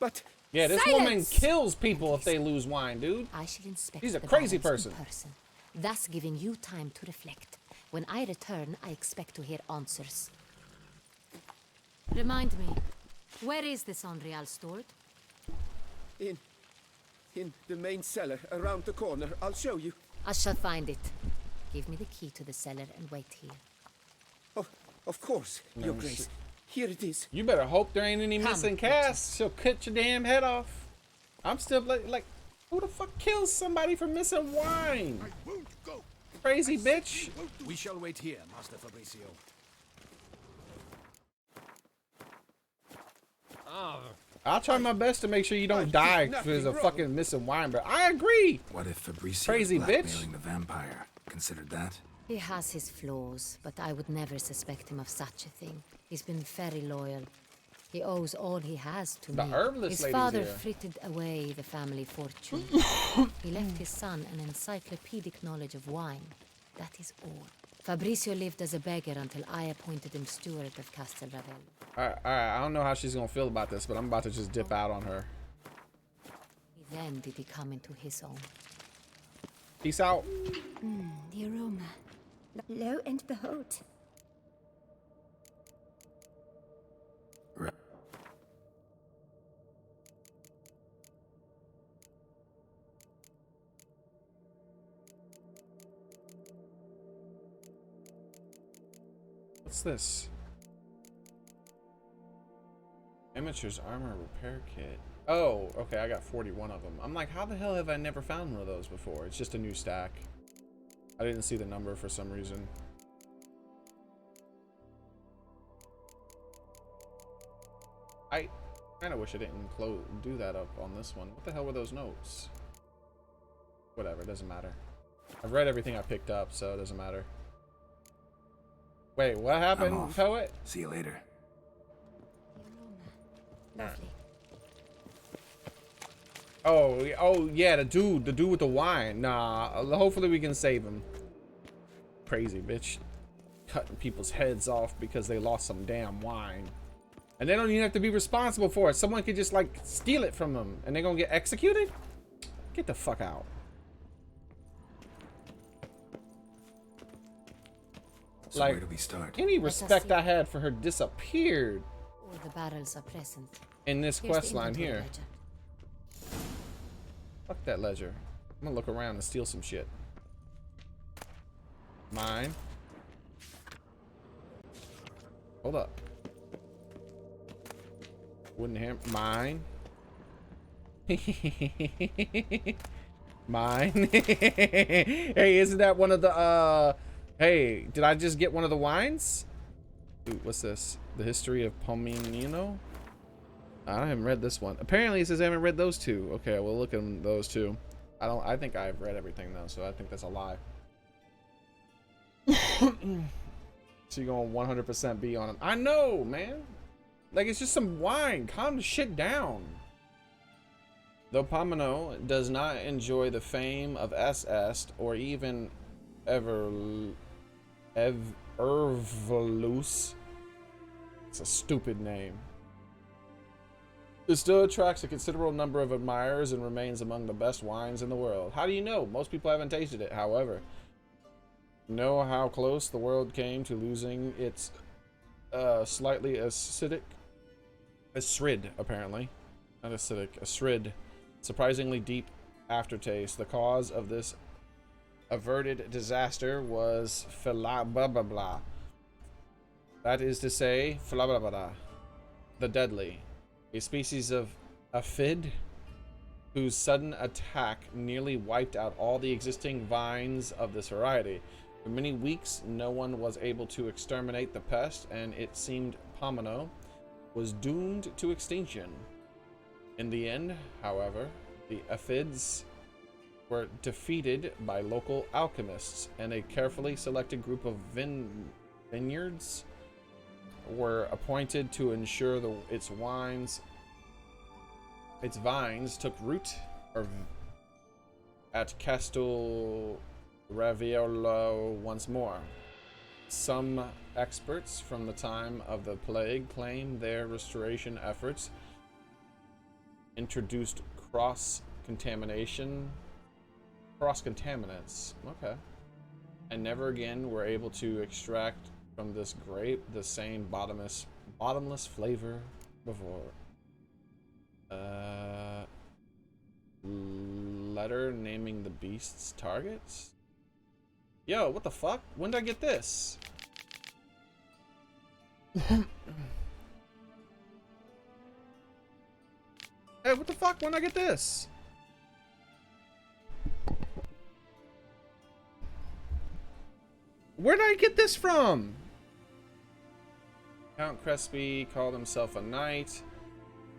But yeah, this Silence! woman kills people if they lose wine, dude. I shall inspect She's a the crazy barrels person. in person, thus giving you time to reflect. When I return, I expect to hear answers. Remind me, where is this Unreal stored? In the main cellar, around the corner. I'll show you. I shall find it. Give me the key to the cellar and wait here. Oh, of course, Your Grace. Here it is. You better hope there ain't any Come, missing casts. She'll cut your damn head off. I'm still like, who the fuck kills somebody for missing wine? I won't go. Crazy bitch. We shall wait here, Master Fabricio. I'll try my best to make sure you don't die because there's a fucking missing wine, but I agree. What if Fabricio Crazy is bitch. blackmailing the vampire? Considered that? He has his flaws, but I would never suspect him of such a thing. He's been very loyal. He owes all he has to The me. herbalist His lady's father here. frittered away the family fortune. He left his son an encyclopedic knowledge of wine. That is all. Fabricio lived as a beggar until I appointed him steward of Castel Ravello. Alright, I don't know how she's gonna feel about this, but I'm about to just dip out on her. Then did he come into his own. Peace out. The aroma. Lo and behold. Right. What's this? Amateur's armor repair kit. Oh, okay, I got 41 of them. I'm like, how the hell have I never found one of those before? It's just a new stack. I didn't see the number for some reason. I kind of wish I didn't do that up on this one. What the hell were those notes? Whatever, it doesn't matter. I've read everything I picked up, so it doesn't matter. Wait, what I'm happened, off. Poet? See you later. Lovely. Oh yeah, the dude with the wine. Nah, hopefully we can save him. Crazy bitch. Cutting people's heads off because they lost some damn wine. And they don't even have to be responsible for it. Someone could just like steal it from them and they're gonna get executed? Get the fuck out. So Like, where do we start? any respect I had for her disappeared. Or the barrels are present. In this Here's quest the line inventory here. ledger. Fuck that ledger. I'm gonna look around and steal some shit. Mine. Hold up. Wooden hammer. Mine. Mine. Hey, isn't that one of the hey, did I just get one of the wines? Ooh, what's this? The history of Palmino? I haven't read this one. Apparently it says I haven't read those two. Okay, we'll look at those two. I think I've read everything though, so I think that's a lie. So you're going 100% B on them. I know, man. Like, it's just some wine. Calm the shit down. Though Palmino does not enjoy the fame of Est or even Ervelus, it's a stupid name. It still attracts a considerable number of admirers and remains among the best wines in the world. How do you know? Most people haven't tasted it, however. Know how close the world came to losing its slightly acid, apparently. Not acidic, acid. Surprisingly deep aftertaste. The cause of this averted disaster was blah. That is to say, blah, the deadly. A species of aphid whose sudden attack nearly wiped out all the existing vines of this variety. For many weeks, no one was able to exterminate the pest, and it seemed Palmino was doomed to extinction. In the end, however, the aphids were defeated by local alchemists, and a carefully selected group of vineyards were appointed to ensure its vines took root at Castel Raviolo once more. Some experts from the time of the plague claim their restoration efforts introduced cross-contaminants, okay, and never again were able to extract from this grape the same bottomless flavor before. Letter naming the beast's targets. Yo, what the fuck? When did I get this? Hey, what the fuck? When did I get this? Where did I get this from? Count Crespi called himself a knight.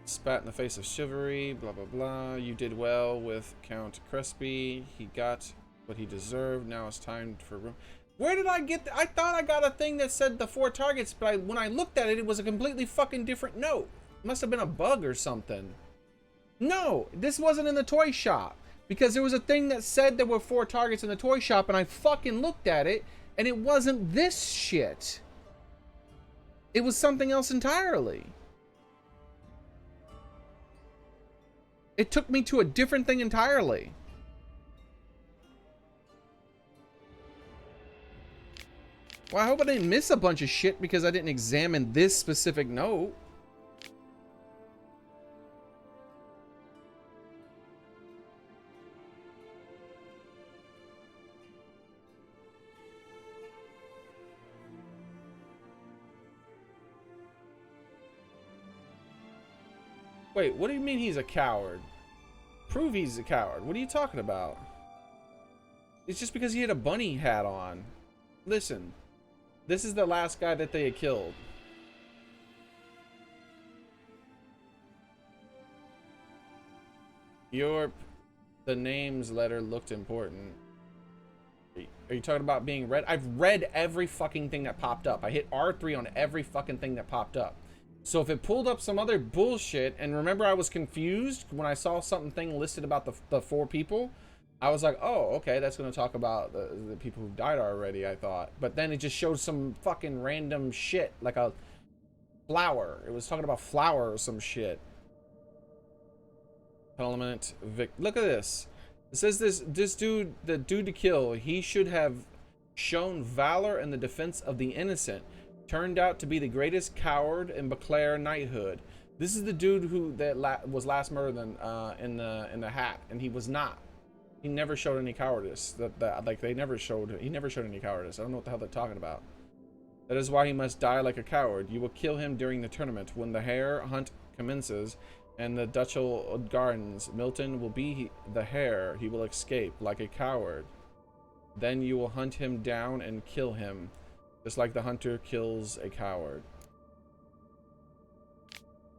Spat in the face of chivalry. Blah, blah, blah. You did well with Count Crespi. He got what he deserved. Now it's time for room. Where did I get I thought I got a thing that said the 4 targets, but when I looked at it, it was a completely fucking different note. It must have been a bug or something. No, this wasn't in the toy shop. Because there was a thing that said there were 4 targets in the toy shop, and I fucking looked at it, and it wasn't this shit. It was something else entirely. It took me to a different thing entirely. Well, I hope I didn't miss a bunch of shit because I didn't examine this specific note. Wait, what do you mean he's a coward? Prove he's a coward. What are you talking about? It's just because he had a bunny hat on. Listen, this is the last guy that they had killed. The names letter looked important. Are you talking about being read? I've read every fucking thing that popped up. I hit R3 on every fucking thing that popped up. So if it pulled up some other bullshit, and remember I was confused when I saw something listed about the 4 people, I was like, oh, okay, that's going to talk about the people who died already, I thought. But then it just showed some fucking random shit, like a flower. It was talking about flower or some shit. Element Vic. Look at this. It says this dude, the dude to kill, he should have shown valor in the defense of the innocent. Turned out to be the greatest coward in Beauclair knighthood. This is the dude who was last murdered in the hat, and he was not. He never showed any cowardice. Like he never showed any cowardice. I don't know what the hell they're talking about. That is why he must die like a coward. You will kill him during the tournament when the hare hunt commences, and the Duchal Gardens. Milton will be the hare. He will escape like a coward. Then you will hunt him down and kill him, just like the hunter kills a coward.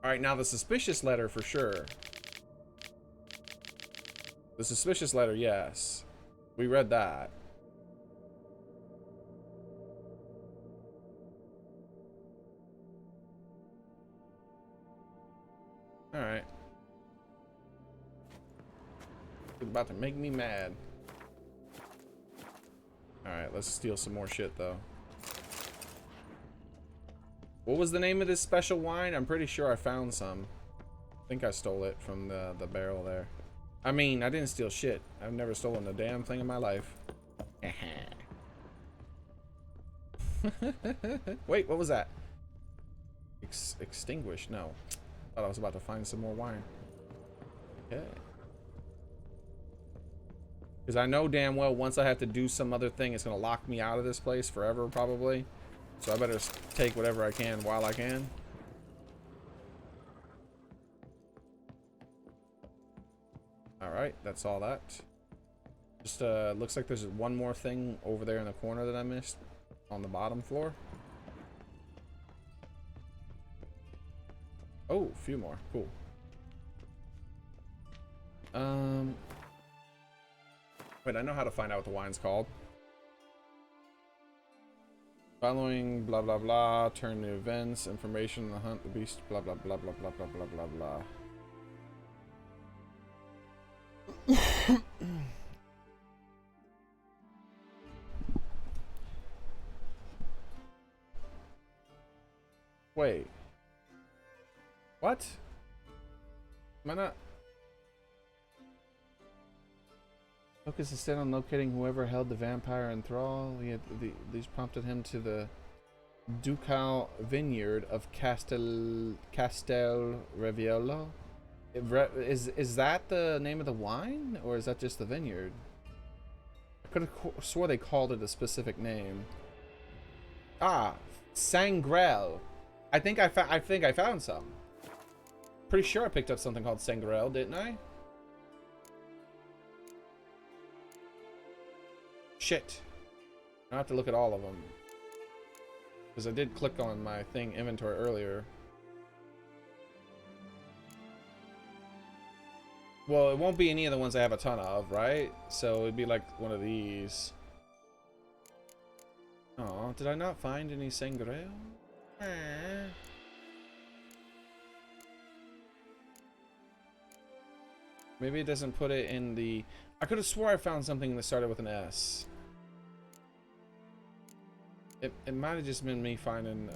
Alright, now the suspicious letter for sure. The suspicious letter, yes. We read that. Alright. It's about to make me mad. Alright, let's steal some more shit though. What was the name of this special wine? I'm pretty sure I found some. I think I stole it from the barrel there. I mean, I didn't steal shit. I've never stolen a damn thing in my life. Wait, what was that? Extinguished? No. Thought I was about to find some more wine. Okay. Because I know damn well once I have to do some other thing, it's going to lock me out of this place forever, probably. So I better take whatever I can while I can. Alright, that's all that. Just looks like there's one more thing over there in the corner that I missed on the bottom floor. Oh, a few more. Cool. Wait, I know how to find out what the wine's called. Following blah blah blah, turn to events, information, the hunt, the beast, blah blah blah blah blah blah blah blah blah. Wait. What? Am I not? Focus instead on locating whoever held the vampire in thrall. These prompted him to the ducal vineyard of Castel Reviolo. Is that the name of the wine, or is that just the vineyard? I could have swore they called it a specific name. Ah, Sangrel. I think I found some. Pretty sure I picked up something called Sangrel, didn't I? Shit. I have to look at all of them. Because I did click on my thing inventory earlier. Well, it won't be any of the ones I have a ton of, right? So it'd be like one of these. Oh, did I not find any Sangrel? Maybe it doesn't put it in the... I could have swore I found something that started with an S. It might have just been me finding...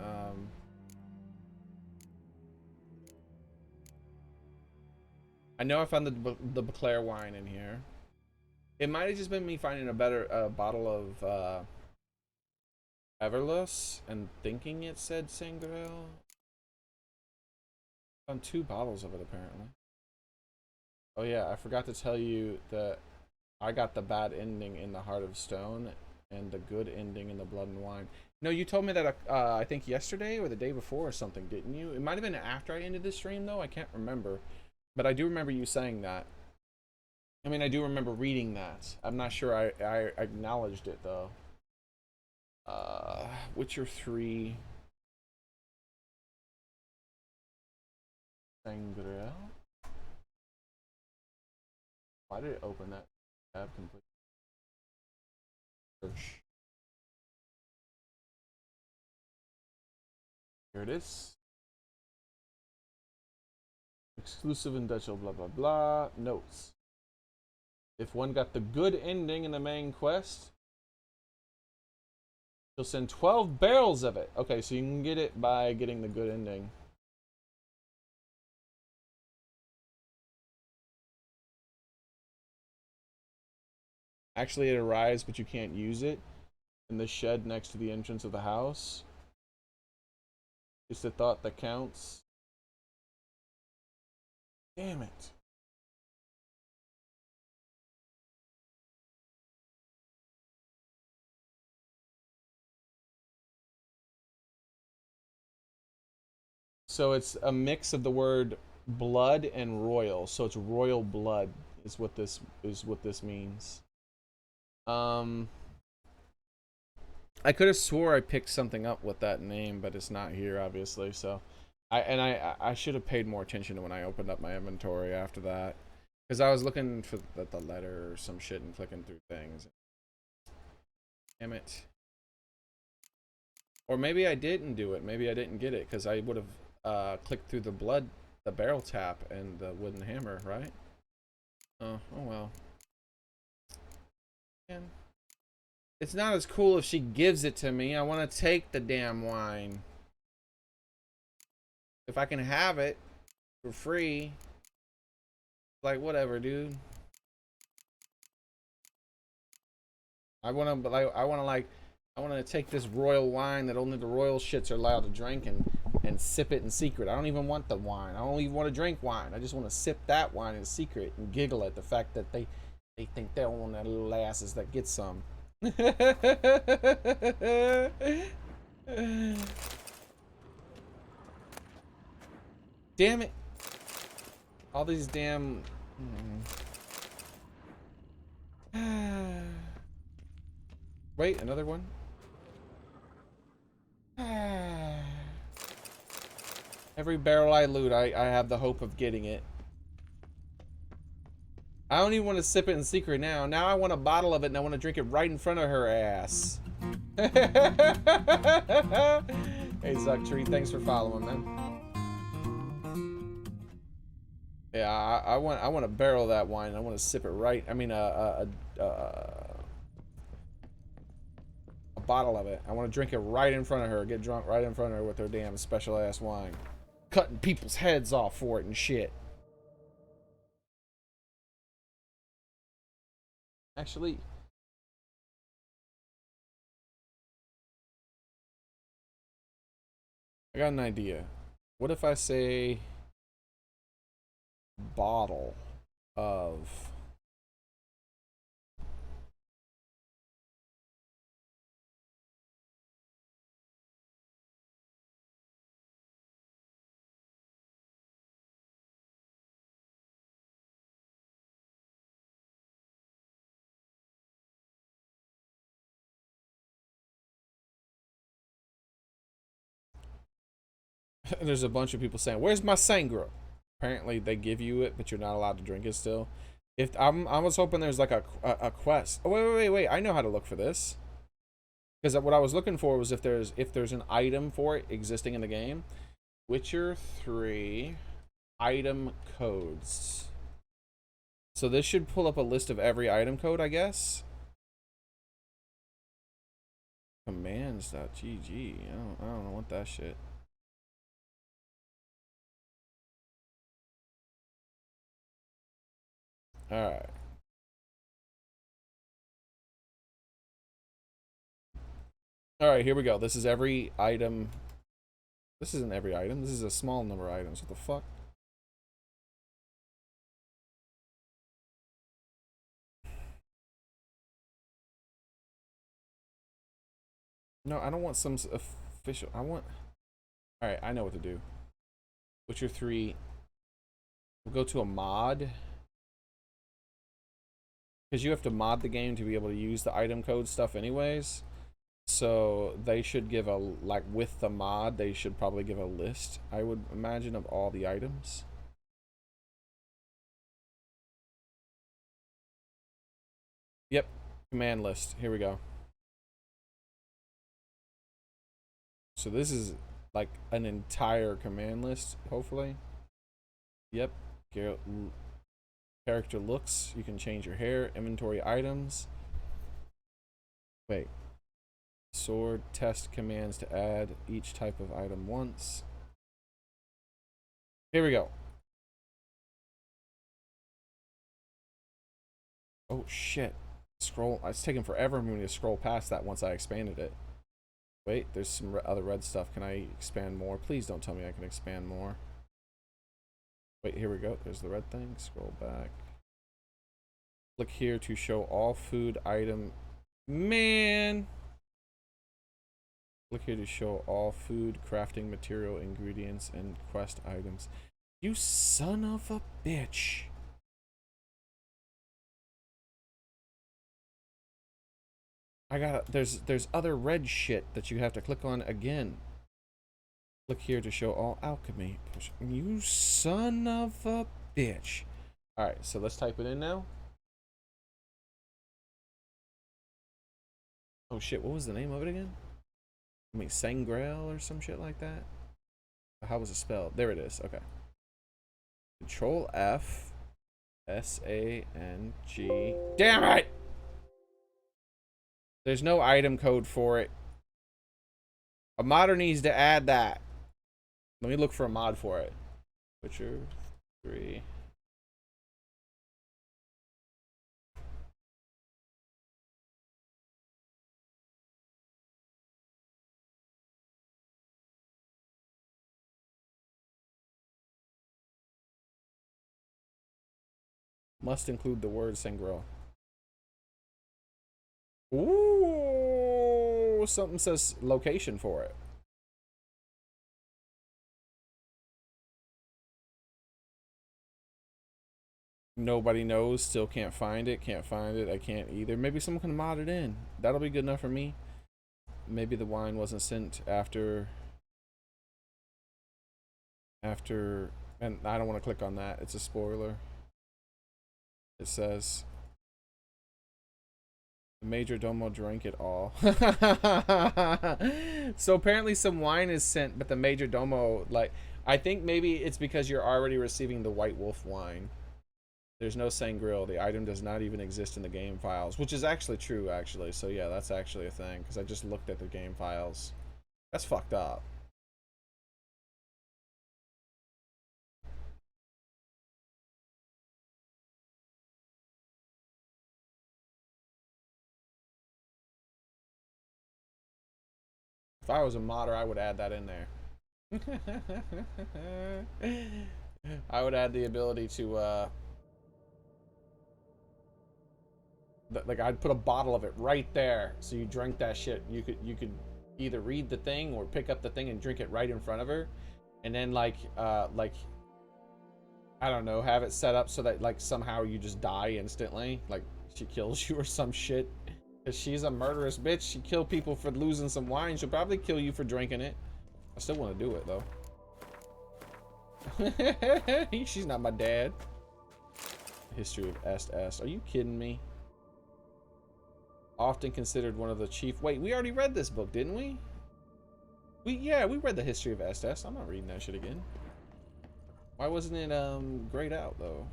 I know I found the Beauclair wine in here. It might have just been me finding a better bottle of Everless and thinking it said Sangrel. Found 2 bottles of it apparently. Oh yeah, I forgot to tell you that I got the bad ending in the Heart of Stone and the good ending in the Blood and Wine. No, you told me that I think yesterday or the day before or something, didn't you? It might have been after I ended this stream though, I can't remember. But I do remember you saying that. I mean, I do remember reading that. I'm not sure I acknowledged it though. Witcher 3 Sangrel. Why did it open that tab completely? Search. Here it is. Exclusive in Dutch, blah blah blah. Notes. If one got the good ending in the main quest, he'll send 12 barrels of it. Okay, so you can get it by getting the good ending. Actually, it arrives, but you can't use it in the shed next to the entrance of the house. Just a thought that counts. Damn it. So it's a mix of the word blood and royal. So it's royal blood is what this means. I could have swore I picked something up with that name, but it's not here obviously. So I should have paid more attention to when I opened up my inventory after that. Because I was looking for the letter or some shit and clicking through things. Damn it. Or maybe I didn't do it. Maybe I didn't get it because I would have clicked through the barrel tap and the wooden hammer, right? Oh well. Man. It's not as cool if she gives it to me. I want to take the damn wine. If I can have it for free, like whatever, dude. I want to take this royal wine that only the royal shits are allowed to drink and sip it in secret. I don't even want the wine. I don't even want to drink wine. I just want to sip that wine in secret and giggle at the fact that they think they're one of the little asses that get some. Damn it. All these damn... Wait, another one? Every barrel I loot, I have the hope of getting it. I don't even want to sip it in secret now. Now I want a bottle of it and I want to drink it right in front of her ass. Hey, Zucktree, thanks for following, man. Yeah, I want to barrel that wine. I want to sip it right. I mean, a bottle of it. I want to drink it right in front of her. Get drunk right in front of her with her damn special ass wine. Cutting people's heads off for it and shit. Actually, I got an idea. What if I say bottle of there's a bunch of people saying, "Where's my sangria?" Apparently, they give you it, but you're not allowed to drink it still. If I was hoping there's like a quest. Oh wait! I know how to look for this. Because what I was looking for was if there's an item for it existing in the game. Witcher 3 item codes. So this should pull up a list of every item code, I guess. Commands.gg. I don't know what that shit. Alright. Alright, here we go. This is every item. This isn't every item. This is a small number of items. What the fuck? No, I don't want some official. I want... Alright, I know what to do. Witcher 3. We'll go to a mod. Because you have to mod the game to be able to use the item code stuff anyways. So they should give a, like with the mod, they should probably give a list, I would imagine, of all the items. Yep, command list. Here we go. So this is like an entire command list, hopefully. Yep. Character looks. You can change your hair. Inventory items. Wait. Sword test commands to add each type of item once. Here we go. Oh shit. Scroll. It's taking forever for me to scroll past that once I expanded it. Wait, there's some other red stuff. Can I expand more? Please don't tell me I can expand more. Wait, here we go. There's the red thing. Scroll back. Click here to show all food item. Man! Click here to show all food, crafting material, ingredients, and quest items. You son of a bitch. There's other red shit that you have to click on again. Click here to show all alchemy. You son of a bitch. Alright, so let's type it in now. Oh shit, what was the name of it again? I mean, Sangrail or some shit like that? How was it spelled? There it is, okay. Control F. S-A-N-G. Damn it! There's no item code for it. A modder needs to add that. Let me look for a mod for it. Witcher 3. Must include the word Sangrail. Ooh, something says location for it. Nobody knows, still can't find it, I can't either. Maybe someone can mod it in. That'll be good enough for me. Maybe the wine wasn't sent after, and I don't want to click on that, it's a spoiler. It says, the Major Domo drank it all. So apparently some wine is sent, but the Major Domo, like, I think maybe it's because you're already receiving the White Wolf wine. There's no Sangreal. The item does not even exist in the game files, which is actually true, actually. So yeah, that's actually a thing, because I just looked at the game files. That's fucked up. If I was a modder, I would add that in there. I would add the ability to, like, I'd put a bottle of it right there, so you drank that shit. You could either read the thing or pick up the thing and drink it right in front of her, and then like I don't know, have it set up so that like somehow you just die instantly, like she kills you or some shit. Cause she's a murderous bitch. She killed people for losing some wine. She'll probably kill you for drinking it. I still want to do it though. She's not my dad. History of Est. Are you kidding me? Often considered one of the chief. Wait, we already read this book, didn't we? Yeah, we read the History of Est. I'm not reading that shit again. Why wasn't it grayed out though?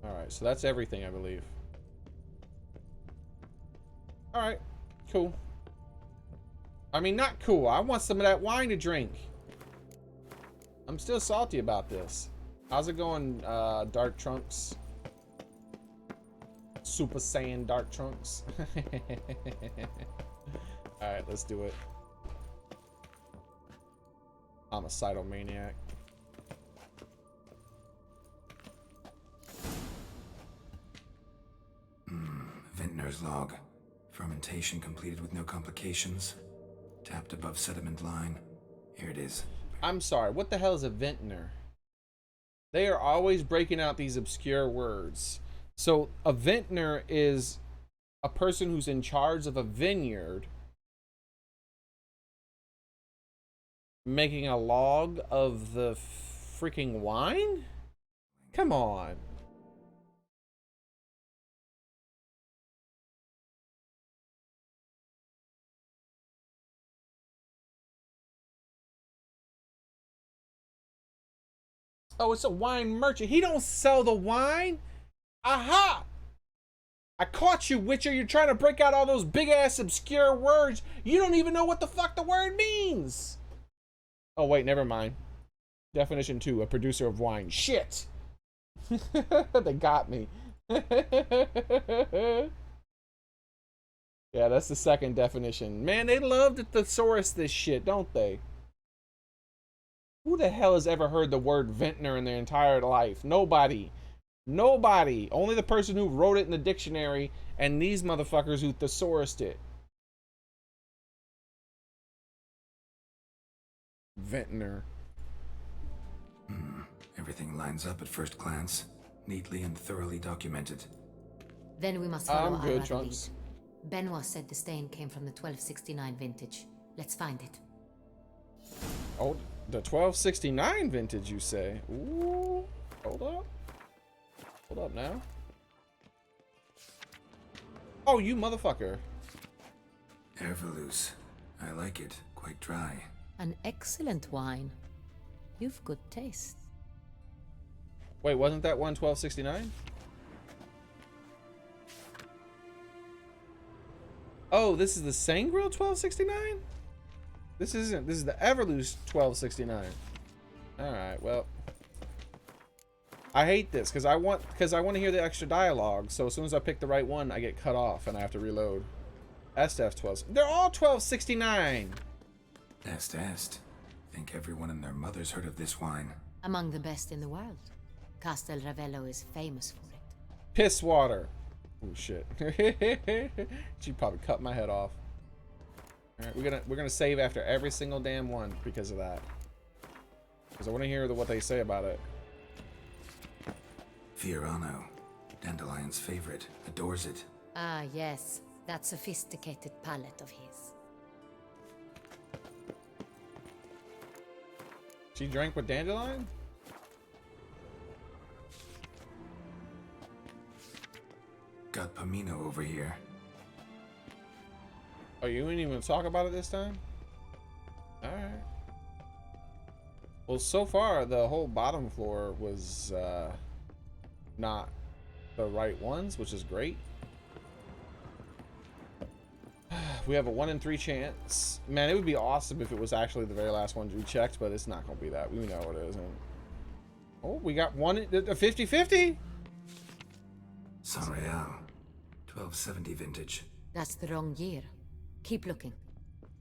Alright, so that's everything, I believe. Alright, cool. I mean, not cool. I want some of that wine to drink. I'm still salty about this. How's it going, Dark Trunks? Super Saiyan Dark Trunks. Alright, let's do it. Homicidal maniac. Vintner's log. Fermentation completed with no complications. Tapped above sediment line. Here it is. I'm sorry, what the hell is a vintner? They are always breaking out these obscure words. So a vintner is a person who's in charge of a vineyard making a log of the freaking wine? Come on. Oh, it's a wine merchant. He don't sell the wine. Aha! I caught you, Witcher. You're trying to break out all those big-ass obscure words. You don't even know what the fuck the word means. Oh, wait, never mind. Definition 2, a producer of wine. Shit! They got me. Yeah, that's the second definition. Man, they love to thesaurus this shit, don't they? Who the hell has ever heard the word vintner in their entire life? Nobody. Nobody. Only the person who wrote it in the dictionary and these motherfuckers who thesaurused it. Vintner. Everything lines up at first glance, neatly and thoroughly documented. Then we must follow I'm our good, other Trunks. lead. Benoit said the stain came from the 1269 vintage. Let's find it. Oh, the 1269 vintage, you say? Ooh. Hold up. Hold up now. Oh, you motherfucker. Ervelous. I like it. Quite dry. An excellent wine. You've good taste. Wait, wasn't that one 1269? Oh, this is the Sangreal 1269? This isn't. This is the Everloose 1269. Alright, well. I hate this because I want to hear the extra dialogue. So as soon as I pick the right one, I get cut off and I have to reload. SDF 12. They're all 1269. Est. Think everyone and their mother's heard of this wine. Among the best in the world. Castel Ravello is famous for it. Piss water. Oh shit. She probably cut my head off. Alright, we're gonna save after every single damn one because of that. Because I want to hear what they say about it. Fiorano. Dandelion's favorite. Adores it. Ah, yes. That sophisticated palate of his. She drank with Dandelion? Got Pomino over here. Oh, you didn't even talk about it this time? Alright. Well, so far, the whole bottom floor was not the right ones, which is great. We have a 1 in 3 chance. Man, it would be awesome if it was actually the very last ones we checked, but it's not going to be that. We know it isn't. Oh, we got one, a 50-50? Sanreal. 1270 vintage. That's the wrong year. Keep looking.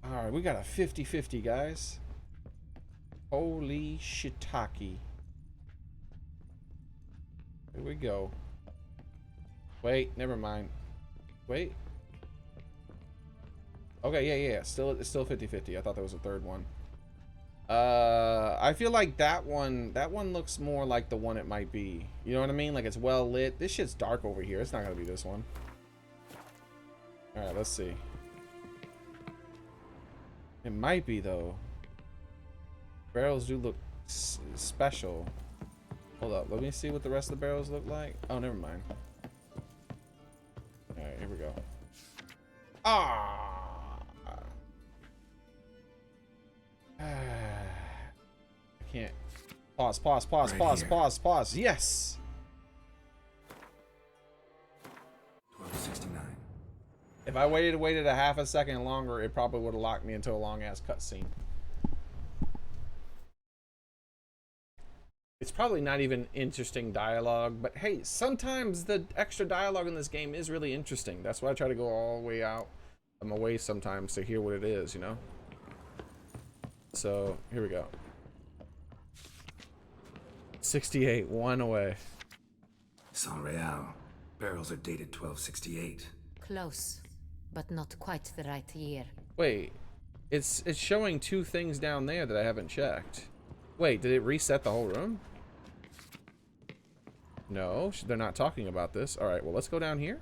Alright, we got a 50-50, guys. Holy shiitake. Here we go. Wait, never mind. Wait. Okay, yeah. It's still 50-50. I thought there was a third one. I feel like that one looks more like the one it might be. You know what I mean? Like it's well lit. This shit's dark over here. It's not gonna be this one. Alright, let's see. It might be though. Barrels do look special. Hold up, let me see what the rest of the barrels look like. Oh, never mind. Alright, here we go. Ah! I can't. Pause. Yes! 1269. If I waited a half a second longer, it probably would have locked me into a long-ass cutscene. It's probably not even interesting dialogue, but hey, sometimes the extra dialogue in this game is really interesting. That's why I try to go all the way out of my way sometimes to hear what it is, you know? So, here we go. 68, 1 away. Sanreal. Barrels are dated 1268. Close, but not quite the right year. Wait, it's showing 2 things down there that I haven't checked. Wait, did it reset the whole room? No, they're not talking about this. All right, well, let's go down here.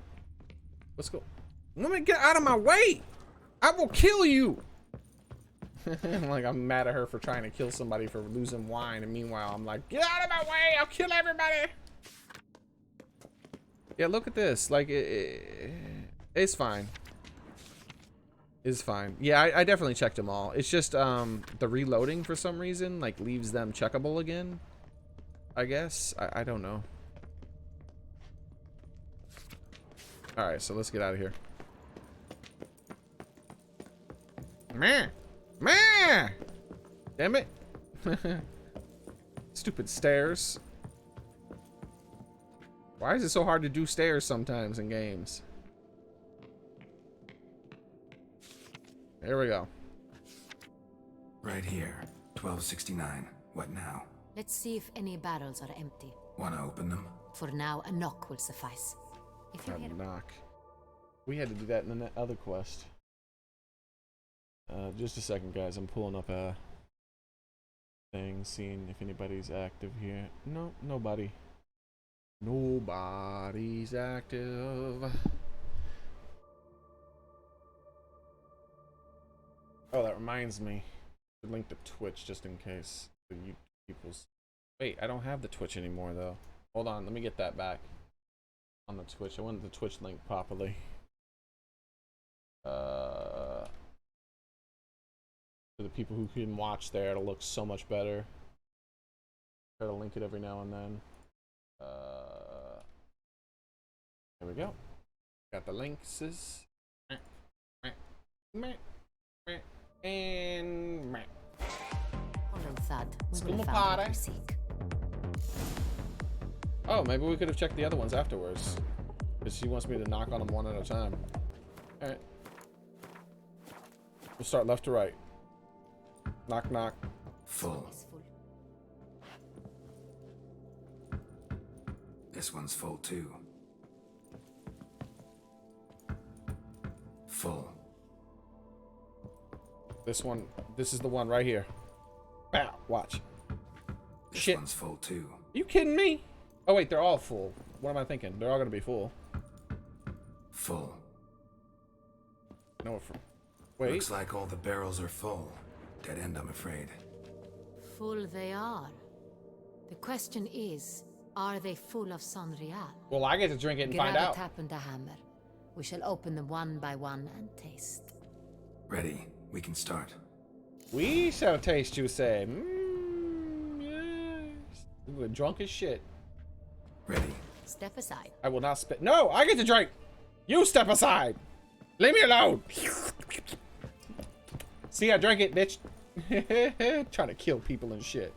Let's go. Let me get out of my way. I will kill you. Like, I'm mad at her for trying to kill somebody for losing wine. And meanwhile, I'm like, get out of my way. I'll kill everybody. Yeah, look at this. Like, it's fine. It's fine. Yeah, I definitely checked them all. It's just the reloading for some reason, like, leaves them checkable again. I guess. I don't know. Alright, so let's get out of here. Meh! Meh! Damn it. Stupid stairs. Why is it so hard to do stairs sometimes in games? Here we go. Right here. 1269. What now? Let's see if any barrels are empty. Wanna open them? For now, a knock will suffice. If you hear Knock. We had to do that in the other quest. Just a second, guys. I'm pulling up a thing, seeing if anybody's active here. No, nobody. Nobody's active. Oh, that reminds me. Link to Twitch just in case for you people's. Wait, I don't have the Twitch anymore though. Hold on, let me get that back on the Twitch. I wanted the Twitch link properly. For the people who can watch there, it'll look so much better. Try to link it every now and then. There we go. Got the links. And follow Thud. We School will find party. what we seek. oh, maybe we could have checked the other ones afterwards. Because she wants me to knock on them one at a time. Alright. We'll start left to right. Knock, knock. Full. It's full. This one's full too. Full. This is the one right here. Bow, watch. This Shit. one's full too. Are you kidding me? Oh wait, they're all full. What am I thinking? They're all gonna be full. Full. No, wait. Looks like all the barrels are full. Dead end, I'm afraid. Full they are. The question is, are they full of Sonreal? Well, I get to drink it and find Grab out. a tap and a hammer. We shall open them one by one and taste. Ready. We can start. We shall taste, you say. Yes. We're drunk as shit. Ready. Step aside. I will not spit. No, I get to drink. You step aside. Leave me alone. See, I drank it, bitch. Trying to kill people and shit.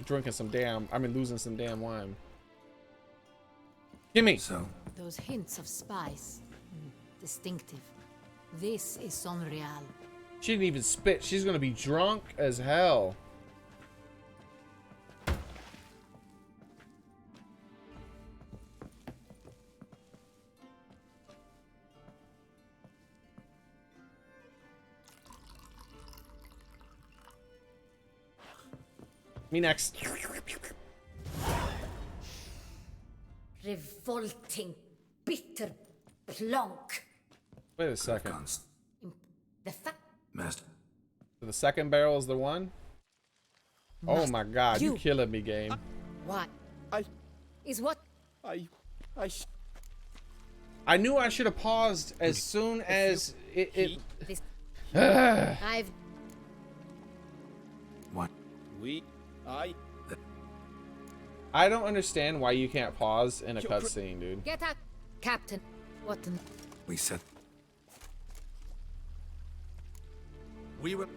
Drinking some damn, losing some damn wine. Gimme. So, Those hints of spice. Distinctive. This is Sonreal. She didn't even spit. She's gonna be drunk as hell. Me next. Revolting, bitter plonk. Wait a second. The fact. Master. So the second barrel is the one? Oh my god, you killing me, game. What? I knew I should have paused as soon as it I've What? I don't understand why you can't pause in a cutscene, dude. Get out, Captain. What the... We set. We were.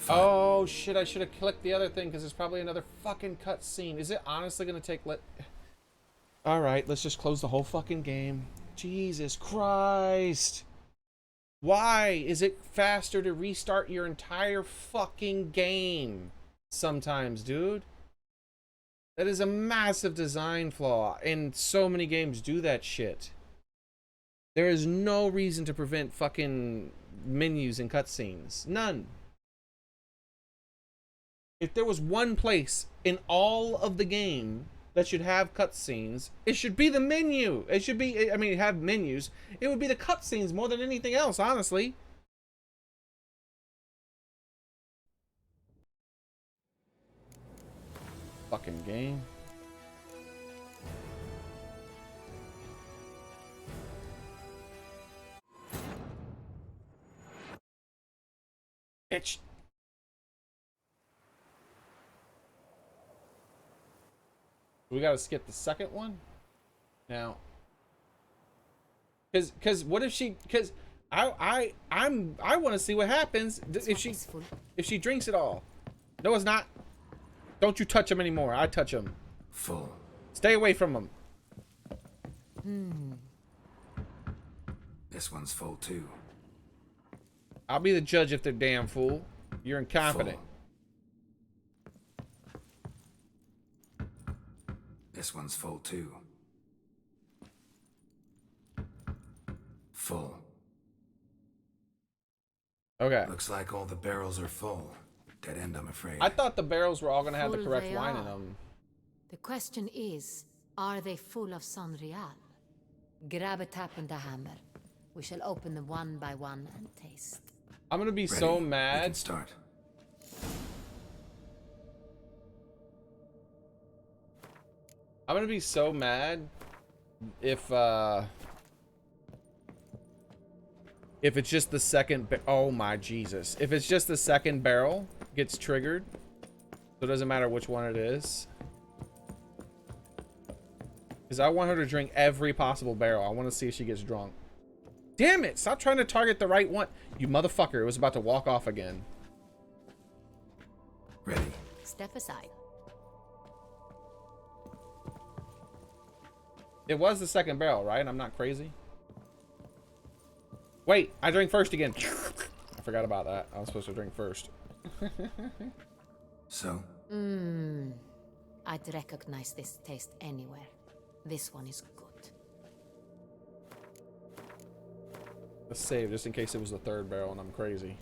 Oh shit, I should have clicked the other thing because there's probably another fucking cutscene. Is it honestly gonna take Alright, let's just close the whole fucking game. Jesus Christ. Why is it faster to restart your entire fucking game sometimes, dude? That is a massive design flaw, and so many games do that shit. There is no reason to prevent fucking menus and cutscenes. None. If there was one place in all of the game that should have cutscenes, it should be the menu. It should be, have menus. It would be the cutscenes more than anything else, honestly. Fucking game. Bitch. We gotta skip the second one now. Cause what if she? Cause I want to see what happens if she drinks it all. No, it's not. Don't you touch him anymore. I touch him. Full. Stay away from him. This one's full too. I'll be the judge if they're damn fool. You're incompetent. Full. This one's full too. Full. Okay. Looks like all the barrels are full. Dead end, I'm afraid. I thought the barrels were all gonna have the Full correct they wine in are. them. The question is, are they full of Sonreal? Grab a tap and a hammer. We shall open them one by one and taste. I'm gonna be Ready? so We can mad. start. I'm gonna be so mad if it's just the second. Oh my Jesus! If it's just the second barrel gets triggered, so it doesn't matter which one it is. Because I want her to drink every possible barrel. I want to see if she gets drunk. Damn it! Stop trying to target the right one. You motherfucker. It was about to walk off again. Ready. Step aside. It was the second barrel, right? I'm not crazy. Wait, I drank first again. I forgot about that. I was supposed to drink first. So? I'd recognize this taste anywhere. This one is good. Let's save just in case it was the third barrel and I'm crazy.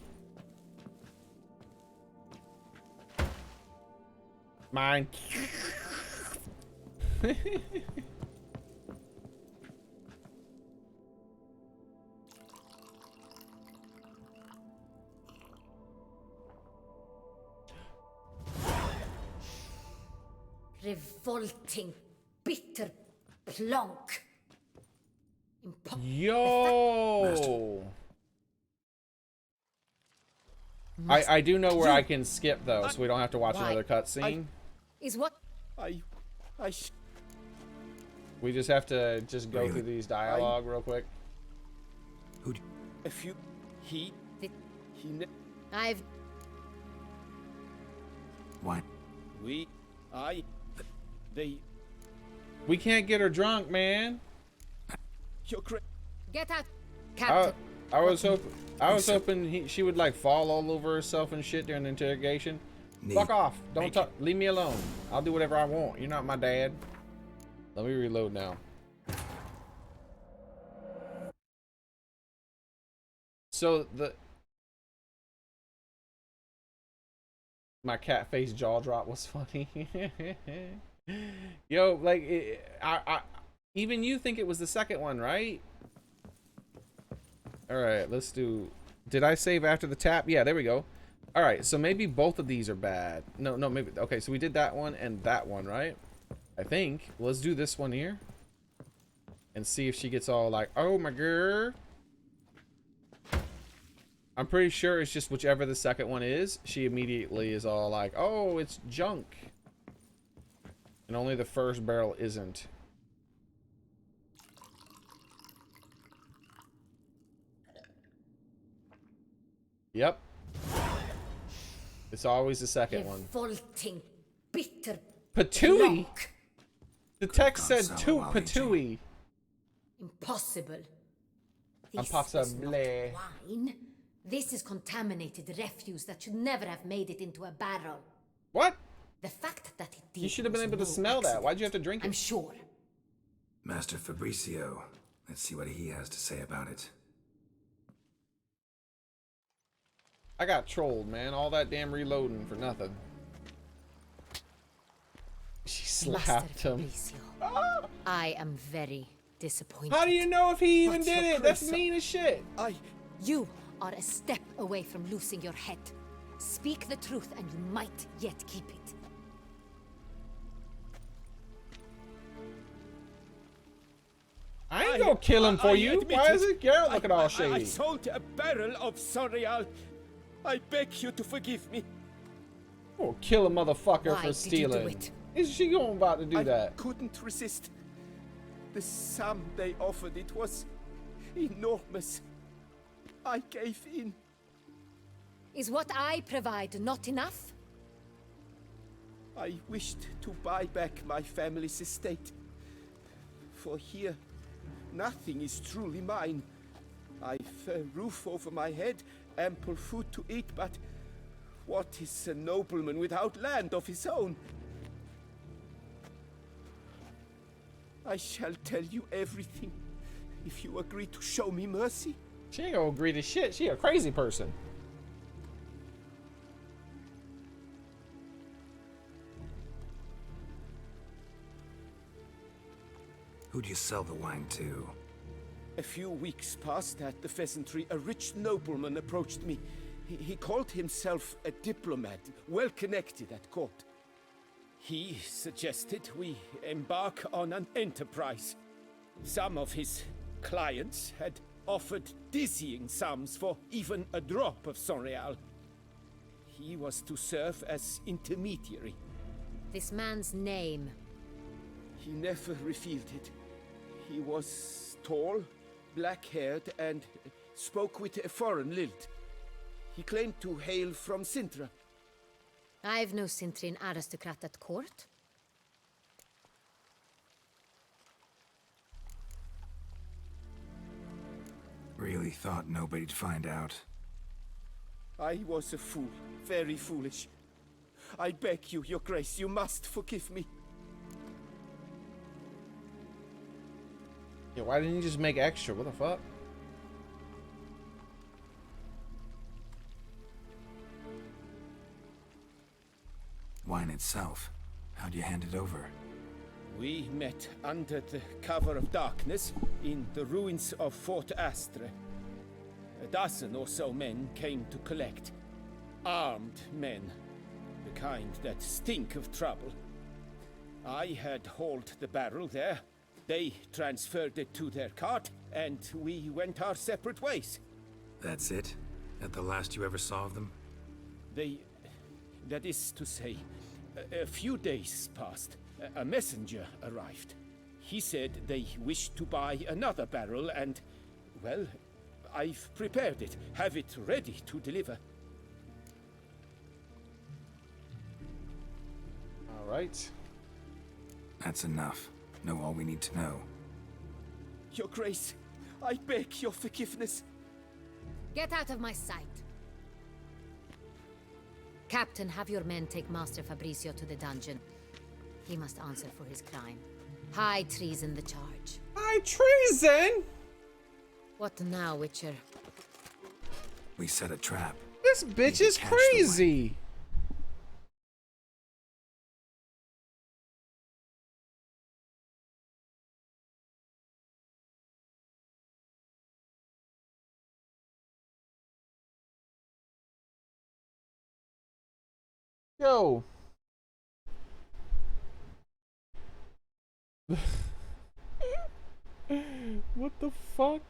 Mine. Revolting, bitter plonk. Yo! I do know where I can skip though, so we don't have to watch another cutscene. Is what? We just have to just go through these dialogue real quick. If you... I've... What? They... We can't get her drunk, man. You're Get out, Captain. I was hoping she would like fall all over herself and shit during the interrogation. Fuck off. Don't talk. Leave me alone. I'll do whatever I want. You're not my dad. Let me reload now. So my cat face jaw drop was funny. Yo, like I even you think it was the second one, right? All right, let's do. Did I save after the tap? Yeah, there we go. All right, so maybe both of these are bad. No, maybe. Okay, so we did that one and that one, right? I think. Let's do this one here and see if she gets all like, oh my girl. I'm pretty sure it's just whichever the second one is, she immediately is all like, oh, it's junk. And only the first barrel isn't. Yep. It's always the second one. Revolting, bitter Patooey? plonk. The text said two patooey. Impossible. This Impossible. is not wine. This is contaminated refuse that should never have made it into a barrel. What? The fact that it did. You should have been was able to no smell that. accident. Why'd you have to drink it? I'm sure. Master Fabricio. Let's see what he has to say about it. I got trolled, man. All that damn reloading for nothing. She slapped him. I am very disappointed. How do you know if he even But did your it? That's grace, mean as shit. You are a step away from losing your head. Speak the truth and you might yet keep it. I ain't gonna kill him for you. Why is it Garrett looking all I shady? sold a barrel of Sonreal. I beg you to forgive me. Oh, kill a motherfucker Why for did you do stealing. it? Is she going about to do that? I couldn't resist. The sum they offered, it was enormous. I gave in. Is what I provide not enough? I wished to buy back my family's estate. For here, nothing is truly mine. I've a roof over my head ample food to eat, but what is a nobleman without land of his own? I shall tell you everything if you agree to show me mercy. She ain't gonna agree to shit. She a crazy person. Who do you sell the wine to? A few weeks past at the pheasantry, a rich nobleman approached me. He called himself a diplomat, well connected at court. He suggested we embark on an enterprise. Some of his clients had offered dizzying sums for even a drop of Sonreal. He was to serve as intermediary. This man's name? He never revealed it. He was tall, black-haired, and spoke with a foreign lilt. He claimed to hail from Sintra. I've no Sintrin aristocrat at court. Really thought nobody'd find out. I was a fool, very foolish. I beg you, Your Grace, you must forgive me. Yeah, why didn't you just make extra? What the fuck? Wine itself. How'd you hand it over? We met under the cover of darkness in the ruins of Fort Astre. A dozen or so men came to collect. Armed men. The kind that stink of trouble. I had hauled the barrel there. They transferred it to their cart, and we went our separate ways. That's it? That the last you ever saw of them? That is to say, a few days passed. A messenger arrived. He said they wished to buy another barrel and, well, I've prepared it. Have it ready to deliver. All right. That's enough. Know all we need to know. Your Grace, I beg your forgiveness. Get out of my sight. Captain, have your men take Master Fabrizio to the dungeon. He must answer for his crime. High treason the charge. High treason? What now, Witcher? We set a trap. This bitch is crazy. Yo. What the fuck?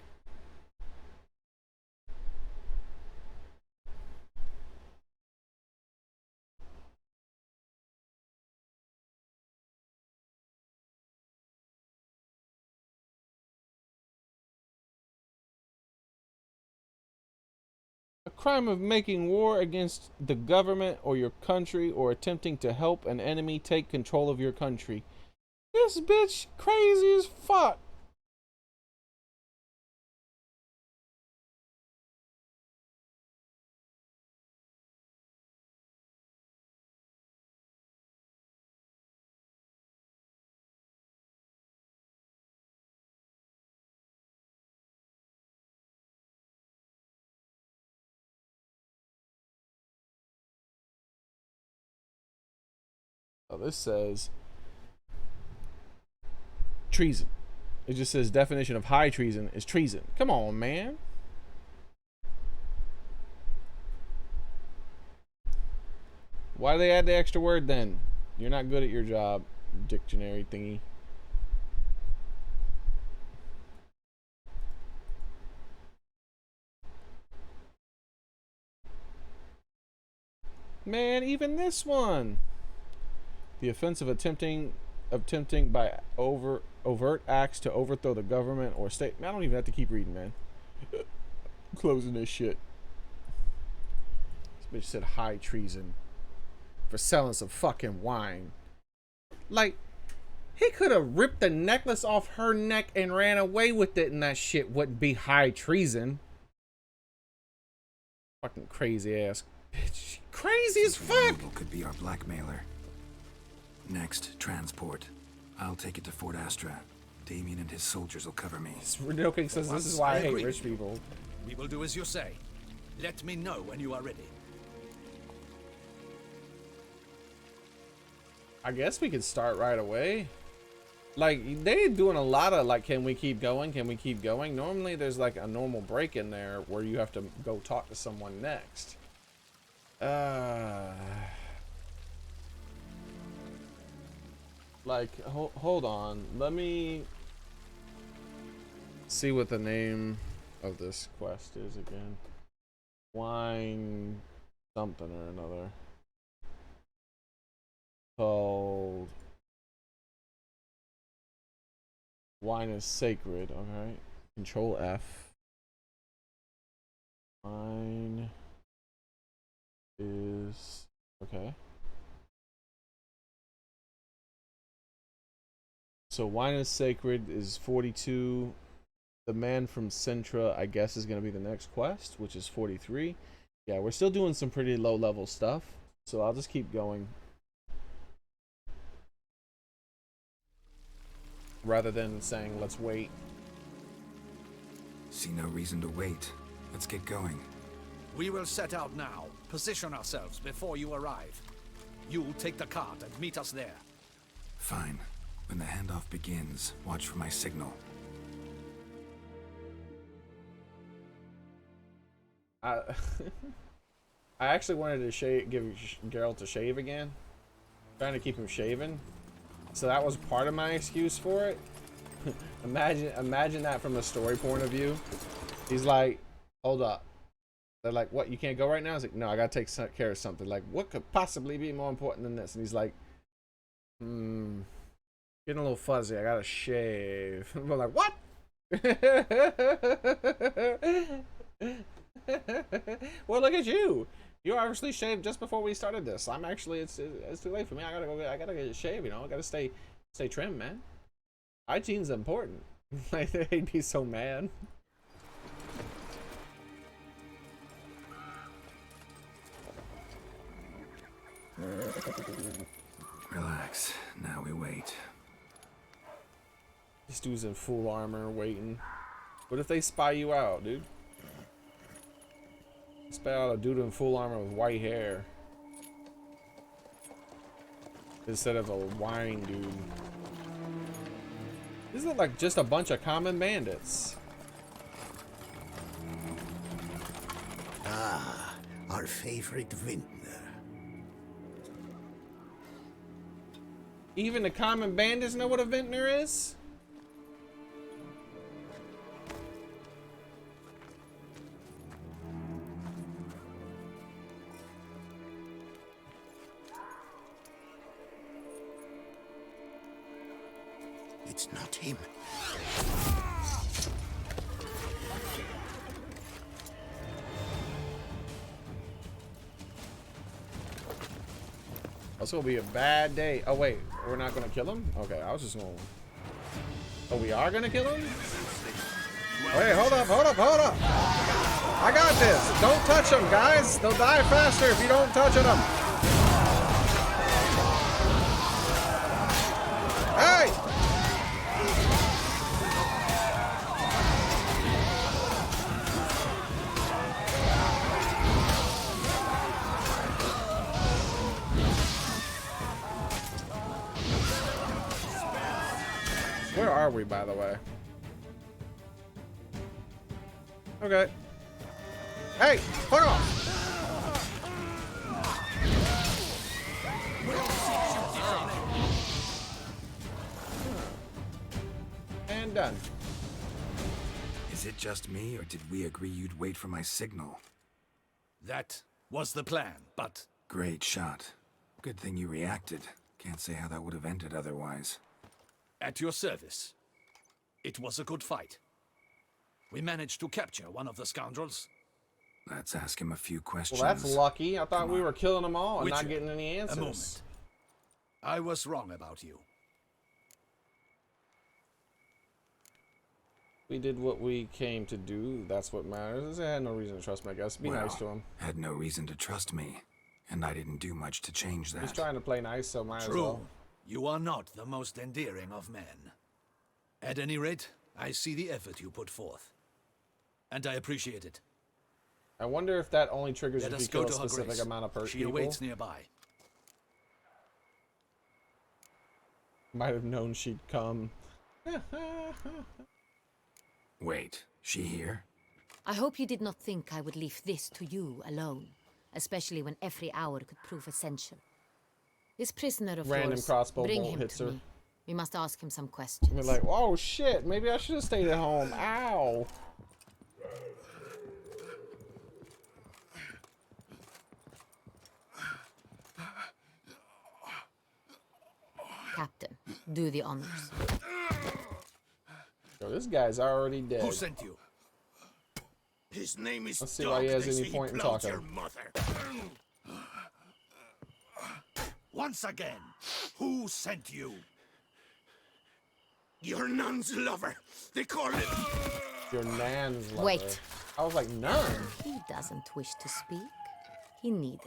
A crime of making war against the government or your country or attempting to help an enemy take control of your country. This bitch crazy as fuck. Oh, this says treason. It just says definition of high treason is treason. Come on, man. Why do they add the extra word then? You're not good at your job, dictionary thingy. Man, even this one. The offense of attempting by overt acts to overthrow the government or state. Man, I don't even have to keep reading, man. Closing this shit. This bitch said high treason for selling some fucking wine. Like, he could have ripped the necklace off her neck and ran away with it, and that shit wouldn't be high treason. Fucking crazy ass bitch. Crazy as fuck! Could be our blackmailer. Next, transport. I'll take it to Fort Astra. Damien and his soldiers will cover me. Ridoking says this is why I hate rich people. We will do as you say. Let me know when you are ready. I guess we could start right away. Like, they doing a lot of, like, can we keep going? Can we keep going? Normally, there's, like, a normal break in there where you have to go talk to someone next. Like, hold on. Let me see what the name of this quest is again. Wine something or another. Called Wine is Sacred. Okay. Control F. Wine is okay. So Wine is Sacred is 42. The Man from Sintra, I guess, is going to be the next quest, which is 43. Yeah, we're still doing some pretty low level stuff, so I'll just keep going. Rather than saying, let's wait. See no reason to wait. Let's get going. We will set out now. Position ourselves before you arrive. You'll take the cart and meet us there. Fine. When the handoff begins, watch for my signal. I actually wanted to shave, give Geralt a shave again. Trying to keep him shaven. So that was part of my excuse for it. imagine that from a story point of view. He's like, hold up. They're like, what, you can't go right now? He's like, no, I gotta take care of something. Like, what could possibly be more important than this? And he's like, getting a little fuzzy. I gotta shave. I'm like, what? Well, look at you. You obviously shaved just before we started this. I'm actually, it's too late for me. I gotta get a shave, you know. I gotta stay trim, man. Hygiene's important. Like, they'd be so mad. Relax. Now we wait. This dude's in full armor waiting. What if they spy you out, dude? Spy out a dude in full armor with white hair instead of a wine dude. These look like just a bunch of common bandits. Ah, our favorite vintner. Even the common bandits know what a vintner is? It's not him. That's gonna be a bad day. Oh wait, we're not gonna kill him? Okay, I was just gonna. Oh, we are gonna kill him? Wait, hold up. I got this. Don't touch them, guys. They'll die faster if you don't touch them. Hey! Where are we, by the way? Okay. Hey, fuck off! And done. Is it just me, or did we agree you'd wait for my signal? That was the plan, but... Great shot. Good thing you reacted. Can't say how that would have ended otherwise. At your service. It was a good fight. We managed to capture one of the scoundrels. Let's ask him a few questions. Well, that's lucky. I thought we were killing them all and Witche, not getting any answers. A moment. I was wrong about you. We did what we came to do. That's what matters. I had no reason to trust him, I guess. Be nice to him. Had no reason to trust me, and I didn't do much to change that. He's trying to play nice, so might as True. well. You are not the most endearing of men. At any rate, I see the effort you put forth. And I appreciate it. I wonder if that only triggers Let if us you go kill a to her specific grace. amount of She people. awaits nearby. Might have known she'd come. Wait, she here? I hope you did not think I would leave this to you alone, especially when every hour could prove essential. This prisoner of Random yours, crossbow bring bolt him hits to her. me. We must ask him some questions. We're like, oh shit, maybe I should have stayed at home. Ow. Captain, do the honors. Yo, this guy's already dead. Who sent you? His name is Let's see why he has any point in talking. your mother. Once again, who sent you? Your nun's lover. They call it. Your nan's lover. Wait. I was like, none. He doesn't wish to speak. He needn't.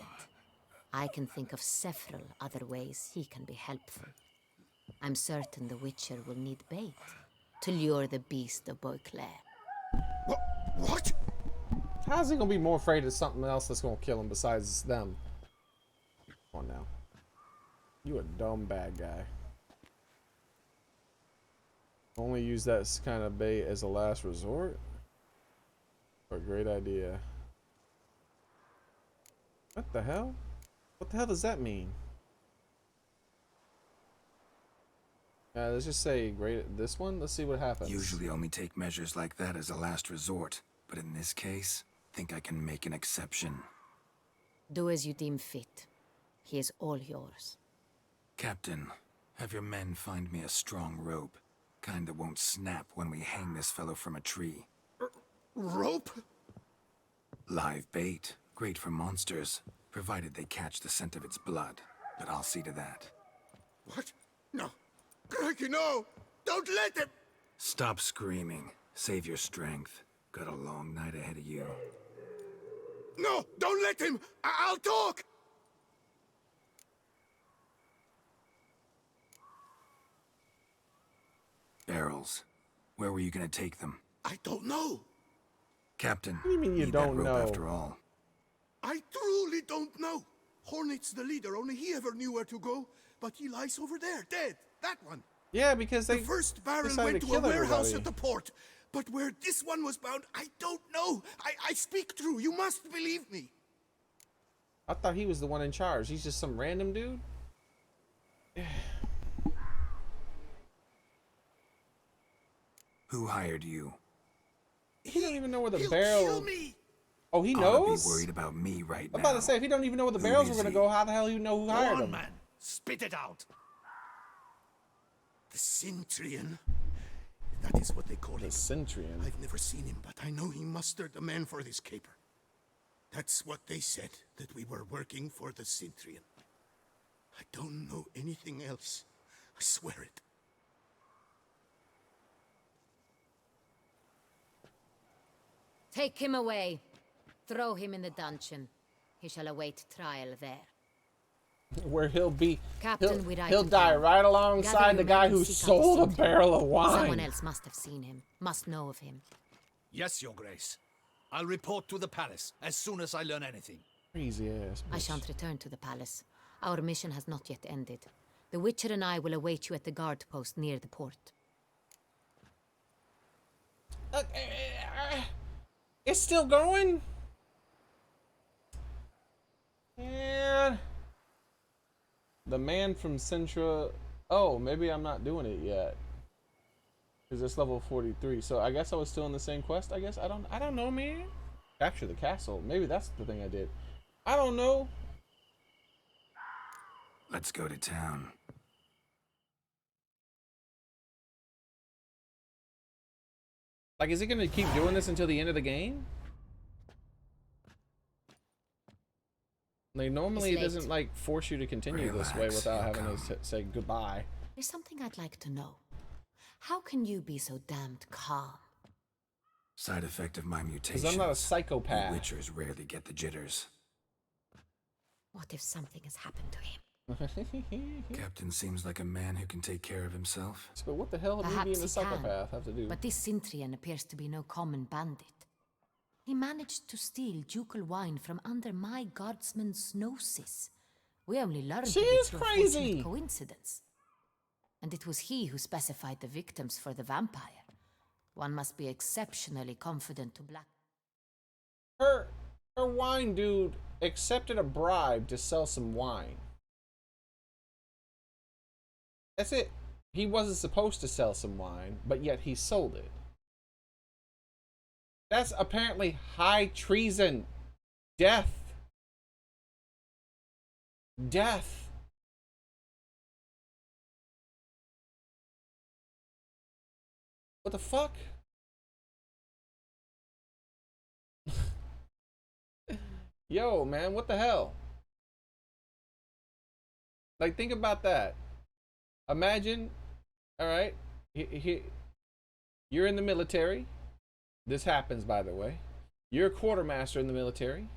I can think of several other ways he can be helpful. I'm certain the Witcher will need bait to lure the beast of Beauclair. What? How's he gonna be more afraid of something else that's gonna kill him besides them? Come on now. You a dumb bad guy. Only use that kind of bait as a last resort? A great idea. What the hell? What the hell does that mean? Let's just say great this one. Let's see what happens. Usually only take measures like that as a last resort, but in this case, think I can make an exception. Do as you deem fit. He is all yours. Captain, have your men find me a strong rope. Kind that won't snap when we hang this fellow from a tree. Rope? Live bait. Great for monsters, provided they catch the scent of its blood. But I'll see to that. What? No. Crikey, no! Don't let him! Stop screaming. Save your strength. Got a long night ahead of you. No! Don't let him! I'll talk! Barrels. Where were you gonna take them? I don't know. Captain, What do you mean you need don't that rope know? after all. I truly don't know. Hornet's the leader, only he ever knew where to go. But he lies over there, dead. That one. Yeah, because they The first barrel decided went to to a kill warehouse everybody. at the port. But where this one was bound, I don't know. I speak true. You must believe me. I thought he was the one in charge. He's just some random dude. Who hired you? He don't even know where the He'll barrel. kill me. Oh, he Ought knows. to be worried about me right I'm now. about to say if he don't even know where the Who barrels were is gonna he? go, how the hell you know who Go hired on, him? man. Spit it out. The Centurion. That is what they call The him. Centurion. I've never seen him, but I know he mustered a man for this caper. That's what they said, that we were working for the Centurion. I don't know anything else. I swear it. Take him away. Throw him in the dungeon. He shall await trial there. Where he'll be. Captain, we ride He'll to die town. right Gather alongside your the men guy and who seek out the sold a Centurion. barrel of Someone wine. else must have seen him, must know of him. Yes, Your Grace. I'll report to the palace as soon as I learn anything. Crazy ass. I bitch. shan't return to the palace. Our mission has not yet ended. The Witcher and I will await you at the guard post near the port. It's still going? And the man from Centra. Oh, maybe I'm not doing it yet. Because it's level 43. So I guess I was still in the same quest, I guess. I don't know, man. Capture the castle. Maybe that's the thing I did. I don't know. Let's go to town. Like, is he gonna keep doing this until the end of the game? Like, normally it It's late. doesn't, like, force you to continue this way Relax, without he'll having come. to say goodbye. There's something I'd like to know. How can you be so damned calm Side effect of my mutation. Because I'm not a psychopath. You Witchers rarely get the jitters. What if something has happened to him? Captain seems like a man who can take care of himself. But what the hell did me being a psychopath have to do? But this Cintrian appears to be no common bandit. He managed to steal ducal wine from under my guardsman's noses. We only learned She of it is through a crazy. fortunate coincidence. And it was he who specified the victims for the vampire. One must be exceptionally confident to black. Her wine dude accepted a bribe to sell some wine. That's it. He wasn't supposed to sell some wine, but yet he sold it. That's apparently high treason. Death. Death. What the fuck? Yo, man, what the hell? Like, think about that. Imagine, all right, you're in the military. This happens, by the way. You're a quartermaster in the military,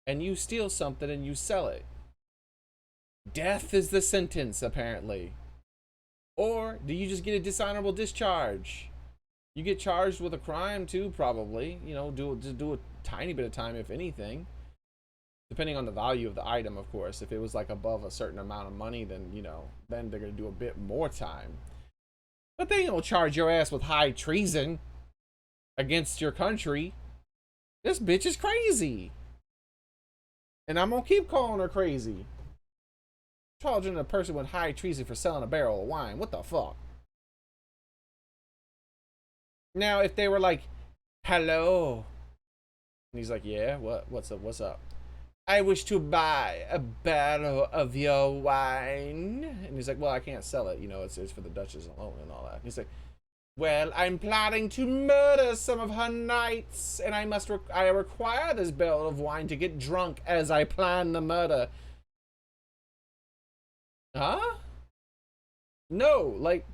and you steal something and you sell it. Death is the sentence, apparently. Or do you just get a dishonorable discharge? You get charged with a crime too, probably. You know, do a tiny bit of time, if anything. Depending on the value of the item, of course. If it was like above a certain amount of money, then, you know, then they're gonna do a bit more time. But they don't charge your ass with high treason against your country. This bitch is crazy. And I'm gonna keep calling her crazy. Charging a person with high treason for selling a barrel of wine. What the fuck? Now, if they were like, hello. And he's like, yeah, what's up? I wish to buy a barrel of your wine. And he's like, well, I can't sell it. You know, it's for the Duchess alone and all that. And he's like, well, I'm plotting to murder some of her knights, and I require this barrel of wine to get drunk as I plan the murder. Huh? No, like,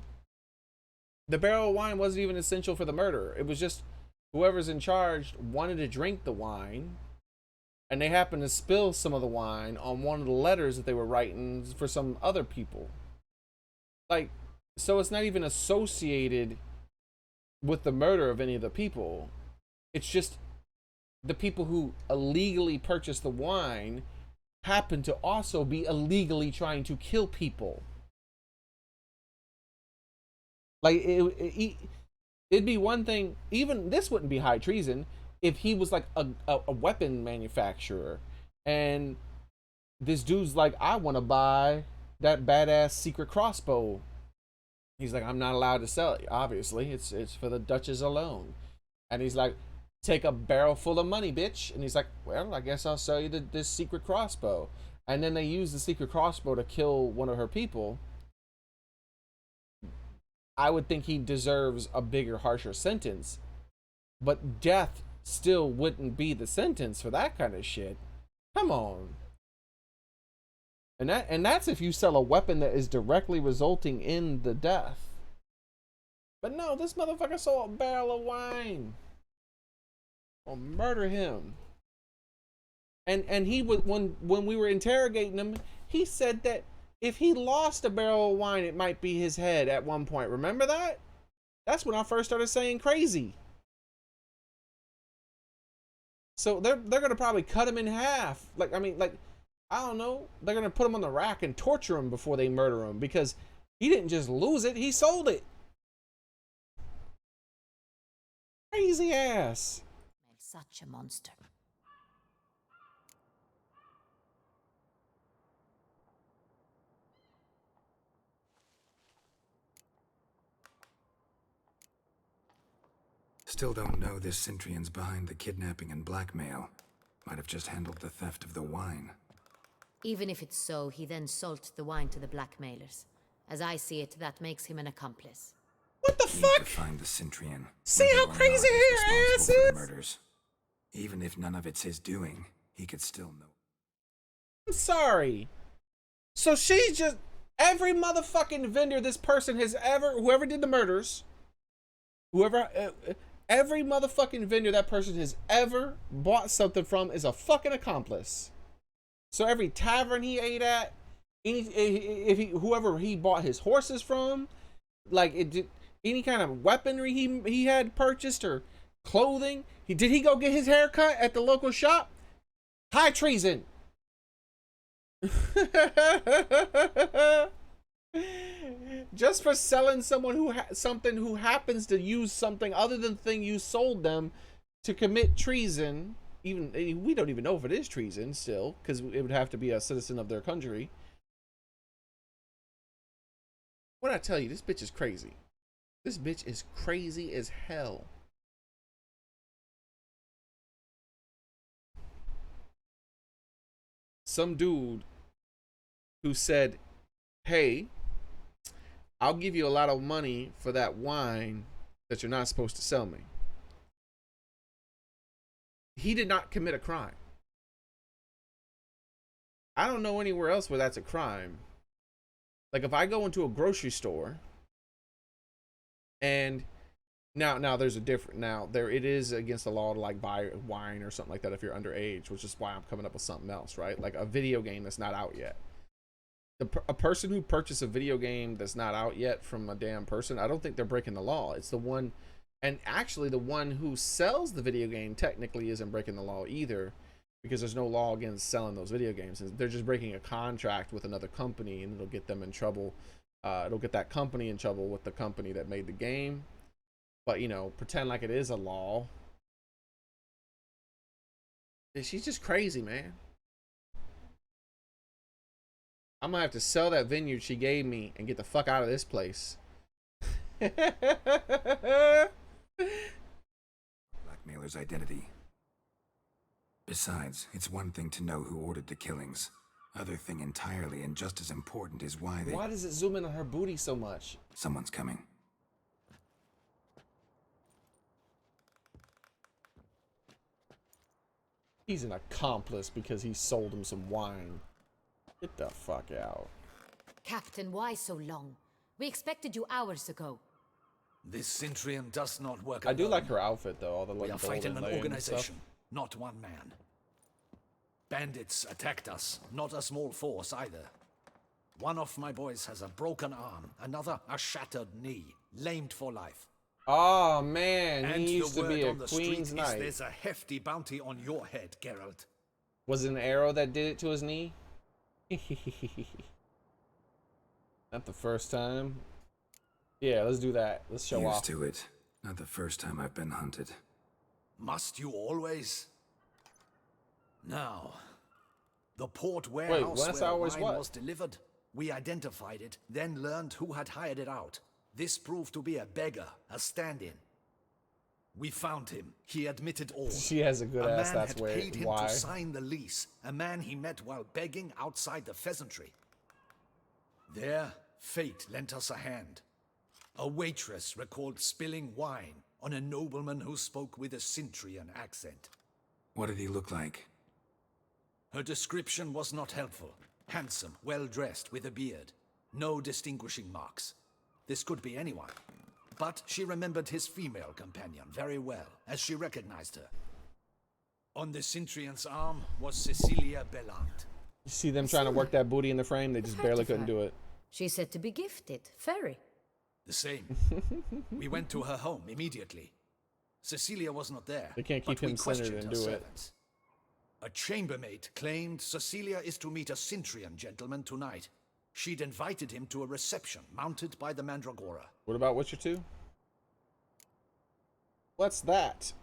the barrel of wine wasn't even essential for the murder. It was just whoever's in charge wanted to drink the wine, and they happened to spill some of the wine on one of the letters that they were writing for some other people. Like, so it's not even associated with the murder of any of the people. It's just the people who illegally purchased the wine happen to also be illegally trying to kill people. Like, it'd be one thing, even this wouldn't be high treason if he was like a weapon manufacturer and this dude's like, I want to buy that badass secret crossbow. He's like, I'm not allowed to sell it. Obviously, it's for the Duchess alone. And he's like, take a barrel full of money, bitch. And he's like, well, I guess I'll sell you this secret crossbow. And then they use the secret crossbow to kill one of her people. I would think he deserves a bigger, harsher sentence. But death still wouldn't be the sentence for that kind of shit. Come on. And that's if you sell a weapon that is directly resulting in the death. But no, this motherfucker sold a barrel of wine. I'll murder him. And he would, when we were interrogating him, he said that if he lost a barrel of wine, it might be his head at one point. Remember that? That's when I first started saying crazy. So they're gonna probably cut him in half. Like, I mean, like, I don't know. They're gonna put him on the rack and torture him before they murder him because he didn't just lose it, he sold it. Crazy ass. Such a monster. Still don't know this Cintrian's behind the kidnapping and blackmail. Might have just handled the theft of the wine. Even if it's so, he then sold the wine to the blackmailers. As I see it, that makes him an accomplice. What the fuck? Need to find the Cintrian. See how crazy her ass is? Murders. Even if none of it's his doing, he could still know. I'm sorry. So she's just every motherfucking vendor this person has ever, whoever did the murders, whoever, Every motherfucking vendor that person has ever bought something from is a fucking accomplice. So every tavern he ate at, whoever he bought his horses from, like any kind of weaponry he had purchased or clothing, did he go get his hair cut at the local shop? High treason. Just for selling someone something who happens to use something other than the thing you sold them to commit treason. Even we don't even know if it is treason still, because it would have to be a citizen of their country. What I tell you, this bitch is crazy. This bitch is crazy as hell. Some dude who said, hey, I'll give you a lot of money for that wine that you're not supposed to sell me. He did not commit a crime. I don't know anywhere else where that's a crime. Like if I go into a grocery store and now there's a different, it is against the law to like buy wine or something like that if you're underage, which is why I'm coming up with something else, right? Like a video game that's not out yet. A person who purchased a video game that's not out yet from a damn person, I don't think they're breaking the law. It's the one, and actually the one who sells the video game technically isn't breaking the law either, because there's no law against selling those video games. They're just breaking a contract with another company, and it'll get them in trouble. It'll get that company in trouble with the company that made the game. But, you know, pretend like it is a law. She's just crazy, man. I'm gonna have to sell that vineyard she gave me and get the fuck out of this place. Blackmailer's identity. Besides, it's one thing to know who ordered the killings. Other thing entirely, and just as important, is why they... Why does it zoom in on her booty so much? Someone's coming. He's an accomplice because he sold him some wine. Get the fuck out. Captain, why so long? We expected you hours ago. This Centurion does not work I do alone. like her outfit though, all the We like are fighting an golden organization, not one man. Bandits attacked us, not a small force either. One of my boys has a broken arm, another a shattered knee, lamed for life. Oh man, And he used the to be word a on the Queen's street is Knight. there's a hefty bounty on your head, Geralt. Was it an arrow that did it to his knee? Not the first time. Yeah, let's do that. Let's show off. Used to it. Not the first time I've been hunted. Must you always? Now, the port warehouse Wait, where the always wine what? was delivered, we identified it, then learned who had hired it out. This proved to be a beggar, a stand-in. We found him. He admitted all. She has a good ass, man that's had where paid him why. to sign the lease. A man he met while begging outside the pheasantry. There, fate lent us a hand. A waitress recalled spilling wine on a nobleman who spoke with a Cintrian accent. What did he look like? Her description was not helpful. Handsome, well-dressed, with a beard. No distinguishing marks. This could be anyone. But she remembered his female companion very well, as she recognized her. On the Cintrian's arm was Cecilia Bellant. You see them trying to work that booty in the frame? They just barely couldn't do it. She's said to be gifted. Fairy. The same. We went to her home immediately. Cecilia was not there. They can't keep but we him centered questioned and her do it. servants. A chambermaid claimed Cecilia is to meet a Cintrian gentleman tonight. She'd invited him to a reception mounted by the Mandragora. What about Witcher 2? What's that?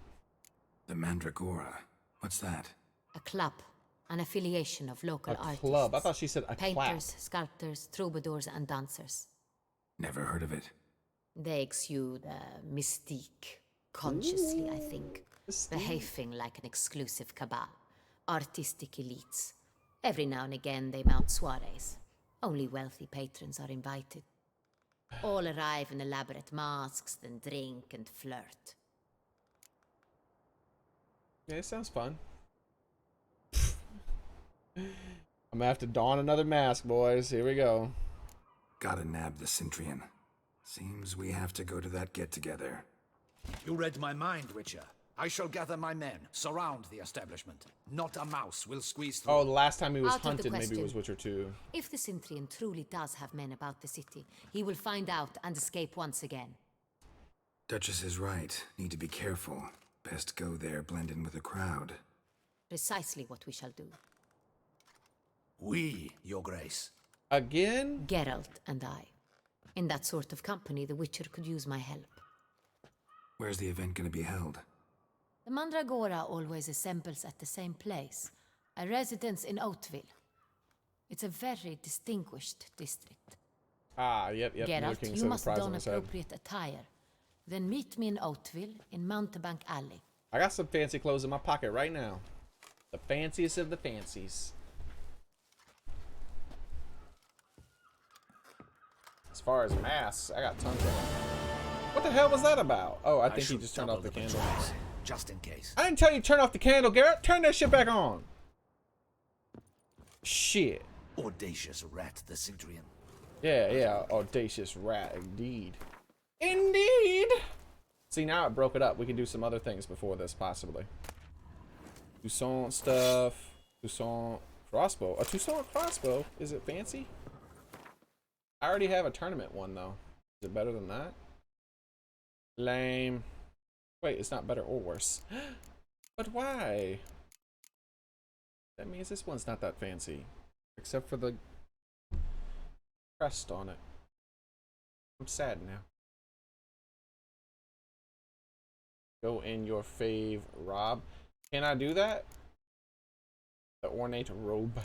The Mandragora. What's that? A club. An affiliation of local artists. Club. I thought she said a clap. Painters, sculptors, troubadours, and dancers. Never heard of it. They exude mystique. Consciously, I think. Behaving like an exclusive cabal. Artistic elites. Every now and again they mount soirees. Only wealthy patrons are invited. All arrive in elaborate masks, then drink and flirt. Yeah, it sounds fun. I'm gonna have to don another mask, boys. Here we go. Gotta nab the Cintrian. Seems we have to go to that get-together. You read my mind, Witcher. I shall gather my men, surround the establishment. Not a mouse will squeeze through. Oh, the last time he was Out of the hunted, maybe it was question. Witcher 2. If the Cintrian truly does have men about the city, he will find out and escape once again. Duchess is right. Need to be careful. Best go there, blend in with the crowd. Precisely what we shall do. We, Your Grace. Again? Geralt and I. In that sort of company, the Witcher could use my help. Where's the event gonna be held? The Mandragora always assembles at the same place, a residence in Oatville. It's a very distinguished district. Ah, yep. Geralt, you must don appropriate attire. Then meet me in Oatville, in Mountebank Alley. I got some fancy clothes in my pocket right now. The fanciest of the fancies. As far as masks, I got tons of them. What the hell was that about? Oh, I think he just turned off the candle. Just in case. I didn't tell you to turn off the candle, Garrett. Turn that shit back on. Shit. Audacious rat, the Cintrian. Yeah, audacious rat, indeed. Indeed. See, now it broke it up. We can do some other things before this, possibly. Toussaint stuff. Toussaint crossbow. A Toussaint crossbow? Is it fancy? I already have a tournament one, though. Is it better than that? Lame. Wait, it's not better or worse. But why? That means this one's not that fancy. Except for the crest on it. I'm sad now. Go in your fave, Rob. Can I do that? The ornate robe.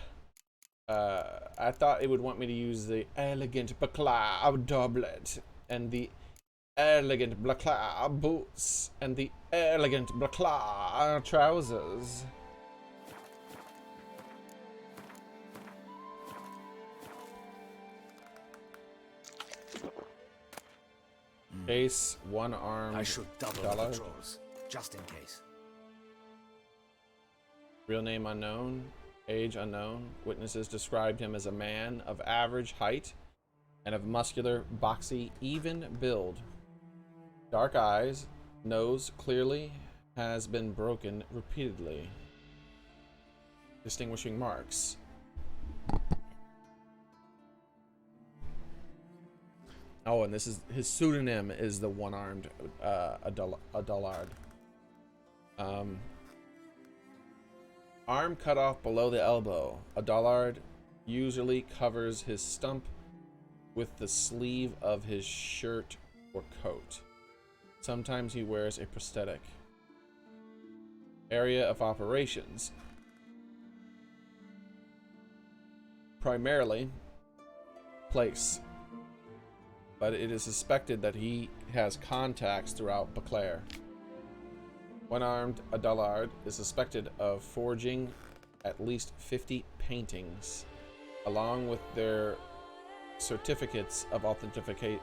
I thought it would want me to use the elegant baclav doublet and the elegant baclav boots and the elegant baclav trousers. Case, one arm. I should double the patrols, just in case. Real name unknown, age unknown. Witnesses described him as a man of average height and of muscular, boxy, even build. Dark eyes, nose clearly has been broken repeatedly. Distinguishing marks. Oh, and this is his pseudonym is the one-armed Adullard. Arm cut off below the elbow. Adullard usually covers his stump with the sleeve of his shirt or coat. Sometimes he wears a prosthetic. Area of operations. Primarily place. But it is suspected that he has contacts throughout Beauclair. One-armed Adullard is suspected of forging at least 50 paintings, along with their certificates of authenticity.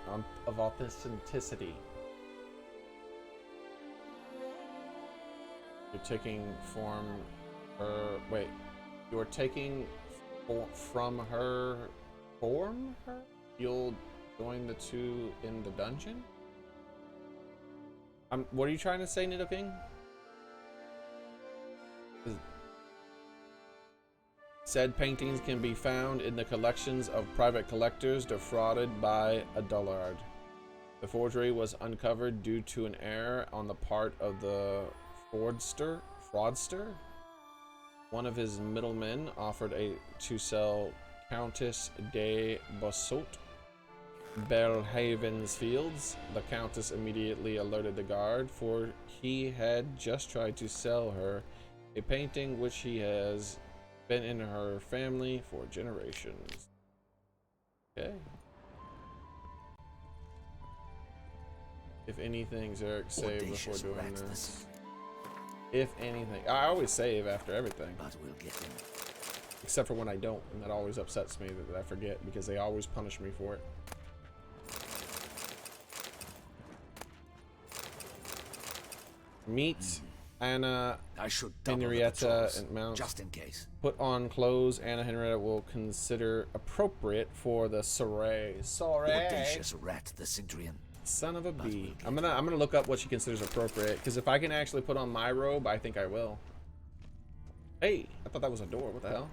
You're taking from her. Wait, you're taking from her. Form her. You'll join the two in the dungeon? What are you trying to say, Nidoking? Said paintings can be found in the collections of private collectors defrauded by Adullard. The forgery was uncovered due to an error on the part of the fraudster. One of his middlemen offered to sell Countess de Bossot Belhaven's fields. The Countess immediately alerted the guard, for he had just tried to sell her a painting which he has been in her family for generations. Okay. If anything, Zarek, save before doing this. If anything. I always save after everything. But we'll get him. Except for when I don't, and that always upsets me that I forget, because they always punish me for it. Meet Anna, Henrietta, and Mount. Just in case. Put on clothes Anna Henrietta will consider appropriate for the soiree. Audacious rat, the Cintrian. Son of a bee. I'm gonna look up what she considers appropriate, because if I can actually put on my robe, I think I will. Hey, I thought that was a door. What the hell?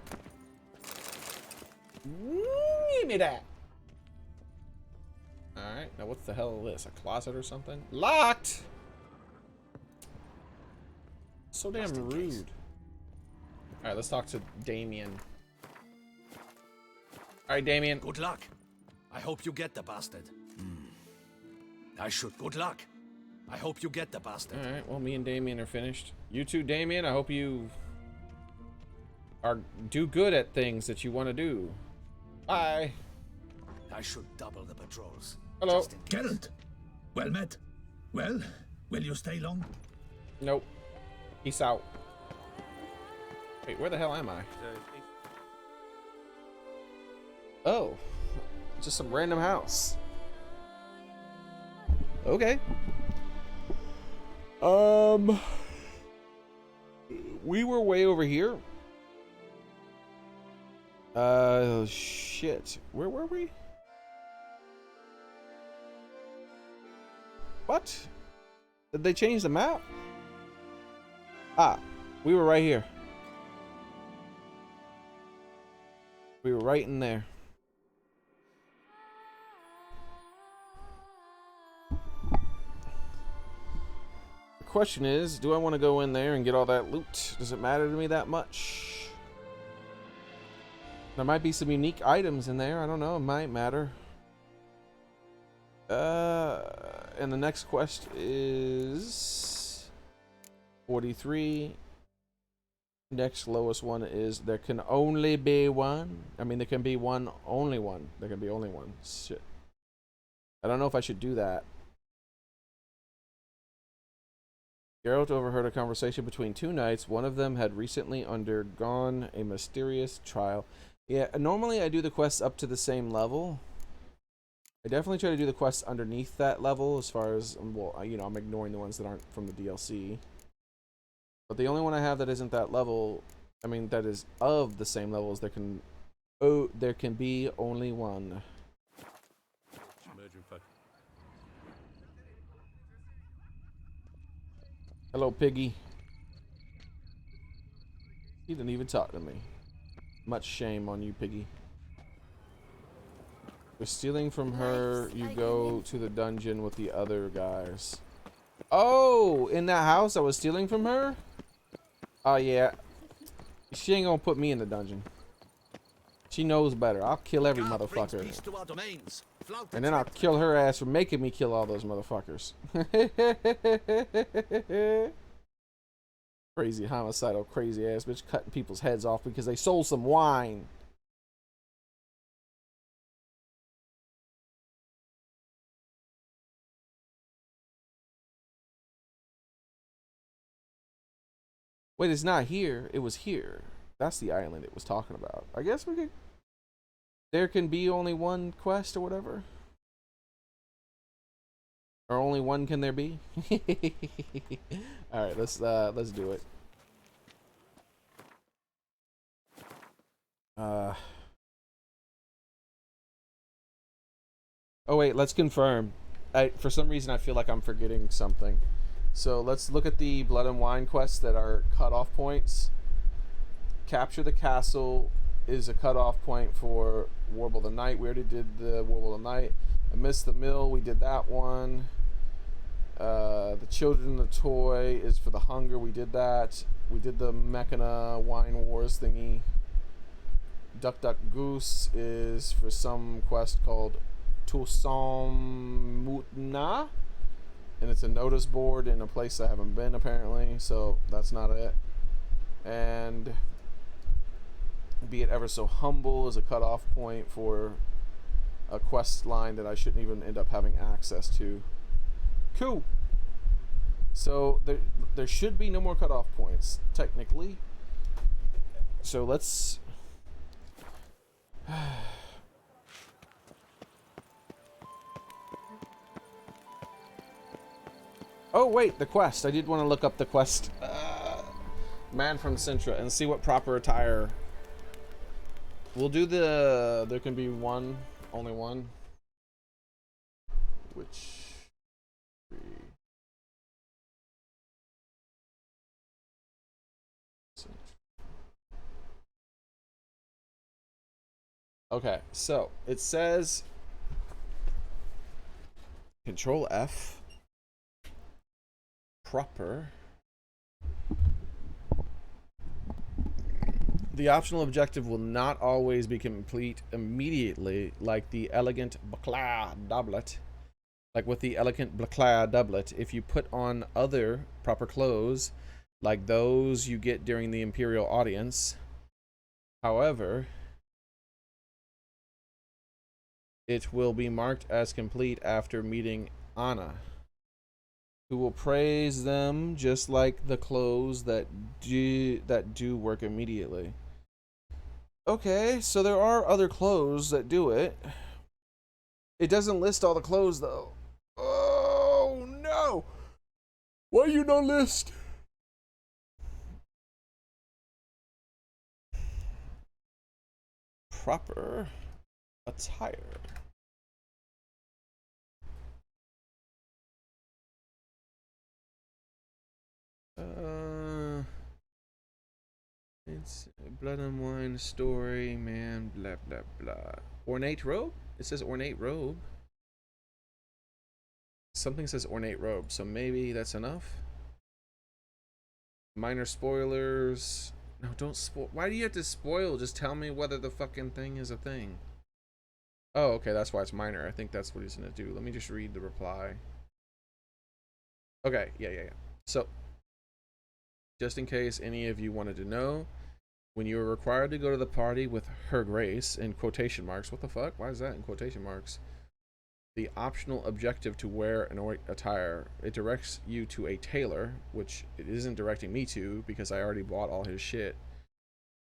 Give me that. All right. Now what's the hell is this? A closet or something? Locked. So damn rude. All right, let's talk to Damien. All right, Damien. Good luck. I hope you get the bastard. I should. Good luck. I hope you get the bastard. All right. Well, me and Damien are finished. You too, Damien. I hope you do good at things that you want to do. Bye. I should double the patrols. Hello. Geralt. Well met. Well, will you stay long? Nope. Peace out. Wait, where the hell am I? Oh, just some random house. Okay. We were way over here. Shit. Where were we? What? Did they change the map? Ah, we were right here. We were right in there. The question is, do I want to go in there and get all that loot? Does it matter to me that much? There might be some unique items in there. I don't know. It might matter. And the next quest is 43. Next lowest one is there can only be one. I mean, there can be one, only one. There can be only one. Shit. I don't know if I should do that. Geralt overheard a conversation between two knights. One of them had recently undergone a mysterious trial. Yeah, normally I do the quests up to the same level. I definitely try to do the quests underneath that level as far as, well, you know, I'm ignoring the ones that aren't from the DLC. But the only one I have that isn't that level, I mean, that is of the same level as there can be only one. Hello, Piggy. He didn't even talk to me. Much shame on you, Piggy. You're stealing from her. You go to the dungeon with the other guys. Oh, in that house I was stealing from her? Oh, yeah. She ain't gonna put me in the dungeon. She knows better. I'll kill every motherfucker. And then I'll kill her ass for making me kill all those motherfuckers. Crazy homicidal, crazy ass bitch cutting people's heads off because they sold some wine. Wait, it's not here. It was here. That's the island it was talking about. I guess we could... There can be only one quest or whatever. Or only one can there be? Alright, let's do it. Oh wait, let's confirm. For some reason I feel like I'm forgetting something. So let's look at the Blood and Wine quests that are cutoff points. Capture the castle is a cutoff point for Warble the Night. We already did the Warble the Night. Amidst the Mill, we did that one. The Children of the Toy is for the Hunger. We did that. We did the Mechana Wine Wars thingy. Duck Duck Goose is for some quest called Toussaint Mutna. And it's a notice board in a place I haven't been apparently, so that's not it. And Be It Ever So Humble is a cutoff point for a quest line that I shouldn't even end up having access to. Cool. So there should be no more cutoff points, technically. So let's... Oh wait, the quest. I did want to look up the quest. Man from Sintra and see what proper attire. We'll do the... There can be one, only one. Which... Okay, so it says Control F. Proper. The optional objective will not always be complete immediately, like the elegant Baclair doublet. Like with the elegant Baclair doublet, if you put on other proper clothes, like those you get during the Imperial audience. However, it will be marked as complete after meeting Anna, who will praise them just like the clothes that do work immediately. Okay, so there are other clothes that do it. It doesn't list all the clothes though. Oh no! Why you not list? Proper attire. It's blood and wine story, man, blah blah blah. Ornate robe? It says ornate robe. Something says ornate robe, so maybe that's enough. Minor spoilers. No, don't spoil. Why do you have to spoil? Just tell me whether the fucking thing is a thing. Oh, okay, that's why it's minor. I think that's what he's gonna do. Let me just read the reply. Okay, yeah. So, just in case any of you wanted to know, when you are required to go to the party with Her Grace, in quotation marks, what the fuck? Why is that in quotation marks? The optional objective to wear an attire, it directs you to a tailor, which it isn't directing me to because I already bought all his shit,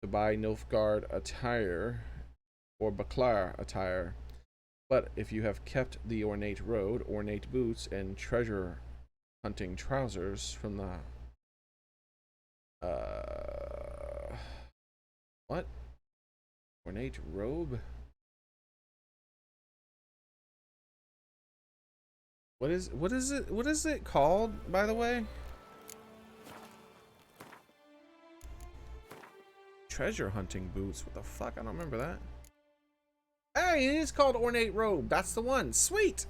to buy Nilfgaard attire or Baclair attire. But if you have kept the ornate robe, ornate boots, and treasure hunting trousers from the what? Ornate robe? What is it called, by the way? Treasure hunting boots. What the fuck? I don't remember that. Hey, it is called ornate robe. That's the one. Sweet.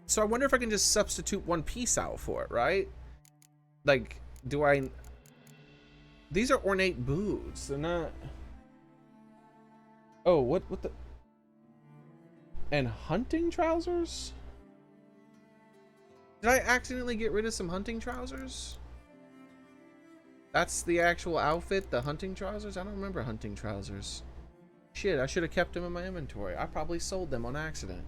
So I wonder if I can just substitute one piece out for it, right? Like, do I... These are ornate boots. They're not... Oh, what the... And hunting trousers? Did I accidentally get rid of some hunting trousers? That's the actual outfit, the hunting trousers? I don't remember hunting trousers. Shit, I should have kept them in my inventory. I probably sold them on accident.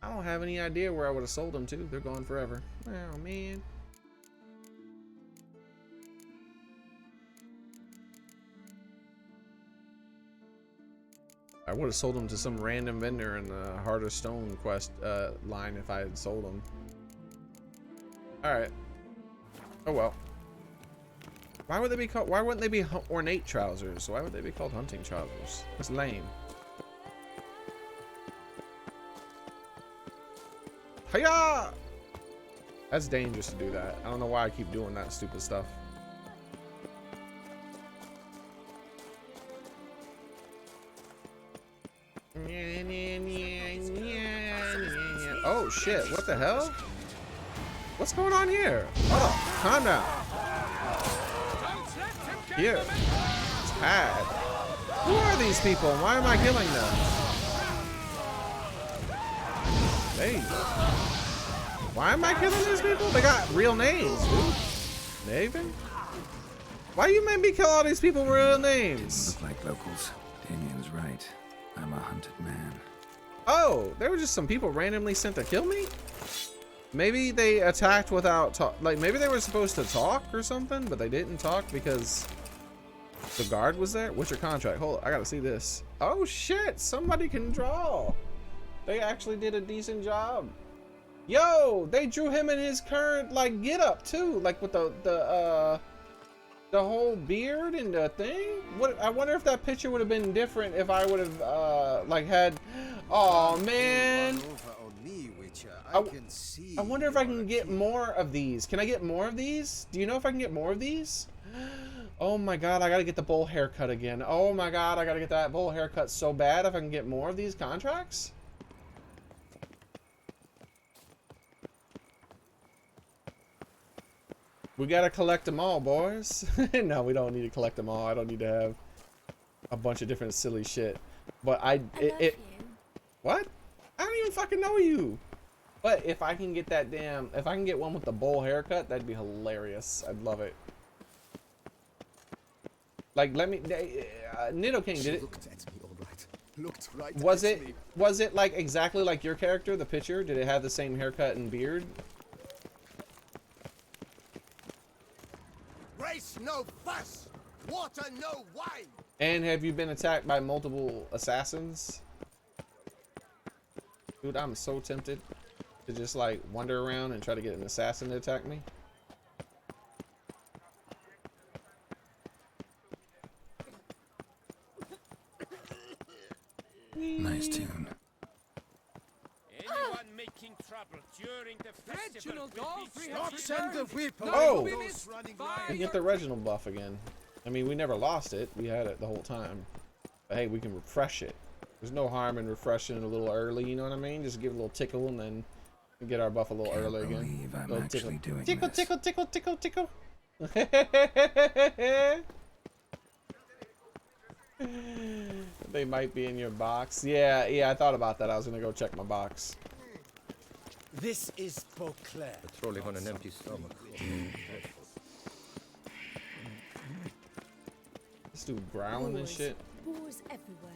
I don't have any idea where I would have sold them to. They're gone forever. Oh, man. I would have sold them to some random vendor in the Heart of Stone quest line if I had sold them. Alright. Oh well. Why would they be called? Why wouldn't they be ornate trousers? Why would they be called hunting trousers? That's lame. Hiya! That's dangerous to do that. I don't know why I keep doing that stupid stuff. Oh shit! What the hell? What's going on here? Oh, calm down. Here. Tad. Who are these people? Why am I killing them? Hey. Why am I killing these people? They got real names, dude. Naven? Why you made me kill all these people with real names? Look like locals. Damien's right. I'm a hunted man. Oh, they were just some people randomly sent to kill me? Maybe they attacked without talk. Like maybe they were supposed to talk or something, but they didn't talk because the guard was there. What's your contract? Hold on, I gotta see this. Oh shit, somebody can draw. They actually did a decent job. Yo, they drew him in his current like get up too, like with the whole beard and the thing. What I wonder if that picture would have been different if I would have like had. Oh man. Witcher, I can see. I wonder if I can get more of these. Can I get more of these? Do you know if I can get more of these? Oh my god, I gotta get the bowl haircut again. Oh my god, I gotta get that bowl haircut so bad if I can get more of these contracts. We gotta collect them all, boys. No, we don't need to collect them all. I don't need to have a bunch of different silly shit. But I love you. What? I don't even fucking know you. But if I can get that damn, if I can get one with the bowl haircut, that'd be hilarious. I'd love it. Like, let me, Nido King, did it? Looked at me, all right. Looked right Was at it, me. was it like exactly like your character, the picture? Did it have the same haircut and beard? Race no fuss, water no wine. And have you been attacked by multiple assassins? Dude, I'm so tempted to just like wander around and try to get an assassin to attack me. Nice tune. Anyone making trouble during the festival Stop, send the whip. Oh! We get the Reginald buff again. I mean, we never lost it. We had it the whole time. But hey, we can refresh it. There's no harm in refreshing it a little early, you know what I mean? Just give it a little tickle and then get our buff a little early again. I'm actually doing tickle, this. tickle, tickle, tickle, tickle. They might be in your box. Yeah, I thought about that. I was gonna go check my box. This is Beauclair. Patrolling on an empty stomach. This dude growling and shit. Wars everywhere.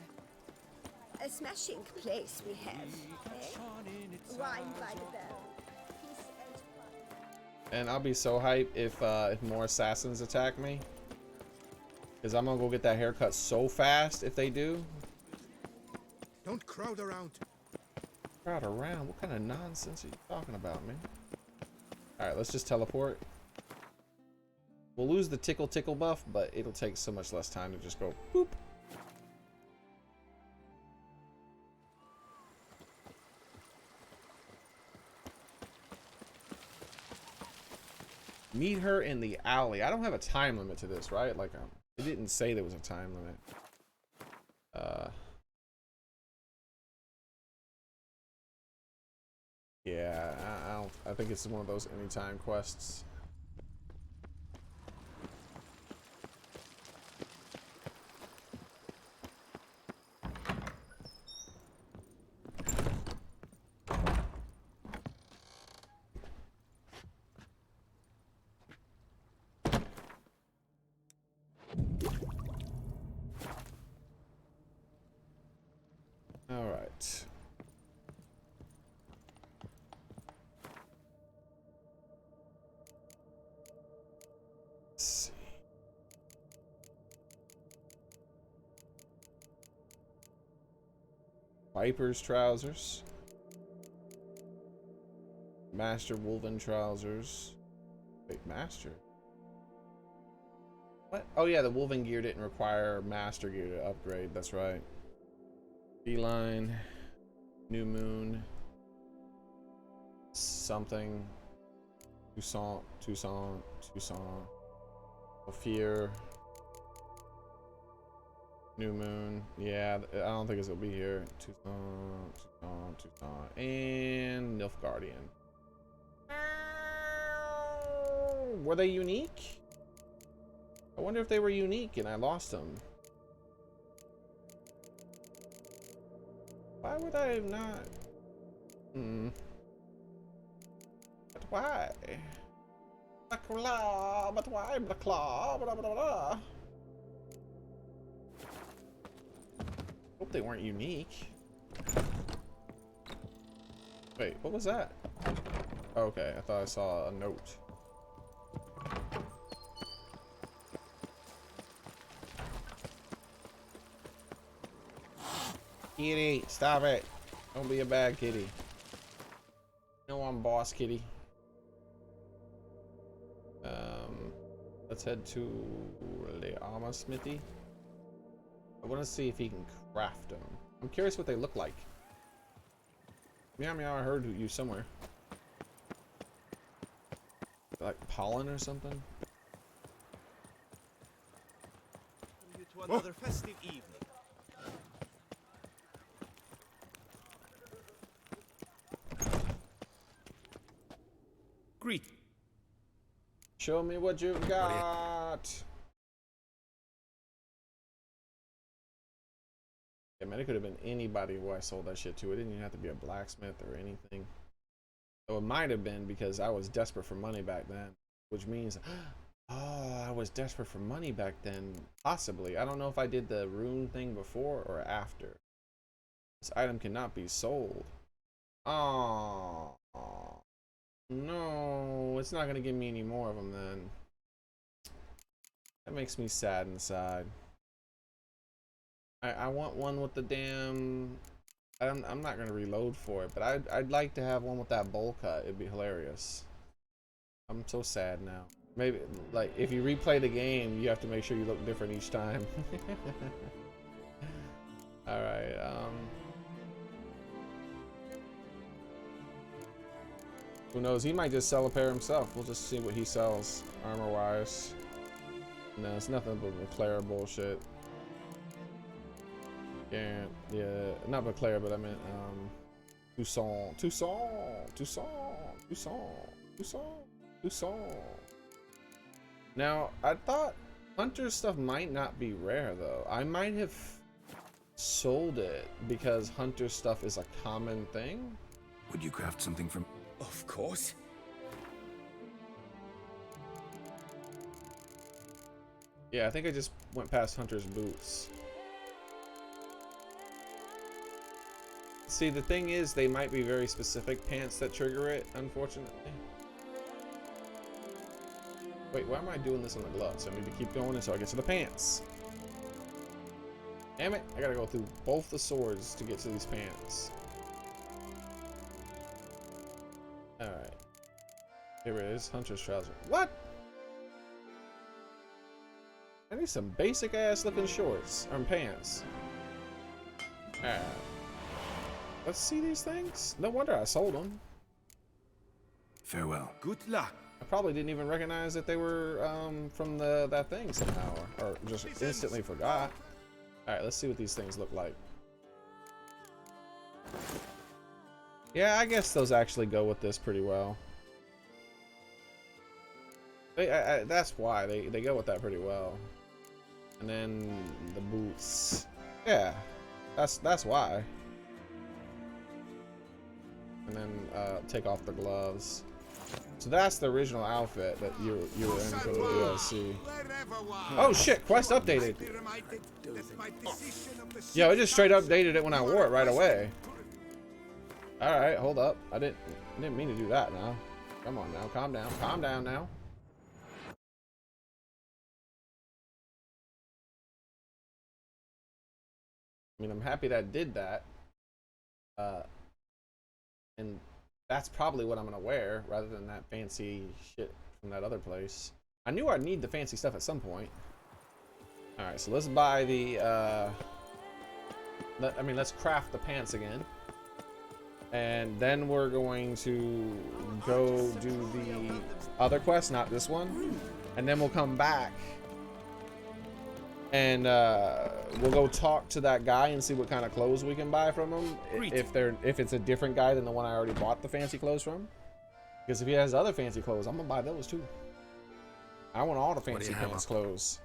A smashing place we have, eh? Wine by the bell. Peace and quiet. And I'll be so hyped if more assassins attack me. Because I'm gonna go get that haircut so fast if they do. Don't crowd around. Crowd around? What kind of nonsense are you talking about, man? Alright, let's just teleport. We'll lose the tickle tickle buff, but it'll take so much less time to just go boop. Meet her in the alley. I don't have a time limit to this, right? Like, it didn't say there was a time limit. Yeah, I think it's one of those anytime quests. All right. Let's see. Viper's trousers. Master Wolven trousers. Wait, Master? What? Oh yeah, the Wolven gear didn't require Master gear to upgrade. That's right. Beeline, New Moon, something, Toussaint, Ophir, New Moon. Yeah, I don't think it's gonna be here. Toussaint, and Nilfgaardian. Were they unique? I wonder if they were unique and I lost them. Why would I have not? But why? But why? Blah, blah, blah. Hope they weren't unique. Wait, what was that? Okay, I thought I saw a note. Kitty, stop it. Don't be a bad kitty. No, I'm boss kitty. Let's head to the armor smithy. I want to see if he can craft them. I'm curious what they look like. Meow meow, I heard you somewhere. Like pollen or something? To another festive evening. Greet. Show me what you've got. Yeah, man, it could have been anybody who I sold that shit to. It didn't even have to be a blacksmith or anything. So it might have been because I was desperate for money back then, which means, oh, I was desperate for money back then. Possibly. I don't know if I did the rune thing before or after. This item cannot be sold. Oh, no, it's not gonna give me any more of them then. That makes me sad inside. I want one with the damn. I'm not gonna reload for it, but I'd like to have one with that bowl cut. It'd be hilarious. I'm so sad now. Maybe like if you replay the game, you have to make sure you look different each time. All right. Who knows? He might just sell a pair himself. We'll just see what he sells armor-wise. No, it's nothing but Leclerc bullshit. Yeah, not Leclerc, but I meant Toussaint. Now, I thought Hunter stuff might not be rare though. I might have sold it because Hunter stuff is a common thing. Would you craft something from? Of course. Yeah, I think I just went past Hunter's boots. See, the thing is, they might be very specific pants that trigger it, unfortunately. Wait, why am I doing this on the gloves? I need to keep going until I get to the pants. Damn it, I gotta go through both the swords to get to these pants. Alright. Here it is, Hunter's trousers. What? I need some basic ass looking shorts, or pants. Alright. Let's see these things. No wonder I sold them. Farewell. Good luck. I probably didn't even recognize that they were from that thing somehow, or just instantly forgot. All right, let's see what these things look like. Yeah, I guess those actually go with this pretty well. That's why they go with that pretty well. And then the boots. Yeah, that's why. And then take off the gloves. So that's the original outfit that you were in from the DLC. Oh shit, quest updated. Yo, it just straight updated it when I wore it right away. Alright, hold up. I didn't mean to do that now. Come on now, calm down now. I mean, I'm happy that it did that. And that's probably what I'm gonna wear rather than that fancy shit from that other place. I knew I'd need the fancy stuff at some point. All right, so let's buy the let's craft the pants again, and then we're going to go do the other quest, not this one, and then we'll come back and we'll go talk to that guy and see what kind of clothes we can buy from him. If it's a different guy than the one I already bought the fancy clothes from. Because if he has other fancy clothes, I'm gonna buy those too. I want all the fancy pants clothes.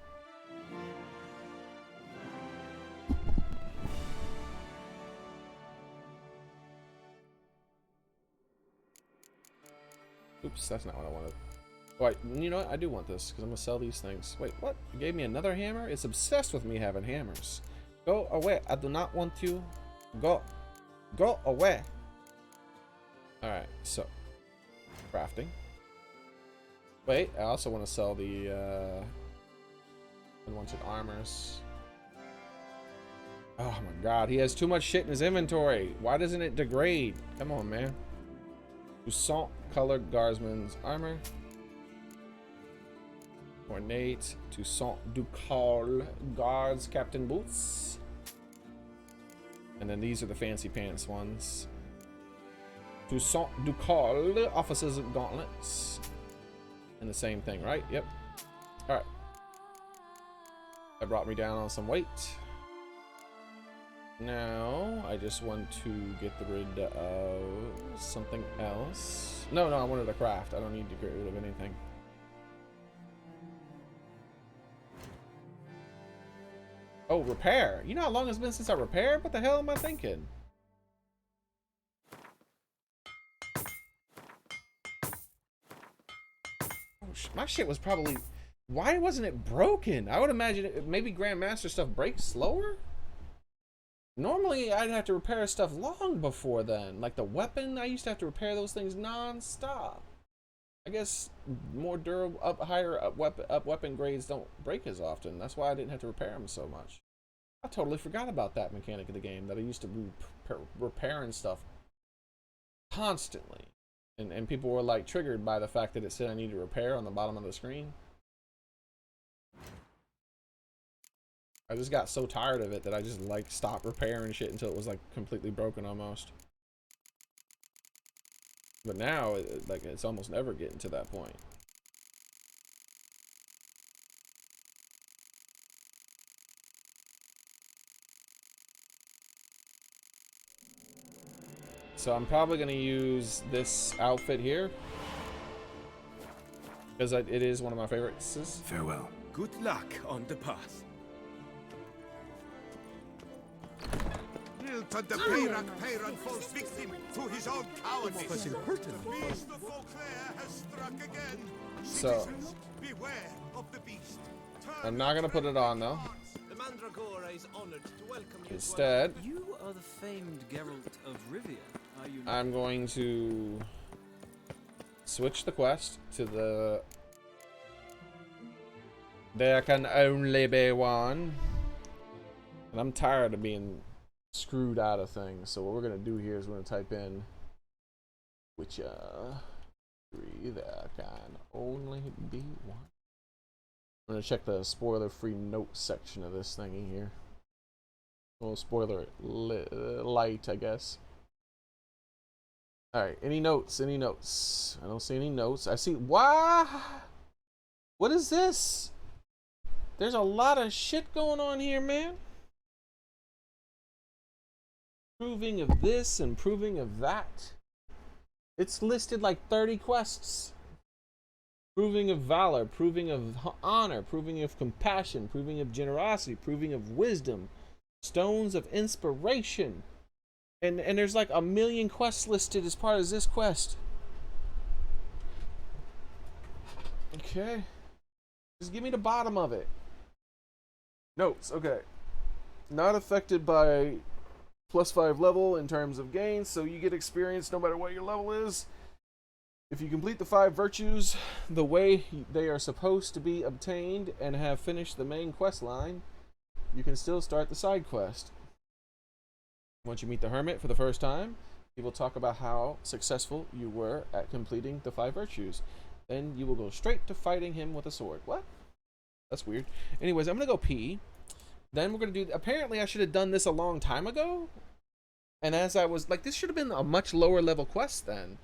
Oops, that's not what I wanted. Wait, you know what? I do want this because I'm gonna sell these things. Wait, what? You gave me another hammer? It's obsessed with me having hammers. Go away. I do not want you. Go away. All right, so crafting. Wait, I also want to sell the unwanted armors. Oh my god, he has too much shit in his inventory. Why doesn't it degrade? Come on, man. Toussaint colored guardsman's armor. Ornate Toussaint Ducal guards captain boots. And then these are the fancy pants ones. Toussaint Ducal, Officers of Gauntlets. And the same thing, right? Yep. Alright. That brought me down on some weight. Now, I just want to get rid of something else. No, I wanted a craft. I don't need to get rid of anything. Oh, repair. You know how long it's been since I repaired? What the hell am I thinking? Oh, my shit was probably... Why wasn't it broken? I would imagine maybe Grandmaster stuff breaks slower? Normally, I'd have to repair stuff long before then. Like the weapon, I used to have to repair those things non-stop. I guess more durable, higher up weapon grades don't break as often. That's why I didn't have to repair them so much. I totally forgot about that mechanic of the game, that I used to be repairing stuff constantly. And people were like triggered by the fact that it said I needed to repair on the bottom of the screen. I just got so tired of it that I just like stopped repairing shit until it was like completely broken almost. But now, like, it's almost never getting to that point. So I'm probably going to use this outfit here, because it is one of my favorites. Farewell. Good luck on the path. Hilton the Peyran falls victim to his own cowardice. The beast of Beauclair has struck again. So, Citizens, beware of the beast. I'm not going to put it on though. The Mandragora is honored to welcome you. Instead, You are the famed Geralt of Rivia, are you not? I'm going to switch the quest to the "There can only be one." And I'm tired of being screwed out of things. So what we're going to do here is we're going to type in Witche 3. There can only be one. I'm going to check the spoiler-free note section of this thingy here. Well, spoiler light, I guess. Alright, any notes? Any notes? I don't see any notes. I see... What is this? There's a lot of shit going on here, man. Proving of this and proving of that. It's listed like 30 quests. Proving of valor, proving of honor, proving of compassion, proving of generosity, proving of wisdom, stones of inspiration. And there's like a million quests listed as part of this quest. Okay. Just give me the bottom of it. Notes, okay. Not affected by +5 level in terms of gains, so you get experience no matter what your level is. If you complete the 5 virtues the way they are supposed to be obtained and have finished the main quest line, you can still start the side quest. Once you meet the hermit for the first time, he will talk about how successful you were at completing the 5 virtues. Then you will go straight to fighting him with a sword. What? That's weird. Anyways, I'm gonna go pee. Then we're going to do... Apparently, I should have done this a long time ago. And as I was... Like, this should have been a much lower level quest then.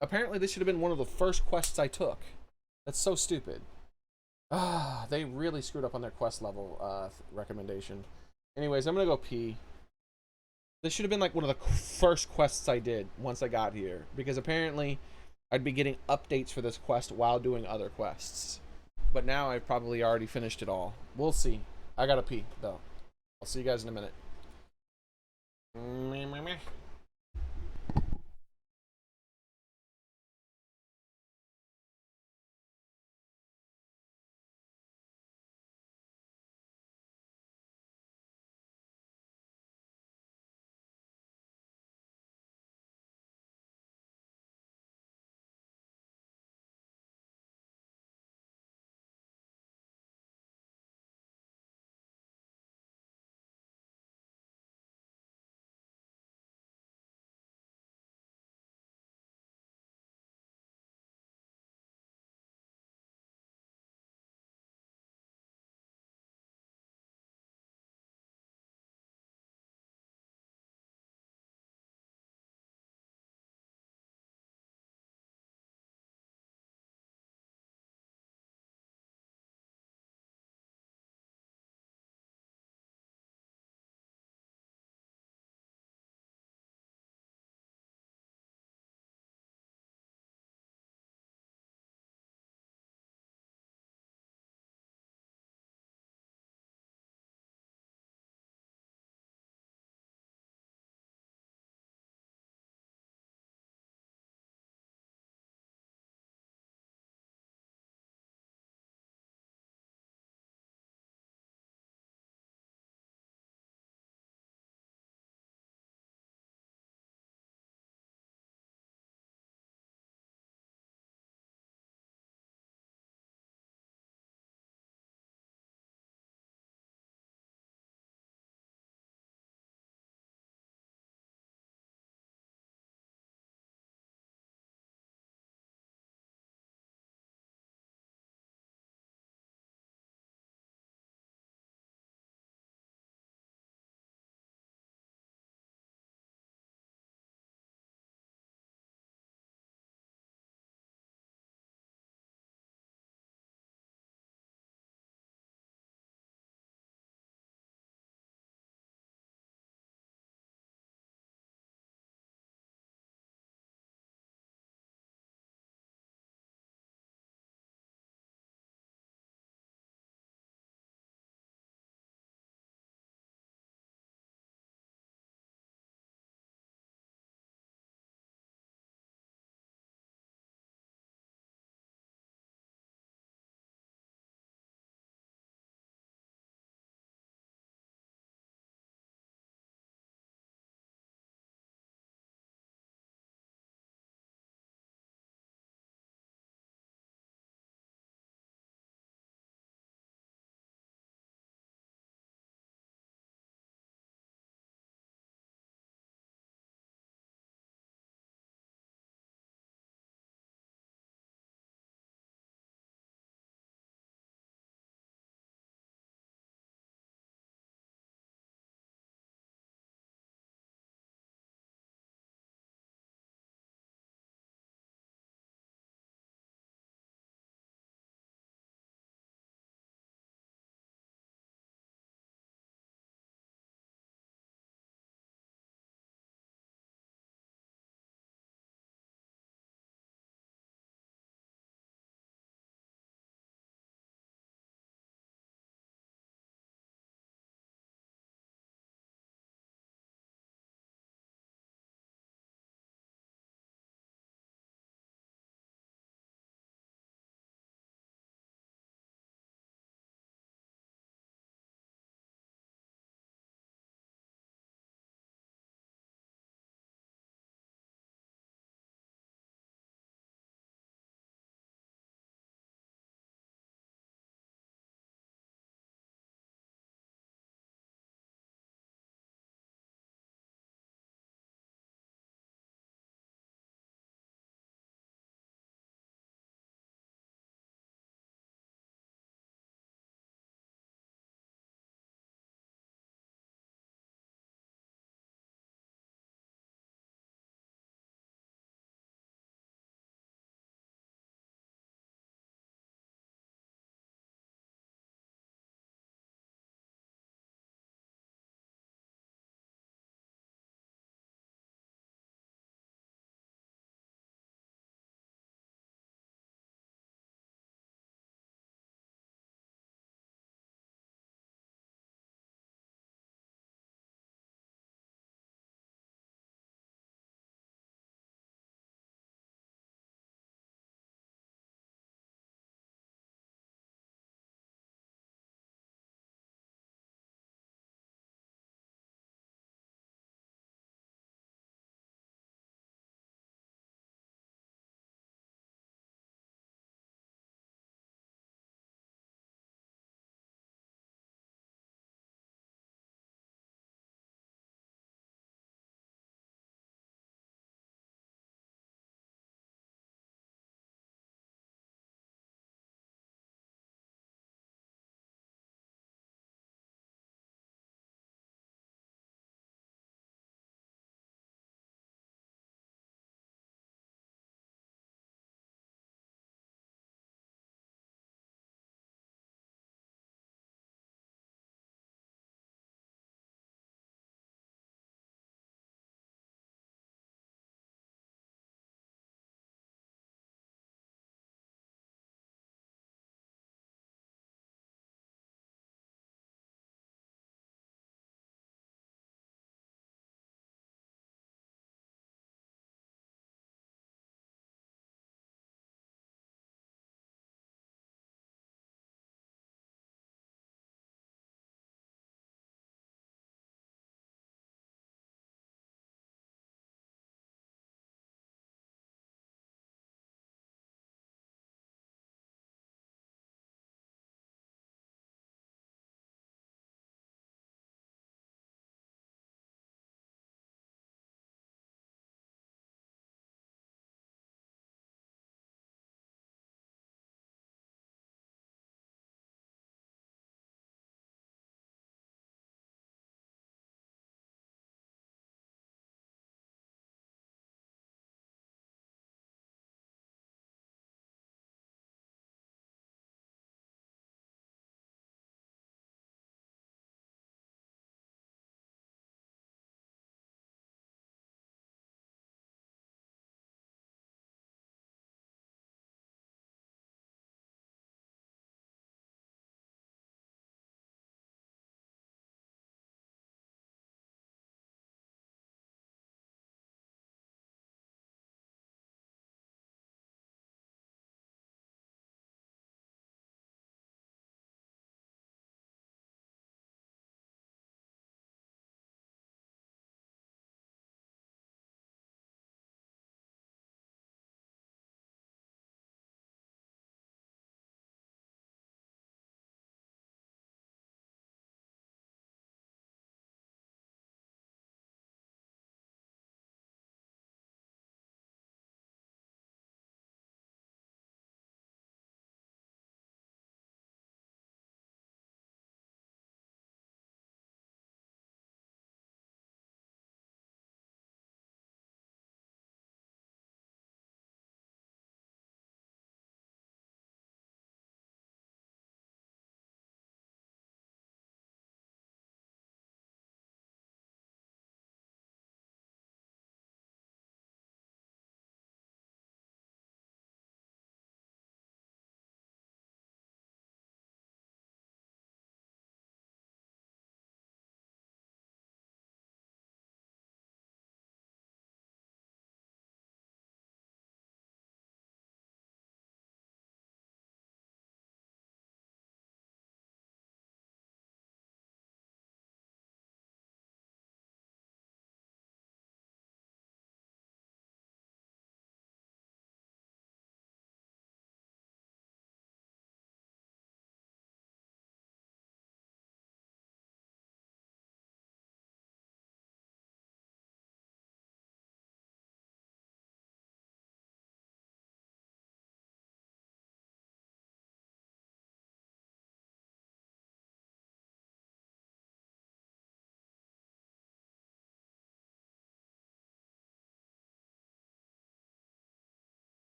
Apparently, this should have been one of the first quests I took. That's so stupid. Ah, they really screwed up on their quest level recommendation. Anyways, I'm going to go pee. This should have been like one of the first quests I did once I got here. Because apparently, I'd be getting updates for this quest while doing other quests. But now I've probably already finished it all. We'll see. I gotta pee, though. I'll see you guys in a minute.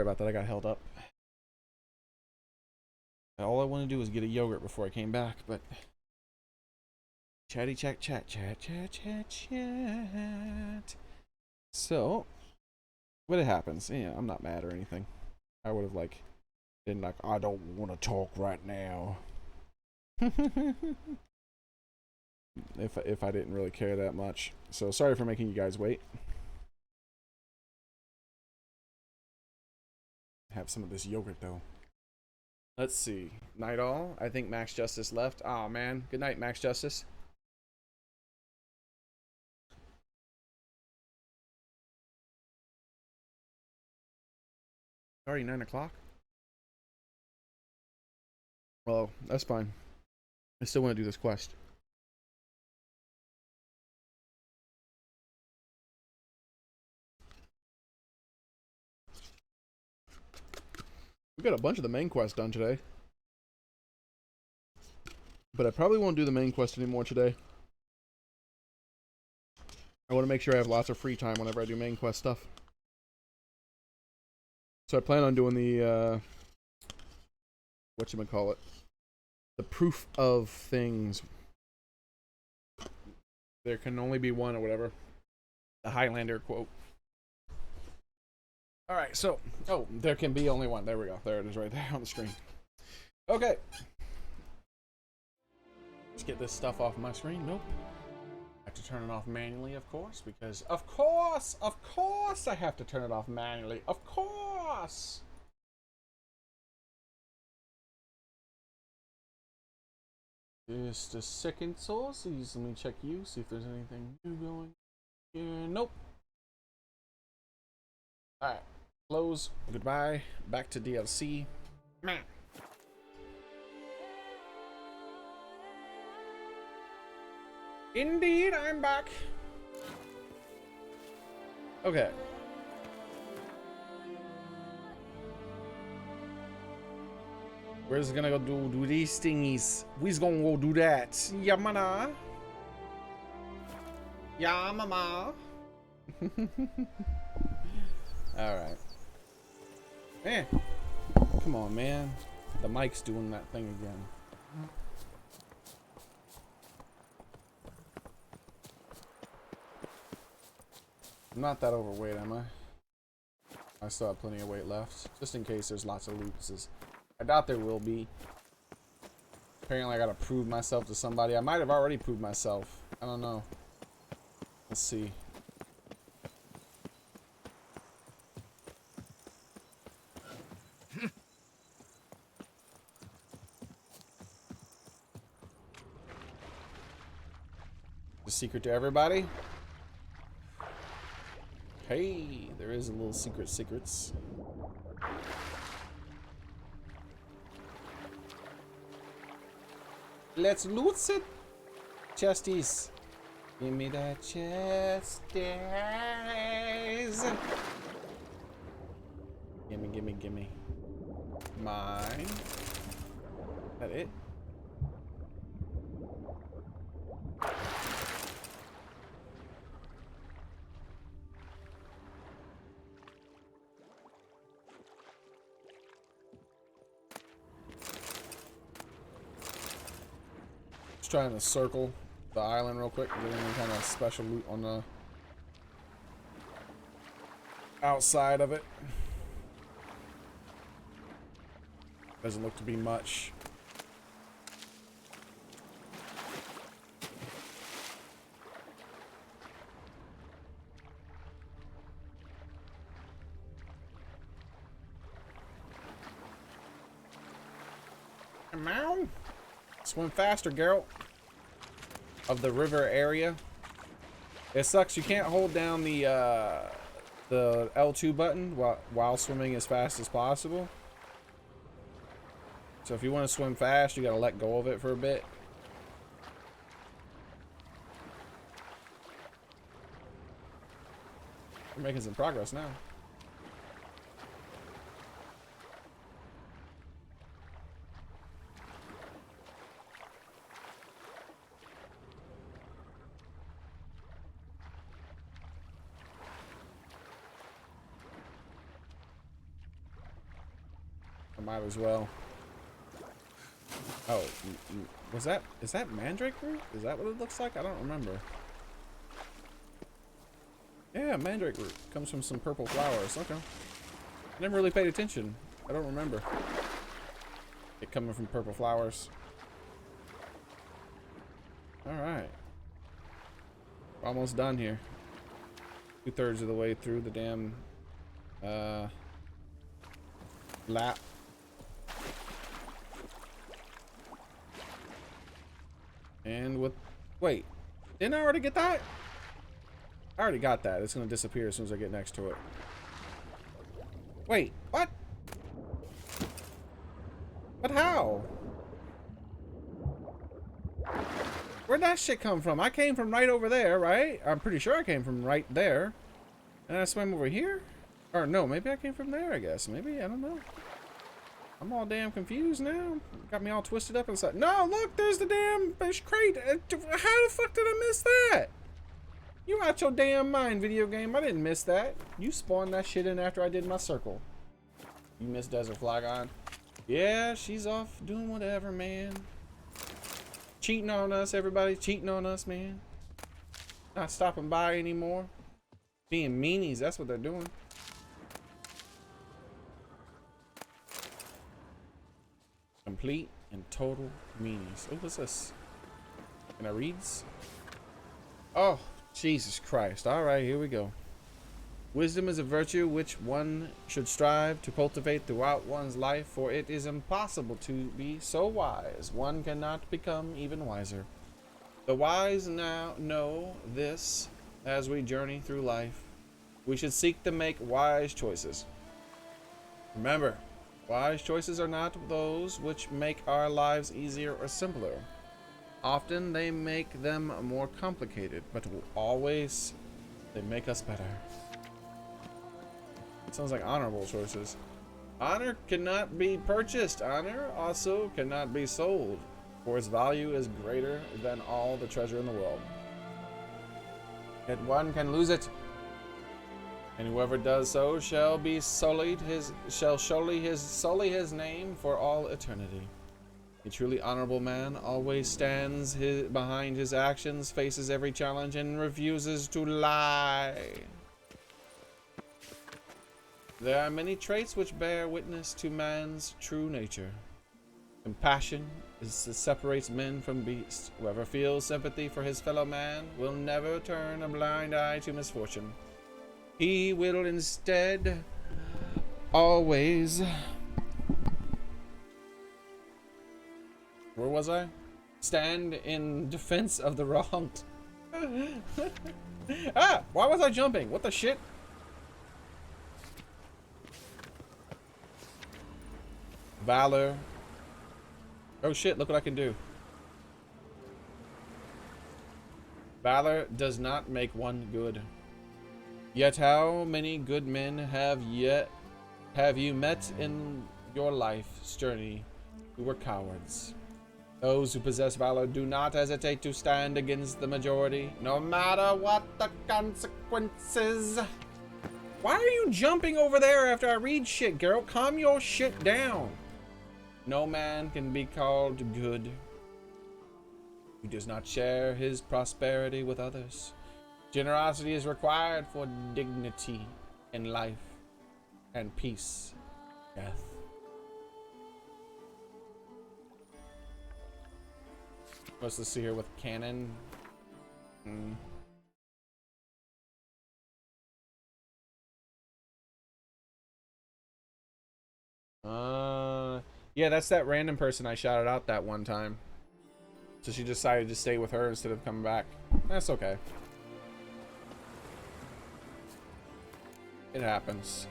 Sorry about that. I got held up. All I wanted to do was get a yogurt before I came back, but chatty chat chat chat chat chat chat. So, but it happens. Yeah, I'm not mad or anything. I would have been like, I don't want to talk right now. if I didn't really care that much. So sorry for making you guys wait. Have some of this yogurt though. Let's see. Night all. I think Max Justice left. Oh man. Good night, Max Justice. Already 9 o'clock? Well, that's fine. I still want to do this quest. We got a bunch of the main quest done today. But I probably won't do the main quest anymore today. I want to make sure I have lots of free time whenever I do main quest stuff. So I plan on doing the, whatchamacallit? The proof of things. There can only be one or whatever. The Highlander quote. Alright, so, oh, there can be only one. There we go. There it is right there on the screen. Okay. Let's get this stuff off my screen. Nope. I have to turn it off manually, of course, because of course I have to turn it off manually. Of course. Just a second, sources. Let me check you, see if there's anything new going here. Nope. Alright. Close. Goodbye. Back to DLC. Meh. Indeed, I'm back. Okay. We're gonna go do these thingies. We's gonna go do that. Yeah, mana. Yeah, mama. Alright. Man. Come on, man. The mic's doing that thing again. I'm not that overweight, am I? I still have plenty of weight left. Just in case there's lots of loops. I doubt there will be. Apparently I gotta prove myself to somebody. I might have already proved myself. I don't know. Let's see. The secret to everybody? Hey, there is a little secrets. Let's loot it. Chesties. Give me that chesties. Gimme. Mine. Is that it? Trying to circle the island real quick, get any kind of special loot on the outside of it. Doesn't look to be much. Meow. Swim faster, Geralt. Of the river area. It sucks you can't hold down the L2 button while swimming as fast as possible. So if you want to swim fast, you gotta let go of it for a bit. We're making some progress now. I might as well. Oh, is that mandrake root? Is that what it looks like? I don't remember. Yeah, mandrake root comes from some purple flowers. Okay. I never really paid attention. I don't remember it coming from purple flowers. All right. We're almost done here. 2/3 of the way through the damn lap. And with, wait, didn't I already get that? I already got that. It's gonna disappear as soon as I get next to it. Wait, what? But how? Where'd that shit come from? I came from right over there, right? I'm pretty sure I came from right there. And I swam over here? Or no, maybe I came from there, I guess. Maybe, I don't know. I'm all damn confused now. Got me all twisted up inside. No, look, there's the damn fish crate. How the fuck did I miss that? You out your damn mind, video game. I didn't miss that. You spawned that shit in after I did my circle. You missed Desert Flagon. Yeah, she's off doing whatever, man. Cheating on us, everybody. Cheating on us, man. Not stopping by anymore. Being meanies, that's what they're doing. Complete and total meanies. Oh, what's this? Can I reads? Oh, Jesus Christ. All right, here we go. Wisdom is a virtue which one should strive to cultivate throughout one's life, for it is impossible to be so wise. One cannot become even wiser. The wise now know this as we journey through life. We should seek to make wise choices. Remember, wise choices are not those which make our lives easier or simpler. Often they make them more complicated, but always they make us better. Sounds like honorable choices. Honor cannot be purchased. Honor also cannot be sold, for its value is greater than all the treasure in the world. Yet one can lose it, and whoever does so shall be sullied sully his name for all eternity. A truly honorable man always stands behind his actions, faces every challenge, and refuses to lie. There are many traits which bear witness to man's true nature. Compassion separates men from beasts. Whoever feels sympathy for his fellow man will never turn a blind eye to misfortune. He will instead always... Where was I? Stand in defense of the wronged. Ah! Why was I jumping? What the shit? Valor. Oh shit, look what I can do. Valor does not make one good. Yet how many good men have you met in your life's journey who were cowards? Those who possess valor do not hesitate to stand against the majority, no matter what the consequences. Why are you jumping over there after I read shit, girl? Calm your shit down. No man can be called good who does not share his prosperity with others. Generosity is required for dignity in life and peace, death. What's this here with cannon? Yeah, that's that random person I shouted out that one time. So she decided to stay with her instead of coming back. That's okay. It happens.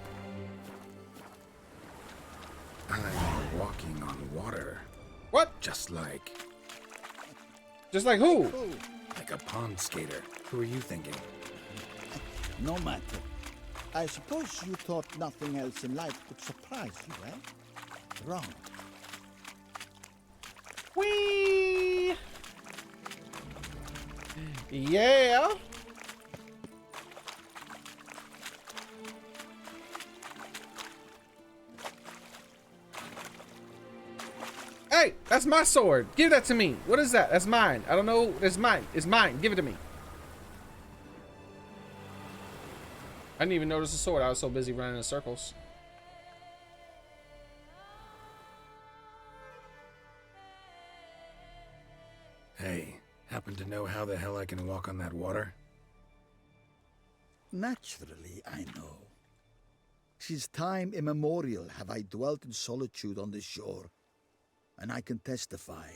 I'm walking on water. What? Just like who? Like a pond skater. Who are you thinking? No matter. I suppose you thought nothing else in life could surprise you, eh? Wrong. Whee! Yeah! Hey, that's my sword. Give that to me. What is that? That's mine. I don't know. It's mine. It's mine. Give it to me. I didn't even notice the sword. I was so busy running in circles. Hey, happen to know how the hell I can walk on that water? Naturally, I know. Since time immemorial have I dwelt in solitude on this shore, and I can testify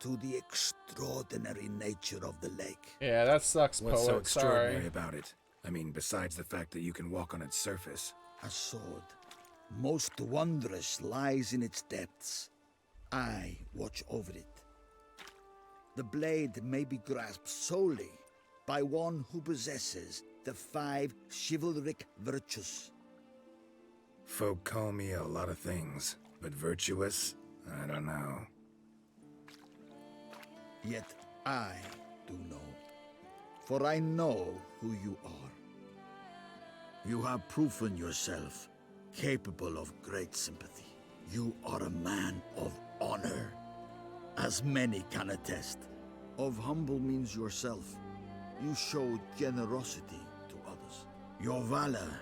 to the extraordinary nature of the lake. Yeah, that sucks, What's poet. so extraordinary Sorry. about it? I mean, besides the fact that you can walk on its surface. A sword, most wondrous, lies in its depths. I watch over it. The blade may be grasped solely by one who possesses the 5 chivalric virtues. Folk call me a lot of things, but virtuous? I don't know. Yet I do know, for I know who you are. You have proven yourself capable of great sympathy. You are a man of honor, as many can attest. Of humble means yourself. You show generosity to others. Your valor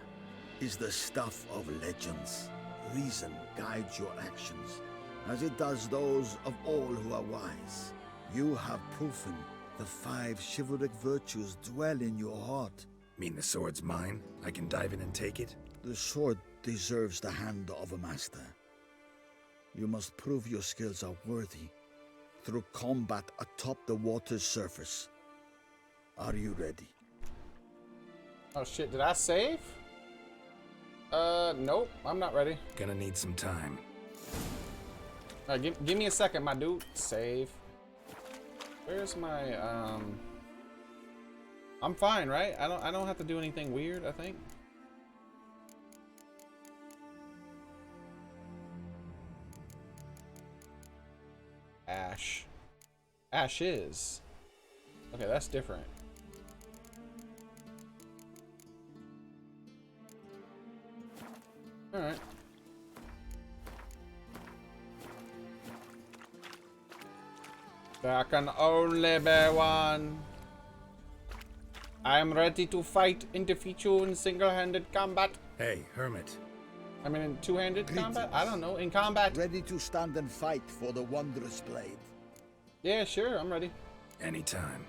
is the stuff of legends. Reason guides your actions, as it does those of all who are wise. You have proven the 5 chivalric virtues dwell in your heart. Mean the sword's mine? I can dive in and take it? The sword deserves the hand of a master. You must prove your skills are worthy through combat atop the water's surface. Are you ready? Oh shit, did I save? Nope, I'm not ready. Gonna need some time. Give me a second, my dude. Save. Where's my, I'm fine, right? I don't have to do anything weird, I think. Ash. Ashes. Okay, that's different. Alright. There can only be one. I am ready to fight and defeat you in single-handed combat. Hey, Hermit. I mean, in two-handed combat? I don't know. In combat. Ready to stand and fight for the wondrous blade. Yeah, sure. I'm ready. Anytime.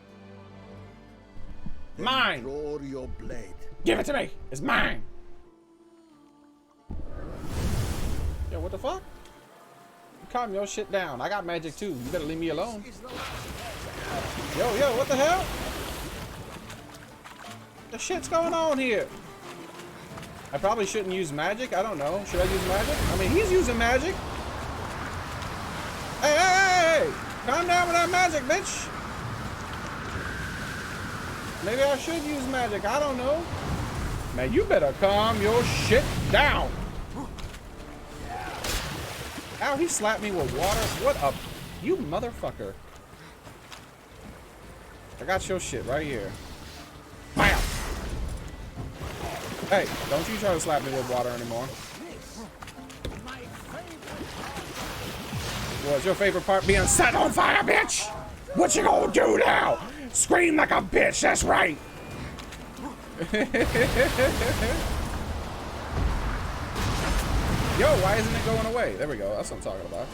Then Mine! Draw your blade. Give it to me! It's mine! Yo, what the fuck? Calm your shit down. I got magic too. You better leave me alone. Yo, what the hell? The shit's going on here. I probably shouldn't use magic. I don't know. Should I use magic? I mean, he's using magic. Hey! Calm down with that magic, bitch. Maybe I should use magic. I don't know. Man, you better calm your shit down. Ow, he slapped me with water. What a... You motherfucker. I got your shit right here. Bam! Hey, don't you try to slap me with water anymore. What's your favorite part? Being set on fire, bitch! What you gonna do now? Scream like a bitch, that's right! Yo, why isn't it going away? There we go. That's what I'm talking about.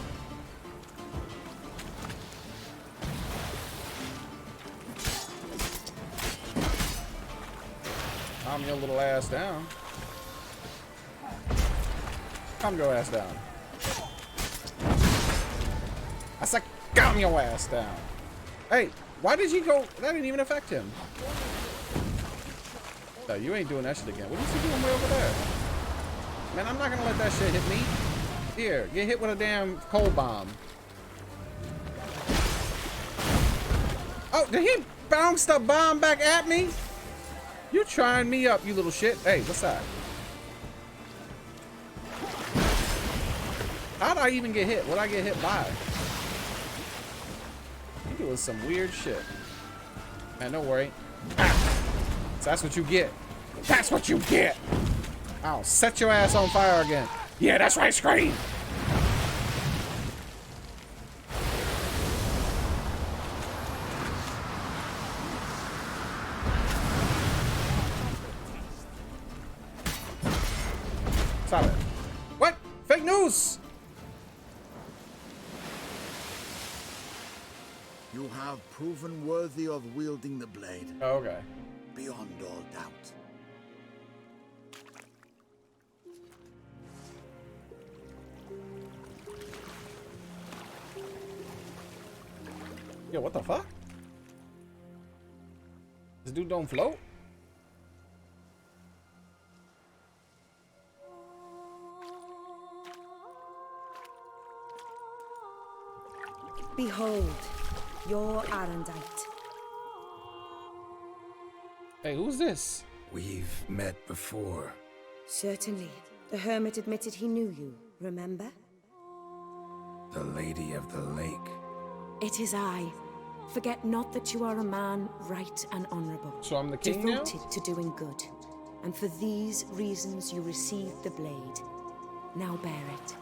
Calm your little ass down. Calm your ass down. I said calm your ass down. Hey, why did he go? That didn't even affect him. No, you ain't doing that shit again. What is he doing way over there? Man, I'm not gonna let that shit hit me. Here, get hit with a damn cold bomb. Oh, did he bounce the bomb back at me? You trying me up, you little shit. Hey, what's that? How'd I even get hit? What'd I get hit by? You doing some weird shit. Man, don't worry. Ah. So that's what you get. That's what you get. I'll set your ass on fire again. Yeah, that's right, scream. loose! You have proven worthy of wielding the blade. Okay. Beyond all doubt. Yo, what the fuck? This dude don't float? Behold, your Arendite. Hey, who's this? We've met before. Certainly. The hermit admitted he knew you, remember? The Lady of the Lake. It is I. Forget not that you are a man right and honorable. So I'm the king now? Devoted to doing good. And for these reasons you received the blade. Now bear it.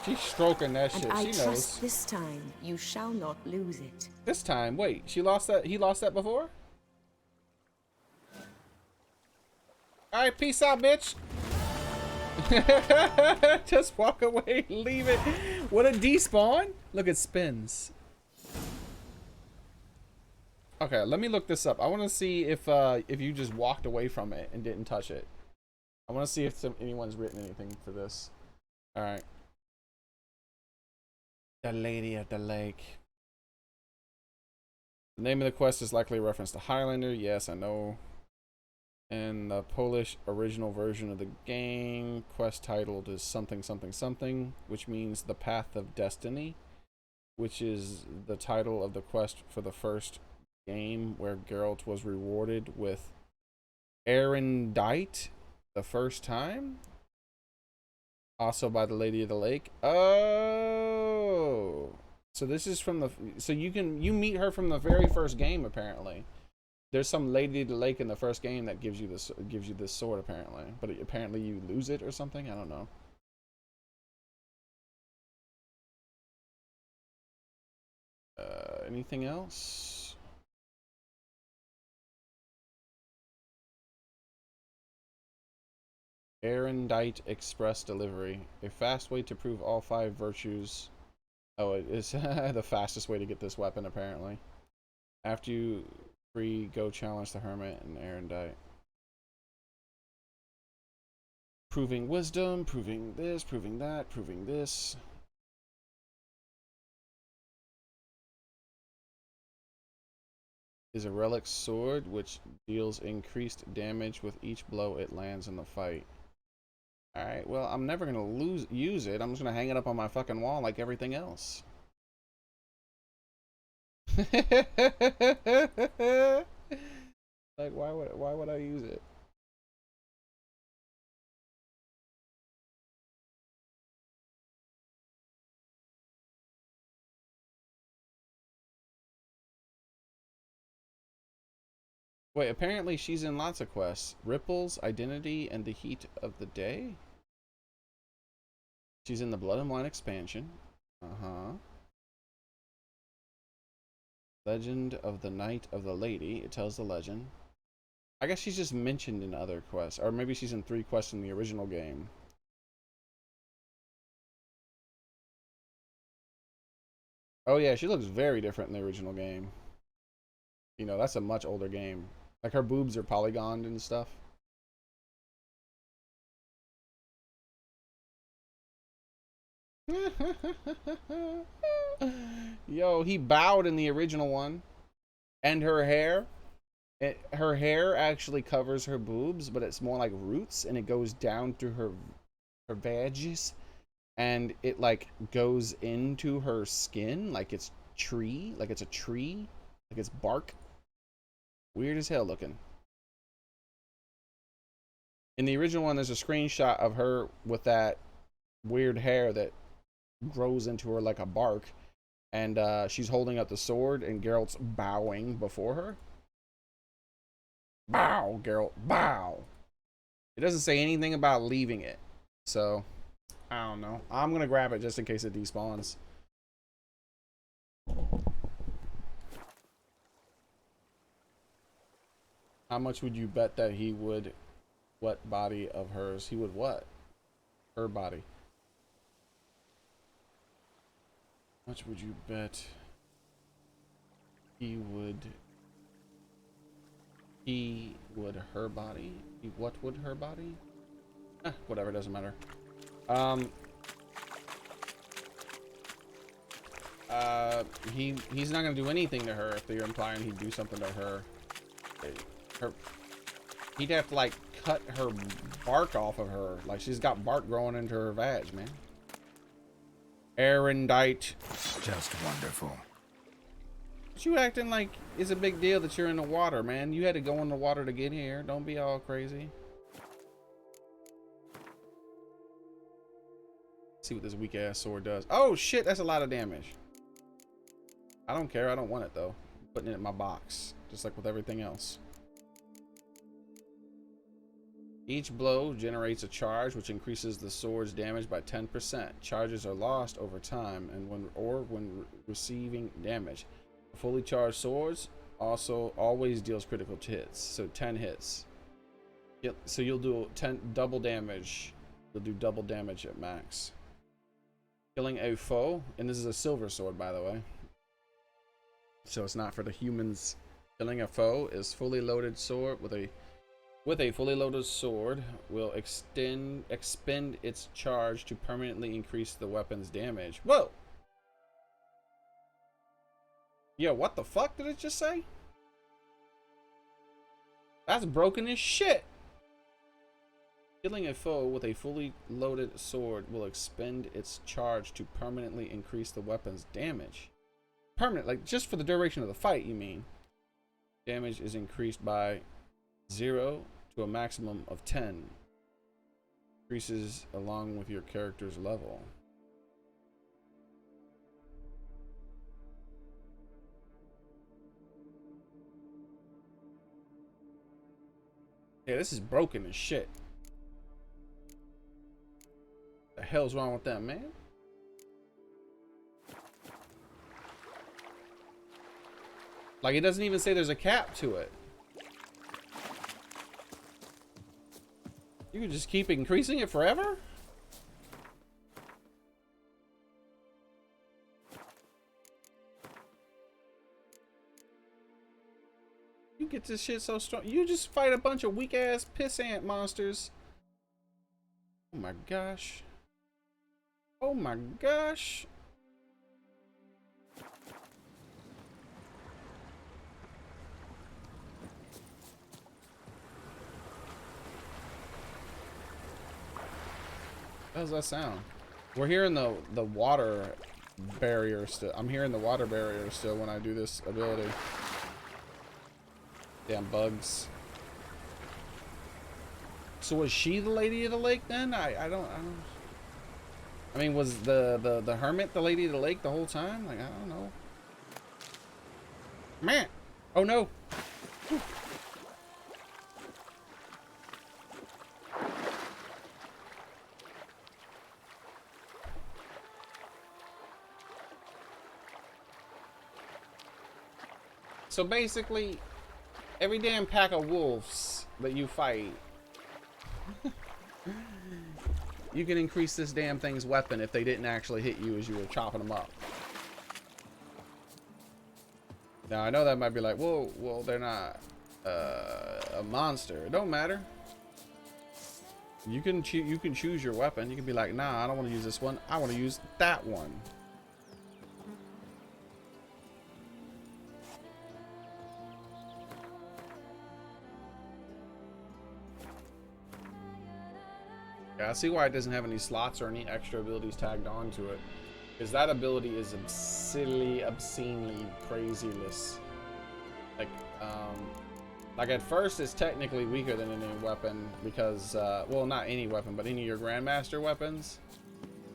She's stroking that shit. And I She trust knows. this time you shall not lose it. This time, wait, she lost that. He lost that before? Alright, peace out, bitch. Just walk away, leave it. What a despawn. Look, it spins. Okay, let me look this up. I want to see if you just walked away from it and didn't touch it. I want to see if anyone's written anything for this. All right. The Lady of the Lake. The name of the quest is likely a reference to Highlander. Yes, I know. And the Polish original version of the game quest titled is something something something, which means the Path of Destiny, which is the title of the quest for the first game where Geralt was rewarded with Erendite the first time, also by the Lady of the Lake. Oh, so this is from the, so you meet her from the very first game. Apparently there's some Lady of the Lake in the first game that gives you this sword apparently, but apparently you lose it or something. I don't know. Anything else? Erendite Express Delivery. A fast way to prove all 5 virtues. Oh, it is the fastest way to get this weapon, apparently. After you free, go challenge the Hermit and Erendite. Proving wisdom, proving this, proving that, proving this. Is a relic sword which deals increased damage with each blow it lands in the fight. Alright, well, I'm never gonna use it. I'm just gonna hang it up on my fucking wall like everything else. Like, why would I use it? Wait, apparently she's in lots of quests. Ripples, Identity, and the Heat of the Day. She's in the Blood and Wine expansion. Legend of the Night of the Lady. It tells the legend. I guess she's just mentioned in other quests. Or maybe she's in 3 quests in the original game. Oh yeah, she looks very different in the original game. You know, that's a much older game. Like, her boobs are polygoned and stuff. Yo, he bowed in the original one. And her hair, her hair actually covers her boobs, but it's more like roots, and it goes down through her vages, and it like goes into her skin like it's tree, like it's a tree, like it's bark. Weird as hell looking. In the original one, there's a screenshot of her with that weird hair that grows into her like a bark, and she's holding up the sword, and Geralt's bowing before her. Bow, Geralt, bow. It doesn't say anything about leaving it, so I don't know. I'm gonna grab it just in case it despawns. How much would you bet that he would, what body of hers? He would what? Her body. much would you bet he would her body? What would her body? Whatever, doesn't matter. He's not gonna do anything to her if you're implying he'd do something to her. He'd have to like cut her bark off of her. Like she's got bark growing into her vag, man. Erendite. Just wonderful. What you acting like it's a big deal that you're in the water, man? You had to go in the water to get here. Don't be all crazy. Let's see what this weak ass sword does. Oh shit, that's a lot of damage. I don't care. I don't want it though. I'm putting it in my box, just like with everything else. Each blow generates a charge which increases the sword's damage by 10%. Charges are lost over time and when receiving damage. Fully charged swords also always deals critical hits, so 10 hits. Yep, so you'll do 10 double damage. You'll do double damage at max. Killing a foe, and this is a silver sword by the way. So it's not for the humans. Killing a foe is fully loaded sword with a fully loaded sword will expend its charge to permanently increase the weapon's damage. Whoa! Yo, what the fuck did it just say? That's broken as shit. Killing a foe with a fully loaded sword will expend its charge to permanently increase the weapon's damage. Permanent, like just for the duration of the fight, you mean? Damage is increased by 0 to a maximum of 10. Increases along with your character's level. Yeah, this is broken as shit. The hell's wrong with that, man? Like, it doesn't even say there's a cap to it. You can just keep increasing it forever? You get this shit so strong. You just fight a bunch of weak ass pissant monsters. Oh my gosh. Oh my gosh. How does that sound? We're hearing the water barrier still. I'm hearing the water barrier still when I do this ability. Damn bugs. So was she the lady of the lake then? I don't I mean, was the hermit the lady of the lake the whole time? Like, I don't know. Man. Oh no. Whew. So basically, every damn pack of wolves that you fight, you can increase this damn thing's weapon if they didn't actually hit you as you were chopping them up. Now I know that might be like, whoa, well they're not a monster. It don't matter. You can choose your weapon. You can be like, nah, I don't want to use this one. I want to use that one. Yeah, I see why it doesn't have any slots or any extra abilities tagged onto it. Because that ability is obscenely crazyless. Like at first it's technically weaker than any weapon because, well, not any weapon, but any of your Grandmaster weapons.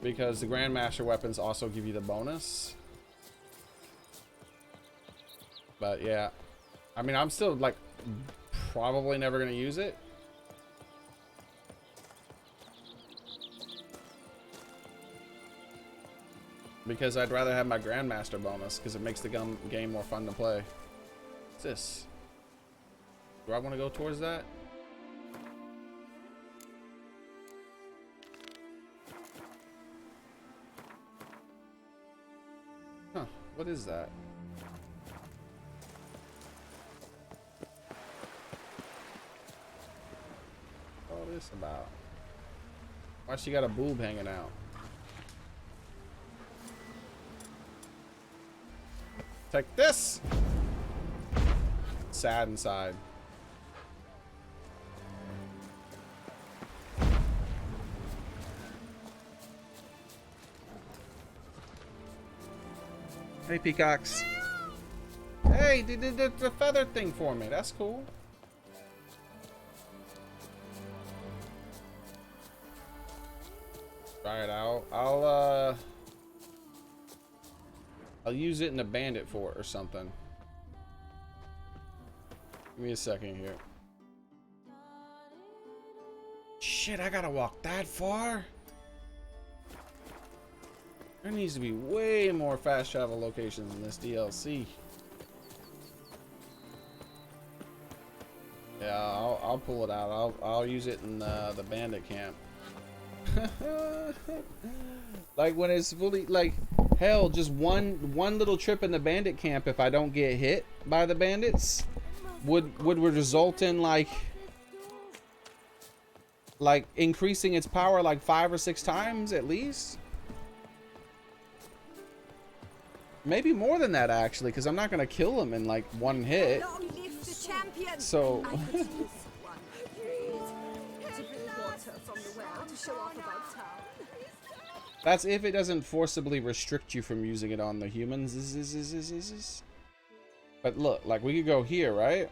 Because the Grandmaster weapons also give you the bonus. But yeah, I mean, I'm still like probably never going to use it. Because I'd rather have my Grandmaster bonus because it makes the game more fun to play. What's this? Do I want to go towards that? What is that? What is this about? Why she got a boob hanging out? Take this! Sad inside. Hey, peacocks. Hey, they did the feather thing for me. That's cool. Try it out. I'll use it in a bandit fort or something. Give me a second here. Shit, I gotta walk that far? There needs to be way more fast travel locations in this DLC. Yeah, I'll pull it out. I'll use it in the bandit camp. Like when it's fully, like, hell, just one little trip in the bandit camp, if I don't get hit by the bandits, would result in like increasing its power like 5 or 6 times at least. Maybe more than that, actually, because I'm not gonna kill him in like one hit. So that's if it doesn't forcibly restrict you from using it on the humans. But look, like we could go here, right?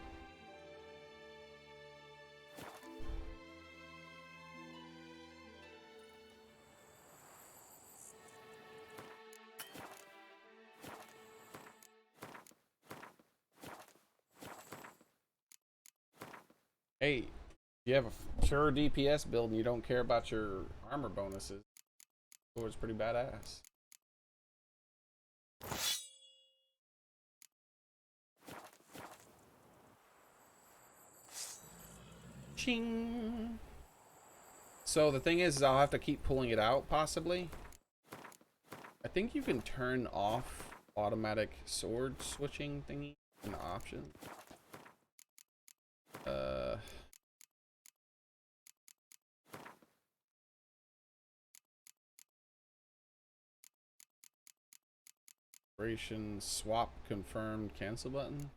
Hey, you have a pure DPS build and you don't care about your armor bonuses. So it's pretty badass. Ching. So the thing is I'll have to keep pulling it out, possibly. I think you can turn off automatic sword switching thingy in the options. Operation swap confirmed cancel button.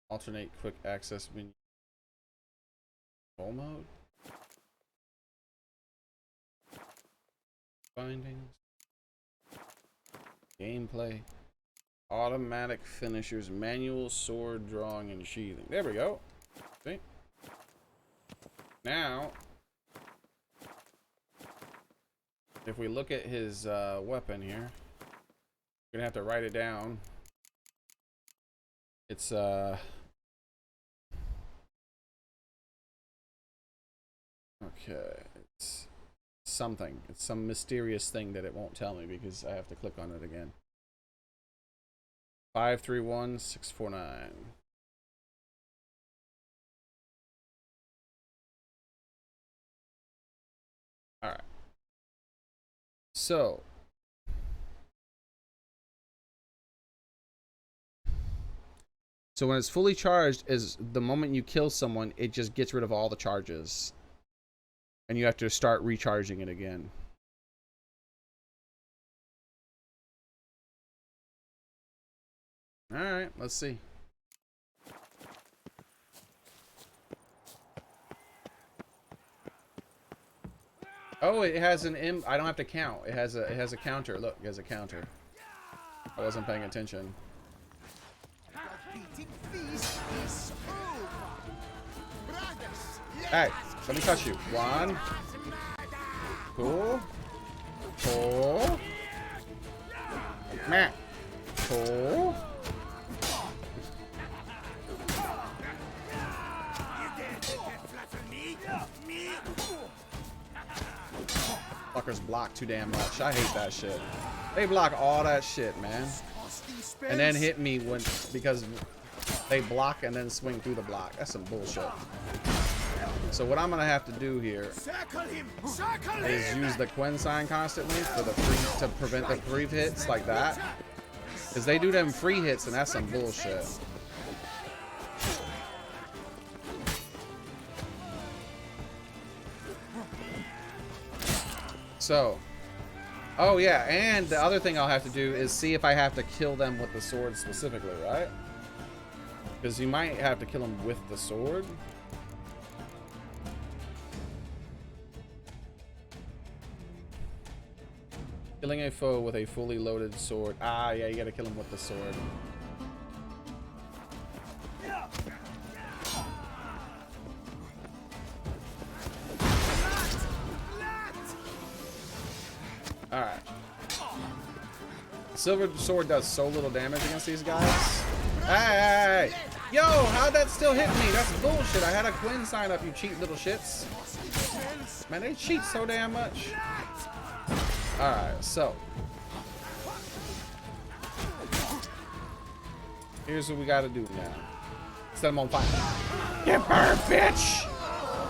Alternate quick access menu. Full mode. Bindings. Gameplay. Automatic finishers. Manual sword drawing and sheathing. There we go. See? Now, if we look at his weapon here, we're gonna have to write it down. It's okay, it's something. It's some mysterious thing that it won't tell me because I have to click on it again. 531649. All right. So when it's fully charged, is the moment you kill someone, it just gets rid of all the charges. And you have to start recharging it again. All right, let's see. Oh, it has an I don't have to count. It has a counter. Look, it has a counter. I wasn't paying attention. Hey, let me touch you. 1. Cool. 4. Meh. 4. Fuckers block too damn much. I hate that shit. They block all that shit, man. And then hit me because they block and then swing through the block. That's some bullshit. So what I'm gonna have to do here is use the Quen sign constantly for the to prevent the free hits like that. Because they do them free hits, and that's some bullshit. So, oh yeah, and the other thing I'll have to do is see if I have to kill them with the sword specifically, right? Because you might have to kill them with the sword. Killing a foe with a fully loaded sword. Ah, yeah, you gotta kill him with the sword. Alright. Silver sword does so little damage against these guys. Hey! Yo, how'd that still hit me? That's bullshit. I had a Quinn sign up, you cheat little shits. Man, they cheat so damn much. Alright, so. Here's what we gotta do now. Set them on fire. Get burned, bitch!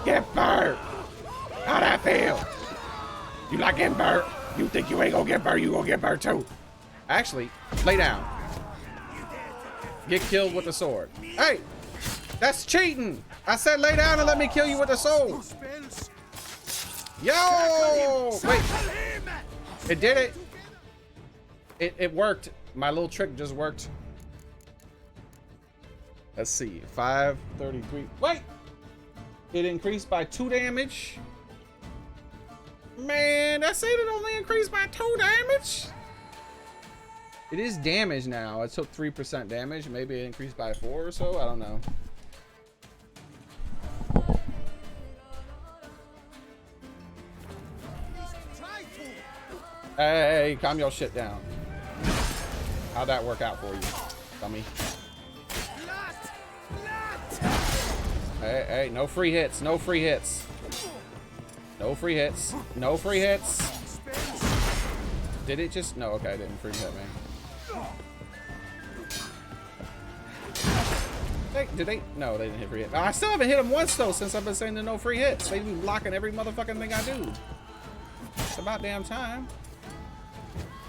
Get burned! How'd that feel? You like getting burnt? You think you ain't gonna get burnt, you gonna get burnt too. Actually, lay down. Get killed with the sword. Hey! That's cheating! I said lay down and let me kill you with the sword. Yo! Wait. It did it. It worked. My little trick just worked. Let's see. 533. Wait! It increased by 2 damage. Man, that said it only increased by 2 damage. It is damage now. It took 3% damage. Maybe it increased by 4 or so. I don't know. Hey, calm your shit down. How'd that work out for you, dummy? Hey, no free hits. No free hits. No free hits. No free hits. Did it just? No, okay, it didn't free hit me. Did they? No, they didn't hit free hit. I still haven't hit them once though since I've been saying there's no free hits. They be blocking every motherfucking thing I do. It's about damn time.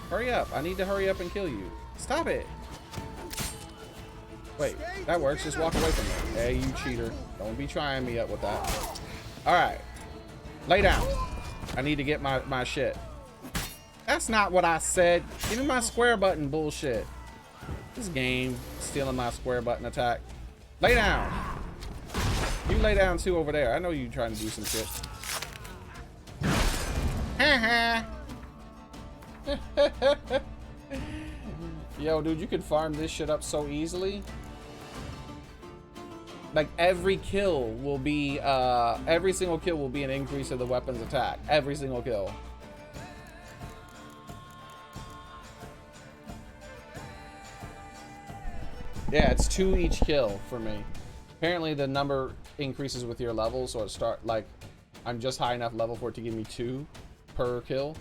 Hurry up. I need to hurry up and kill you. Stop it. Wait, that works. Just walk away from me. Hey, you cheater. Don't be trying me up with that. Alright. Lay down. I need to get my shit. That's not what I said. Give me my square button bullshit. This game stealing my square button attack. Lay down. You lay down too over there. I know you trying to do some shit. Yo, dude, you can farm this shit up so easily. Like every kill will be every single kill will be an increase of the weapon's attack. Every single kill. Yeah, it's 2 each kill for me. Apparently the number increases with your level, so it start like I'm just high enough level for it to give me 2 per kill.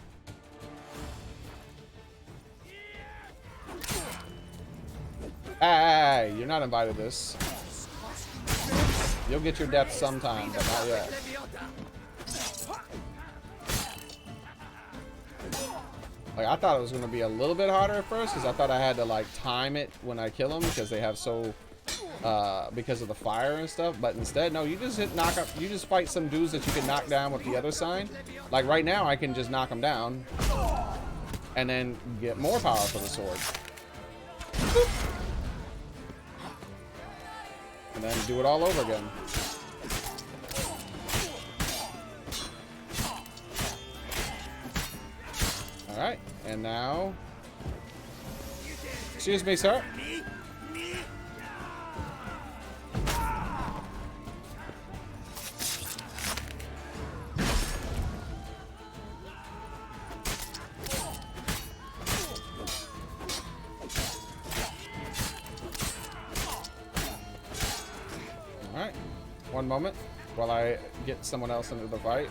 Hey, you're not invited to this. You'll get your death sometime, but not yet. Like, I thought it was going to be a little bit harder at first, because I thought I had to, like, time it when I kill them, because they have so, because of the fire and stuff, but instead, no, you just you just fight some dudes that you can knock down with the other sign. Like, right now, I can just knock them down, and then get more power for the sword. Boop. And then do it all over again. Alright, and now... Excuse me, sir. Alright, one moment while I get someone else into the fight.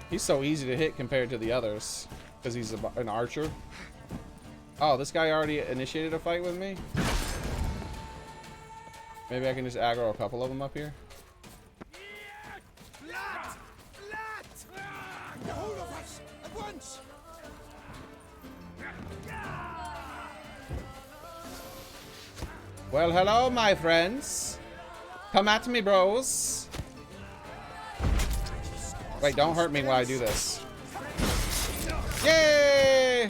He's so easy to hit compared to the others. Because he's an archer. Oh, this guy already initiated a fight with me? Maybe I can just aggro a couple of them up here? Well, hello, my friends. Come at me, bros. Wait, don't hurt me while I do this. Yay!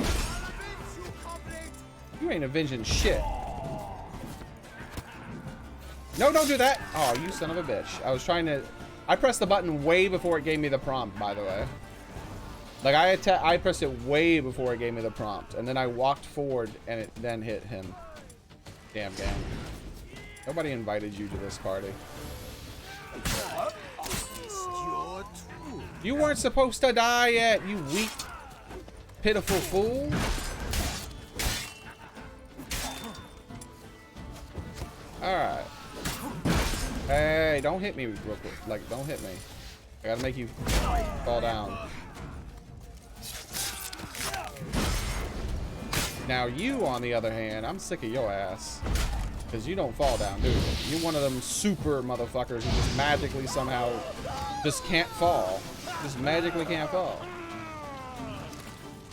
You ain't avenging shit. No, don't do that. Oh, you son of a bitch. I was trying to... I pressed the button way before it gave me the prompt, by the way. Like, I pressed it way before it gave me the prompt. And then I walked forward, and it then hit him. Damn game. Nobody invited you to this party. You weren't supposed to die yet, you weak, pitiful fool. Alright. Hey, don't hit me real quick. Like, don't hit me. I gotta make you fall down. Now you, on the other hand, I'm sick of your ass. Because you don't fall down, dude. You're one of them super motherfuckers who just magically somehow just can't fall. Just magically can't fall.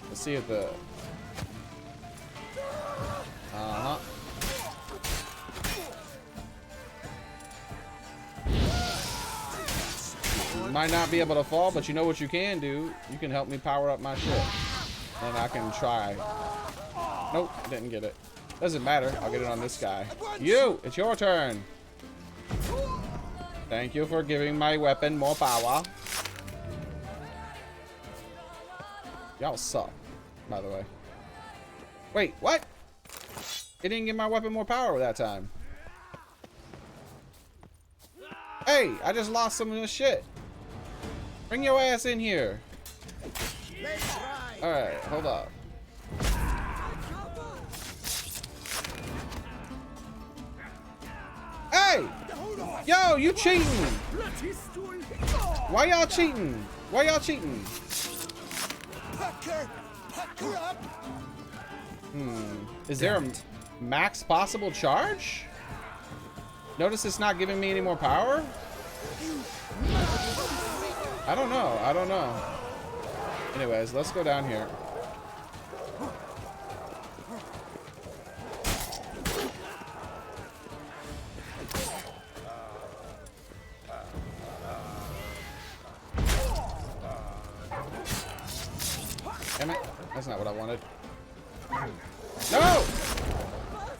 Let's see if the... Uh-huh. You might not be able to fall, but you know what you can do? You can help me power up my shit. And I can try. Nope, didn't get it. Doesn't matter. I'll get it on this guy. You! It's your turn. Thank you for giving my weapon more power. Y'all suck, by the way. Wait, what? It didn't give my weapon more power that time. Hey, I just lost some of this shit. Bring your ass in here. Alright, hold up. Hey! Yo, you cheating! Why y'all cheating? Why y'all cheating? Is there a max possible charge? Notice it's not giving me any more power? I don't know. I don't know. Anyways, let's go down here. Damn it. That's not what I wanted. No!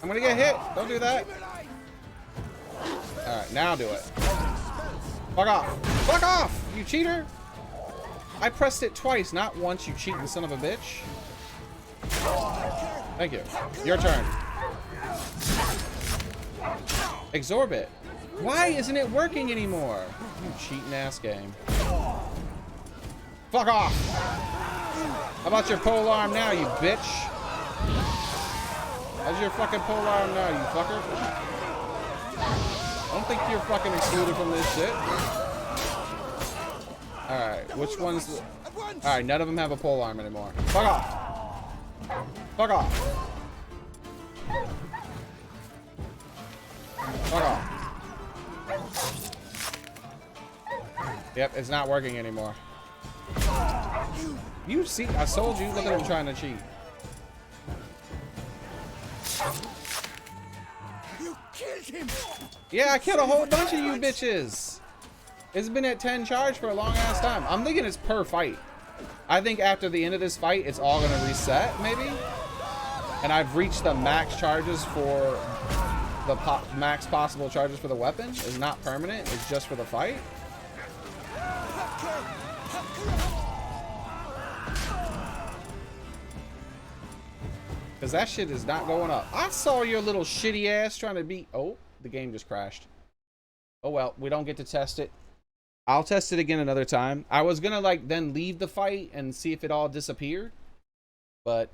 I'm gonna get hit. Don't do that. Alright, now do it. Fuck off. Fuck off, you cheater! I pressed it twice, not once, you cheating son of a bitch. Thank you. Your turn. Exorbit. Why isn't it working anymore? You cheating ass game. Fuck off! How about your pole arm now, you bitch? How's your fucking pole arm now, you fucker? I don't think you're fucking excluded from this shit. Alright, which one's... Alright, none of them have a pole arm anymore. Fuck off! Fuck off! Fuck off. Yep, it's not working anymore. You see, I told you, look at him trying to cheat. You killed him! Yeah, I killed a whole bunch of you bitches. It's been at 10 charge for a long ass time. I'm thinking it's per fight. I think after the end of this fight, it's all gonna reset, maybe? And I've reached the max charges for the max possible charges for the weapon. It's not permanent, it's just for the fight. Because that shit is not going up. I saw your little shitty ass trying to beat... Oh, the game just crashed. Oh well, we don't get to test it. I'll test it again another time. I was gonna like then leave the fight and see if it all disappeared. But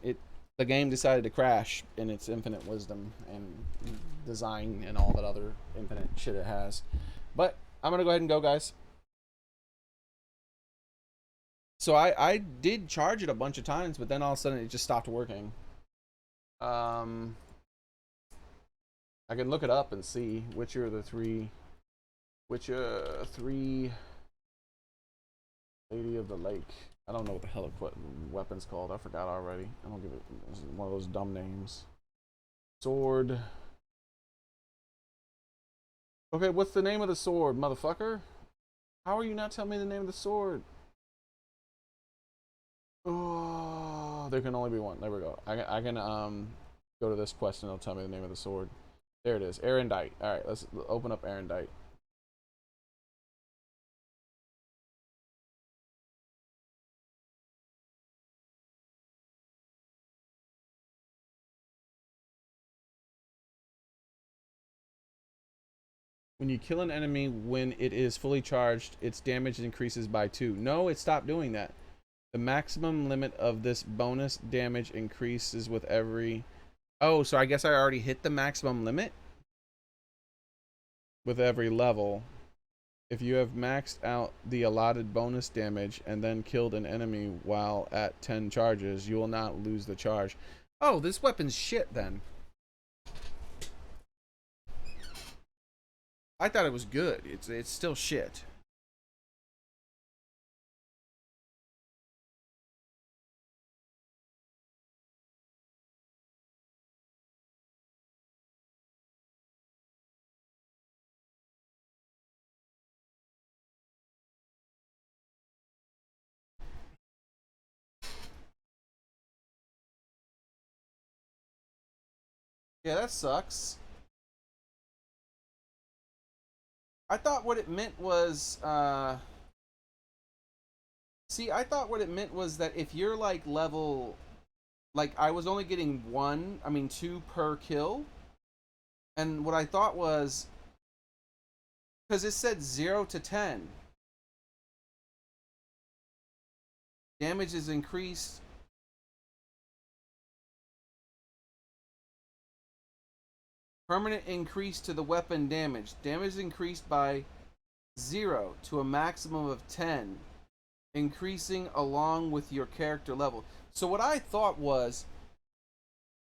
the game decided to crash in its infinite wisdom and design and all that other infinite shit it has. But I'm gonna go ahead and go, guys. So I did charge it a bunch of times, but then all of a sudden it just stopped working. I can look it up and see which are the three Lady of the Lake. I don't know what the hell the weapon's called. I forgot already. I don't give it. It's one of those dumb names. Sword. Okay, what's the name of the sword, motherfucker? How are you not telling me the name of the sword? Oh, there can only be one. There we go. I can go to this quest and it'll tell me the name of the sword. There it is. Erendite. All right, let's open up Erendite. When you kill an enemy when it is fully charged, its damage increases by 2. No, it stopped doing that. The maximum limit of this bonus damage increases with every... Oh, so I guess I already hit the maximum limit with every level. If you have maxed out the allotted bonus damage and then killed an enemy while at 10 charges, you will not lose the charge. Oh, this weapon's shit then. I thought it was good. It's still shit. Yeah, that sucks. I thought what it meant was, see, I thought what it meant was that if you're like level, like I was only getting 2 per kill. And what I thought was, because it said 0 to 10. Damage is increased. Permanent increase to the weapon damage. Damage is increased by 0 to a maximum of 10. Increasing along with your character level. So what I thought was,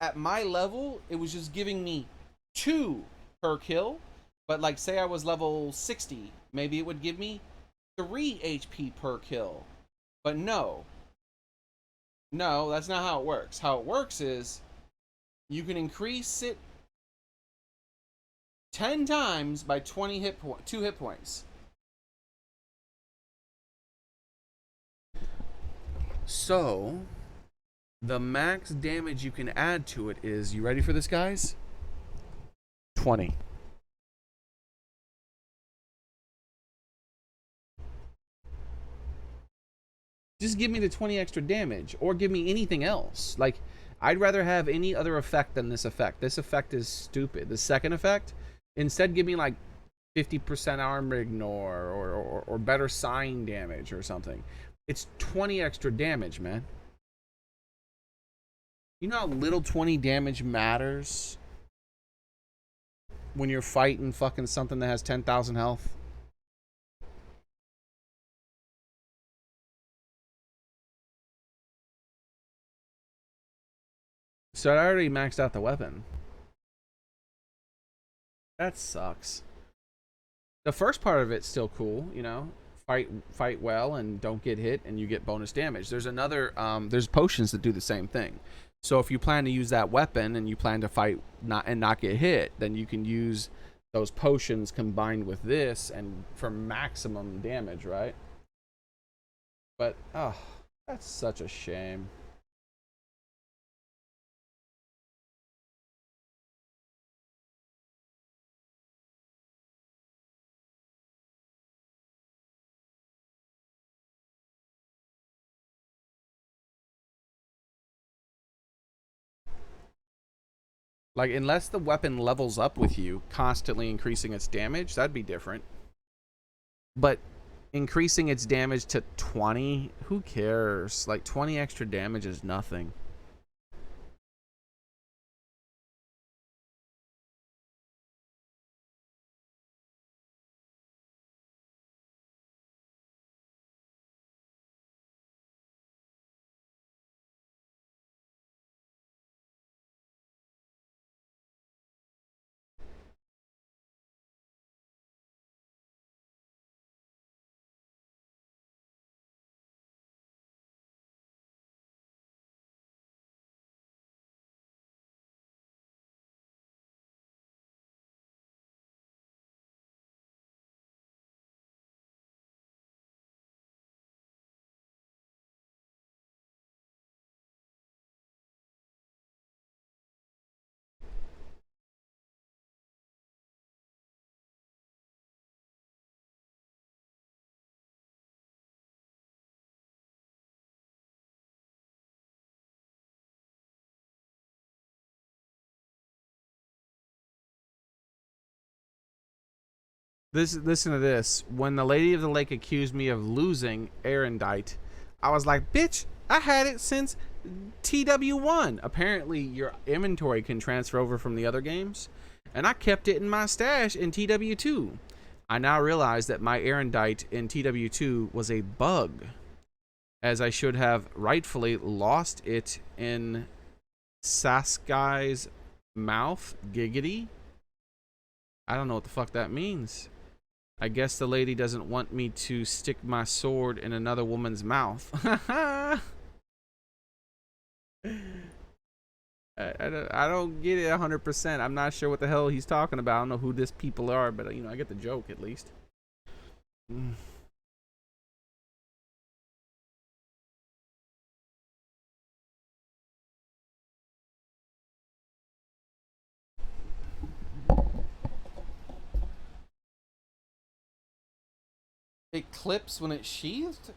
at my level, it was just giving me 2 per kill. But like, say I was level 60, maybe it would give me 3 HP per kill. But no. No, that's not how it works. How it works is, you can increase it 10 times by 2 hit points. So, the max damage you can add to it is, you ready for this, guys? 20. Just give me the 20 extra damage, or give me anything else. Like, I'd rather have any other effect than this effect. This effect is stupid. The second effect, instead give me like 50% armor ignore, or better sign damage or something. It's 20 extra damage, man. You know how little 20 damage matters when you're fighting fucking something that has 10,000 health? So I already maxed out the weapon. That sucks. The first part of it's still cool, you know. Fight well and don't get hit, and you get bonus damage. There's another there's potions that do the same thing. So if you plan to use that weapon and you plan to fight not get hit, then you can use those potions combined with this and for maximum damage, right? But oh, that's such a shame. Like, unless the weapon levels up with you, constantly increasing its damage, that'd be different. But increasing its damage to 20, who cares? Like, 20 extra damage is nothing. Listen to this. When the Lady of the Lake accused me of losing Erendite, I was like, bitch, I had it since TW1. Apparently, your inventory can transfer over from the other games, and I kept it in my stash in TW2. I now realize that my Erendite in TW2 was a bug, as I should have rightfully lost it in Saskai's mouth. Giggity. I don't know what the fuck that means. I guess the lady doesn't want me to stick my sword in another woman's mouth. I don't get it 100%. I'm not sure what the hell he's talking about. I don't know who these people are, but you know, I get the joke at least. It clips when it's sheathed?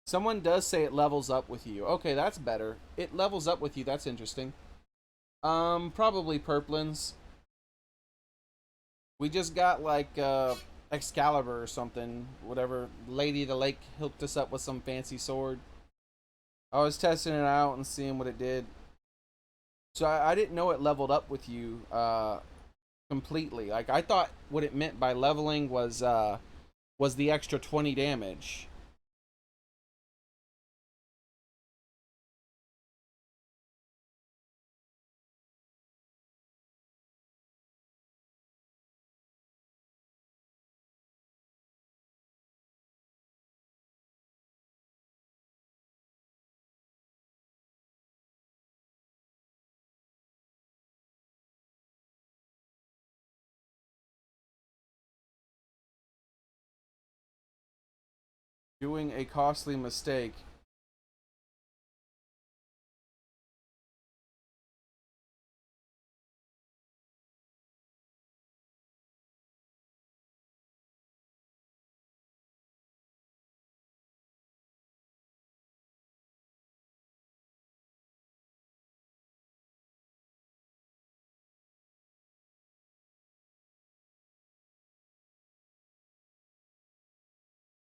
Someone does say it levels up with you. Okay, that's better. It levels up with you. That's interesting. Probably Purplins. We just got like Excalibur or something. Whatever. Lady of the Lake hooked us up with some fancy sword. I was testing it out and seeing what it did. So I didn't know it leveled up with you completely. Like I thought what it meant by leveling was the extra 20 damage. Doing a costly mistake.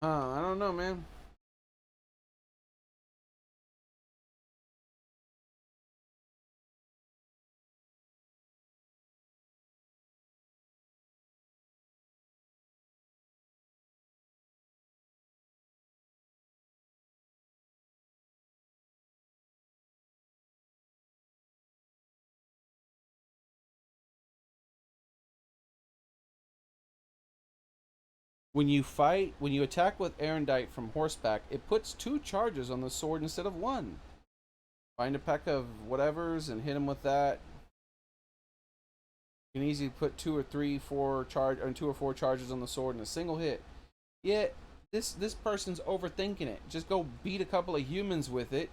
I don't know, man. When you attack with Erendite from horseback, it puts 2 charges on the sword instead of 1. Find a pack of whatevers and hit him with that. You can easily put 2 or 4 charges on the sword in a single hit. Yet this person's overthinking it. Just go beat a couple of humans with it,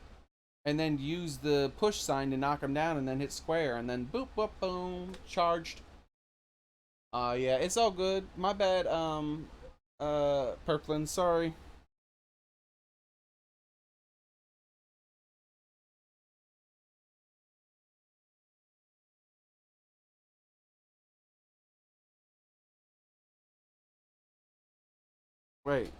and then use the push sign to knock them down, and then hit square, and then boop, boop, boom, charged. Yeah, it's all good. My bad, Purplin, sorry. Wait.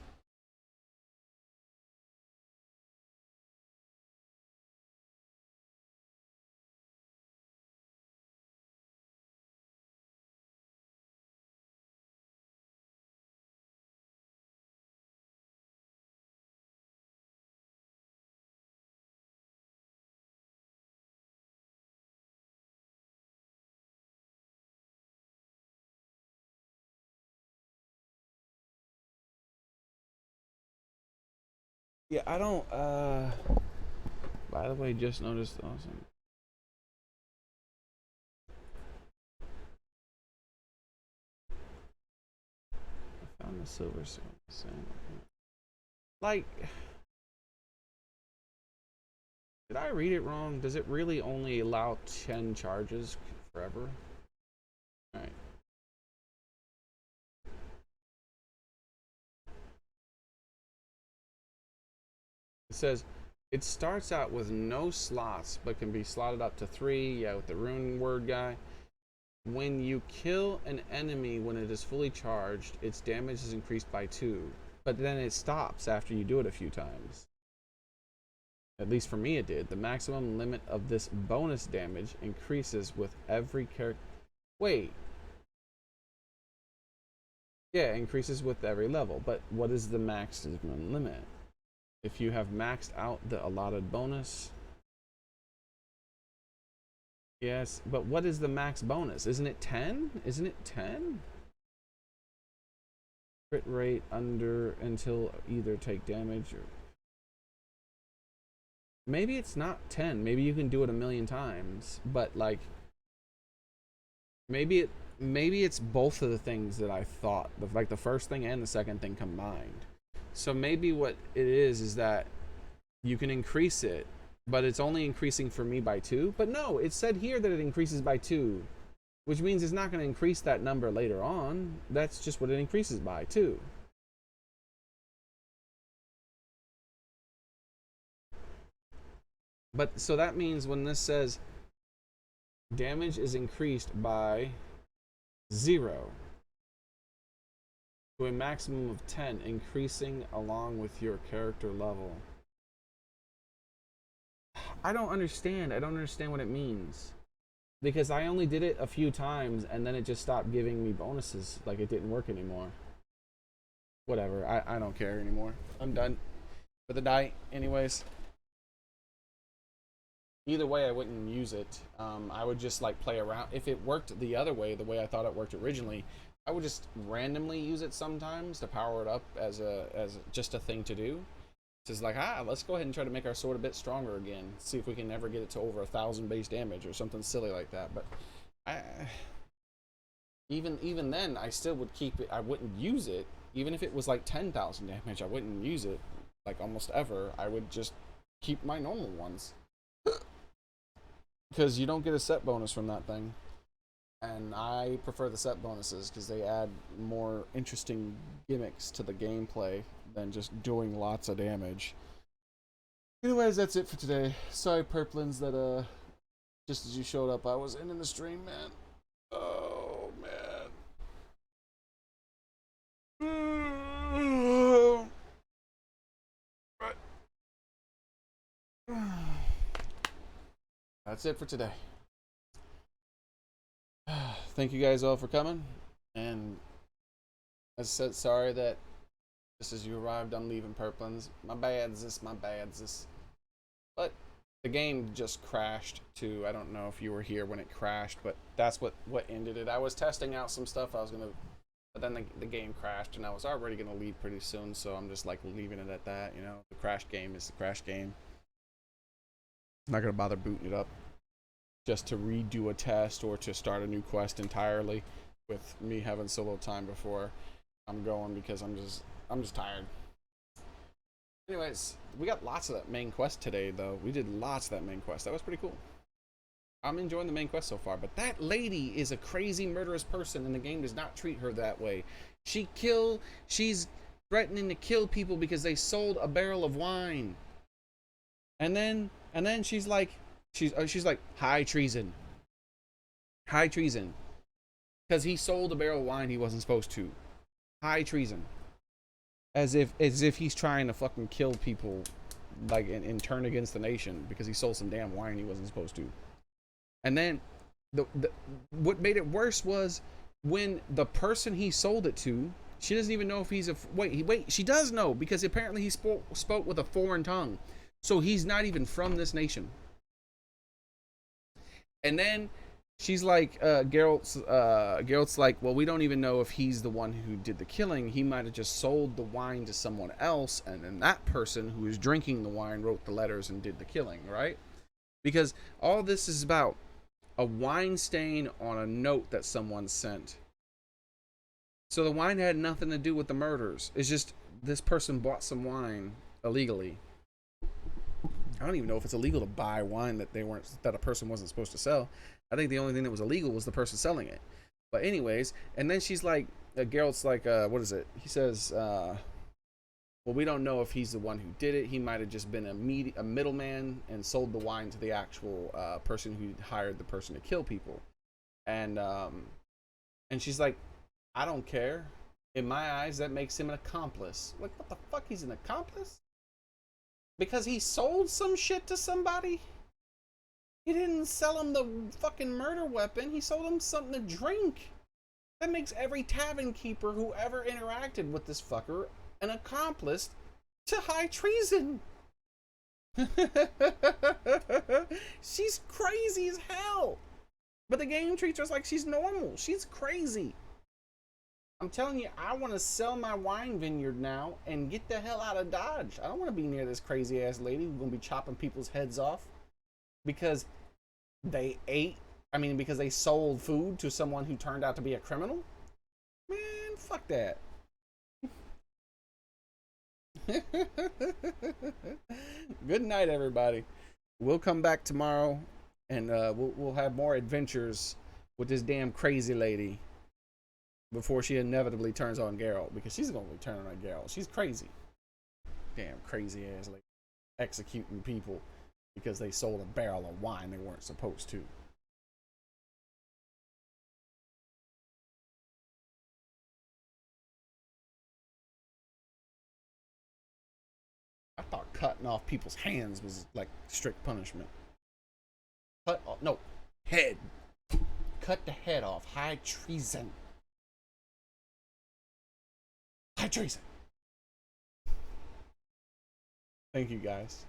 Yeah, I don't, by the way, just noticed, awesome. Found the silver stone. Like, did I read it wrong? Does it really only allow 10 charges forever? Alright. It says it starts out with no slots, but can be slotted up to 3. Yeah, with the rune word guy. When you kill an enemy when it is fully charged, its damage is increased by 2. But then it stops after you do it a few times. At least for me it did. The maximum limit of this bonus damage increases with every character. Wait. Yeah, increases with every level. But what is the maximum limit? If you have maxed out the allotted bonus. Yes, but what is the max bonus? Isn't it 10? Isn't it 10? Crit rate under until either take damage or... Maybe it's not 10. Maybe you can do it a million times, but like maybe it's both of the things that I thought, like the first thing and the second thing combined. So maybe what it is that you can increase it, but it's only increasing for me by 2. But no, it said here that it increases by 2, which means it's not going to increase that number later on. That's just what it increases by 2. But so that means when this says damage is increased by 0 to a maximum of 10, increasing along with your character level. I don't understand. I don't understand what it means. Because I only did it a few times and then it just stopped giving me bonuses. Like it didn't work anymore. Whatever. I don't care anymore. I'm done for the night anyways. Either way, I wouldn't use it. I would just like play around. If it worked the other way, the way I thought it worked originally, I would just randomly use it sometimes to power it up as just a thing to do. Just like, let's go ahead and try to make our sword a bit stronger again. See if we can ever get it to over 1,000 base damage or something silly like that. But even then, I still would keep it. I wouldn't use it. Even if it was like 10,000 damage, I wouldn't use it like almost ever. I would just keep my normal ones. Because you don't get a set bonus from that thing. And I prefer the set bonuses because they add more interesting gimmicks to the gameplay than just doing lots of damage. Anyways, that's it for today. Sorry, Purplins, that just as you showed up, I was in the stream, man. Oh, man. That's it for today. Thank you guys all for coming. And as I said, sorry that just as you arrived, I'm leaving Purplins. My bad's my bad's. But the game just crashed too. I don't know if you were here when it crashed, but that's what ended it. I was testing out some stuff. But then the game crashed, and I was already gonna leave pretty soon. So I'm just like leaving it at that. You know, the crash game is the crash game. I'm not gonna bother booting it up just to redo a test or to start a new quest entirely with me having solo time before I'm going, because I'm just tired. Anyways, we got lots of that main quest today though. We did lots of that main quest. That was pretty cool. I'm enjoying the main quest so far, but that lady is a crazy murderous person and the game does not treat her that way. She's threatening to kill people because they sold a barrel of wine. And then she's like high treason, because he sold a barrel of wine he wasn't supposed to. High treason, as if he's trying to fucking kill people, like and turn against the nation because he sold some damn wine he wasn't supposed to. And then what made it worse was when the person he sold it to, she doesn't even know if he's wait, she does know, because apparently he spoke with a foreign tongue. So he's not even from this nation. And then she's like, Geralt's like, well, we don't even know if he's the one who did the killing. He might have just sold the wine to someone else, and then that person who was drinking the wine wrote the letters and did the killing, right? Because all this is about a wine stain on a note that someone sent. So the wine had nothing to do with the murders. It's just this person bought some wine illegally. I don't even know if it's illegal to buy wine that a person wasn't supposed to sell. I think the only thing that was illegal was the person selling it. But anyways, and then she's like, Geralt's like, what is it? He says, well, we don't know if he's the one who did it. He might have just been a middleman and sold the wine to the actual person who hired the person to kill people. And she's like, I don't care. In my eyes, that makes him an accomplice. Like, what the fuck? He's an accomplice? Because he sold some shit to somebody? He didn't sell him the fucking murder weapon. He sold him something to drink. That makes every tavern keeper who ever interacted with this fucker an accomplice to high treason. She's crazy as hell. But the game treats her like she's normal. She's crazy. I'm telling you, I want to sell my wine vineyard now and get the hell out of Dodge. I don't want to be near this crazy ass lady who's going to be chopping people's heads off because because they sold food to someone who turned out to be a criminal. Man, fuck that. Good night, everybody. We'll come back tomorrow and we'll have more adventures with this damn crazy lady before she inevitably turns on Geralt, because she's gonna be turning on Geralt. She's crazy. Damn crazy ass lady. Executing people because they sold a barrel of wine they weren't supposed to. I thought cutting off people's hands was like strict punishment. Cut off, no, head. Cut the head off. High treason. High treason. Thank you guys.